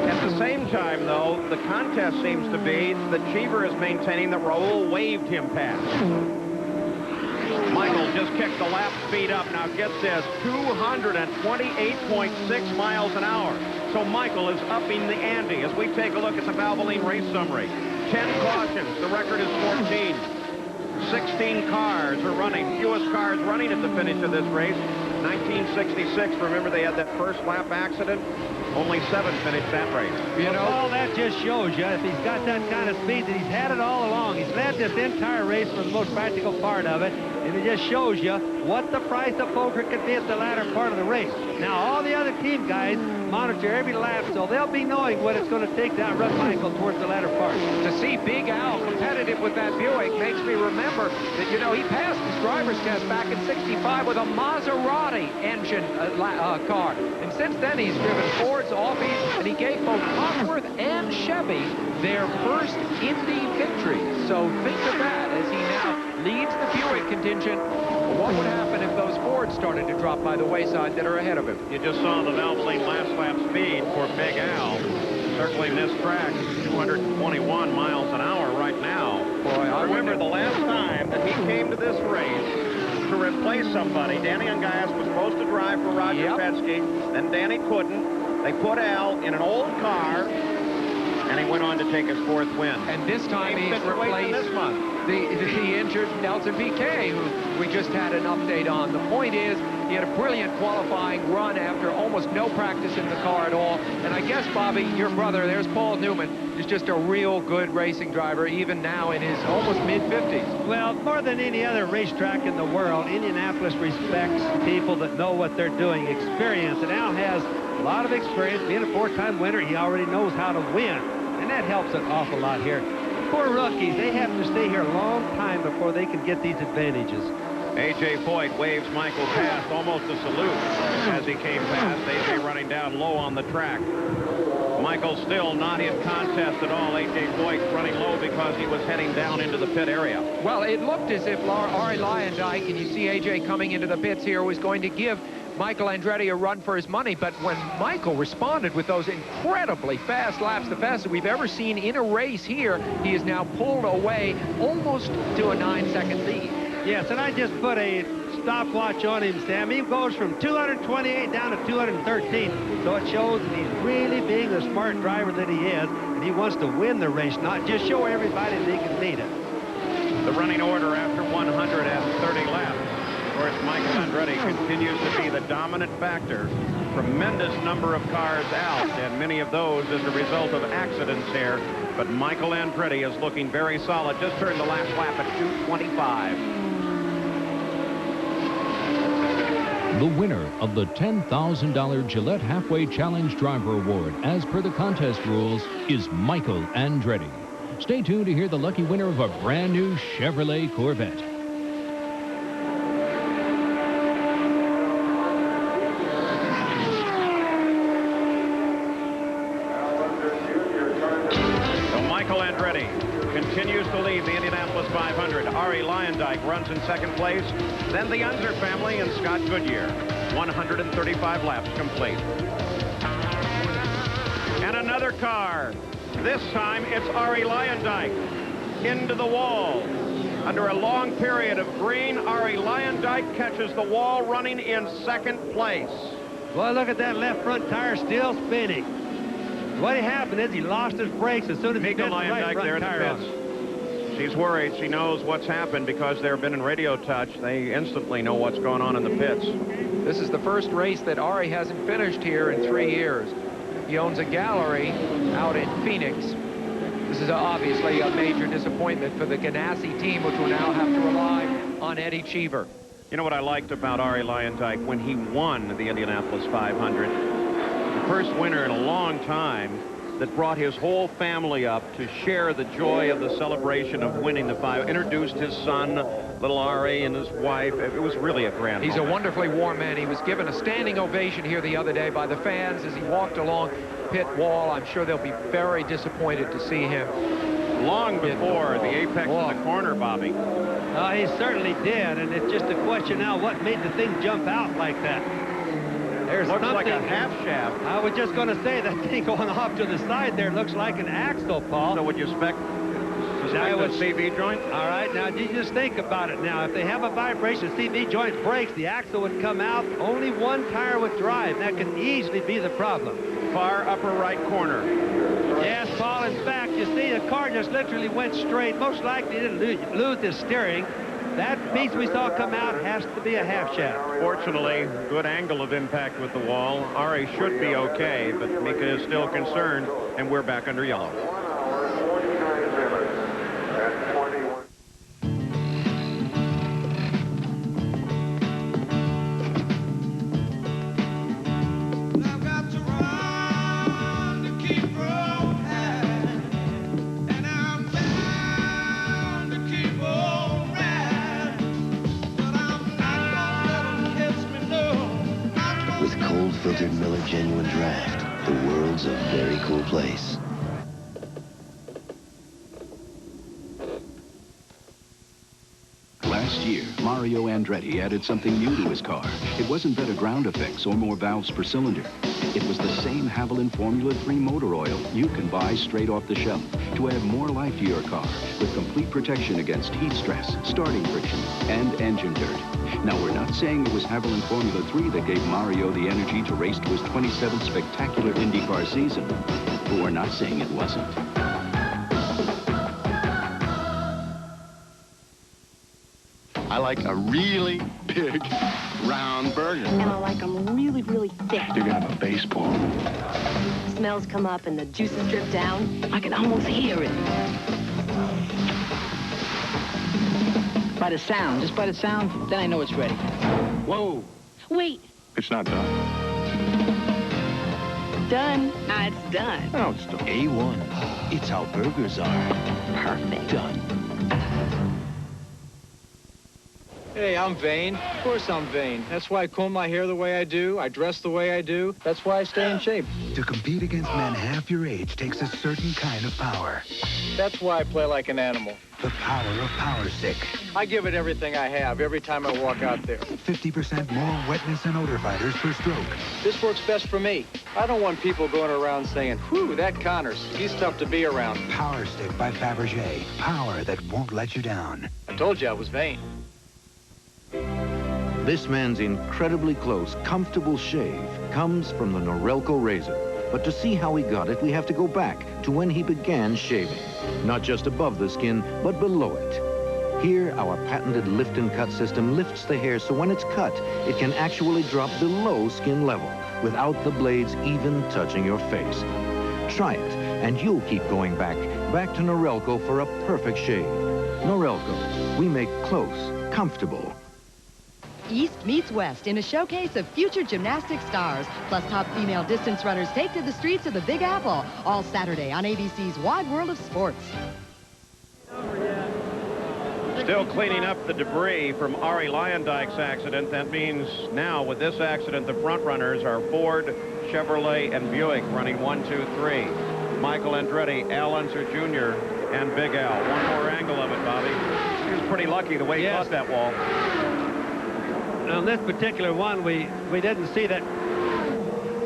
at the same time, though, the contest seems to be that Cheever is maintaining that Raul waved him past. Michael just kicked the lap speed up. Now, get this, 228.6 miles an hour. So Michael is upping the ante as we take a look at the Valvoline race summary. 10 cautions. The record is 14. 16 cars are running, fewest cars running at the finish of this race. 1966, remember they had that first lap accident? Only 7 finished that race. You know, all that just shows you if he's got that kind of speed that he's had it all along. He's led this entire race for the most practical part of it, and it just shows you what the price of poker could be at the latter part of the race. Now, all the other team guys monitor every lap, so they'll be knowing what it's going to take to outrun Michael towards the latter part. To see Big Al competitive with that Buick makes me remember that, you know, he passed his driver's test back in '65 with a Maserati engine car. And since then, he's driven Fords, Audis, and he gave both Cosworth and Chevy their first Indy victory. So think of that as he now leads the Buick contingent. What would happen if those Fords started to drop by the wayside that are ahead of him? You just saw the Valvoline last lap speed for Big Al. Circling this track, 221 miles an hour right now. Boy, I remember the last time that he came to this race to replace somebody. Danny Ungaius was supposed to drive for Roger Penske, then Danny couldn't. They put Al in an old car, and he went on to take his 4th win. And this time he's replaced this month. the injured Nelson Piquet, who we just had an update on. The point is, he had a brilliant qualifying run after almost no practice in the car at all. And I guess, Bobby, your brother, there's Paul Newman, is just a real good racing driver, even now in his almost mid-50s. Well, more than any other racetrack in the world, Indianapolis respects people that know what they're doing, experience. And Al has a lot of experience. Being a 4-time winner, he already knows how to win. And that helps an awful lot here. Poor rookies, they have to stay here a long time before they can get these advantages. A.J. Foyt waves Michael past, almost a salute as he came past. A.J. running down low on the track. Michael still not in contest at all. A.J. Foyt running low because he was heading down into the pit area. Well, it looked as if Ari Leyendijk, and you see A.J. coming into the pits here, was going to give Michael Andretti a run for his money, but when Michael responded with those incredibly fast laps, the fastest we've ever seen in a race here, he is now pulled away almost to a 9-second lead. Yes, and I just put a stopwatch on him, Sam. He goes from 228 down to 213, so it shows that he's really being the smart driver that he is, and he wants to win the race, not just show everybody that he can beat it. The running order after 130 laps. Of course, Michael Andretti continues to be the dominant factor. Tremendous number of cars out, and many of those as a result of accidents here. But Michael Andretti is looking very solid. Just turned the last lap at 2:25. The winner of the $10,000 Gillette Halfway Challenge Driver Award, as per the contest rules, is Michael Andretti. Stay tuned to hear the lucky winner of a brand new Chevrolet Corvette. Continues to lead the Indianapolis 500. Ari Leyendijk runs in 2nd place. Then the Unser family and Scott Goodyear. 135 laps complete. And another car. This time it's Ari Leyendijk. Into the wall. Under a long period of green, Ari Leyendijk catches the wall running in 2nd place. Boy, look at that left front tire still spinning. What happened is he lost his brakes as soon as he bent the right front tire on. She's worried. She knows what's happened because they've been in radio touch. They instantly know what's going on in the pits. This is the first race that Ari hasn't finished here in 3 years. He owns a gallery out in Phoenix. This is obviously a major disappointment for the Ganassi team, which will now have to rely on Eddie Cheever. You know what I liked about Ari Leyendijk when he won the Indianapolis 500? The first winner in a long time that brought his whole family up to share the joy of the celebration of winning the 500. Introduced his son, little Ari, and his wife. It was really a grand He's moment. a wonderfully warm man. He was given a standing ovation here the other day by the fans as he walked along pit wall. I'm sure they'll be very disappointed to see him. Long before the apex of the corner, Bobby. He certainly did, and it's just a question now what made the thing jump out like that. There's looks something, like a half shaft. I was just going to say that thing going off to the side there looks like an axle, Paul. So would you suspect a CV joint? All right, now you just think about it now. If they have a vibration, CV joint breaks, the axle would come out. Only one tire would drive. That can easily be the problem. Far upper right corner. Yes, Paul, in fact, you see, the car just literally went straight. Most likely didn't lose the steering. That piece we saw come out has to be a half shaft. Fortunately, good angle of impact with the wall. Ari should be okay, but Mika is still concerned, and we're back under yellow. Filtered Miller Genuine Draft. The world's a very cool place. Last year, Mario Andretti added something new to his car. It wasn't better ground effects or more valves per cylinder. It was the same Haviland Formula 3 motor oil you can buy straight off the shelf to add more life to your car with complete protection against heat stress, starting friction, and engine dirt. Now, we're not saying it was Haviland Formula 3 that gave Mario the energy to race to his 27th spectacular IndyCar season, but we're not saying it wasn't. I like a really big, round burger. And I like them really, really thick. You're gonna have a baseball. Smells come up and the juices drip down. I can almost hear it. By the sound, just by the sound, then I know it's ready. Whoa. Wait. It's not done. Done. Ah, it's done. No, it's done. A1. It's how burgers are. Perfect. Done. Hey, I'm vain. Of course I'm vain. That's why I comb my hair the way I do. I dress the way I do. That's why I stay in shape. To compete against men half your age takes a certain kind of power. That's why I play like an animal. The power of Power Stick. I give it everything I have every time I walk out there. 50% more wetness and odor fighters per stroke. This works best for me. I don't want people going around saying, whew, that Connors, he's tough to be around. Power Stick by Fabergé. Power that won't let you down. I told you I was vain. This man's incredibly close, comfortable shave comes from the Norelco razor. But to see how he got it, we have to go back to when he began shaving. Not just above the skin, but below it. Here, our patented lift and cut system lifts the hair so when it's cut, it can actually drop below skin level without the blades even touching your face. Try it, and you'll keep going back to Norelco for a perfect shave. Norelco, we make close, comfortable. East meets West in a showcase of future gymnastic stars. Plus, top female distance runners take to the streets of the Big Apple. All Saturday on ABC's Wide World of Sports. Still cleaning up the debris from Ari Leyendijk's accident. That means now with this accident, the front runners are Ford, Chevrolet, and Buick running 1, 2, 3. Michael Andretti, Al Unser Jr., and Big Al. One more angle of it, Bobby. He was pretty lucky the way he caught that wall. On this particular one, we didn't see that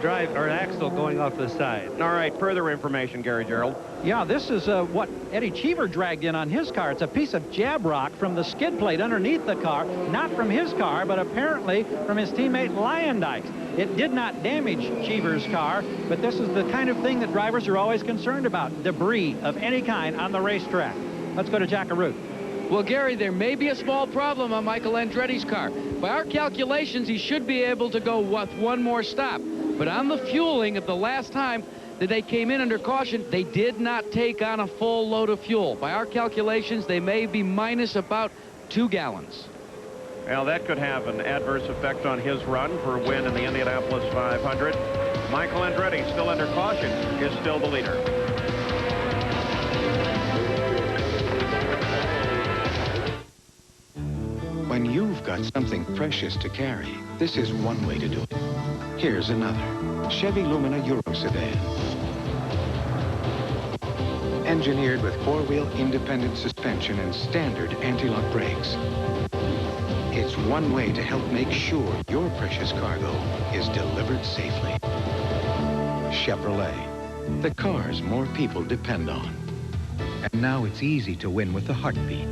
drive or axle going off the side. All right, further information, Gary Gerald. Yeah, this is what Eddie Cheever dragged in on his car. It's a piece of jab rock from the skid plate underneath the car, not from his car, but apparently from his teammate Leyendijk's. It did not damage Cheever's car, but this is the kind of thing that drivers are always concerned about, debris of any kind on the racetrack. Let's go to Jackaroo. Well, Gary, there may be a small problem on Michael Andretti's car. By our calculations, he should be able to go with one more stop. But on the fueling of the last time that they came in under caution, they did not take on a full load of fuel. By our calculations, they may be minus about 2 gallons. Well, that could have an adverse effect on his run for a win in the Indianapolis 500. Michael Andretti, still under caution, is still the leader. When you've got something precious to carry, this is one way to do it. Here's another. Chevy Lumina Euro Sedan. Engineered with 4-wheel independent suspension and standard anti-lock brakes. It's one way to help make sure your precious cargo is delivered safely. Chevrolet. The cars more people depend on. And now it's easy to win with the heartbeat.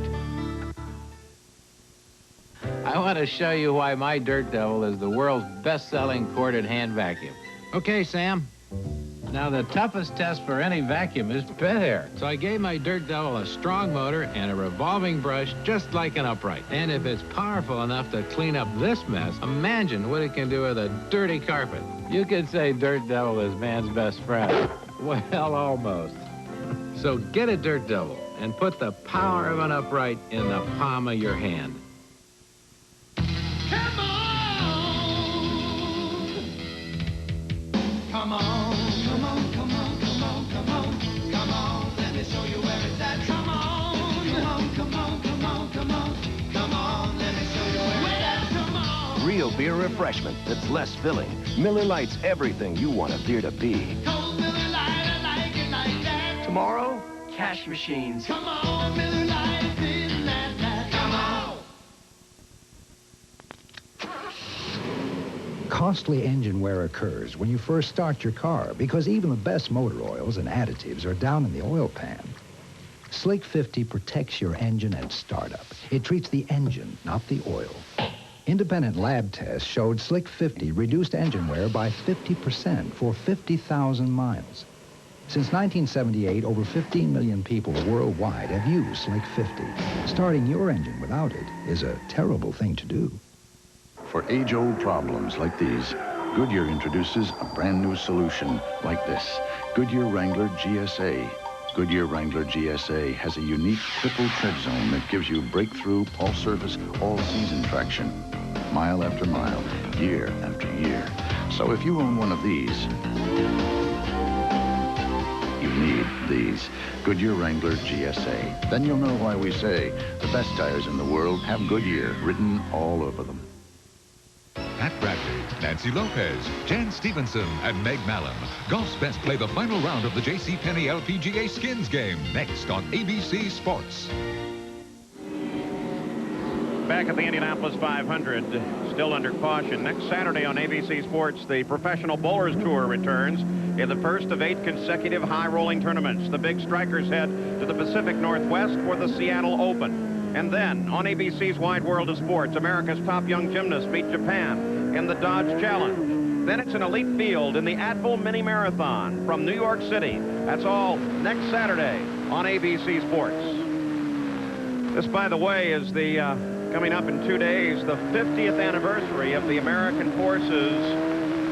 I want to show you why my Dirt Devil is the world's best-selling corded hand vacuum. Okay, Sam? Now, the toughest test for any vacuum is pit hair. So I gave my Dirt Devil a strong motor and a revolving brush just like an upright. And if it's powerful enough to clean up this mess, imagine what it can do with a dirty carpet. You could say Dirt Devil is man's best friend. Well, almost. So get a Dirt Devil and put the power of an upright in the palm of your hand. Come on, come on, come on, come on, come on, come on, let me show you where it's at. Come on, come on, come on, come on, come on, come on, let me show you where it's at. Come on. Real beer refreshment that's less filling. Miller Lite's everything you want a beer to be. Cold Miller Lite, I like it like that. Tomorrow, cash machines. Come on, Miller Lite, isn't that? Come on. Costly engine wear occurs when you first start your car because even the best motor oils and additives are down in the oil pan. Slick 50 protects your engine at startup. It treats the engine, not the oil. Independent lab tests showed Slick 50 reduced engine wear by 50% for 50,000 miles. Since 1978, over 15 million people worldwide have used Slick 50. Starting your engine without it is a terrible thing to do. For age-old problems like these, Goodyear introduces a brand new solution like this. Goodyear Wrangler GSA. Goodyear Wrangler GSA has a unique triple tread zone that gives you breakthrough, all-surface, all-season traction. Mile after mile, year after year. So if you own one of these, you need these. Goodyear Wrangler GSA. Then you'll know why we say the best tires in the world have Goodyear written all over them. Pat Bradley, Nancy Lopez, Jan Stevenson, and Meg Mallon. Golf's best play the final round of the JCPenney LPGA Skins game next on ABC Sports. Back at the Indianapolis 500, still under caution. Next Saturday on ABC Sports, the Professional Bowlers Tour returns in the first of 8 consecutive high-rolling tournaments. The big strikers head to the Pacific Northwest for the Seattle Open. And then, on ABC's Wide World of Sports, America's top young gymnasts meet Japan in the Dodge Challenge. Then it's an elite field in the Advil Mini Marathon from New York City. That's all next Saturday on ABC Sports. This, by the way, is the, coming up in 2 days, the 50th anniversary of the American Forces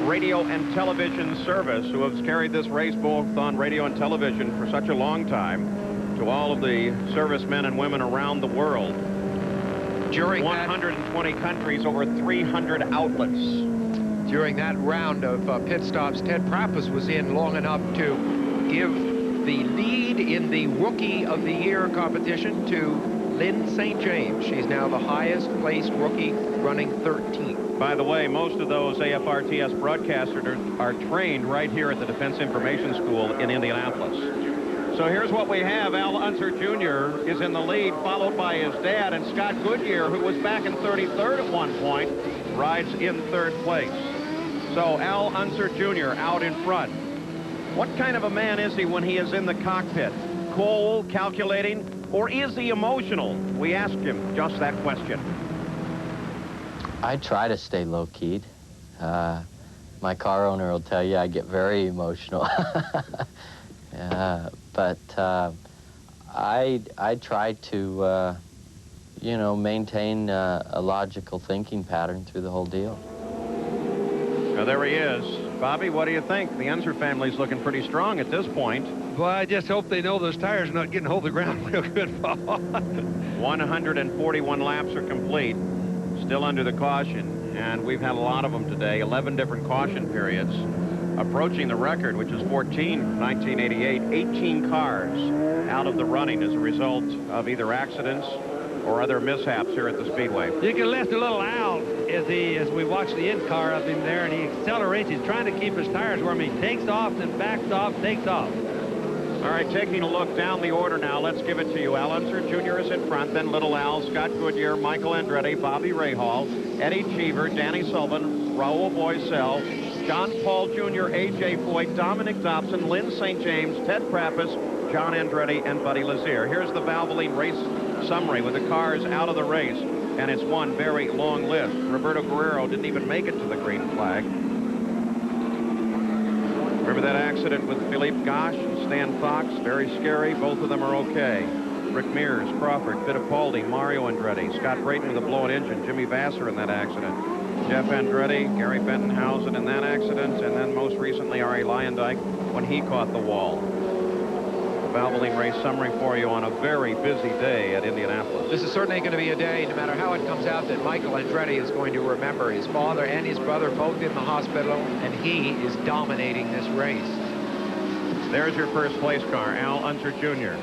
radio and television service, who has carried this race both on radio and television for such a long time. To all of the servicemen and women around the world. During 120 countries, over 300 outlets. During that round of pit stops, Ted Prappus was in long enough to give the lead in the Rookie of the Year competition to Lynn St. James. She's now the highest placed rookie, running 13th. By the way, most of those AFRTS broadcasters are trained right here at the Defense Information School in Indianapolis. So here's what we have. Al Unser Jr. is in the lead, followed by his dad, and Scott Goodyear, who was back in 33rd at one point, rides in 3rd place. So Al Unser Jr. out in front. What kind of a man is he when he is in the cockpit? Cool, calculating, or is he emotional? We asked him just that question. I try to stay low-keyed. My car owner will tell you I get very emotional. But I try to, you know, maintain a logical thinking pattern through the whole deal. Now, there he is. Bobby, what do you think? The Unser family's looking pretty strong at this point. Well, I just hope they know those tires are not getting hold of the ground real good, Paul. 141 laps are complete, still under the caution, and we've had a lot of them today, 11 different caution periods. Approaching the record, which is 14 from 1988, 18 cars out of the running as a result of either accidents or other mishaps here at the Speedway. You can listen to little Al as we watch the in car up in there, and he accelerates. He's trying to keep his tires warm. He takes off, then backs off, takes off. All right, taking a look down the order now. Let's give it to you. Al Unser Jr. is in front, then Little Al, Scott Goodyear, Michael Andretti, Bobby Rahal, Eddie Cheever, Danny Sullivan, Raul Boisel, John Paul Jr., A.J. Foyt, Dominic Dobson, Lynn St. James, Ted Prappus, John Andretti, and Buddy Lazier. Here's the Valvoline race summary with the cars out of the race, and it's one very long list. Roberto Guerrero didn't even make it to the green flag. Remember that accident with Philippe Gosch and Stan Fox? Very scary. Both of them are okay. Rick Mears, Crawford, Fittipaldi, Mario Andretti, Scott Brayton with a blown engine, Jimmy Vassar in that accident, Jeff Andretti, Gary Bettenhausen in that accident, and then most recently Arie Luyendyk when he caught the wall. Valvoline race summary for you on a very busy day at Indianapolis. This is certainly going to be a day, no matter how it comes out, that Michael Andretti is going to remember. His father and his brother both in the hospital, and he is dominating this race. There's your first place car, Al Unser Jr.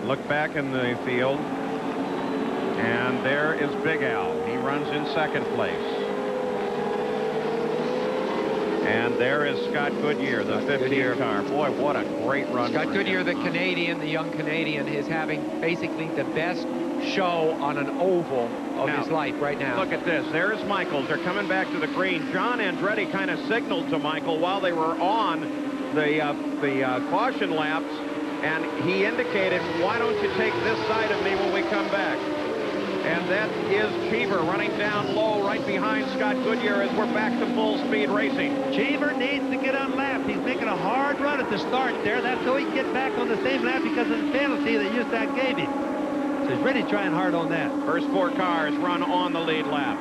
Look back in the field, and there is Big Al. He runs in second place. And there is Scott Goodyear, the 15 car. Boy, what a great run. Scott Goodyear, the Canadian, the young Canadian, is having basically the best show on an oval of his life right now. Look at this. There's Michaels. They're coming back to the green. John Andretti kind of signaled to Michael while they were on the caution laps, and he indicated, why don't you take this side of me when we come back? And that is Cheever running down low right behind Scott Goodyear as we're back to full speed racing. Cheever needs to get unlapped. He's making a hard run at the start there. That's so he can get back on the same lap because of the penalty that Ustad gave him. So he's really trying hard on that. First four cars run on the lead lap.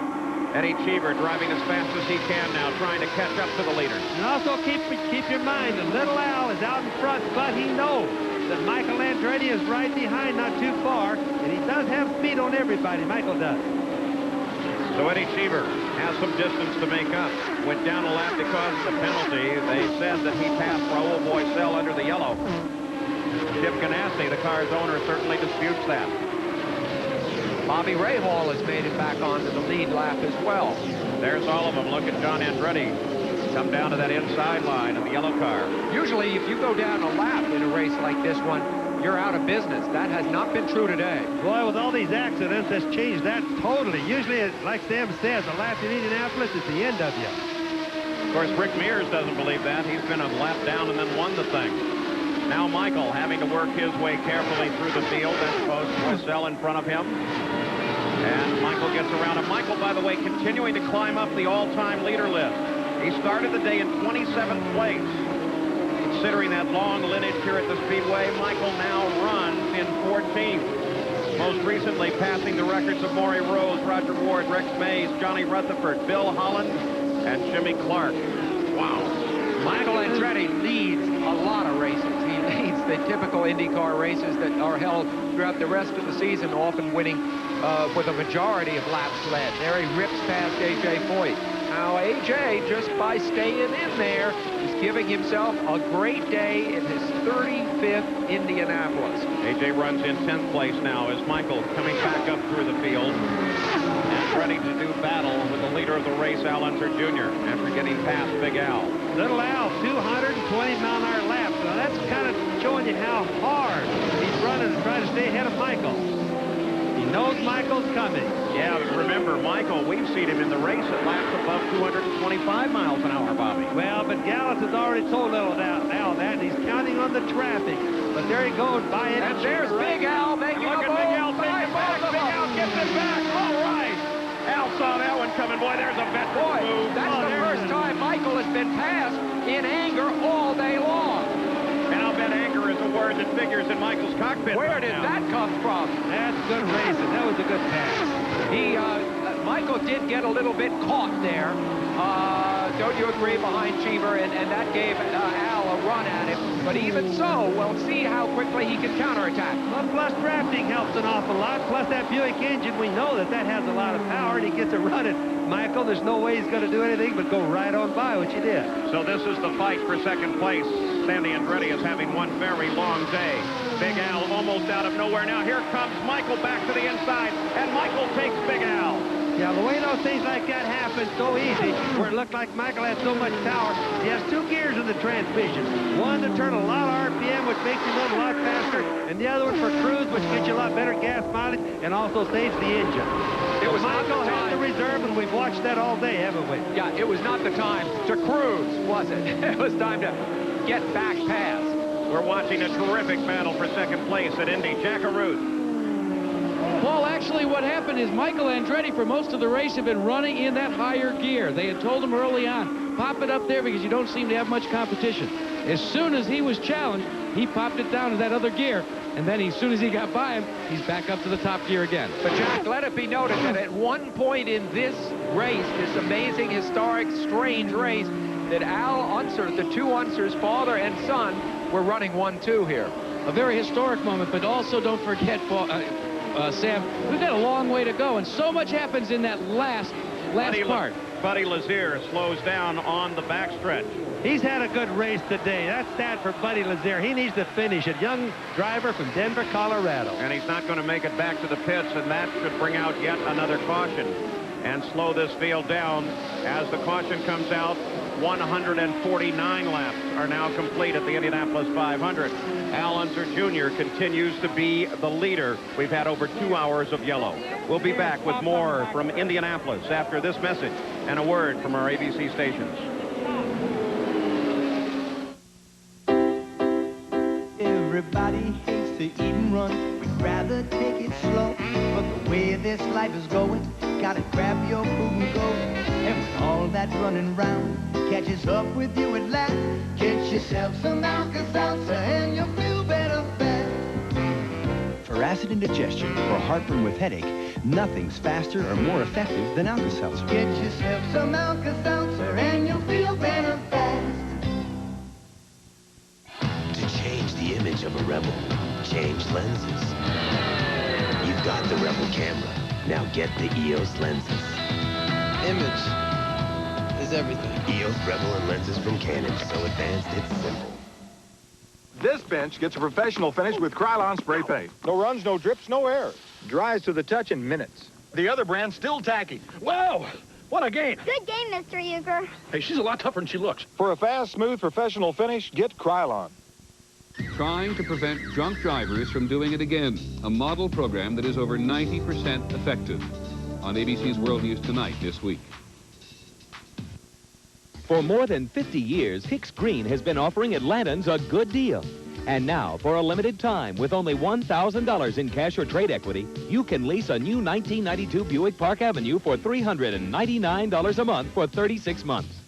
Eddie Cheever driving as fast as he can now, trying to catch up to the leaders. And also keep your mind that little Al is out in front, but he knows that Michael Andretti is right behind, not too far, and he does have speed on everybody. Michael does. So Eddie Cheever has some distance to make up. Went down a lap because of the penalty. They said that he passed Raul Boisel under the yellow. Chip Ganassi, the car's owner, certainly disputes that. Bobby Rahal has made it back onto the lead lap as well. There's all of them. Look at John Andretti come down to that inside line of the yellow car. Usually, if you go down a lap in a race like this one, you're out of business. That has not been true today. Boy, with all these accidents, that's changed that totally. Usually, like Sam says, a lap in Indianapolis is the end of you. Of course, Rick Mears doesn't believe that. He's been a lap down and then won the thing. Now Michael having to work his way carefully through the field as opposed to Boisel in front of him. And Michael gets around him. Michael, by the way, continuing to climb up the all-time leader list. He started the day in 27th place. Considering that long lineage here at the Speedway, Michael now runs in 14th. Most recently passing the records of Maury Rose, Roger Ward, Rex Mays, Johnny Rutherford, Bill Holland, and Jimmy Clark. Wow. Michael Andretti leads a lot of races. He leads the typical IndyCar races that are held throughout the rest of the season, often winning with a majority of laps led. There he rips past A.J. Foyt. Now A.J., just by staying in there, is giving himself a great day in his 35th Indianapolis. A.J. runs in 10th place now as Michael coming back up through the field and ready to do battle with the leader of the race, Al Unser Jr., after getting past Big Al. Little Al, 220-mile-an-hour laps. Now that's kind of showing you how hard he's running to try to stay ahead of Michael. He knows Michael's coming. Yeah, but remember, Michael, we've seen him in the race at laps above 225 miles an hour, Bobby. Well, but Gallus has already told little Al that, and he's counting on the traffic. But there he goes by it. And there's Big Al making a Look at Big Al taking back. Big Al gets it back. All right. Al saw that one coming. Boy, there's a veteran move. That's the first time Michael has been passed in anger all day long. And I'll bet anger is a word that figures in Michael's cockpit. Where did that come from? That's good racing. That was a good pass. Michael did get a little bit caught there. Don't you agree, behind Cheever? And that gave Al a run at him. But even so, we'll see how quickly he can counterattack. Well, plus drafting helps an awful lot. Plus that Buick engine, we know that has a lot of power, and he gets a run at Michael. There's no way he's going to do anything but go right on by, which he did. So this is the fight for second place. Sandy Andretti is having one very long day. Big Al almost out of nowhere. Now here comes Michael back to the inside, and Michael takes Big Al. Yeah, the way those things like that happen so easy, where it looked like Michael had so much power, he has two gears in the transmission. One to turn a lot of RPM, which makes him run a lot faster, and the other one for cruise, which gets you a lot better gas mileage and also saves the engine. It was Michael had the reserve, and we've watched that all day, haven't we? Yeah, it was not the time to cruise, was it? It was time to get back past. We're watching a terrific battle for second place at Indy. Jack Arute. Paul, actually what happened is Michael Andretti for most of the race had been running in that higher gear. They had told him early on, pop it up there because you don't seem to have much competition. As soon as he was challenged, he popped it down to that other gear. And then as soon as he got by him, he's back up to the top gear again. But Jack, let it be noted that at one point in this race, this amazing, historic, strange race, that Al Unser, the two Unsers, father and son, were running 1-2 here. A very historic moment, but also don't forget, Sam, we've got a long way to go, and so much happens in that last part. Buddy Lazier slows down on the backstretch. He's had a good race today. That's that for Buddy Lazier. He needs to finish it. Young driver from Denver, Colorado. And he's not going to make it back to the pits, and that should bring out yet another caution and slow this field down. As the caution comes out, 149 laps are now complete at the Indianapolis 500. Al Unser Jr. continues to be the leader. We've had over 2 hours of yellow. We'll be back with more from Indianapolis after this message and a word from our ABC stations. Everybody hates to eat and run. We'd rather take it slow. But the way this life is going, gotta grab your food and go. And when all that running round catches up with you at last, get yourself some Alka-Seltzer and you'll feel better fast. For acid indigestion or heartburn with headache, nothing's faster or more effective than Alka-Seltzer. Get yourself some Alka-Seltzer and you'll feel better fast. To change the image of a Rebel, change lenses. You've got the Rebel camera. Now get the EOS lenses. Image is everything. EOS Rebel and lenses from Canon. So advanced, it's simple. This bench gets a professional finish with Krylon spray paint. No runs, no drips, no air. Dries to the touch in minutes. The other brand's still tacky. Wow! What a game. Good game, Mr. Euchre. Hey, she's a lot tougher than she looks. For a fast, smooth, professional finish, get Krylon. Trying to prevent drunk drivers from doing it again. A model program that is over 90% effective. On ABC's World News Tonight this week. For more than 50 years, Hicks Green has been offering Atlantans a good deal. And now, for a limited time, with only $1,000 in cash or trade equity, you can lease a new 1992 Buick Park Avenue for $399 a month for 36 months.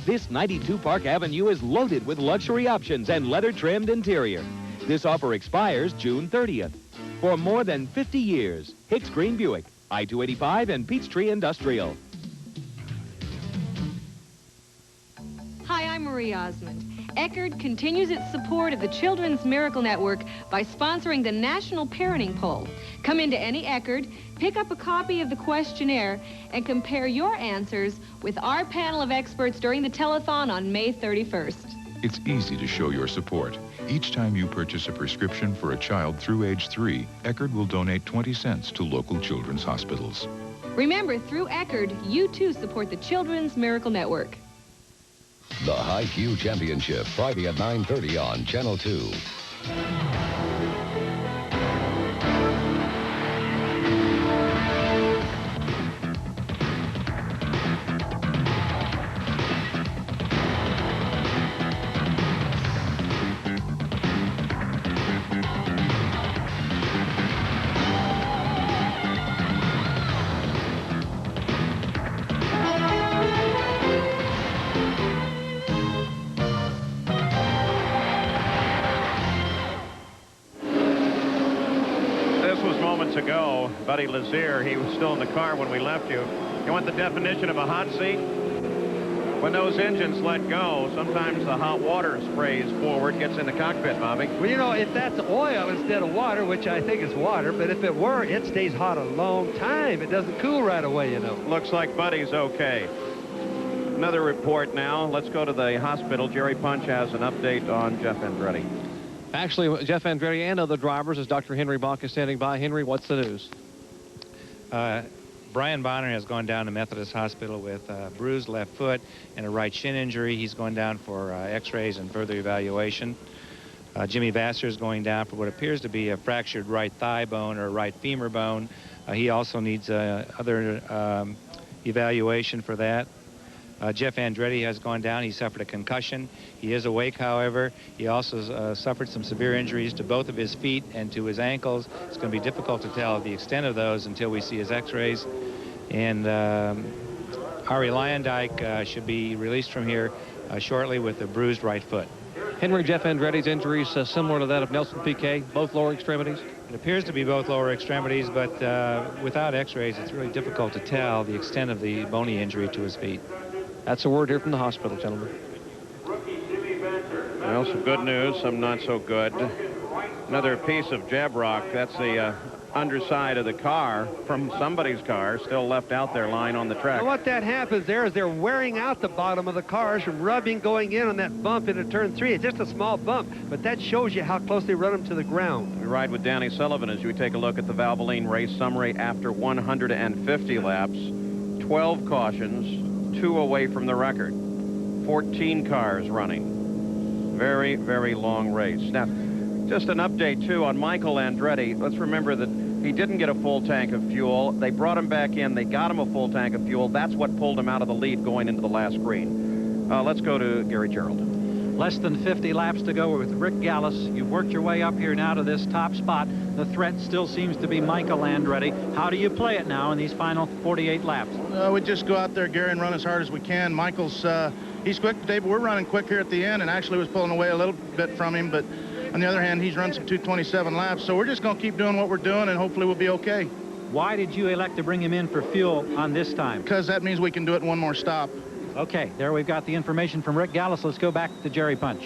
This 92 Park Avenue is loaded with luxury options and leather-trimmed interior. This offer expires June 30th. For more than 50 years, Hicks Green Buick, I-285 and Peachtree Industrial. Hi, I'm Marie Osmond. Eckerd continues its support of the Children's Miracle Network by sponsoring the National Parenting Poll. Come into any Eckerd, pick up a copy of the questionnaire, and compare your answers with our panel of experts during the telethon on May 31st. It's easy to show your support. Each time you purchase a prescription for a child through age 3, Eckerd will donate 20 cents to local children's hospitals. Remember, through Eckerd, you too support the Children's Miracle Network. The High Q Championship, Friday at 9:30 on Channel 2. Ago, Buddy Lazier, he was still in the car when we left you. You want the definition of a hot seat? When those engines let go, sometimes the hot water sprays forward, gets in the cockpit, Bobby. Well, you know, if that's oil instead of water, which I think is water, but if it were, it stays hot a long time. It doesn't cool right away, you know. Looks like Buddy's okay. Another report now. Let's go to the hospital. Jerry Punch has an update on Jeff Andretti. Actually, Jeff Andretti and other drivers, as Dr. Henry Bach is standing by. Henry, what's the news? Brian Bonner has gone down to Methodist Hospital with a bruised left foot and a right shin injury. He's going down for x-rays and further evaluation. Jimmy Vassar is going down for what appears to be a fractured right thigh bone or right femur bone. He also needs other evaluation for that. Jeff Andretti has gone down. He suffered a concussion. He is awake, however. He also suffered some severe injuries to both of his feet and to his ankles. It's going to be difficult to tell the extent of those until we see his x-rays. And Ari Lyondike should be released from here shortly with a bruised right foot. Henry, Jeff Andretti's injuries similar to that of Nelson Piquet, both lower extremities? It appears to be both lower extremities, but without x-rays, it's really difficult to tell the extent of the bony injury to his feet. That's a word here from the hospital, gentlemen. Well, some good news, some not so good. Another piece of jab rock. That's the underside of the car from somebody's car, still left out there lying on the track. And what that happens there is they're wearing out the bottom of the cars from rubbing going in on that bump into turn 3. It's just a small bump, but that shows you how close they run them to the ground. We ride with Danny Sullivan as we take a look at the Valvoline race summary after 150 laps. 12 cautions, 2 away from the record. 14 cars running. Very, very long race. Now, just an update, too, on Michael Andretti. Let's remember that he didn't get a full tank of fuel. They brought him back in. They got him a full tank of fuel. That's what pulled him out of the lead going into the last green. Let's go to Gary Gerald. Less than 50 laps to go with Rick Gallus. You've worked your way up here now to this top spot. The threat still seems to be Michael Andretti. How do you play it now in these final 48 laps? We just go out there, Gary, and run as hard as we can. Michael's, he's quick today, but we're running quick here at the end, and actually was pulling away a little bit from him, but on the other hand, he's run some 227 laps, so we're just going to keep doing what we're doing, and hopefully we'll be okay. Why did you elect to bring him in for fuel on this time? Because that means we can do it in one more stop. Okay, there we've got the information from Rick Gallus. Let's go back to Jerry Punch.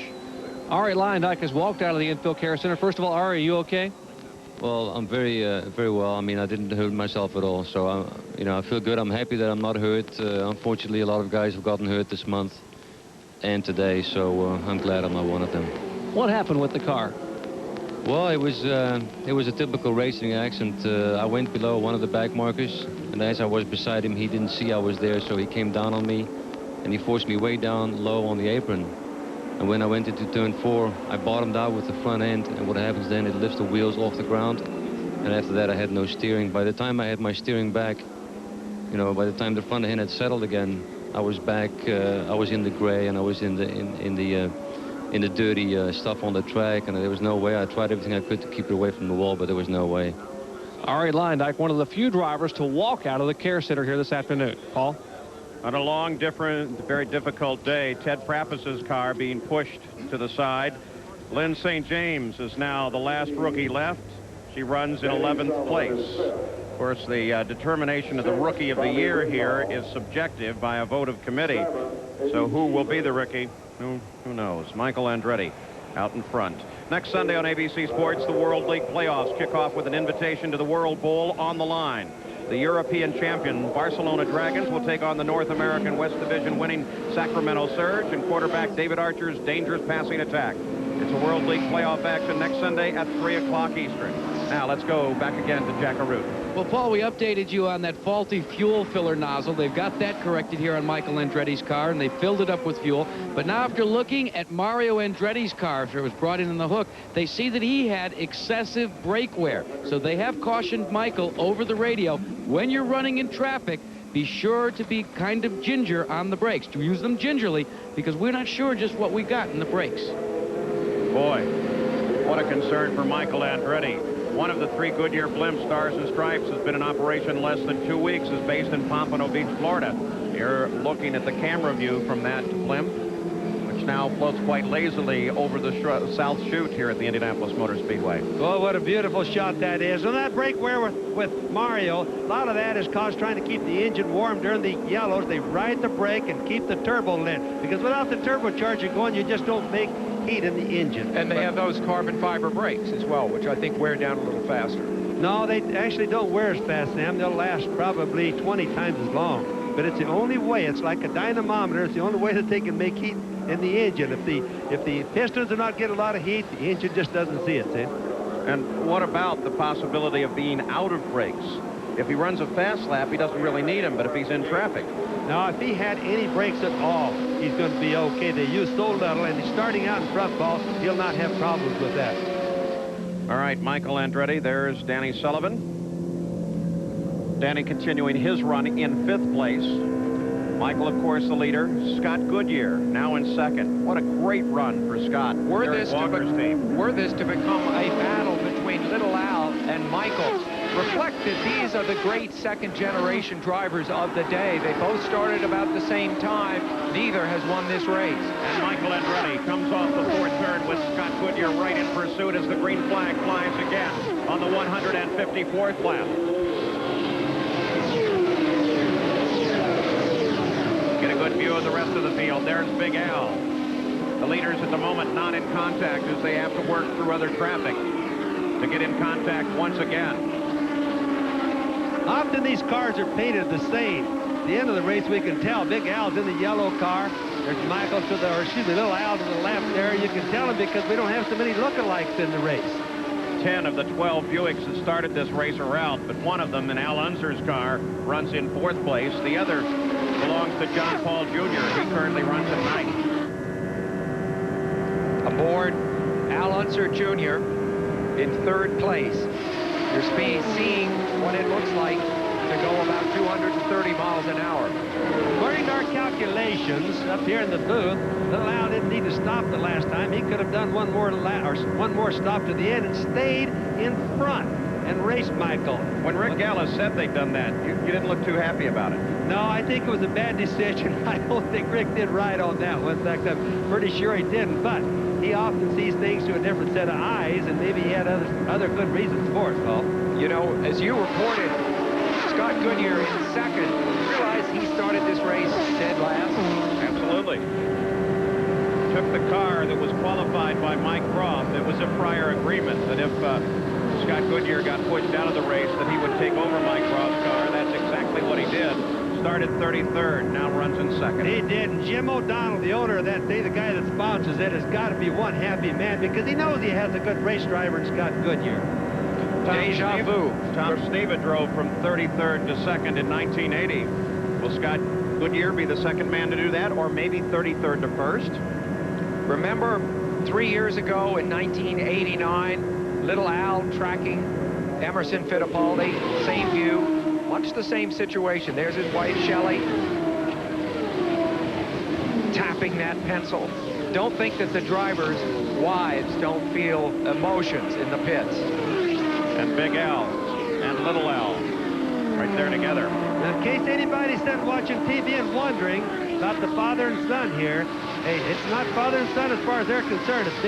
Ari Lyondike has walked out of the infield care center. First of all, Ari, are you okay? Well, I'm very well. I mean, I didn't hurt myself at all, so I feel good. I'm happy that I'm not hurt. Unfortunately, a lot of guys have gotten hurt this month and today, so I'm glad I'm not one of them. What happened with the car? Well, it was a typical racing accident. I went below one of the back markers, and as I was beside him, he didn't see I was there, so he came down on me, and he forced me way down low on the apron. And when I went into turn 4, I bottomed out with the front end, and what happens then, it lifts the wheels off the ground, and after that, I had no steering. By the time I had my steering back, by the time the front end had settled again, I was back. I was in the gray, and I was in the dirty stuff on the track, and there was no way. I tried everything I could to keep it away from the wall, but there was no way. Ari Lyondike, one of the few drivers to walk out of the care center here this afternoon. Paul? On a long, very difficult day, Ted Prappus's car being pushed to the side. Lynn St. James is now the last rookie left. She runs in 11th place. Of course, the determination of the Rookie of the Year here is subjective by a vote of committee. So who will be the rookie? Who knows? Michael Andretti out in front. Next Sunday on ABC Sports, the World League playoffs kick off with an invitation to the World Bowl on the line. The European champion Barcelona Dragons will take on the North American West Division winning Sacramento Surge and quarterback David Archer's dangerous passing attack. It's a World League playoff action next Sunday at 3 o'clock Eastern. Now let's go back again to Jack Arute. Well, Paul, we updated you on that faulty fuel filler nozzle. They've got that corrected here on Michael Andretti's car, and they filled it up with fuel. But now after looking at Mario Andretti's car, after it was brought in the hook, they see that he had excessive brake wear. So they have cautioned Michael over the radio, when you're running in traffic, be sure to be kind of ginger on the brakes, to use them gingerly, because we're not sure just what we got in the brakes. Boy, what a concern for Michael Andretti. One of the 3 Goodyear blimp Stars and Stripes has been in operation less than 2 weeks, is based in Pompano Beach, Florida. You're looking at the camera view from that blimp, which now floats quite lazily over the South Chute here at the Indianapolis Motor Speedway. Oh, what a beautiful shot that is. And that brake wear with Mario, a lot of that is caused trying to keep the engine warm during the yellows. They ride the brake and keep the turbo lit, because without the turbocharger going, you just don't make heat in the engine. And they have those carbon fiber brakes as well, which I think wear down a little faster. No, they actually don't wear as fast, Sam. They'll last probably 20 times as long. But it's the only way. It's like a dynamometer. It's the only way that they can make heat in the engine. If the pistons do not get a lot of heat, the engine just doesn't see it, see? And what about the possibility of being out of brakes? If he runs a fast lap, he doesn't really need them, but if he's in traffic. Now, if he had any brakes at all, he's going to be okay. They use so little, and he's starting out in front, Paul. He'll not have problems with that. All right, Michael Andretti, there's Danny Sullivan. Danny continuing his run in 5th place. Michael, of course, the leader. Scott Goodyear now in 2nd. What a great run for Scott. Were this to become a battle between Little Al and Michael, reflected these are the great second-generation drivers of the day. They both started about the same time. Neither has won this race. And Michael Andretti comes off the fourth turn with Scott Goodyear right in pursuit as the green flag flies again on the 154th lap. Get a good view of the rest of the field. There's Big Al. The leaders at the moment not in contact as they have to work through other traffic to get in contact once again. Often these cars are painted the same. At the end of the race, we can tell Big Al's in the yellow car. There's Michael to the, or excuse me, Little Al to the left there. You can tell him because we don't have so many lookalikes in the race. 10 of the 12 Buicks that started this race are out, but one of them, in Al Unser's car, runs in 4th place. The other belongs to John Paul Jr. He currently runs in 9th. Aboard Al Unser Jr. in 3rd place. You're seeing what it looks like to go about 230 miles an hour. According to our calculations up here in the booth, Little Al didn't need to stop the last time. He could have done one more stop to the end and stayed in front and raced Michael. When Rick Gallis said they'd done that, you didn't look too happy about it. No, I think it was a bad decision. I don't think Rick did right on that one. In fact, I'm pretty sure he didn't. But he often sees things through a different set of eyes, and maybe he had other good reasons for it, Paul. You know, as you reported, Scott Goodyear in 2nd. Realize he started this race dead last. Absolutely. Took the car that was qualified by Mike Croft. It was a prior agreement that if Scott Goodyear got pushed out of the race, that he would take over Mike Croft's car. That's exactly what he did. Started 33rd, now runs in 2nd. He did. And Jim O'Donnell, the owner of that day, the guy that sponsors it, has got to be one happy man because he knows he has a good race driver in Scott Goodyear. Deja vu. Tom Steva drove from 33rd to 2nd in 1980. Will Scott Goodyear be the second man to do that, or maybe 33rd to 1st? Remember 3 years ago in 1989, Little Al tracking Emerson Fittipaldi, same view, much the same situation. There's his wife, Shelley, tapping that pencil. Don't think that the drivers' wives don't feel emotions in the pits. And Big Al and Little Al right there together. Now, in case anybody's sitting watching TV and wondering about the father and son here, hey, it's not father and son as far as they're concerned. If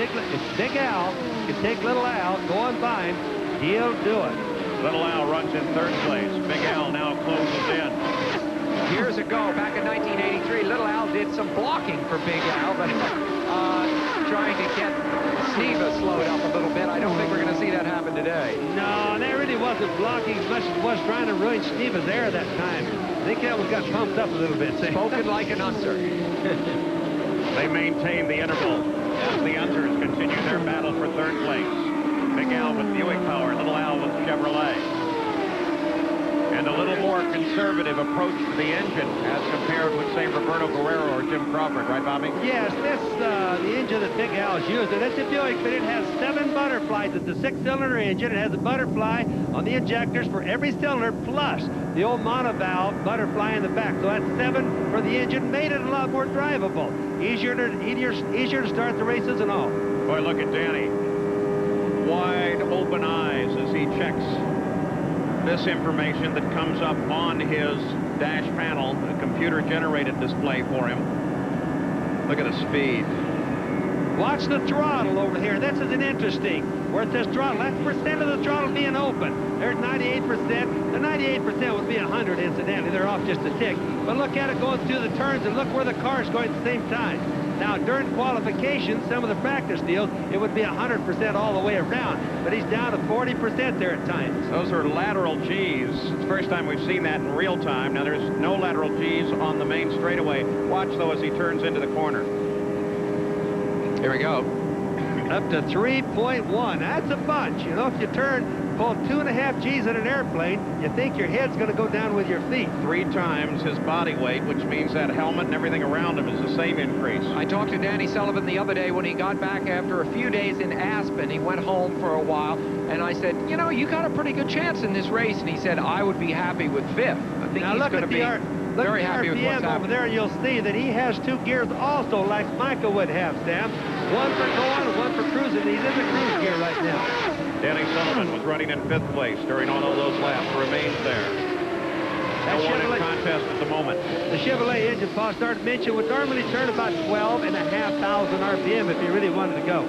Big Al can take Little Al, go on by him, he'll do it. Little Al runs in 3rd place. Big Al now closes in. Years ago, back in 1983, Little Al did some blocking for Big Al, but trying to get Sneva slowed up a little bit. I don't think we're going to see that happen today. No, that really wasn't blocking as much as it was trying to ruin Sneva's air that time. I think that one got pumped up a little bit. Spoken like an Unser. They maintain the interval as the Unsers continue their battle for 3rd place. Big Al with Buick power, Little Al with Chevrolet. And a little more conservative approach to the engine as compared with, say, Roberto Guerrero or Jim Crawford, right, Bobby? Yes, this the engine that Big Al's using. It's a Buick, but it has 7 butterflies. It's a 6-cylinder engine. It has a butterfly on the injectors for every cylinder, plus the old monovalve butterfly in the back. So that's 7 for the engine. Made it a lot more drivable. Easier to start the races and all. Boy, look at Danny. Wide open eyes as he checks this information that comes up on his dash panel, a computer-generated display for him. Look at the speed. Watch the throttle over here. This is an interesting. Where it says throttle, that's percent of the throttle being open. There's 98%. The 98% would be 100, incidentally. They're off just a tick. But look at it going through the turns, and look where the car's going at the same time. Now, during qualification, some of the practice deals, it would be 100% all the way around. But he's down to 40% there at times. Those are lateral Gs. It's the first time we've seen that in real time. Now, there's no lateral Gs on the main straightaway. Watch, though, as he turns into the corner. Here we go. Up to 3.1. That's a bunch. You know, if you pull 2.5 Gs in an airplane, you think your head's going to go down with your feet. 3 times his body weight, which means that helmet and everything around him is the same increase. I talked to Danny Sullivan the other day when he got back after a few days in Aspen. He went home for a while, and I said, you know, you got a pretty good chance in this race. And he said, I would be happy with 5th. I think now he's going to be very happy with what's over happening. there, you'll see that he has 2 gears also, like Micah would have, Sam. One for going, one for cruising. He's in the cruise gear right now. Danny Sullivan was running in 5th place during all of those laps, remains there. No one in contest at the moment. The Chevrolet engine, Paul, started mentioning, would normally turn about 12,500 RPM if you really wanted to go.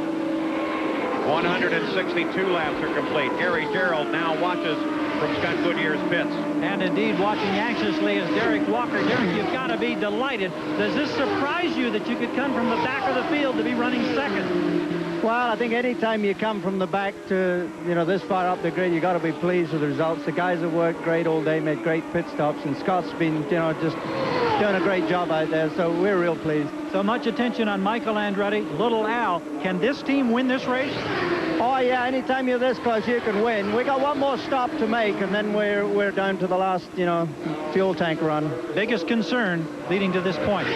162 laps are complete. Gary Gerald now watches from Scott Goodyear's pits. And indeed, watching anxiously is Derek Walker. Derek, you've got to be delighted. Does this surprise you that you could come from the back of the field to be running second? Well, I think any time you come from the back to, this far up the grid, you got to be pleased with the results. The guys have worked great all day, made great pit stops, and Scott's been, just doing a great job out there, so we're real pleased. So much attention on Michael Andretti. Little Al, can this team win this race? Oh, yeah, anytime you're this close, you can win. We got one more stop to make, and then we're down to the last, fuel tank run. Biggest concern leading to this point?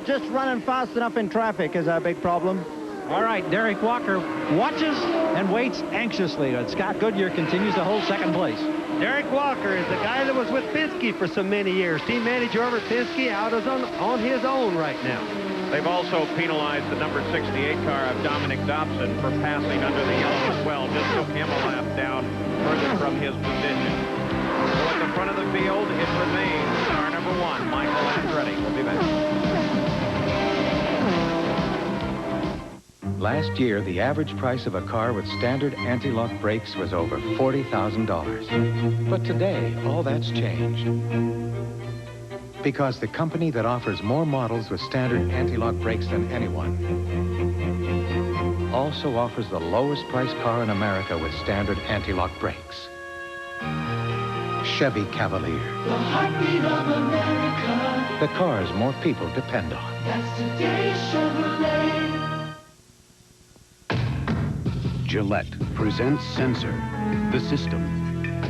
Just running fast enough in traffic is our big problem. All right, Derek Walker watches and waits anxiously. And Scott Goodyear continues to hold second place. Derek Walker is the guy that was with Penske for so many years. Team manager over at Penske, out on his own right now. They've also penalized the number 68 car of Dominic Dobson for passing under the yellow as well. Just took him a lap down further from his position. So at the front of the field, it remains car number 1, Michael Andretti. We'll be back. Last year, the average price of a car with standard anti-lock brakes was over $40,000. But today, all that's changed. Because the company that offers more models with standard anti-lock brakes than anyone also offers the lowest priced car in America with standard anti-lock brakes. Chevy Cavalier. The heartbeat of America. The cars more people depend on. That's today's Chevrolet. Gillette presents Sensor, the system,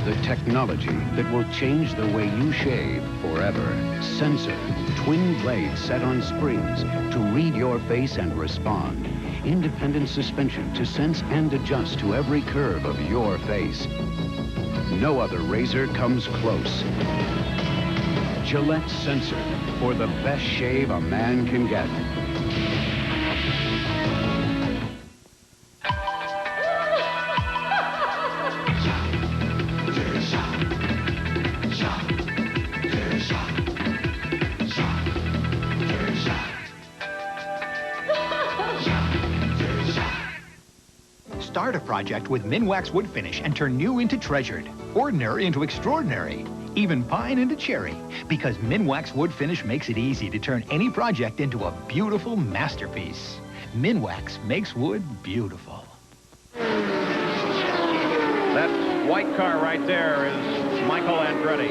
the technology that will change the way you shave forever. Sensor, twin blades set on springs to read your face and respond. Independent suspension to sense and adjust to every curve of your face. No other razor comes close. Gillette Sensor, for the best shave a man can get. Start a project with Minwax wood finish and turn new into treasured, ordinary into extraordinary, even pine into cherry. Because Minwax wood finish makes it easy to turn any project into a beautiful masterpiece. Minwax makes wood beautiful. That white car right there is Michael Andretti.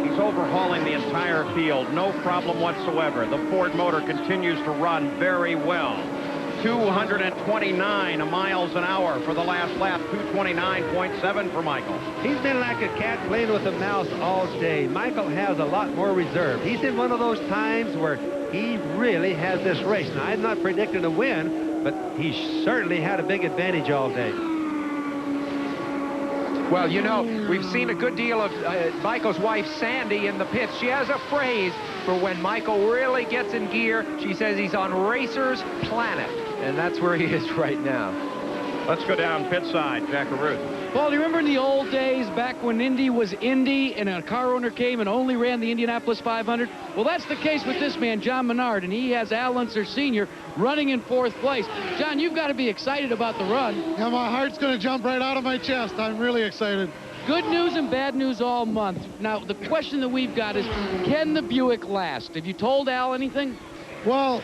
He's overhauling the entire field, no problem whatsoever. The Ford motor continues to run very well. 229 miles an hour for the last lap, 229.7 for Michael. He's been like a cat playing with a mouse all day. Michael has a lot more reserve. He's in one of those times where he really has this race. Now, I'm not predicting a win, but he certainly had a big advantage all day. Well, we've seen a good deal of Michael's wife, Sandy, in the pits. She has a phrase for when Michael really gets in gear. She says he's on Racer's Planet, and that's where he is right now. Let's go down pit side, Jack Ruth. Paul, do you remember in the old days back when Indy was Indy and a car owner came and only ran the Indianapolis 500? Well, that's the case with this man, John Menard, and he has Al Unser Sr. running in 4th place. John, you've got to be excited about the run. Yeah, my heart's going to jump right out of my chest. I'm really excited. Good news and bad news all month. Now, the question that we've got is, can the Buick last? Have you told Al anything? Well,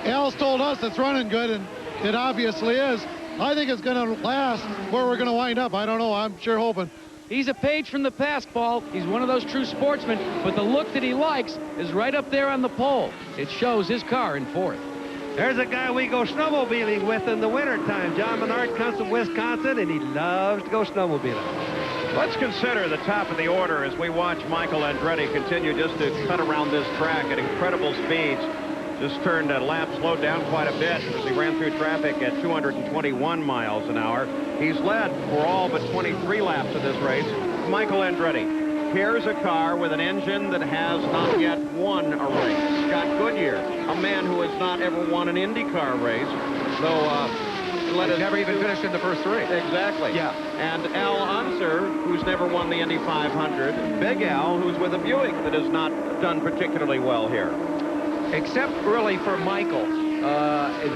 Al's told us it's running good, and it obviously is. I think it's going to last where we're going to wind up. I don't know. I'm sure hoping. He's a page from the past, Paul. He's one of those true sportsmen, but the look that he likes is right up there on the pole. It shows his car in 4th. There's a guy we go snowmobiling with in the wintertime. John Menard comes from Wisconsin, and he loves to go snowmobiling. Let's consider the top of the order as we watch Michael Andretti continue just to cut around this track at incredible speeds. Just turned a lap, slowed down quite a bit as he ran through traffic at 221 miles an hour. He's led for all but 23 laps of this race. Michael Andretti. Here's a car with an engine that has not yet won a race. Scott Goodyear, a man who has not ever won an IndyCar race, though and let us never even finished in the first three. Exactly. Yeah. And Al Unser, who's never won the Indy 500. Big Al, who's with a Buick that has not done particularly well here. Except really for Michael.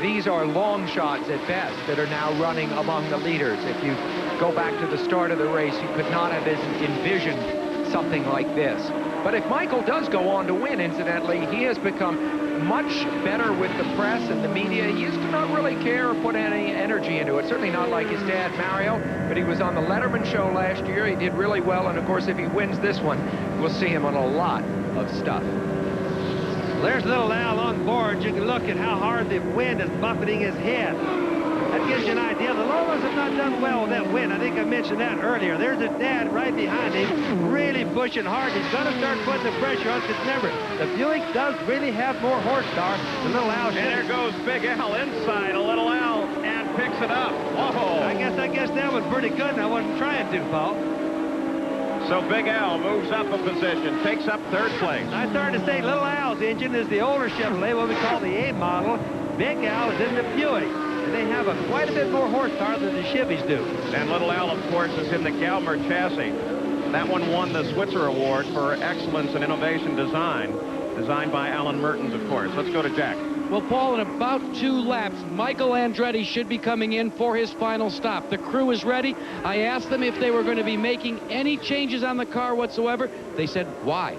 These are long shots at best that are now running among the leaders. If you go back to the start of the race, you could not have envisioned something like this. But if Michael does go on to win, incidentally, he has become much better with the press and the media. He used to not really care or put any energy into it. Certainly not like his dad, Mario, but he was on the Letterman show last year. He did really well, and of course, if he wins this one, we'll see him on a lot of stuff. There's little Al on board. You can look at how hard the wind is buffeting his head. That gives you an idea. The Lolas have not done well with that wind. I think I mentioned that earlier. There's his dad right behind him, really pushing hard. He's going to start putting the pressure on, because remember, the Buick does really have more horsepower than little Al. And there goes Big Al inside a little Al and picks it up. Whoa! I guess that was pretty good, and I wasn't trying to, Paul. So Big Al moves up a position, takes up third place. I started to say little Al's engine is the older Chevrolet, what we call the A model. Big Al is in the Buick. And they have quite a bit more horsepower than the Chevys do. And little Al, of course, is in the Galmer chassis. That one won the Switzer Award for Excellence in Innovation Design, designed by Alan Mertens, of course. Let's go to Jack. Well, Paul, in about 2 laps, Michael Andretti should be coming in for his final stop. The crew is ready. I asked them if they were going to be making any changes on the car whatsoever. They said, why?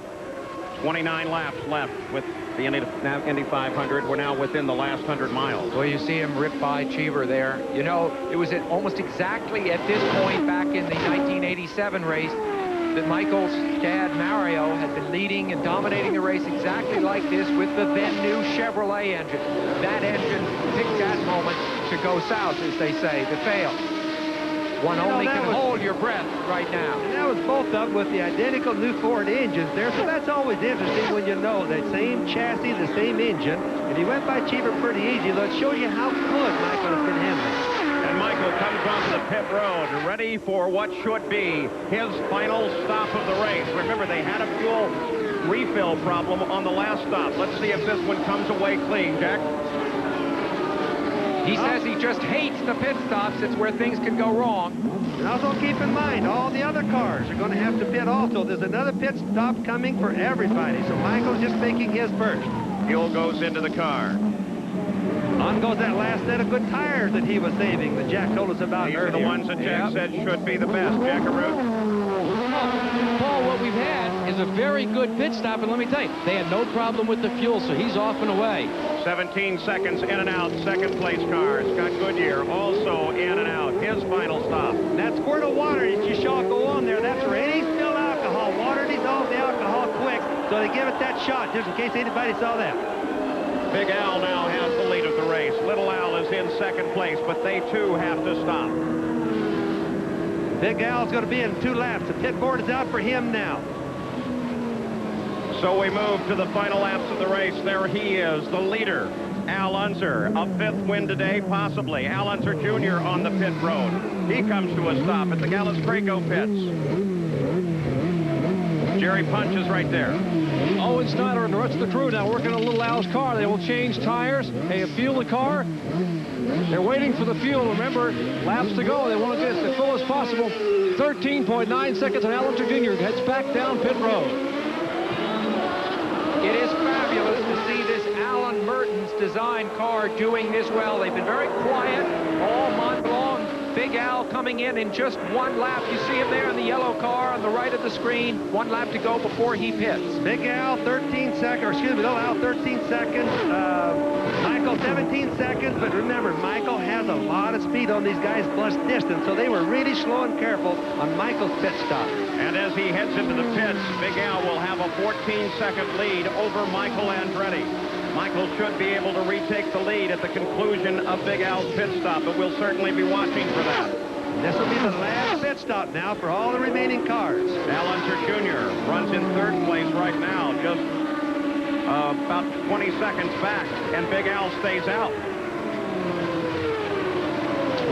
29 laps left with the Indy 500. We're now within the last 100 miles. Well, you see him rip by Cheever there. You know, it was at almost exactly at this point back in the 1987 race that Michael's dad, Mario, had been leading and dominating the race exactly like this with the then-new Chevrolet engine. That engine picked that moment to go south, as they say, to fail. One only can hold your breath right now. And that was both of them with the identical new Ford engines there, so that's always interesting when you know that same chassis, the same engine. And he went by Cheever pretty easy, though it shows you how good Michael has been handling. And Michael comes onto the pit road, ready for what should be his final stop of the race. Remember, they had a fuel refill problem on the last stop. Let's see if this one comes away clean, Jack. He says he just hates the pit stops. It's where things can go wrong. And also keep in mind, all the other cars are going to have to pit also. There's another pit stop coming for everybody. So Michael's just making his first. Fuel goes into the car. On goes that last set of good tires that he was saving that Jack told us about earlier. These are the ones that Jack said should be the best, Jackaroo. Paul, what we've had is a very good pit stop, and let me tell you, they had no problem with the fuel, so he's off and away. 17 seconds in and out, second place car. Scott Goodyear also in and out, his final stop. And that squirt of water that you saw go on there, that's for any spilled alcohol. Water dissolves the alcohol quick, so they give it that shot, just in case anybody saw that. Big Al now has the lead of the race. Little Al is in second place, but they too have to stop. Big Al's going to be in 2 laps. The pit board is out for him now. So we move to the final laps of the race. There he is, the leader, Al Unser. A 5th win today, possibly. Al Unser Jr. on the pit road. He comes to a stop at the Gallus Craco pits. Jerry Punch is right there. Owen Snyder and the rest of the crew now working on Little Al's car. They will change tires. They have fueled the car. They're waiting for the fuel. Remember, laps to go. They want to get as full as possible. 13.9 seconds, and Al Unser Jr. heads back down pit road. It is fabulous to see this Alan Mertens design car doing this well. They've been very quiet all month long. Big Al coming in just 1 lap. You see him there in the yellow car on the right of the screen. 1 lap to go before he pits. Big Al, 13 seconds, or excuse me, Little Al, 13 seconds. Michael, 17 seconds. But remember, Michael has a lot of speed on these guys plus distance, so they were really slow and careful on Michael's pit stop. And as he heads into the pits, Big Al will have a 14-second lead over Michael Andretti. Michael should be able to retake the lead at the conclusion of Big Al's pit stop, but we'll certainly be watching for that. This will be the last pit stop now for all the remaining cars. Al Unser Jr. runs in 3rd place right now, just about 20 seconds back, and Big Al stays out.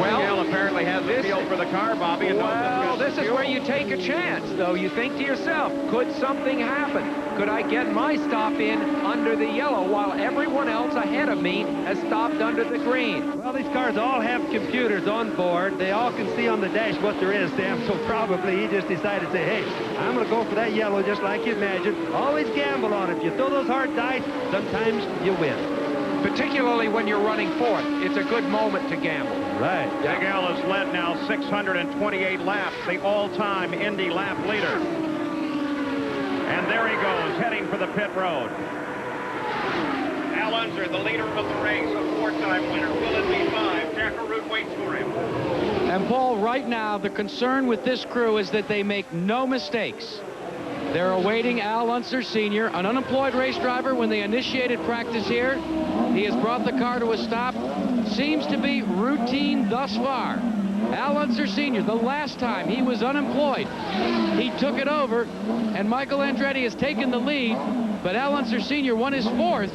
Well, Big Al apparently has a feel for the car, Bobby. And well, this is where you take a chance, though. You think to yourself, could something happen? could I get my stop in under the yellow while everyone else ahead of me has stopped under the green? Well, these cars all have computers on board. They all can see on the dash what there is, Sam, so probably he just decided to say, hey, I'm going to go for that yellow just like you imagined. Always gamble on it. If you throw those hard dice, sometimes you win. Particularly when you're running fourth. It's a good moment to gamble. Right. Big Al has led now 628 laps, the all-time Indy lap leader. And there he goes, heading for the pit road. Al Unser, the leader of the race, a four-time winner. Will it be 5? Jack Arute waits for him. And Paul, right now, the concern with this crew is that they make no mistakes. They're awaiting Al Unser Sr., an unemployed race driver. When they initiated practice here, he has brought the car to a stop. Seems to be routine thus far. Al Unser Sr., the last time he was unemployed, he took it over, and Michael Andretti has taken the lead, but Al Unser Sr. won his fourth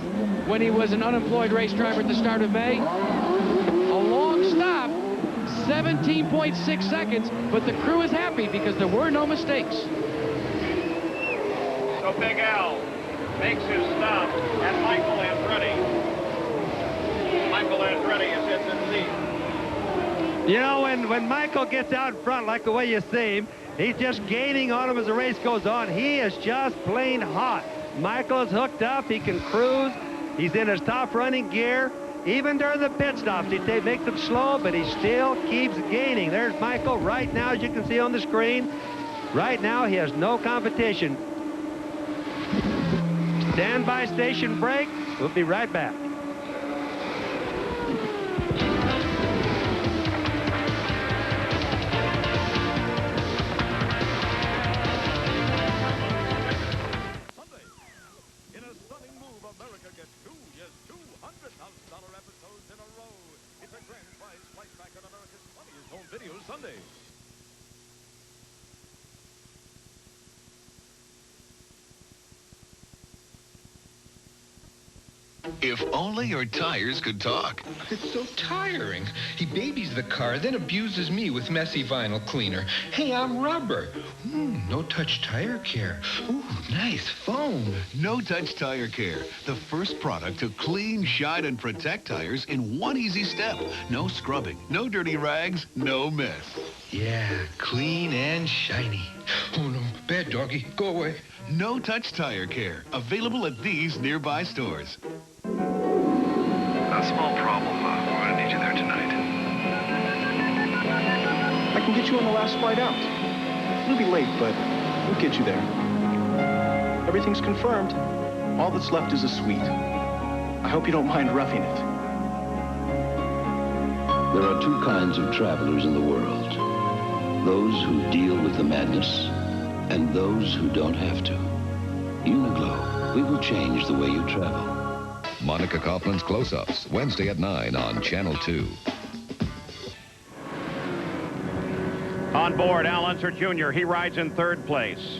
when he was an unemployed race driver at the start of May. A long stop, 17.6 seconds, but the crew is happy because there were no mistakes. So Big Al makes his stop at Michael Andretti. Michael Andretti is in the lead. You know, when Michael gets out in front like the way you see him, he's just gaining on him as the race goes on. He is just plain hot. Michael is hooked up. He can cruise. He's in his top running gear. Even during the pit stops, he makes them slow, but he still keeps gaining. There's Michael right now, as you can see on the screen. Right now, he has no competition. Stand by, station break. We'll be right back. If only your tires could talk. It's so tiring. He babies the car, then abuses me with messy vinyl cleaner. Hey, I'm rubber. No-touch tire care. Ooh, nice foam. No-touch tire care. The first product to clean, shine, and protect tires in one easy step. No scrubbing, no dirty rags, no mess. Yeah, clean and shiny. Oh, no. Bad doggy. Go away. No-touch tire care. Available at these nearby stores. A small problem. We're going to need you there tonight. I can get you on the last flight out. We'll be late, but we'll get you there. Everything's confirmed. All that's left is a suite. I hope you don't mind roughing it. There are two kinds of travelers in the world. Those who deal with the madness and those who don't have to. Uniglow, we will change the way you travel. Monica Coughlin's Close-Ups, Wednesday at 9 on Channel 2. On board, Al Unser Jr., he rides in third place.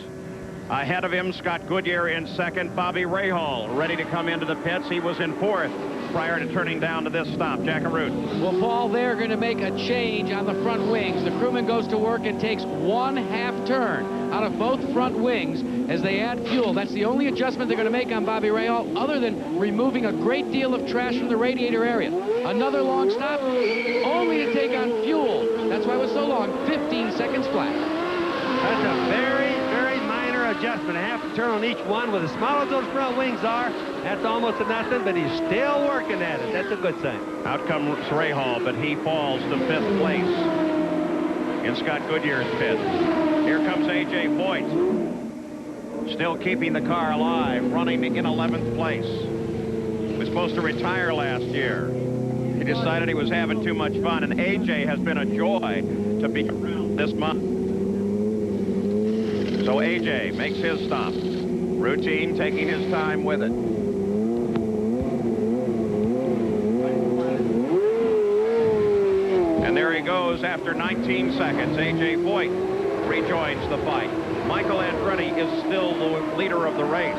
Ahead of him, Scott Goodyear in second. Bobby Rahal ready to come into the pits. He was in fourth prior to turning down to this stop. Jack Arute. Well, Paul, they're going to make a change on the front wings. The crewman goes to work and takes one half turn out of both front wings as they add fuel. That's the only adjustment they're going to make on Bobby Rahal, other than removing a great deal of trash from the radiator area. Another long stop, only to take on fuel. That's why it was so long, 15 seconds flat. That's a very, very minor adjustment. A half a turn on each one. With as small as those front wings are, that's almost a nothing, but he's still working at it. That's a good sign. Out comes Rahal, but he falls to fifth place in Scott Goodyear's pit. Here comes A.J. Voigt, still keeping the car alive, running in 11th place. He was supposed to retire last year. He decided he was having too much fun, and A.J. has been a joy to be around this month. So A.J. makes his stop. Routine, taking his time with it. And there he goes after 19 seconds. A.J. Voigt rejoins the fight. Michael Andretti is still the leader of the race.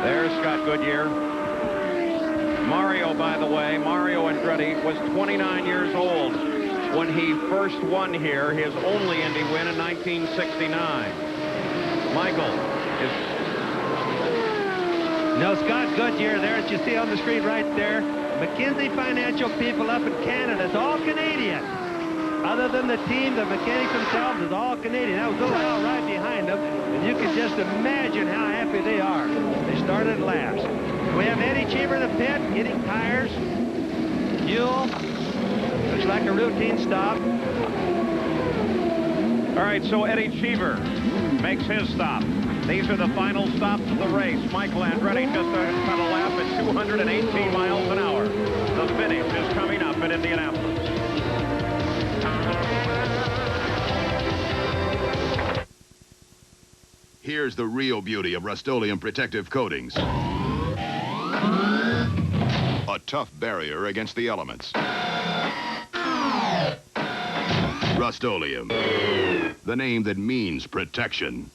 There's Scott Goodyear. Mario, by the way, Mario Andretti was 29 years old when he first won here, his only Indy win in 1969. Michael is No, Scott Goodyear there, as you see on the screen right there. McKinsey Financial people up in Canada. It's all Canadian. Other than the team, the mechanics themselves is all Canadian. That was Little Al right behind them, and you can just imagine how happy they are. They started last. We have Eddie Cheever in the pit, getting tires. Fuel. Looks like a routine stop. All right, so Eddie Cheever makes his stop. These are the final stops of the race. Michael Andretti just cut a lap at 218 miles an hour. The finish is coming up in Indianapolis. Here's the real beauty of Rust-Oleum protective coatings. A tough barrier against the elements. Rust-Oleum, the name that means protection.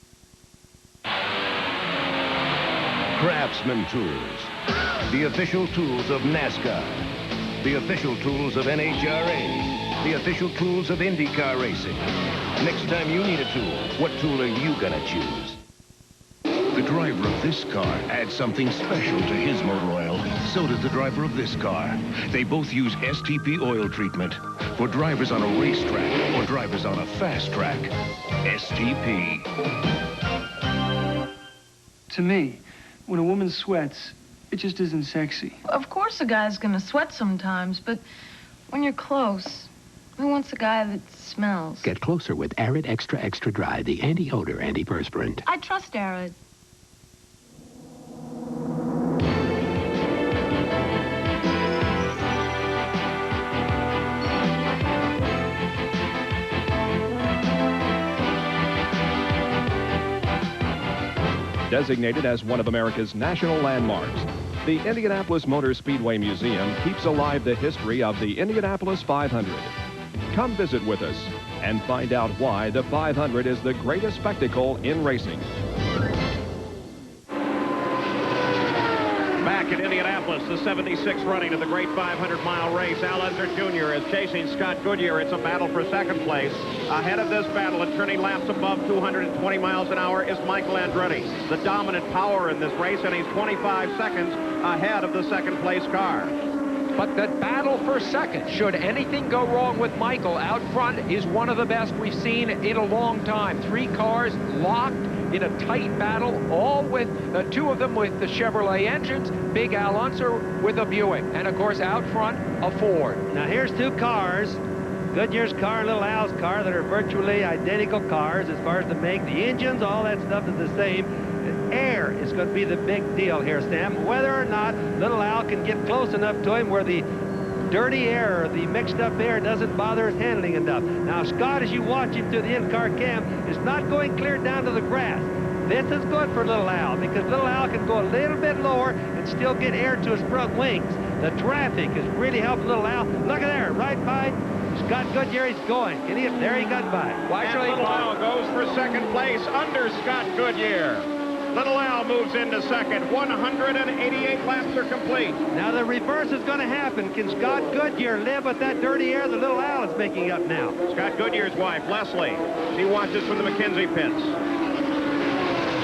Craftsman Tools, the official tools of NASCAR, the official tools of NHRA, the official tools of IndyCar racing. Next time you need a tool, what tool are you gonna choose? The driver of this car adds something special to his motor oil. So does the driver of this car. They both use STP oil treatment for drivers on a racetrack or drivers on a fast track. STP. To me, when a woman sweats, it just isn't sexy. Of course a guy's gonna sweat sometimes, but when you're close, who wants a guy that smells? Get closer with Arid Extra Extra Dry, the anti-odor antiperspirant. I trust Arid. Designated as one of America's national landmarks, the Indianapolis Motor Speedway Museum keeps alive the history of the Indianapolis 500. Come visit with us and find out why the 500 is the greatest spectacle in racing. Back at Indianapolis, the 76th running of the great 500-mile race. Al Unser Jr. is chasing Scott Goodyear. It's a battle for second place. Ahead of this battle and turning laps above 220 miles an hour is Michael Andretti, the dominant power in this race, and he's 25 seconds ahead of the second-place car. But the battle for second, should anything go wrong with Michael out front, is one of the best we've seen in a long time. 3 cars locked in a tight battle, all with two of them with the Chevrolet engines, Big Al Unser with a Buick, and of course out front, a Ford. Now here's 2 cars, Goodyear's car and Little Al's car, that are virtually identical cars as far as the make. The engines, all that stuff is the same. The air is going to be the big deal here, Sam. Whether or not Little Al can get close enough to him where the dirty air, the mixed up air, doesn't bother his handling enough. Now Scott, as you watch him through the in-car cam, is not going clear down to the grass. This is good for Little Al, because Little Al can go a little bit lower and still get air to his front wings. The traffic is really helping Little Al. Look at there, right by Scott Goodyear. He's going. Can he? There he got by. And Little Al goes for second place under Scott Goodyear. Little Al moves into second. 188 laps are complete. Now the reverse is going to happen. Can Scott Goodyear live with that dirty air that Little Al is making up now? Scott Goodyear's wife, Leslie, she watches from the McKinsey pits.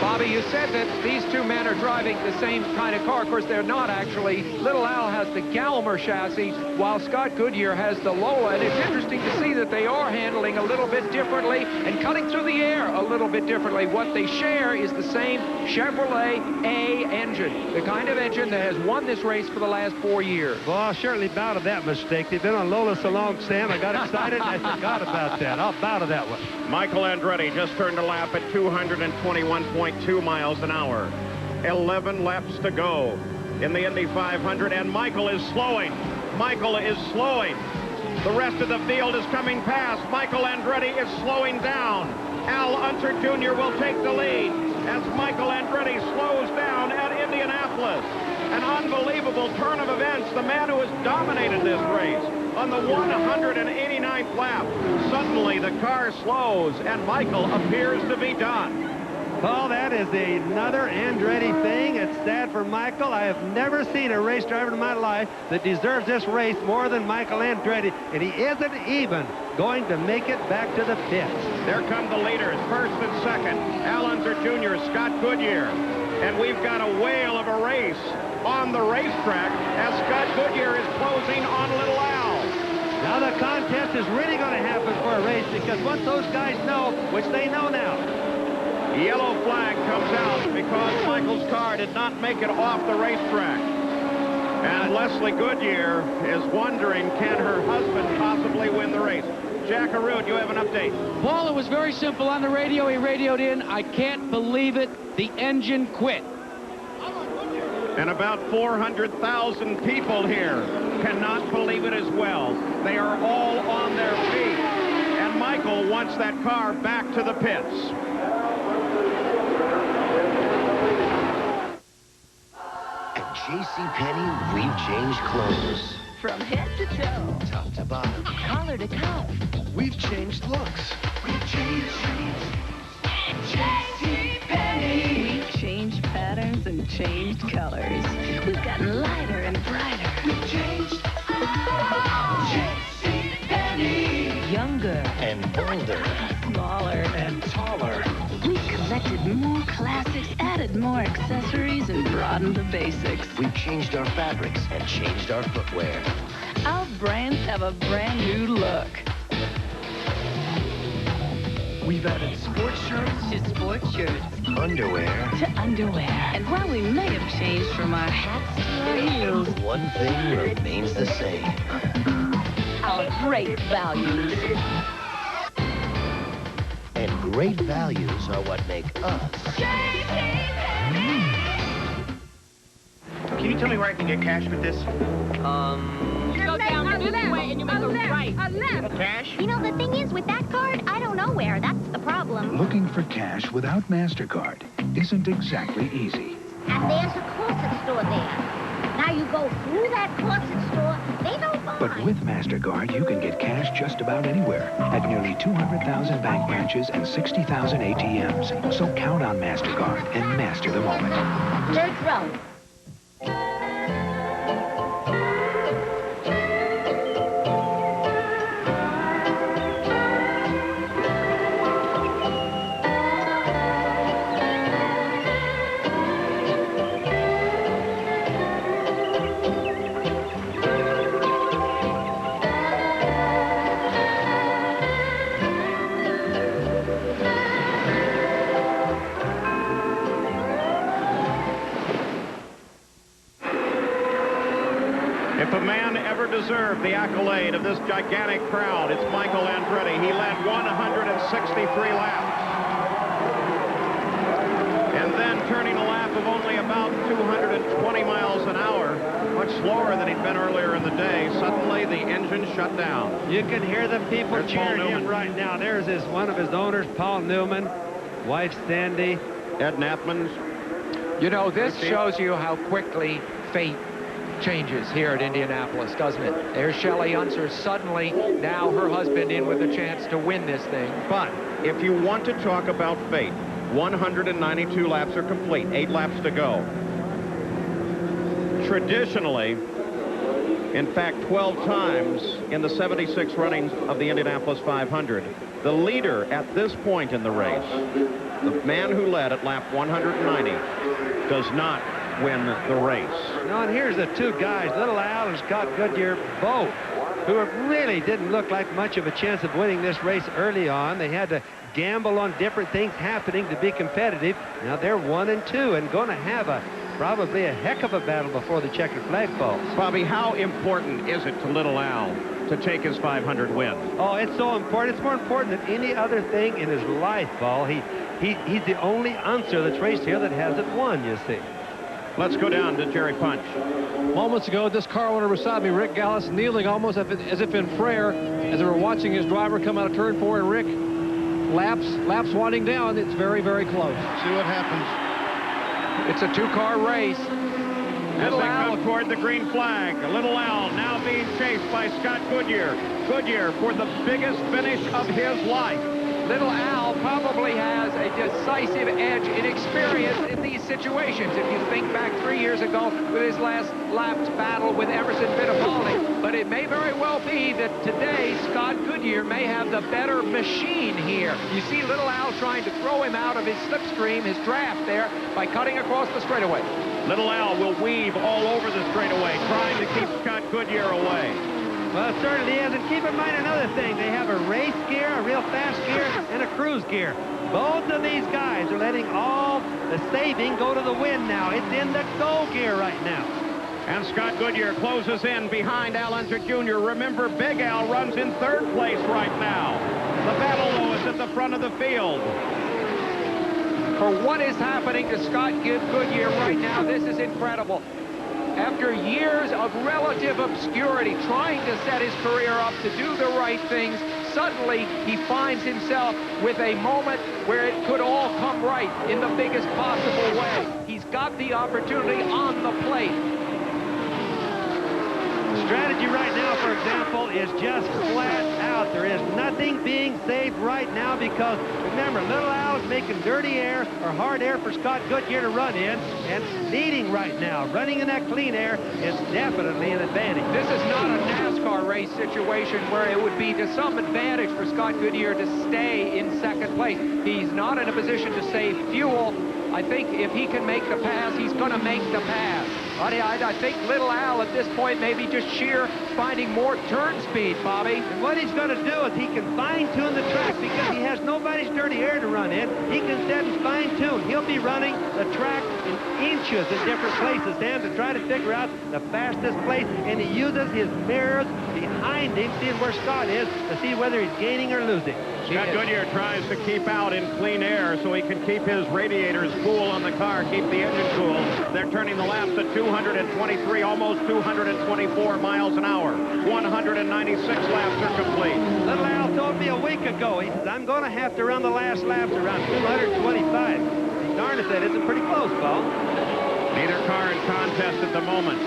Bobby, you said that these 2 men are driving the same kind of car. Of course, they're not actually. Little Al has the Galmer chassis, while Scott Goodyear has the Lola. And it's interesting to see that they are handling a little bit differently and cutting through the air a little bit differently. What they share is the same Chevrolet A engine, the kind of engine that has won this race for the last 4 years. Well, I certainly bow to that mistake. They've been on Lola so long, Sam, I got excited and I forgot about that. I'll bow to that one. Michael Andretti just turned a lap at 221.2 miles an hour. 11 laps to go in the Indy 500, and Michael is slowing. Michael is slowing. The rest of the field is coming past. Michael Andretti is slowing down. Al Unser Jr. will take the lead as Michael Andretti slows down at Indianapolis. An unbelievable turn of events. The man who has dominated this race on the 189th lap. Suddenly the car slows and Michael appears to be done. Paul, that is another Andretti thing. It's sad for Michael. I have never seen a race driver in my life that deserves this race more than Michael Andretti, and he isn't even going to make it back to the pits. There come the leaders, first and second. Al Unser Jr., Scott Goodyear. And we've got a whale of a race on the racetrack as Scott Goodyear is closing on Little Al. Now the contest is really going to happen for a race, because once those guys know, which they know now. Yellow flag comes out because Michael's car did not make it off the racetrack. And Leslie Goodyear is wondering, can her husband possibly win the race? Jack Arute, you have an update. Paul, it was very simple on the radio. He radioed in, "I can't believe it. The engine quit." And about 400,000 people here cannot believe it as well. They are all on their feet. And Michael wants that car back to the pits. At JCPenney, we've changed clothes. From head to toe, Top to bottom. collar to cuff. We've changed looks. We've changed JCPenney. We've changed patterns and changed colors. We've gotten lighter and brighter. We've changed JCPenney. Younger And bolder. smaller And taller. We collected more classics, added more accessories, and broadened the basics. We've changed our fabrics and changed our footwear. Our brands have a brand new look. We've added sports shirts To sports shirts, underwear. to underwear. And while we may have changed from our hats to our heels, One thing remains the same. our great values. And great values are what make us. Can you tell me where I can get cash with this? You go down this way and you make a right. Cash? You know, the thing is, with that card, I don't know where. That's the problem. Looking for cash without MasterCard isn't exactly easy. And there's a corset store there. Now you go through that corset store, they don't buy. But with MasterCard, you can get cash just about anywhere at nearly 200,000 bank branches and 60,000 ATMs. So count on MasterCard and master the moment. Third row. If a man ever deserved the accolade of this gigantic crowd, it's Michael Andretti. He led 163 laps. And then turning a lap of only about 220 miles an hour, much slower than he'd been earlier in the day, suddenly the engine shut down. You can hear the people There's cheering Paul him Newman. right now. There's one of his owners, Paul Newman, wife Sandy. Ed Nathman's. You know, this shows you how quickly fate changes here at Indianapolis, doesn't it? There's Shelley Unser, suddenly now her husband in with a chance to win this thing. But if you want to talk about fate, 192 laps are complete, 8 laps to go. Traditionally, in fact, 12 times in the 76 runnings of the Indianapolis 500, the leader at this point in the race, the man who led at lap 190, does not win the race. No, and here's the two guys, Little Al and Scott Goodyear, both, who really didn't look like much of a chance of winning this race early on. They had to gamble on different things happening to be competitive. Now they're 1 and 2 and going to have probably a heck of a battle before the checkered flag falls. Bobby, how important is it to Little Al to take his 500 win? Oh, it's so important. It's more important than any other thing in his life, Paul. He's the only Unser that's raced here that hasn't won, you see. Let's go down to Jerry Punch. Moments ago, this car owner beside me, Rick Gallis, kneeling almost as if in prayer as they were watching his driver come out of turn 4. And Rick, laps winding down. It's very, very close. See what happens. It's a 2-car race. As they come toward the green flag, Little Al now being chased by Scott Goodyear. Goodyear for the biggest finish of his life. Little Al probably has a decisive edge in experience in these situations. If you think back 3 years ago with his last lapped battle with Emerson Fittipaldi. But it may very well be that today Scott Goodyear may have the better machine here. You see Little Al trying to throw him out of his slipstream, his draft there, by cutting across the straightaway. Little Al will weave all over the straightaway, trying to keep Scott Goodyear away. Well, it certainly is. And keep in mind another thing. They have a race gear, a real fast gear, and a cruise gear. Both of these guys are letting all the saving go to the wind now. It's in the go gear right now. And Scott Goodyear closes in behind Al Unser Jr. Remember, Big Al runs in third place right now. The battle, though, is at the front of the field. For what is happening to Scott Goodyear right now, this is incredible. After years of relative obscurity, trying to set his career up to do the right things, suddenly he finds himself with a moment where it could all come right in the biggest possible way. He's got the opportunity on the plate. Strategy right now, for example, is just flat out. There is nothing being saved right now because, remember, Little Al is making dirty air or hard air for Scott Goodyear to run in, and leading right now. Running in that clean air is definitely an advantage. This is not a NASCAR race situation where it would be to some advantage for Scott Goodyear to stay in second place. He's not in a position to save fuel. I think if he can make the pass, he's going to make the pass. I think Little Al at this point may be just sheer finding more turn speed, Bobby. And what he's going to do is he can fine-tune the track because he has nobody's dirty air to run in. He can set and fine-tune. He'll be running the track in inches in different places, Dan, to try to figure out the fastest place. And he uses his mirrors behind him, seeing where Scott is, to see whether he's gaining or losing. Scott Goodyear tries to keep out in clean air so he can keep his radiators cool on the car, keep the engine cool. They're turning the laps at 223, almost 224 miles an hour. 196 laps are complete. Little Al told me a week ago, he says, I'm going to have to run the last laps around 225. Darn it, that isn't pretty close, Paul. Neither car in contest at the moment.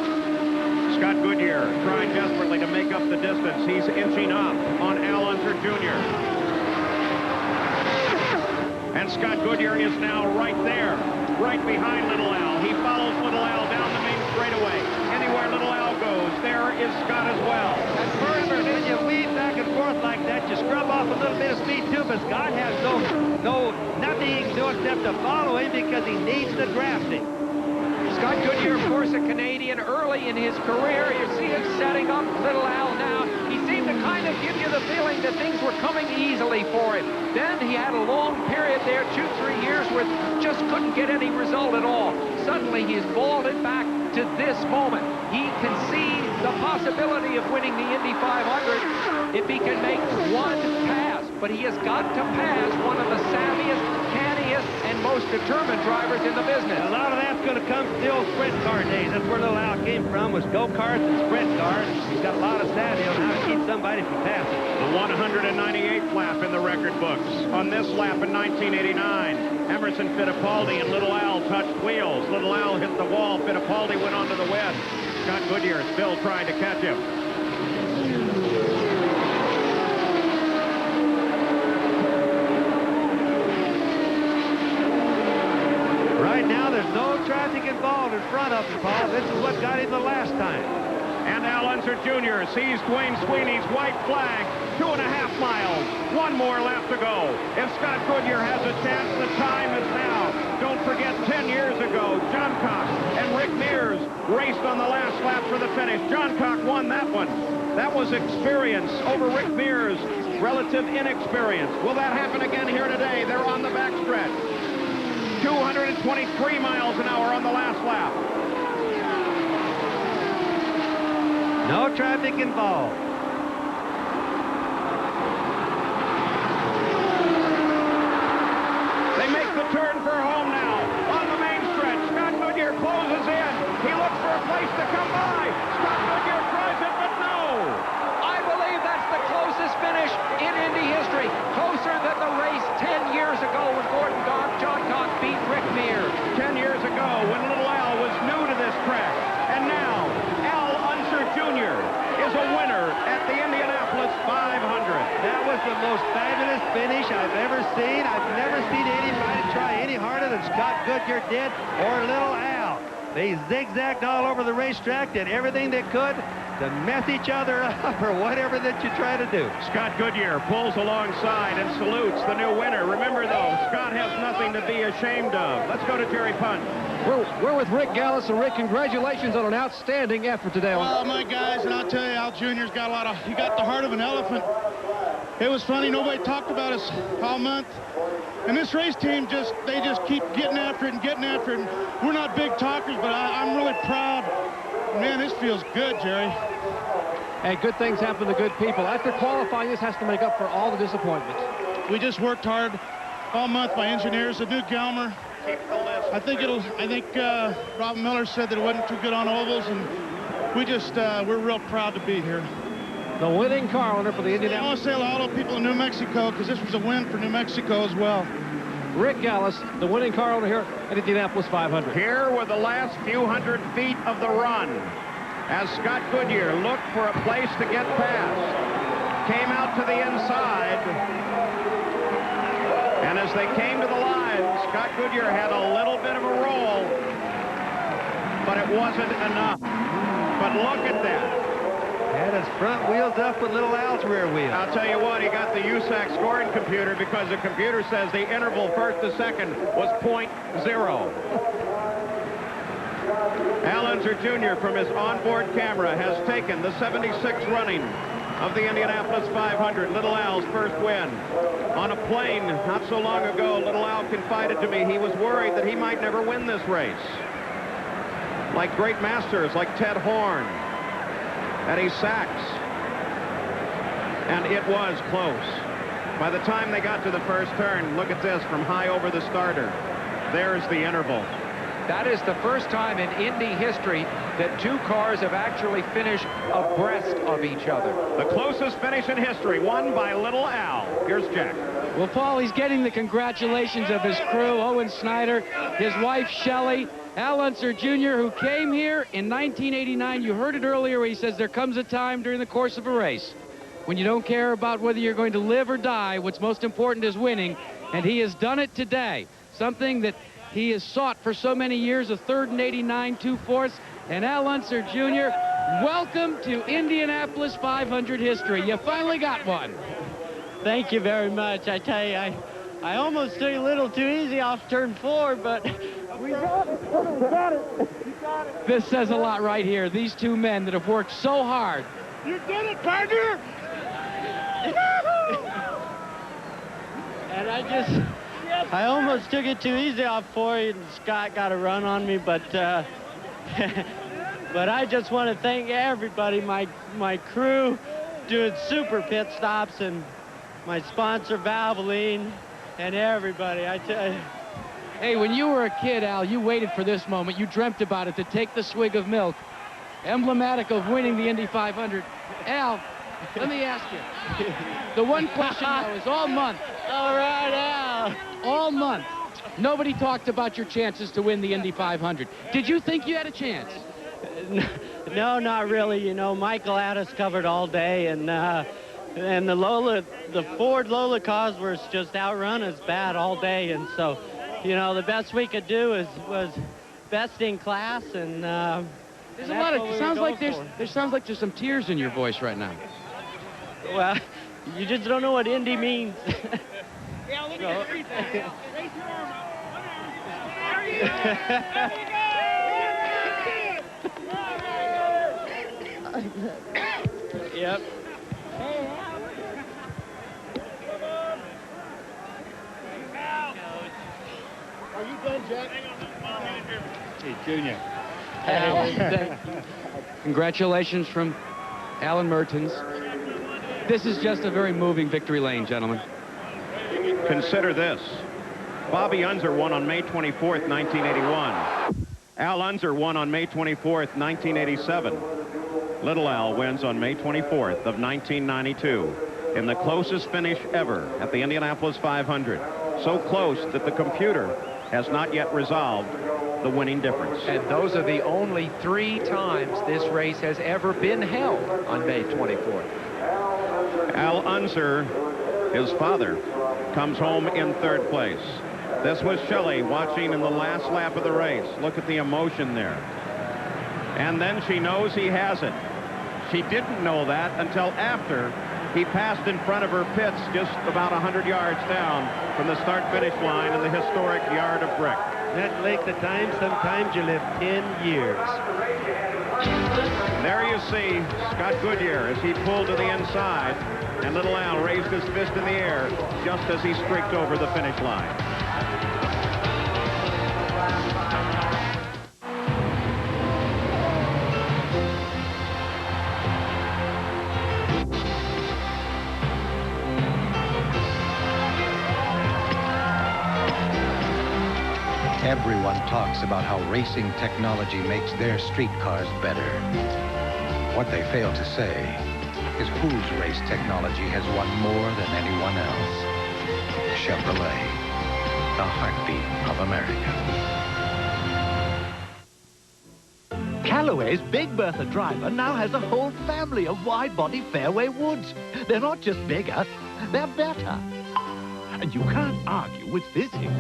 Scott Goodyear trying desperately to make up the distance. He's inching up on Al Unser Jr. And Scott Goodyear is now right there, right behind Little Al. He follows Little Al down the main straightaway. Anywhere Little Al goes, there is Scott as well. And further, when you weave back and forth like that, you scrub off a little bit of speed too, but Scott has nothing he can do except to follow him because he needs the drafting. Scott Goodyear, of course, a Canadian early in his career. You see him setting up Little Al now. He seemed to kind of give you the feeling that things were coming easily for him. Then he had a long period there, 2-3 years, where just couldn't get any result at all. Suddenly, he's vaulted back to this moment. He can see the possibility of winning the Indy 500 if he can make one pass. But he has got to pass one of the savviest, canniest, and most determined drivers in the business. A lot of that's going to come from the old sprint car days. That's where Little Al came from, was go-karts and sprint cars. He's got a lot of savvy on how to keep somebody from passing. The 198th lap in the record books. On this lap in 1989, Emerson Fittipaldi and Little Al touched wheels. Little Al hit the wall. Fittipaldi went onto the web. Scott Goodyear still trying to catch him. Right now, there's no traffic involved in front of him, Paul. This is what got him the last time. And Al Unser Jr. sees Dwayne Sweeney's white flag. 2.5 miles. One more lap to go. If Scott Goodyear has a chance, the time is now. Don't forget, 10 years ago, John Cox and Rick Mears raced on the last lap for the finish. John Cox won that one. That was experience over Rick Mears' relative inexperience. Will that happen again here today? They're on the backstretch. 223 miles an hour on the last lap. No traffic involved. They make the turn for home now. On the main stretch, Scott Goodyear closes in. He looks for a place to come by. Scott Goodyear tries it, but no. I believe that's the closest finish in Indy history. Closer than the race 10 years ago when John Cox beat Rick Mears. 10 years ago when Little Al was new to this track. And now, Al Unser Jr. is a winner Goodyear did or Little Al. They zigzagged all over the racetrack, did everything they could to mess each other up or whatever that you try to do. Scott Goodyear pulls alongside and salutes the new winner. Remember, though, Scott has nothing to be ashamed of. Let's go to Jerry Punt. We're with Rick Gallis, and Rick, congratulations on an outstanding effort today. Well, my guys, and I'll tell you, Al Jr.'s got a lot of, he got the heart of an elephant. It was funny, nobody talked about us all month. And this race team they just keep getting after it and getting after it. And we're not big talkers, but I'm really proud. Man, this feels good, Jerry. Hey, good things happen to good people. After qualifying, this has to make up for all the disappointments. We just worked hard all month. My engineers, the new Gelmer. I think Rob Miller said that it wasn't too good on ovals, and we just we're real proud to be here. The winning car owner for the Indianapolis. I want to say hello to people in New Mexico, because this was a win for New Mexico as well. Rick Gallis, the winning car owner here at Indianapolis 500. Here were the last few hundred feet of the run as Scott Goodyear looked for a place to get past. Came out to the inside. And as they came to the line, Scott Goodyear had a little bit of a roll, but it wasn't enough. But look at that. Had his front wheels up with Little Al's rear wheel. I'll tell you what, he got the USAC scoring computer because the computer says the interval first to second was .0. Al Unser Jr. from his onboard camera has taken the 76th running of the Indianapolis 500, Little Al's first win. On a plane not so long ago, Little Al confided to me he was worried that he might never win this race. Like great masters like Ted Horn, Eddie Sachs. And it was close. By the time they got to the first turn, look at this from high over the starter. There's the interval. That is the first time in Indy history that two cars have actually finished abreast of each other. The closest finish in history, won by Little Al. Here's Jack. Well, Paul, he's getting the congratulations of his crew, Owen Snyder, his wife, Shelley, Al Unser Jr., who came here in 1989. You heard it earlier where he says there comes a time during the course of a race when you don't care about whether you're going to live or die. What's most important is winning, and he has done it today. Something that he has sought for so many years, a third and 89, 2/4. And Al Unser Jr., welcome to Indianapolis 500 history. You finally got one. Thank you very much. I tell you, I almost took it a little too easy off turn 4, but we got it. We got it. You got it. This says a lot right here. These two men that have worked so hard. You did it, partner! And I almost took it too easy off 4, and Scott got a run on me, but but I just want to thank everybody, my crew doing super pit stops, and my sponsor Valvoline, and everybody. I tell you. Hey, when you were a kid, Al, you waited for this moment. You dreamt about it, to take the swig of milk, emblematic of winning the Indy 500. Al, let me ask you. The one question, though, is all month. All right, Al. All month, nobody talked about your chances to win the Indy 500. Did you think you had a chance? No, not really. You know, Michael had us covered all day, and the Ford Lola Cosworths just outrun us bad all day, and so, you know, the best we could do was best in class, and there's a lot of sounds like there's some tears in your voice right now. Well, you just don't know what Indy means. Yeah, look at the raise your arm up. One arm. There you go. Yep. Are you done, Jack? Hey, Junior. Congratulations from Alan Mertens. This is just a very moving victory lane, gentlemen. Consider this. Bobby Unser won on May 24th, 1981. Al Unser won on May 24th, 1987. Little Al wins on May 24th of 1992 in the closest finish ever at the Indianapolis 500. So close that the computer has not yet resolved the winning difference. And those are the only 3 times this race has ever been held on May 24th. Al Unser, his father, comes home in 3rd place. This was Shelley watching in the last lap of the race. Look at the emotion there. And then she knows he has it. She didn't know that until after he passed in front of her pits just about 100 yards down from the start-finish line in the historic yard of brick. That length of time, sometimes you live 10 years. There you see Scott Goodyear as he pulled to the inside, and little Al raised his fist in the air just as he streaked over the finish line. Everyone talks about how racing technology makes their streetcars better. What they fail to say is whose race technology has won more than anyone else. Chevrolet, the heartbeat of America. Callaway's Big Bertha driver now has a whole family of wide-body fairway woods. They're not just bigger, they're better. And you can't argue with physics.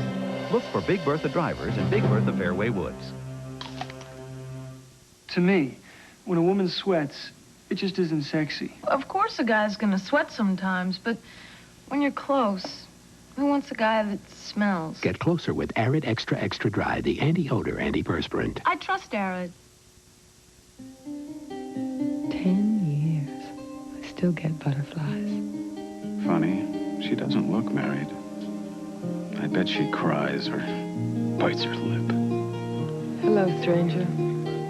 Look for Big Bertha drivers and Big Bertha fairway woods. To me, when a woman sweats, it just isn't sexy. Of course a guy's gonna sweat sometimes, but when you're close, who wants a guy that smells? Get closer with Arid Extra Extra Dry, the anti-odor antiperspirant. I trust Arid. 10 years. I still get butterflies. Funny, she doesn't look married. I bet she cries or bites her lip. Hello, stranger.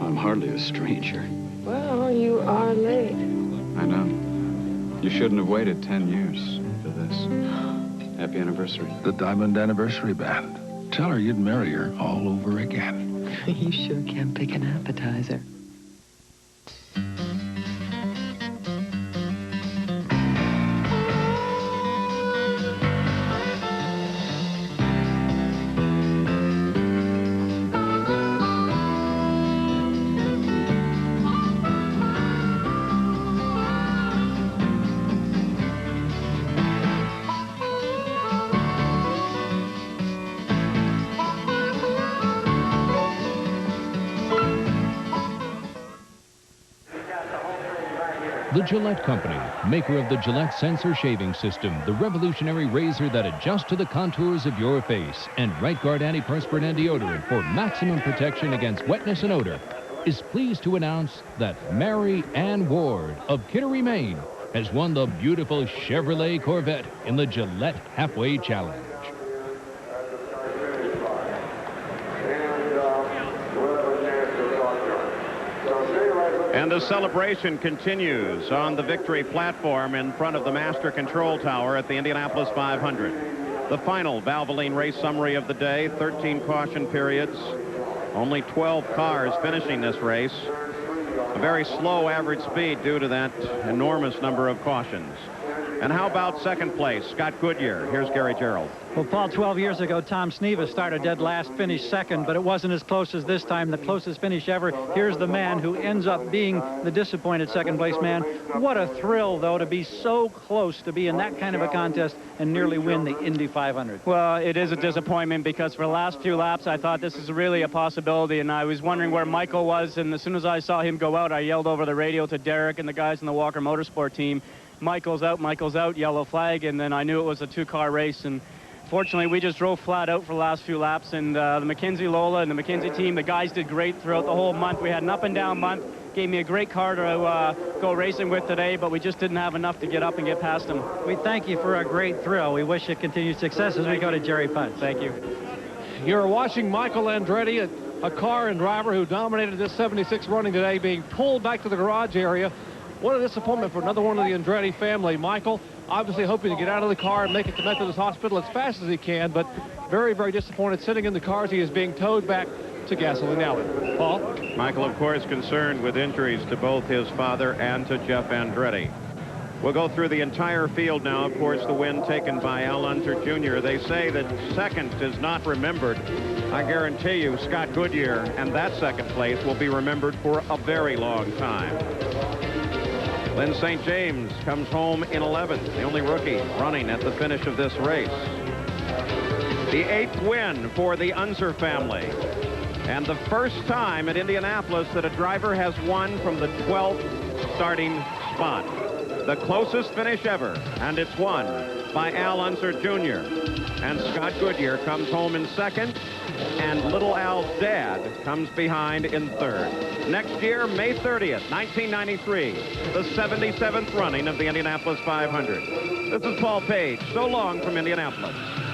I'm hardly a stranger. Well, you are late. I know. You shouldn't have waited 10 years for this. Happy anniversary. The Diamond Anniversary Band. Tell her you'd marry her all over again. You sure can pick an appetizer. The Gillette Company, maker of the Gillette Sensor Shaving System, the revolutionary razor that adjusts to the contours of your face, and Right Guard Antiperspirant and Deodorant for maximum protection against wetness and odor, is pleased to announce that Mary Ann Ward of Kittery, Maine, has won the beautiful Chevrolet Corvette in the Gillette Halfway Challenge. And the celebration continues on the victory platform in front of the Master Control Tower at the Indianapolis 500. The final Valvoline race summary of the day, 13 caution periods, only 12 cars finishing this race. A very slow average speed due to that enormous number of cautions. And how about second place, Scott Goodyear? Here's Gary Gerald. Well, Paul, 12 years ago, Tom Sneva started dead last, finished second, but it wasn't as close as this time, the closest finish ever. Here's the man who ends up being the disappointed second-place man. What a thrill, though, to be so close to be in that kind of a contest and nearly win the Indy 500. Well, it is a disappointment because for the last few laps, I thought this is really a possibility, and I was wondering where Michael was, and as soon as I saw him go out, I yelled over the radio to Derek and the guys in the Walker Motorsport team, Michael's out, yellow flag, and then I knew it was a two-car race, and fortunately, we just drove flat out for the last few laps, and the McKenzie Lola and the McKenzie team, the guys did great throughout the whole month. We had an up-and-down month, gave me a great car to go racing with today, but we just didn't have enough to get up and get past them. We thank you for a great thrill. We wish you continued success as we go to Jerry Punch. Thank you. You're watching Michael Andretti, a car and driver who dominated this 76 running today, being pulled back to the garage area. What a disappointment for another one of the Andretti family. Michael, obviously hoping to get out of the car and make it to Methodist Hospital as fast as he can, but very, very disappointed sitting in the car as he is being towed back to Gasoline Alley. Paul? Michael, of course, concerned with injuries to both his father and to Jeff Andretti. We'll go through the entire field now. Of course, the win taken by Al Unser Jr. They say that second is not remembered. I guarantee you Scott Goodyear and that second place will be remembered for a very long time. Lynn St. James comes home in 11th, the only rookie running at the finish of this race. The 8th win for the Unser family. And the first time at Indianapolis that a driver has won from the 12th starting spot. The closest finish ever, and it's won by Al Unser Jr. And Scott Goodyear comes home in second, and little Al's dad comes behind in third. Next year, May 30th, 1993, the 77th running of the Indianapolis 500. This is Paul Page. So long from Indianapolis.